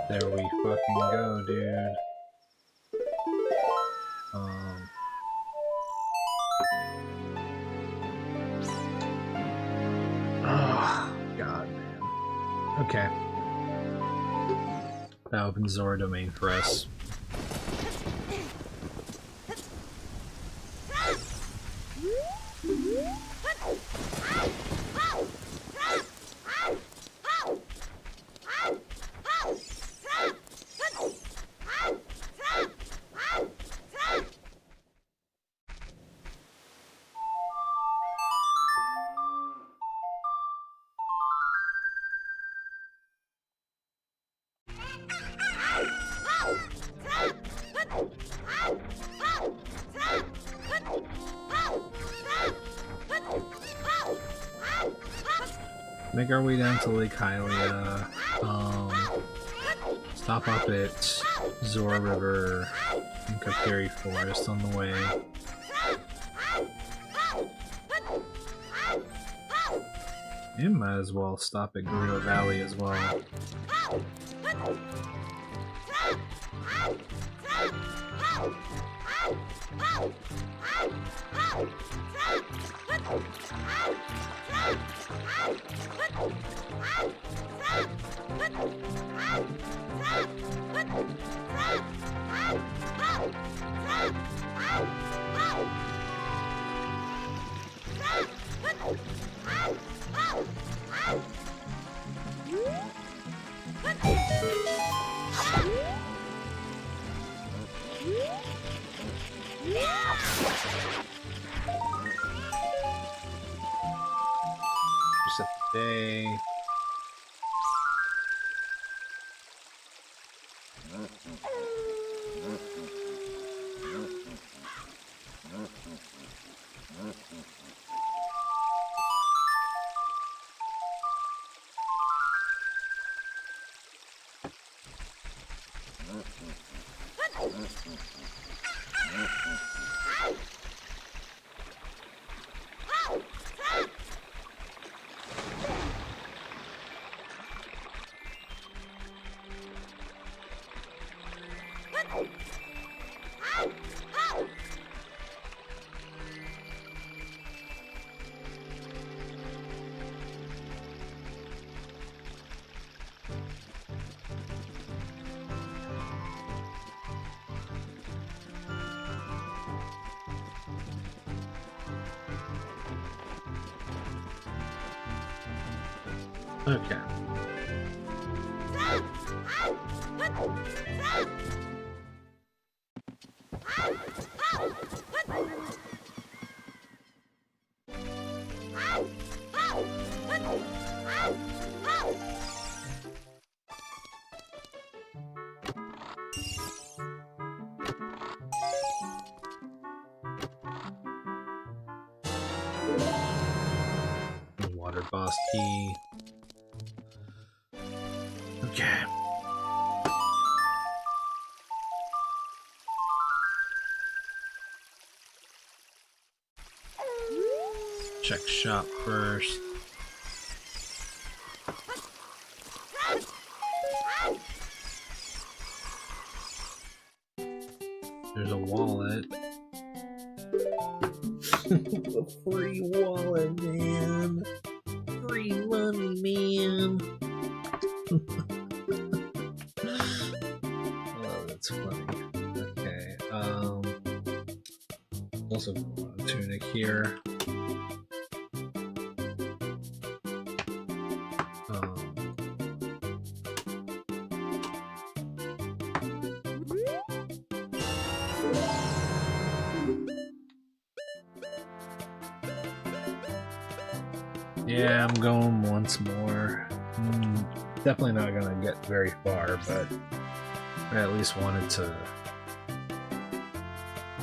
[SPEAKER 6] There we fucking go, dude. Oh, God, man. Okay. That opens Zora domain for us. Make our way down to Lake Hylia, stop up at Zora River and Kaperi Forest on the way. And might as well stop at Gerudo Valley as well. Set the day. Okay. Water boss key. Okay. Check shop first. There's a wallet. A free wallet, man. Free money, man. Oh, that's That's funny. Okay, also a tunic here. Yeah, I'm going once more. Definitely not gonna get very far, but I at least wanted to.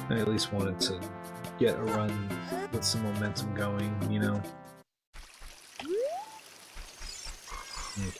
[SPEAKER 6] I at least wanted to get a run with some momentum going, you know. Okay.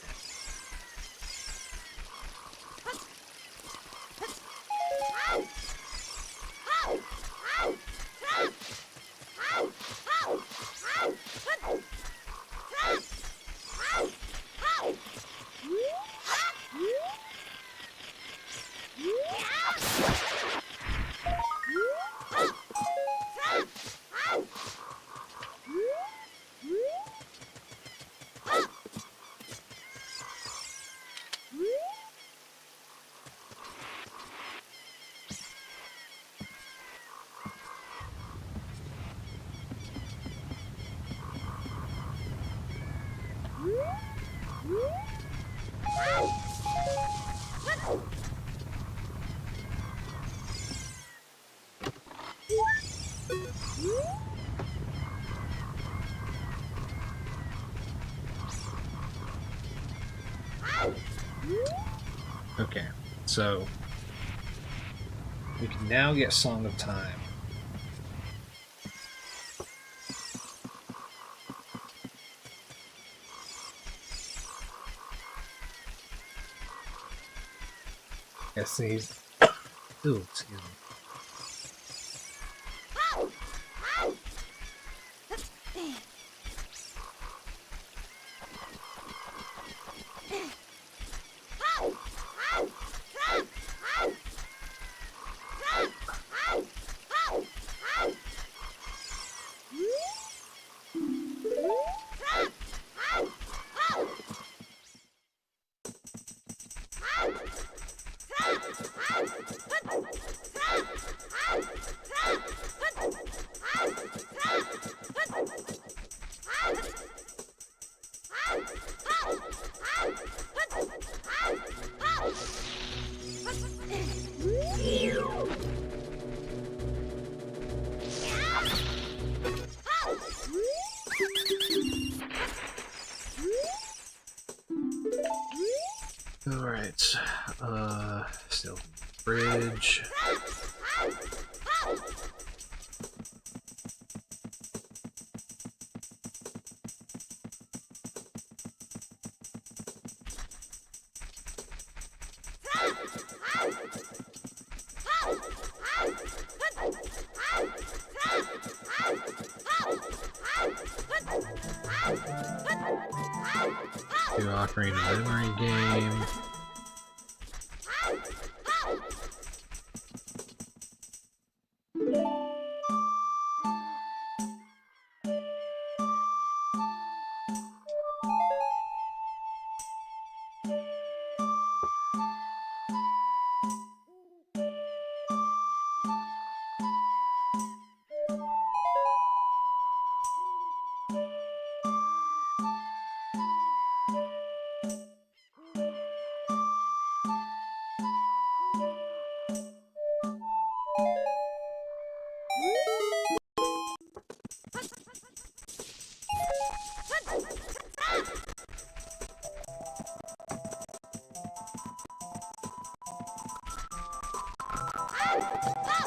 [SPEAKER 6] Okay, so we can now get Song of Time. Yes, he's. Ooh, excuse me. Alright, still bridge. Do Ocarina of Memory game.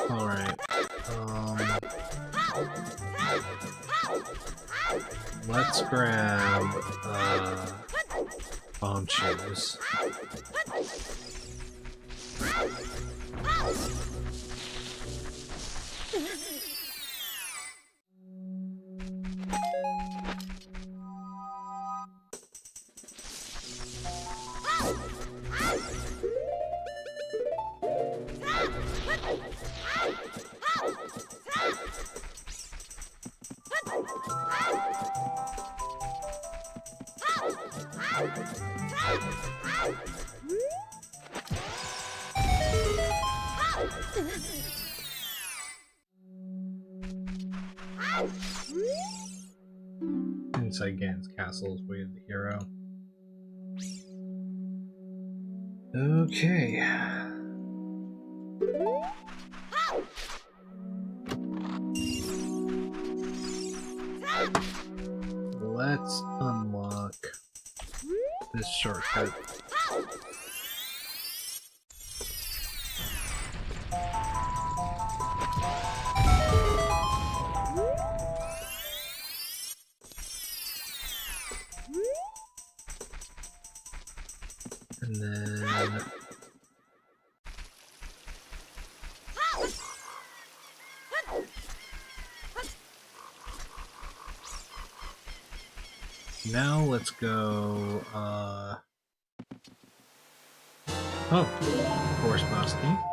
[SPEAKER 6] Alright, let's grab, bomb shoes. Inside Gan's castle is way of the hero. Okay. Let's unlock this shortcut. And then now let's go oh, Forest Bosky.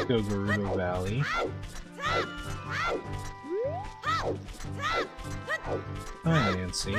[SPEAKER 6] Go Gerudo Valley. Hi, Nancy.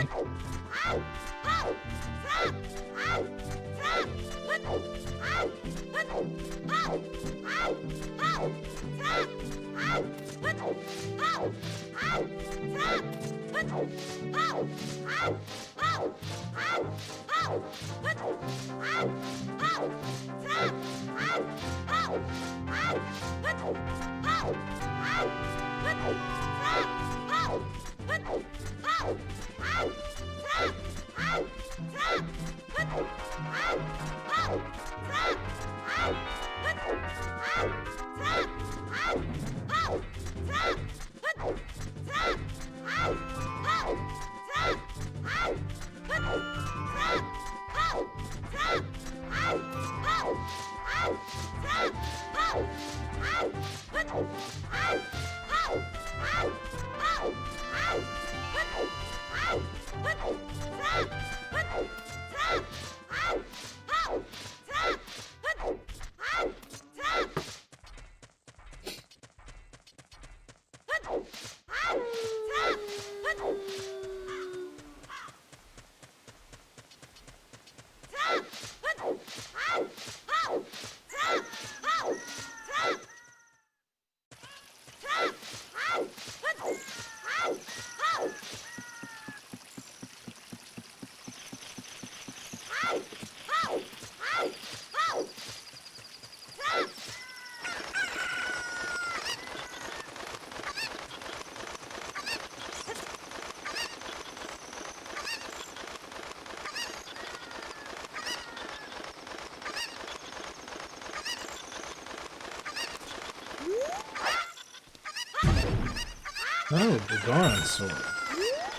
[SPEAKER 6] Oh, the Goron sword.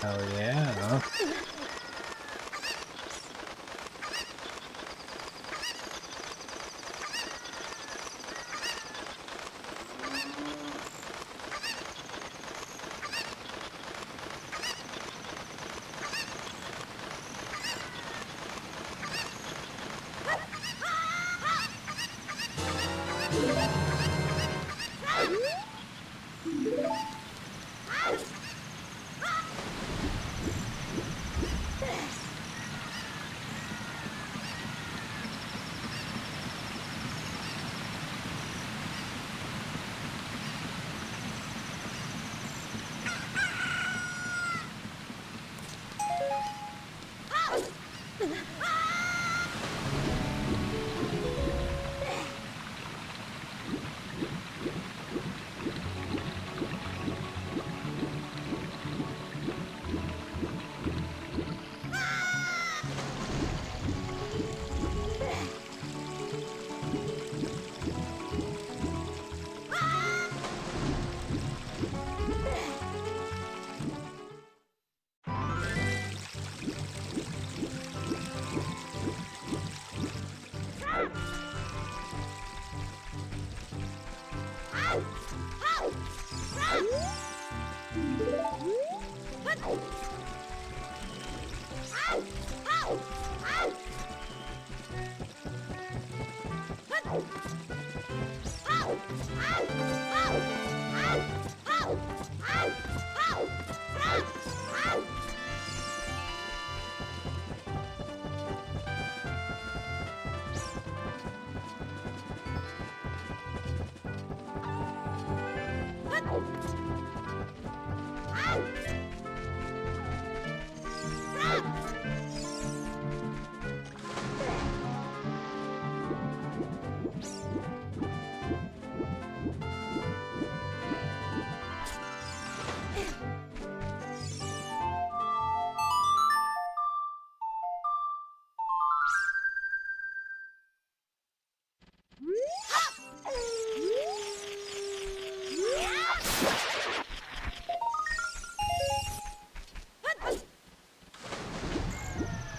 [SPEAKER 6] Hell yeah.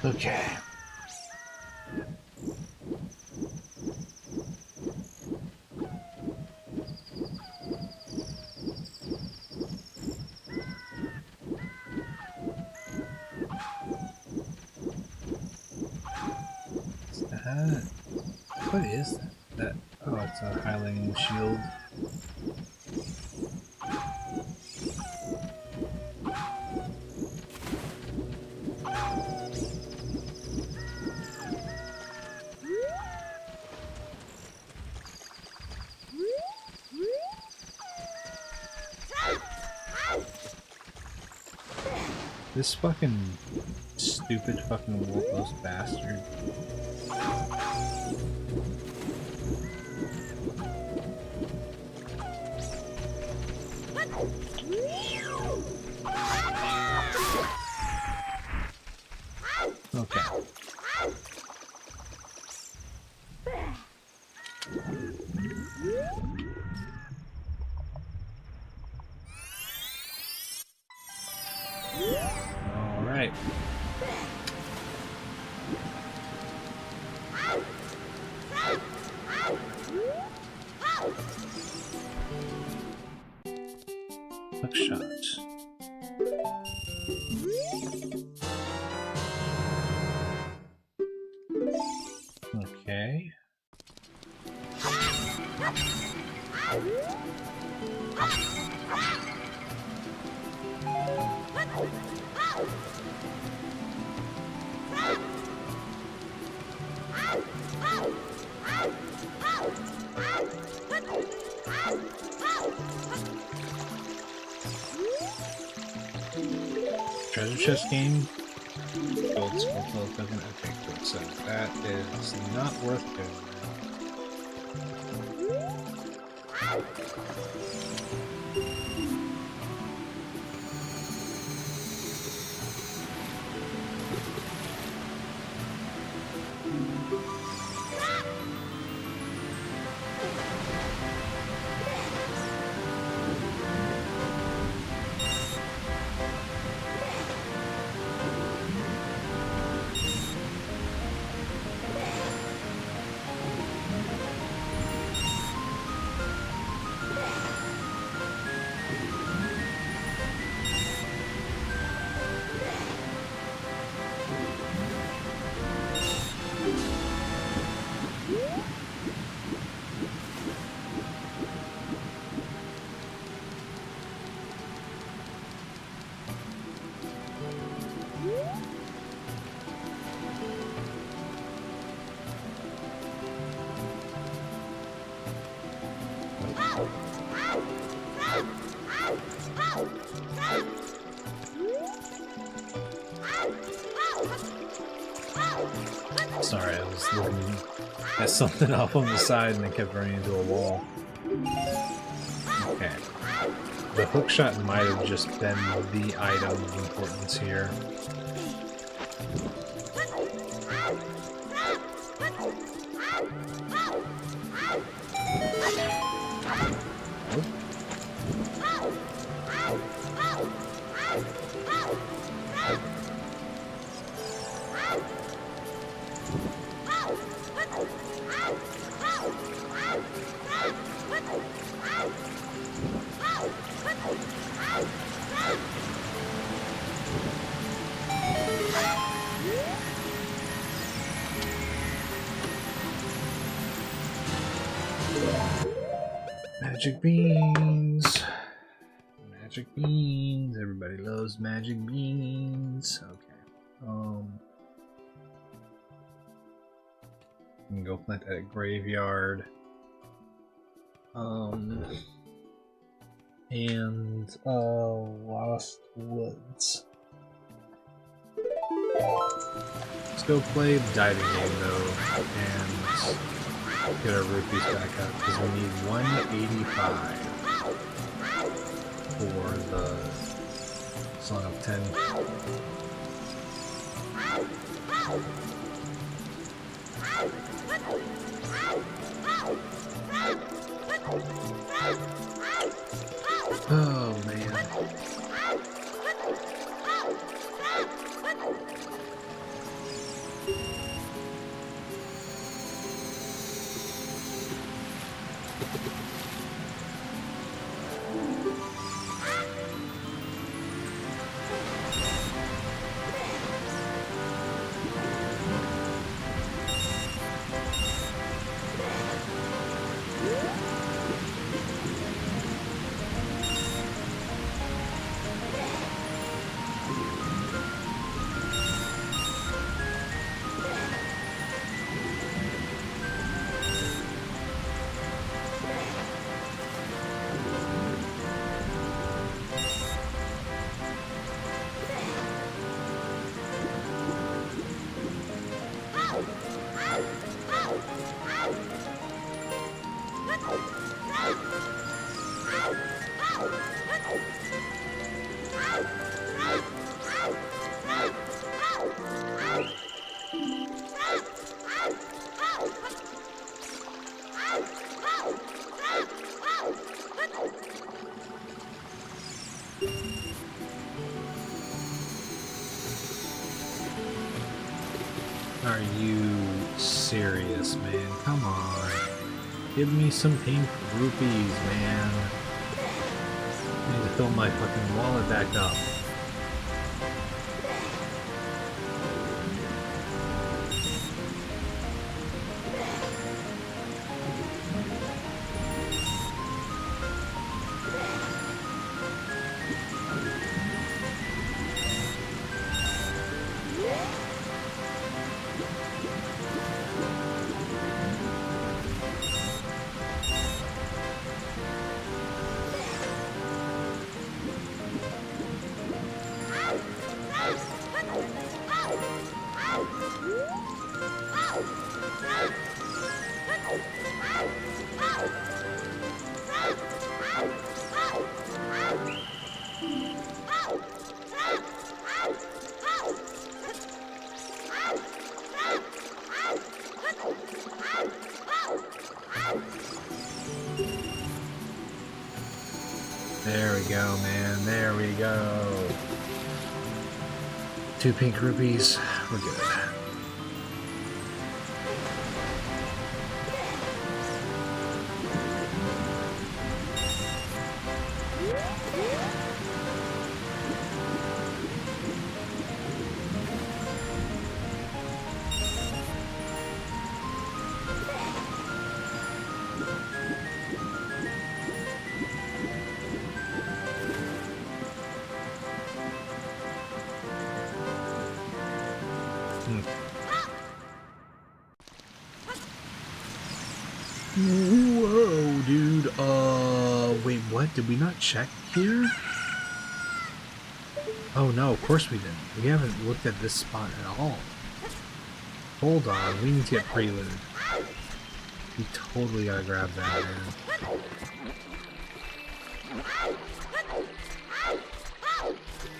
[SPEAKER 6] Okay. What is that? Oh, it's a highlighting shield. This fucking stupid fucking wolf bastard. Okay. All right. Hook shot. Okay. Treasure chest game. Gold skull token. Okay, cool. So that is not worth doing Sorry, I was looking at something off on the side and I kept running into a wall. Okay. The hook shot might have just been the item of importance here. Magic beans. Magic beans. Everybody loves magic beans. Okay. You can go plant that at graveyard. And Lost Woods. Let's go play the diving game though, and get our rupees back up because we need 185 for the Song of 10. Oh man. Are you serious, man? Come on. Give me some pink rupees, man. I need to fill my fucking wallet back up. There we go, man. There we go. 2 pink rupees. We're good. Whoa, dude. Wait, what? Did we not check here? Oh no, of course we didn't. We haven't looked at this spot at all. Hold on, we need to get prelude. We totally gotta grab that, man.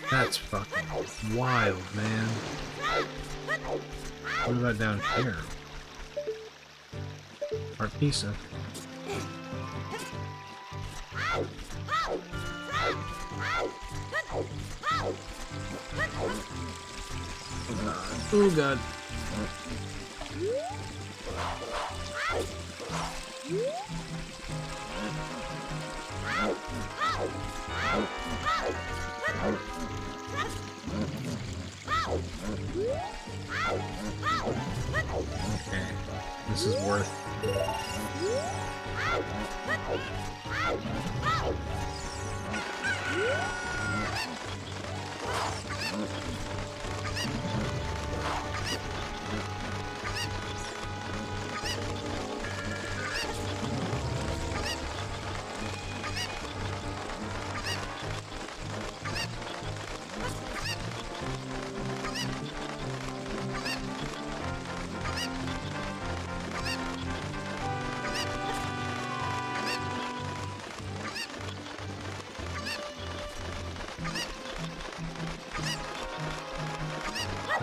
[SPEAKER 6] That's fucking wild, man. What about down here? Art pizza. Oh god. Okay, this is worth.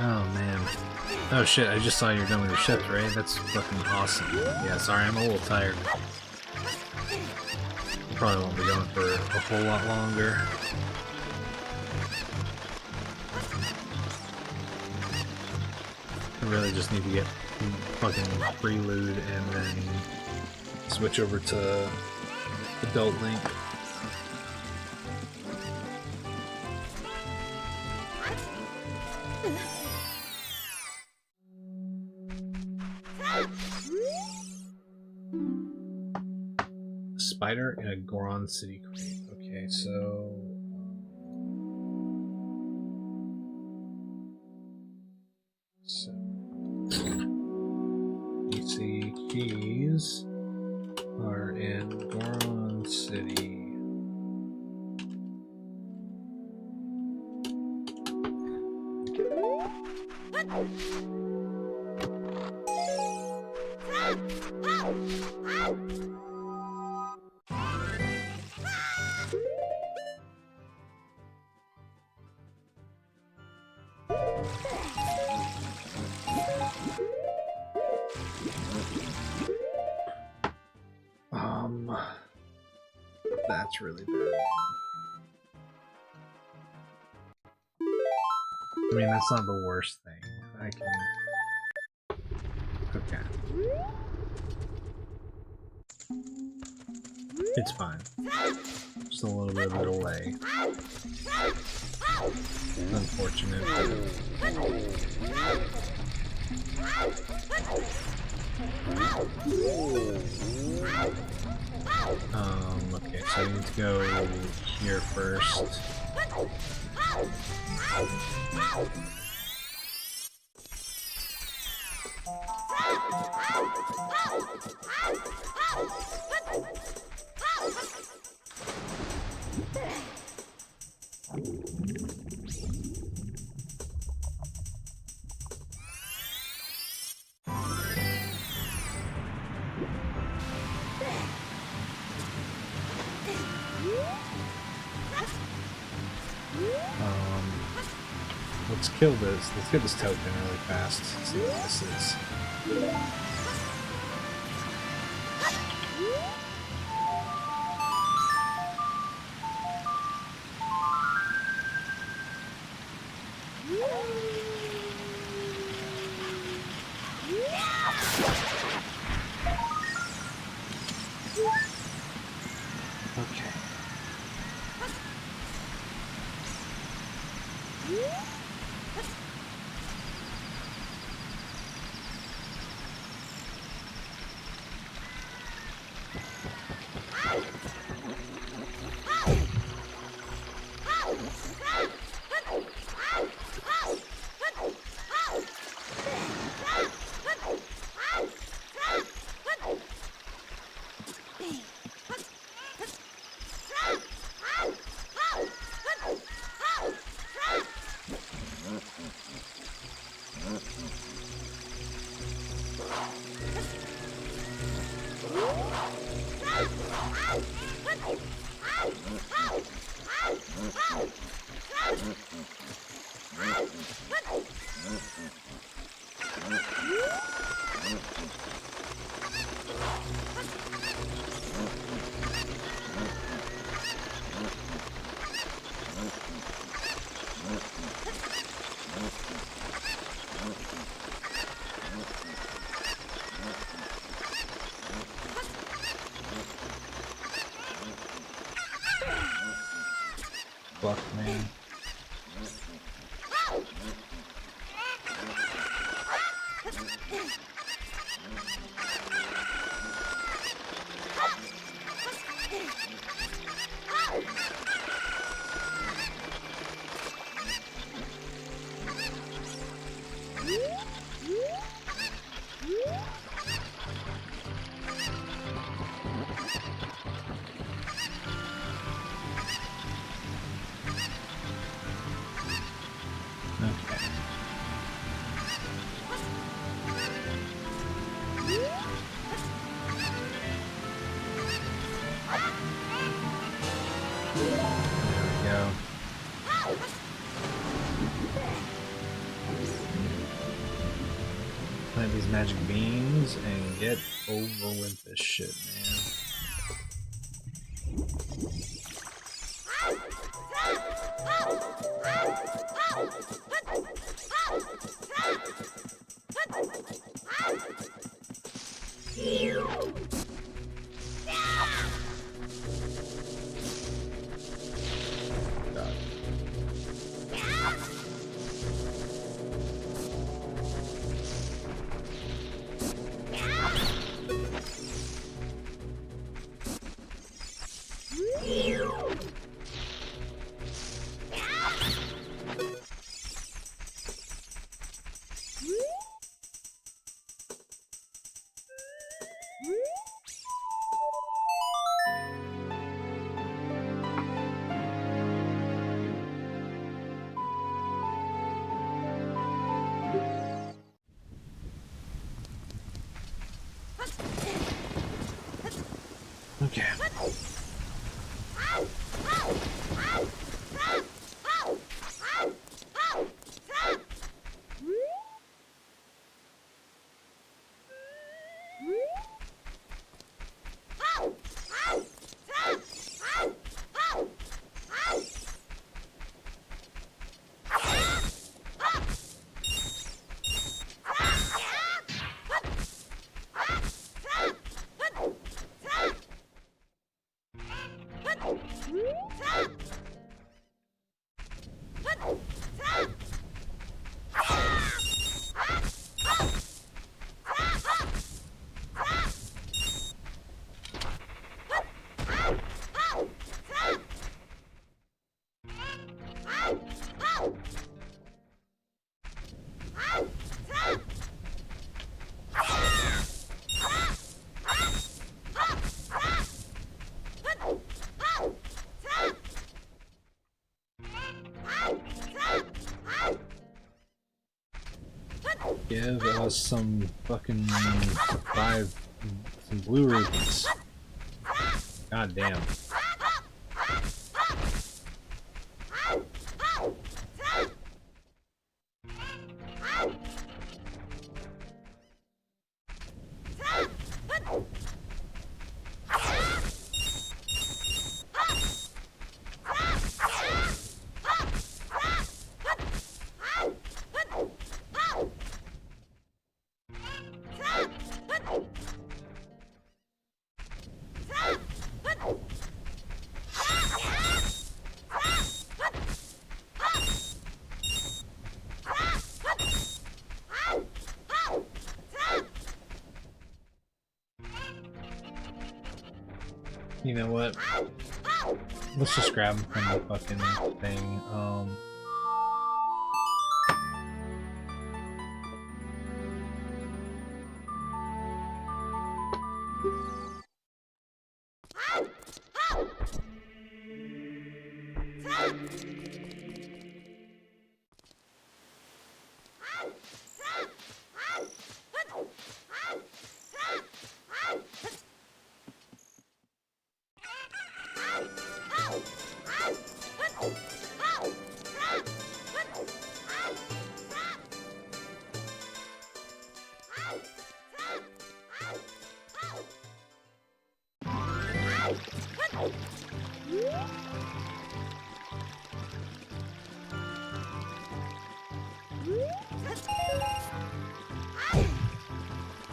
[SPEAKER 6] Oh man. Oh shit, I just saw you're done with your shift, right? That's fucking awesome. Yeah, sorry, I'm a little tired. Probably won't be going for a whole lot longer. I really just need to get fucking prelude and then switch over to Adult Link. Spider in a Goron City crate. Okay, so PC keys are in Goron City. That's really bad. I mean, that's not the worst thing. I can Okay. It's fine. Just a little bit of a delay. Unfortunate. Okay, so I need to go here first. Let's kill this. Let's get this token really fast. See what this is. Okay. Fuck, man. Plant these magic beans and get over with this shit, man. Give us some fucking some blue rupees. God damn. You know what? Let's just grab them from the fucking thing.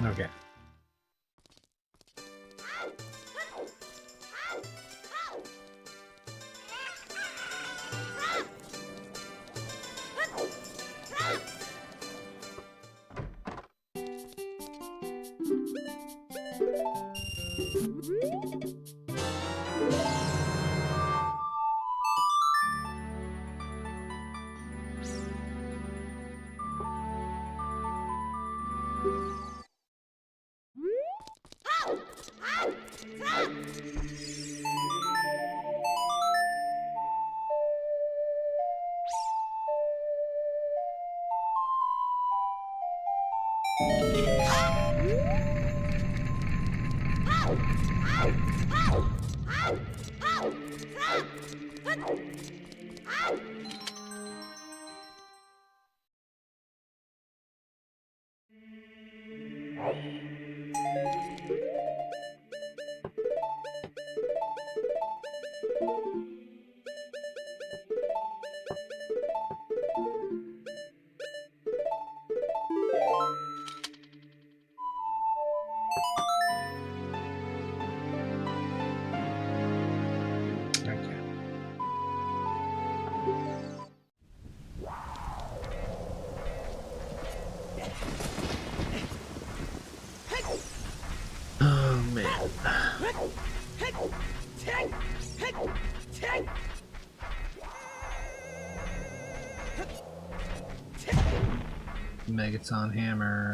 [SPEAKER 6] Okay. Oh man. Megaton hammer.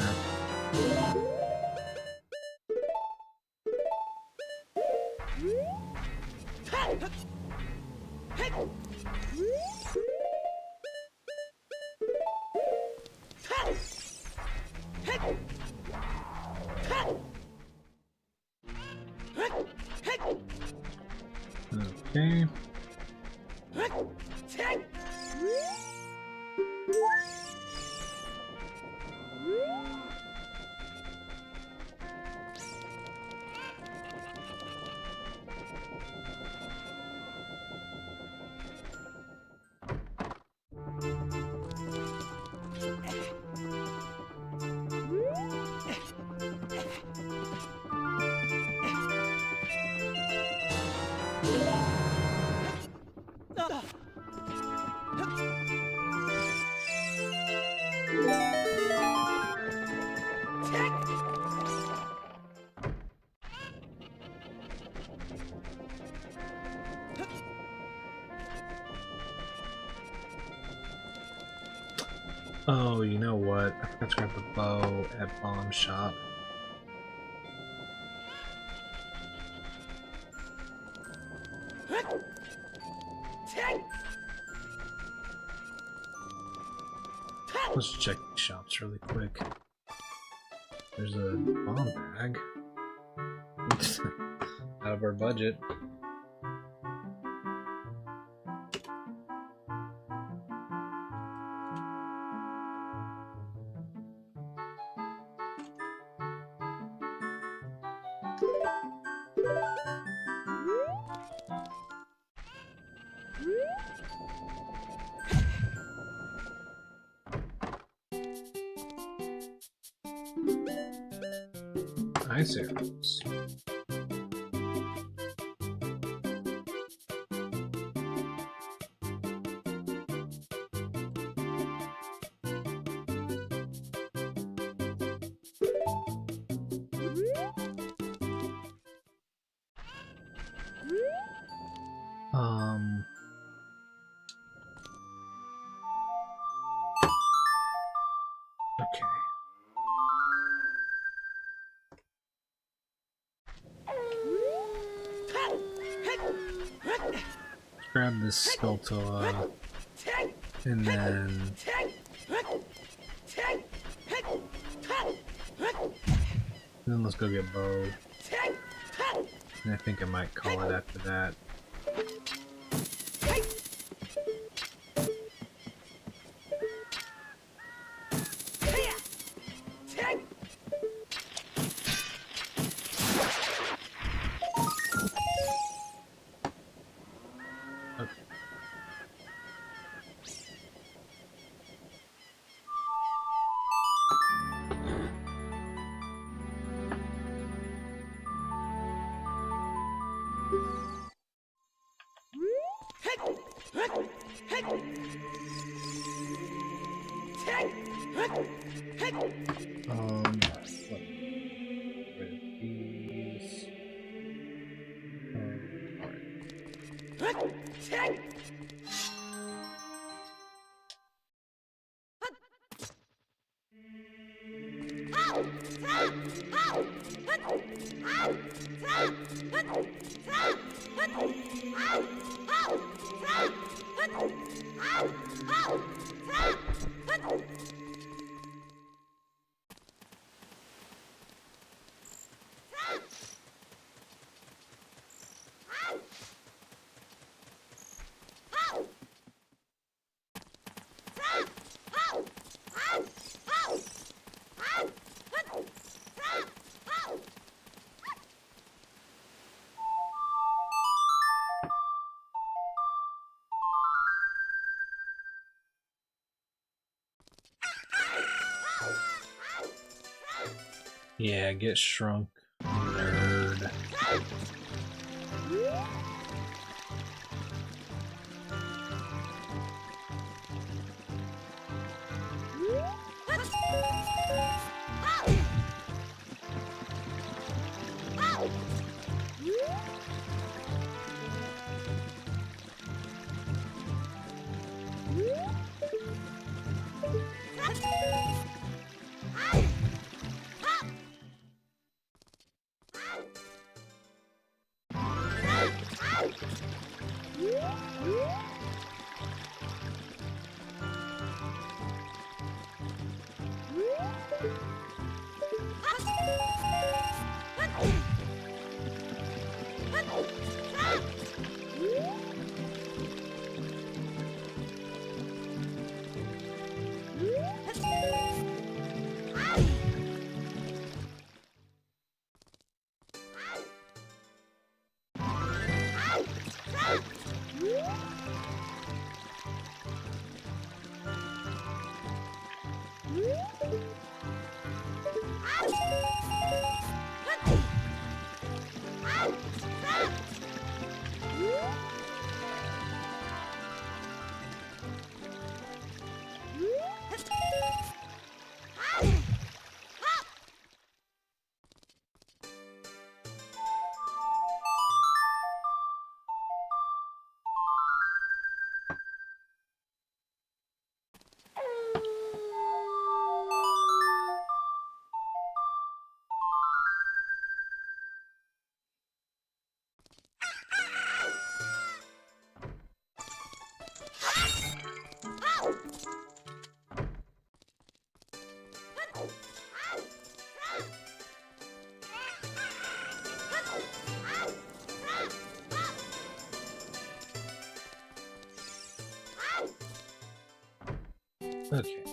[SPEAKER 6] Okay. Oh, you know what? I forgot to grab the bow at Bomb Shop. Let's check the shops really quick. There's a bomb bag. Out of our budget. Nice arrows. Okay. Grab this Skeltoa, and then let's go get Bo. And I think I might call it after that. Yeah, get shrunk, nerd. Okay.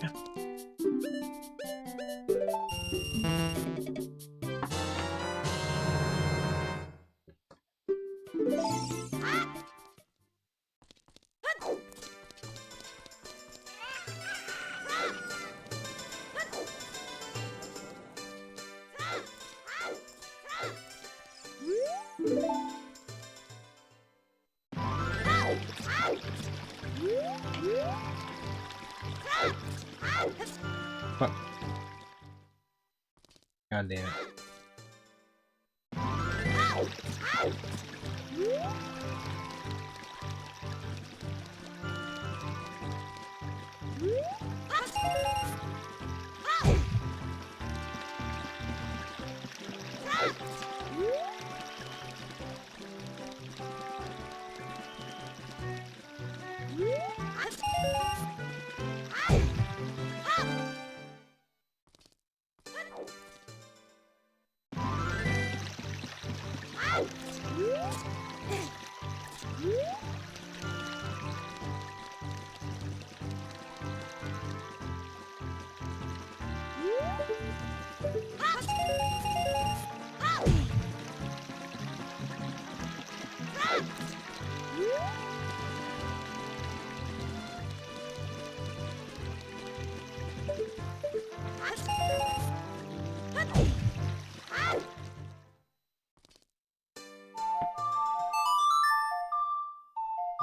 [SPEAKER 6] Fuck. God damn it.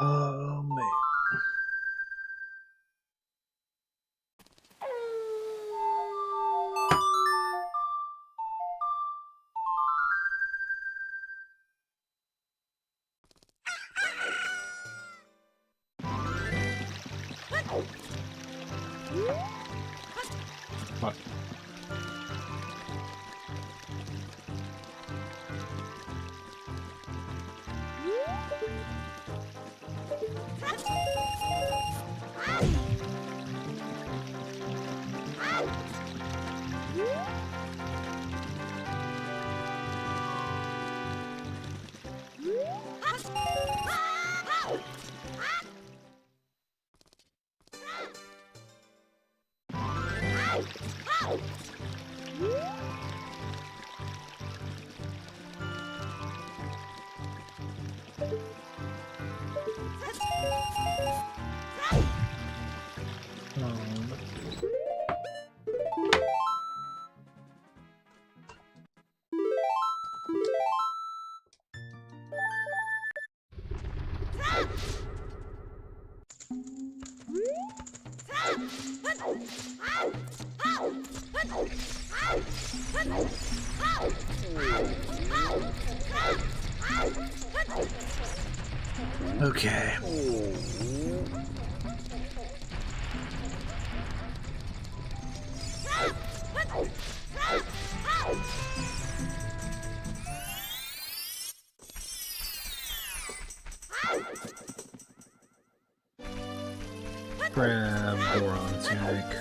[SPEAKER 6] Oh man. Fuck. Okay. Grab Boron Tunic.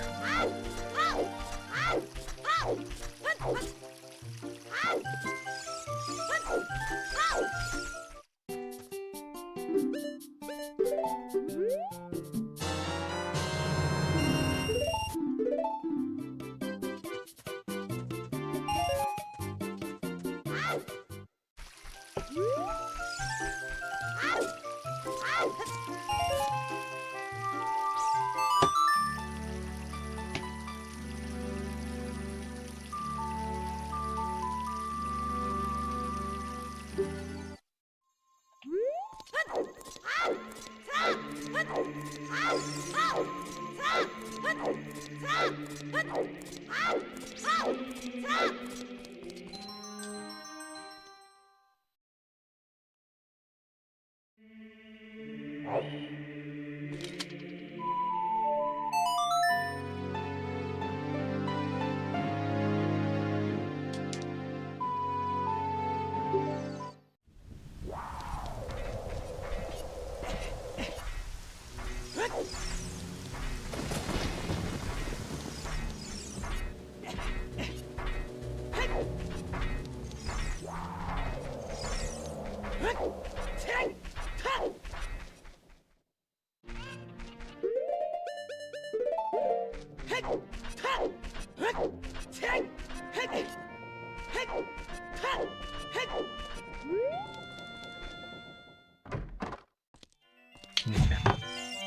[SPEAKER 1] Okay.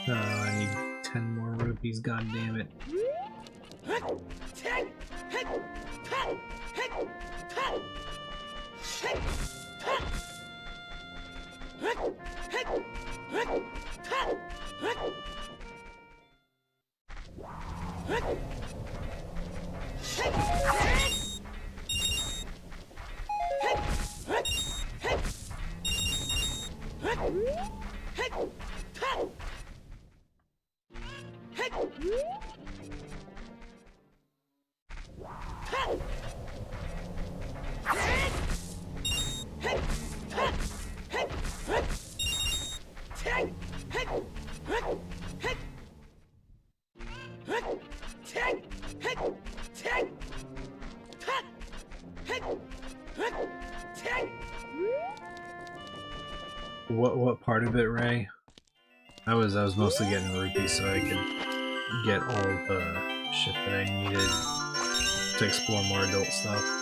[SPEAKER 1] Oh, I need 10 more rupees, god damn it. What part of it, Ray? I was mostly getting rupees so I could get all of the shit that I needed to explore more adult stuff.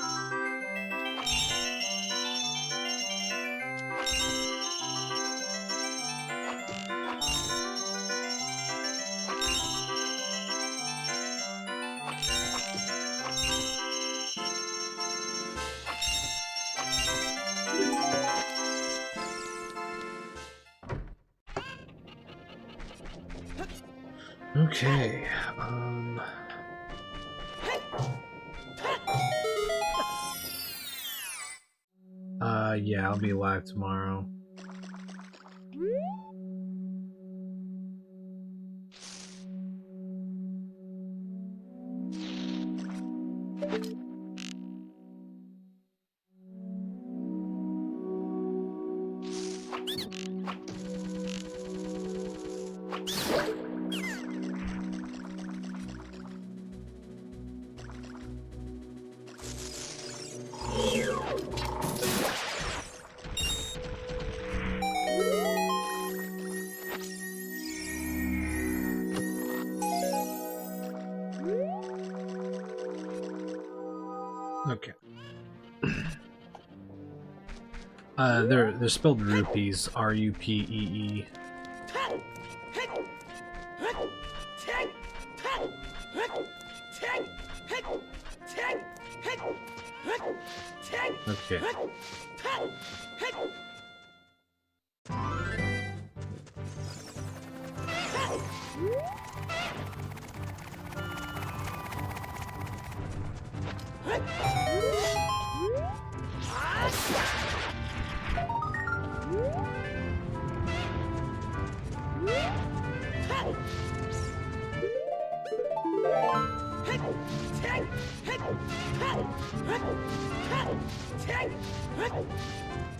[SPEAKER 1] Okay, yeah, I'll be live tomorrow. Okay. They're spelled rupees, R-U-P-E-E. Okay.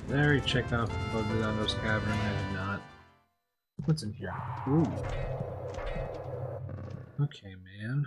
[SPEAKER 1] Did I already check off above the Dondo's Cavern? I did not. What's in here? Ooh. Okay, man.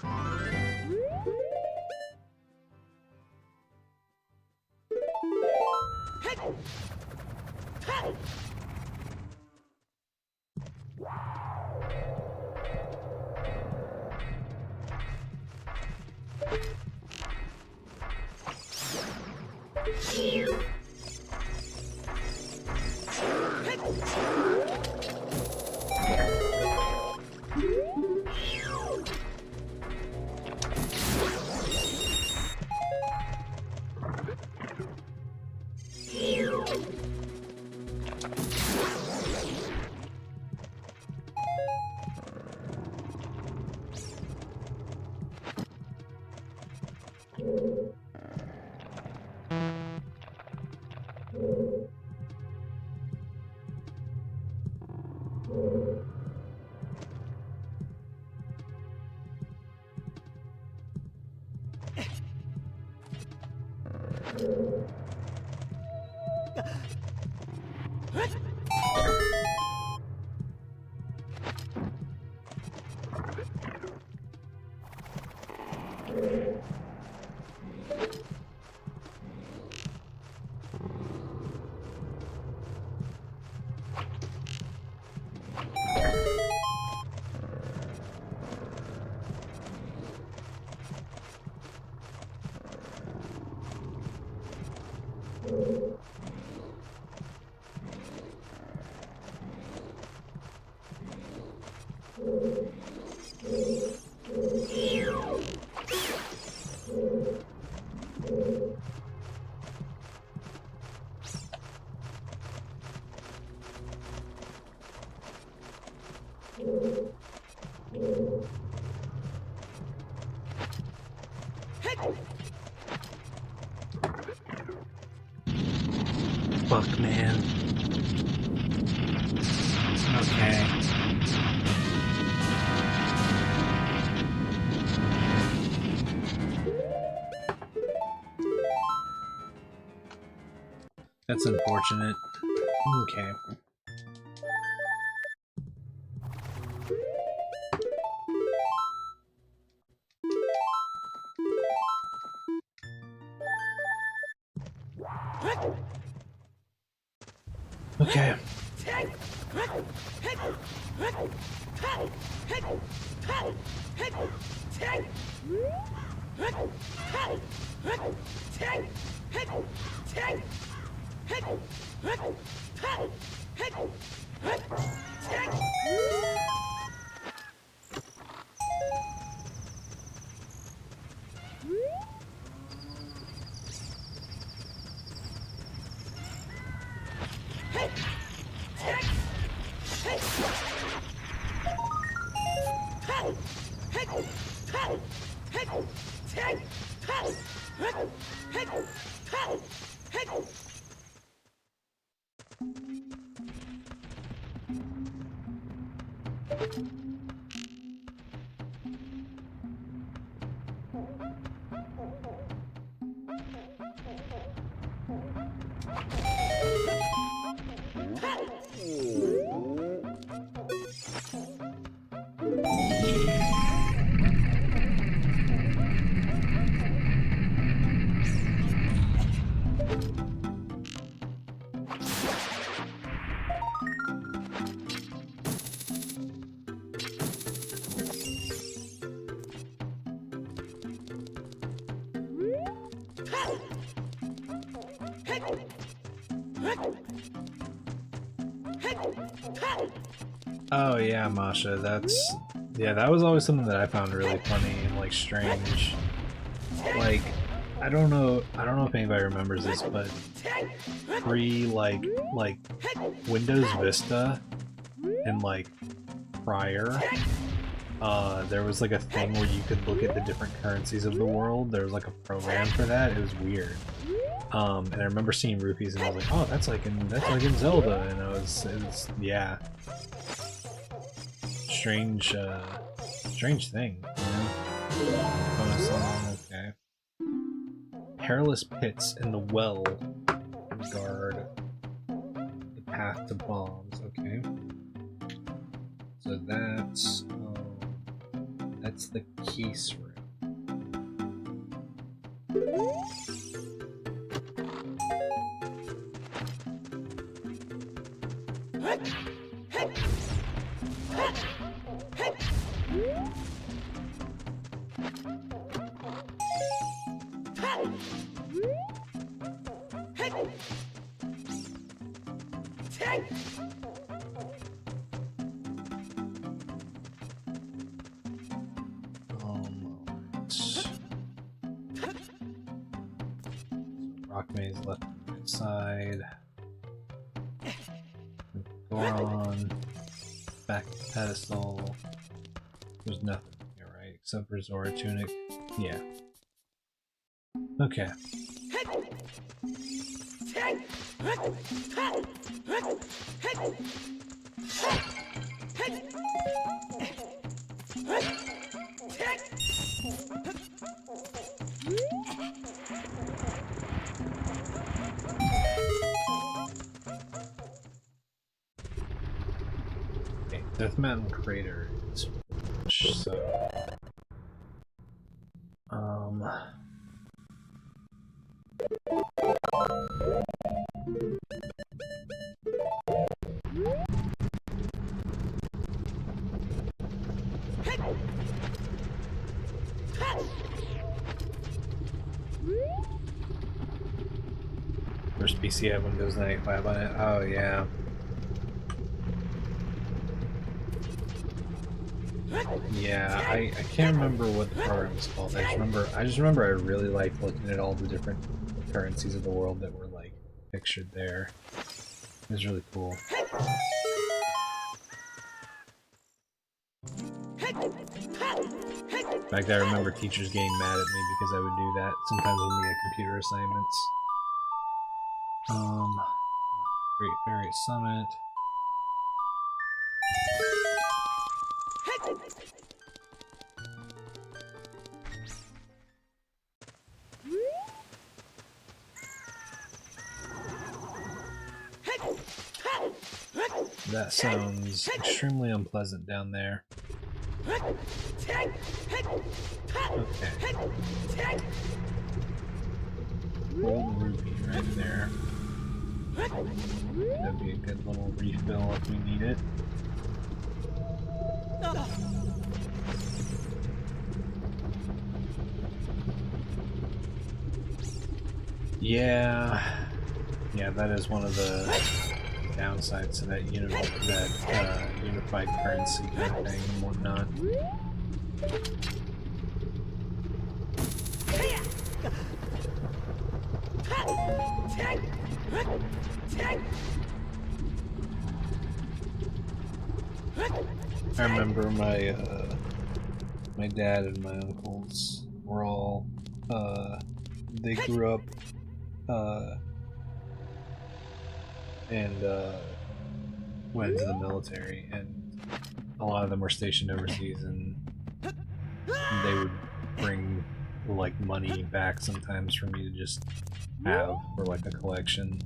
[SPEAKER 6] Fuck, man. Okay. That's unfortunate. Okay. Okay. Oh yeah, Masha, that's... Yeah, that was always something that I found really funny and, like, strange. Like, I don't know if anybody remembers this, but like Windows Vista and, like, prior, there was, like, a thing where you could look at the different currencies of the world. There was, like, a program for that. It was weird. And I remember seeing rupees and I was like, oh, that's like in Zelda, and it was yeah. Strange thing, you know? Bonus song, okay. Perilous pits in the well guard the path to bombs, okay. So that's the Keys room. Rock maze left and right side. Goron. Back to the pedestal. There's nothing here, right? Except for Zora Tunic. Yeah. Okay. Okay, Death Mountain Crater is so there's PC had Windows 95 on it. Oh yeah. Yeah, I can't remember what the program was called. I just remember I really liked looking at all the different currencies of the world that were like pictured there. It was really cool. In fact, I remember teachers getting mad at me because I would do that sometimes when we had computer assignments. Great Fairy Summit. That sounds extremely unpleasant down there. Okay. Gold rupee right there. That'd be a good little refill if we need it. Yeah, that is one of the downsides to that unified currency kind of thing and whatnot. I remember my dad and my uncles were all they grew up and went into the military, and a lot of them were stationed overseas, and they would bring like money back sometimes for me to just have for like a collection.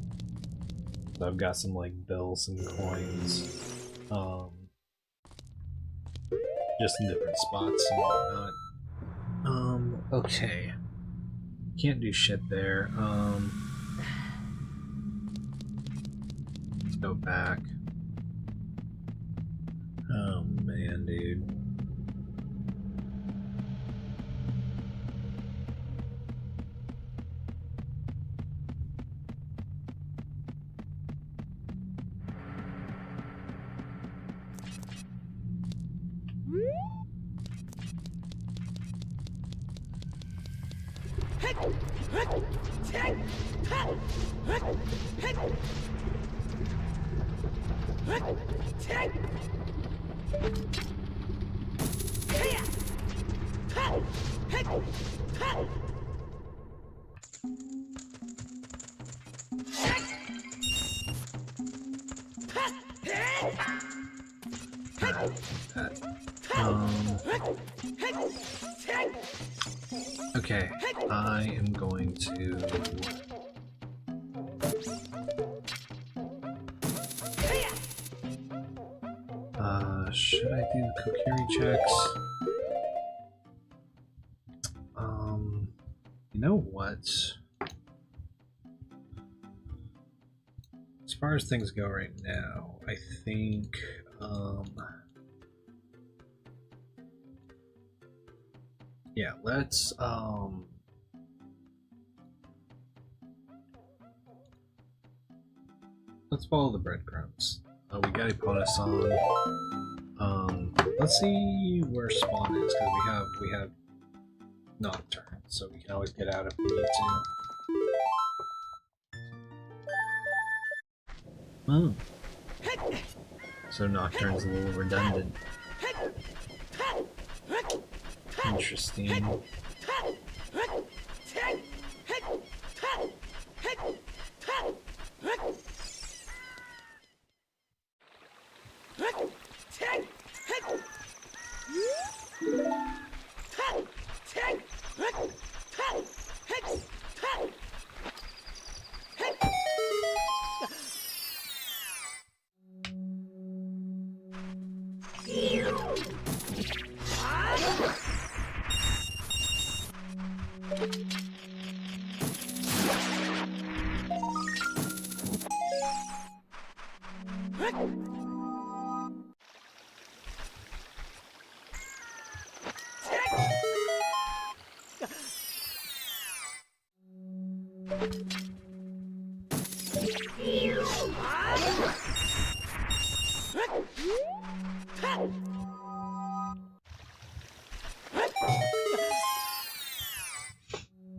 [SPEAKER 6] So I've got some like bills and coins, just in different spots and whatnot. Okay. Can't do shit there. Let's go back. Oh man, dude. Okay, I am going to should I do the Kokiri checks? You know what? As far as things go right now, I think yeah, let's follow the breadcrumbs. We got Epona-san. Let's see where spawn is, because we have Nocturne, so we can always get out if we need to. Oh. So Nocturne's a little redundant. Interesting.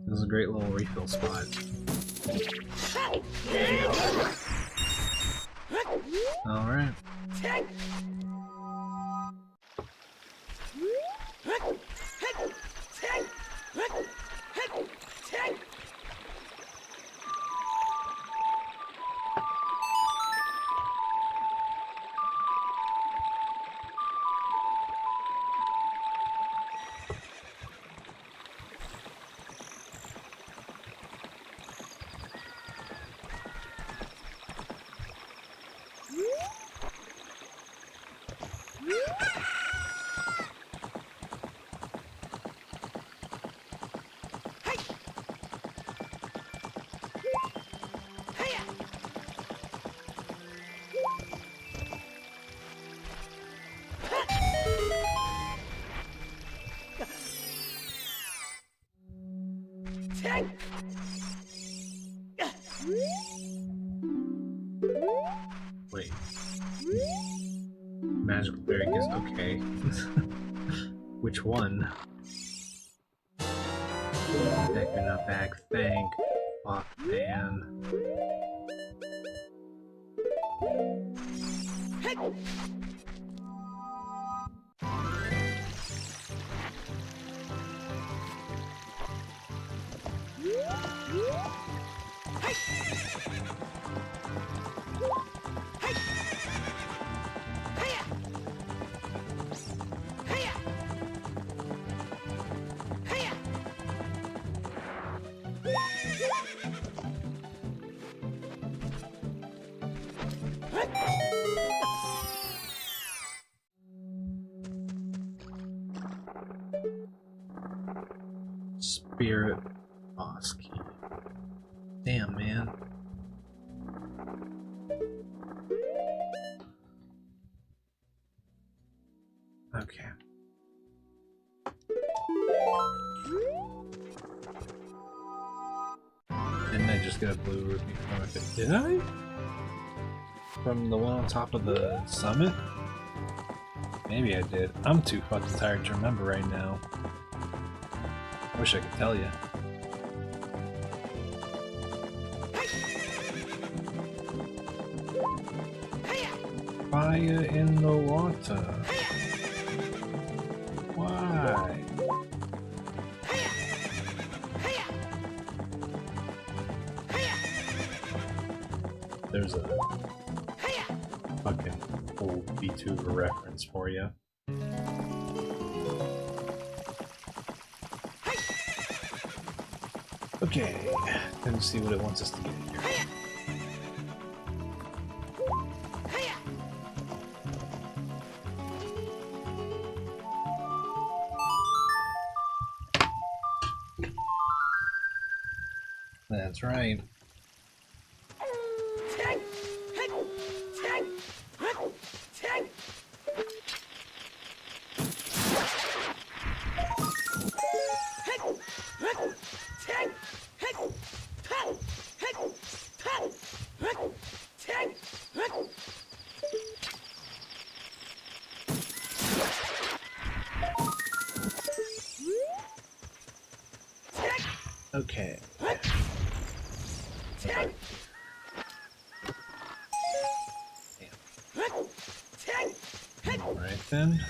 [SPEAKER 6] This is a great little refill spot. Alright. Wait. Magical berry gets okay. Which one? Heck, you're not back. Thank fuck, man. Spirit boss key. Damn, man. Okay. Didn't I just get a blue rupee from it? Did I? From the one on top of the summit? Maybe I did. I'm too fucking tired to remember right now. Wish I could tell you. Fire in the water. Why? There's a fucking old VTuber reference for you. Okay, let's see what it wants us to get here. That's right. Okay. Alright then.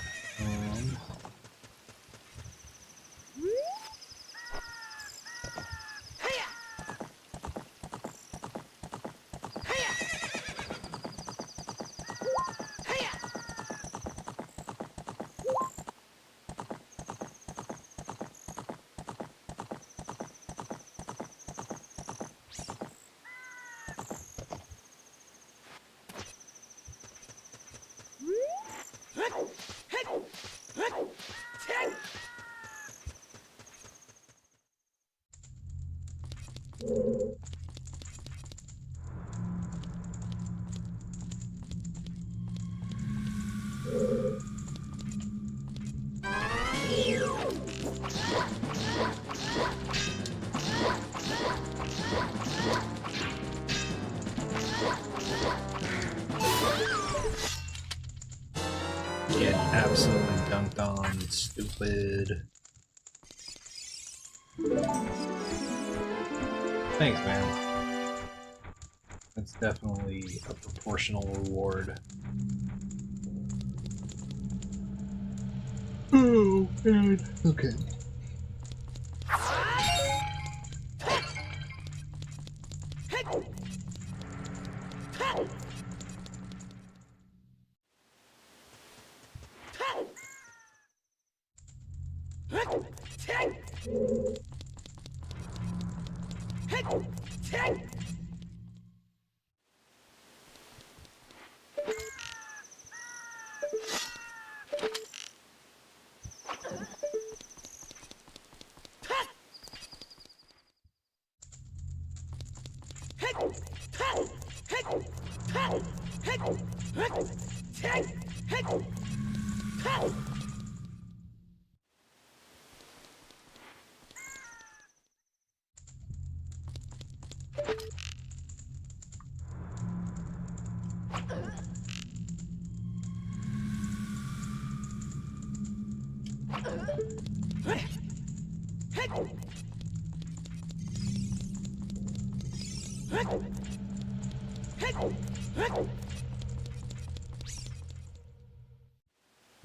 [SPEAKER 6] Get absolutely dunked on, stupid. Thanks, man. That's definitely a proportional reward. Oh, man. Okay.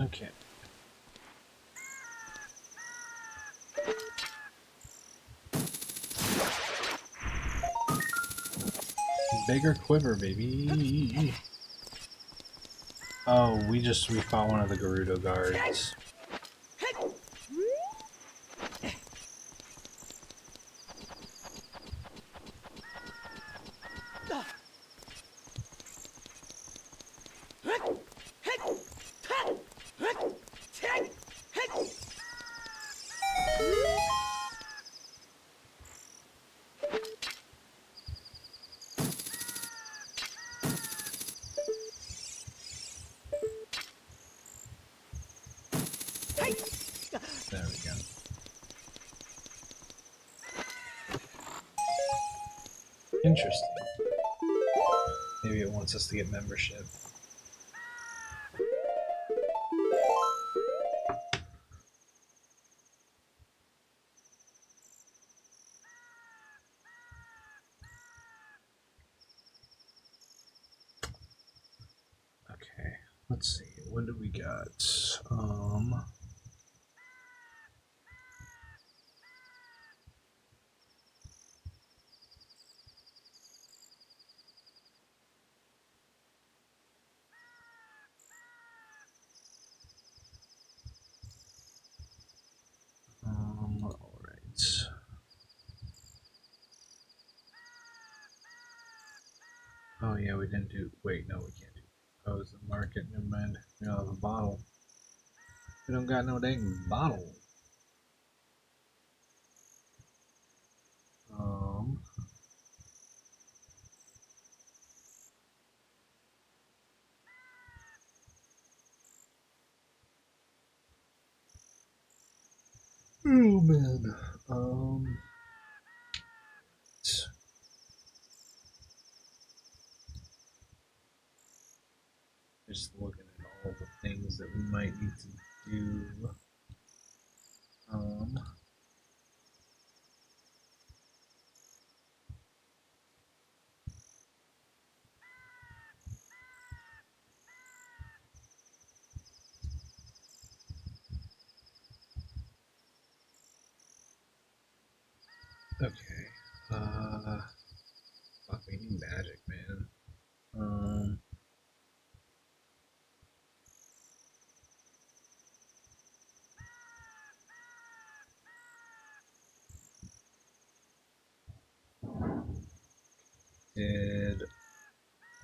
[SPEAKER 6] Okay. Bigger quiver, baby. Oh, we fought one of the Gerudo guards. There we go. Interesting. Maybe it wants us to get membership. Okay, let's see. What do we got? All right. Oh yeah, we didn't do. Wait, no, we can't do. Oh, it's the market. Never mind. We don't have a bottle. We don't got no dang bottle. Oh man. Just looking at all the things that we might need to do. Okay. Fuck, we need magic, man. Did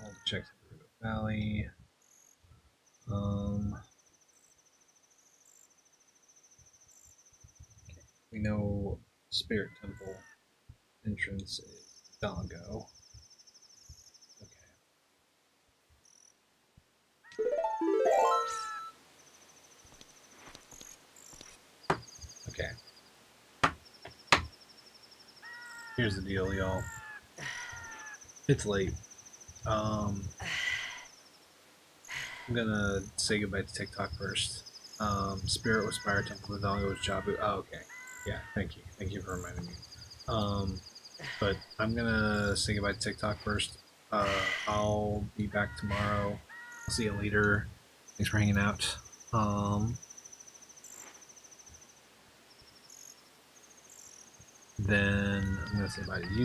[SPEAKER 6] all the checks in the Gerudo Valley. Okay. We know Spirit Temple entrance is Dongo. Okay. Here's the deal, y'all. It's late. I'm gonna say goodbye to TikTok first. Spirit was Fire Temple, the Dongo was Jabu. Oh, okay. Yeah, thank you. Thank you for reminding me. But I'm gonna say goodbye to TikTok first. I'll be back tomorrow. I'll see you later. Thanks for hanging out. Then I'm gonna say bye to you.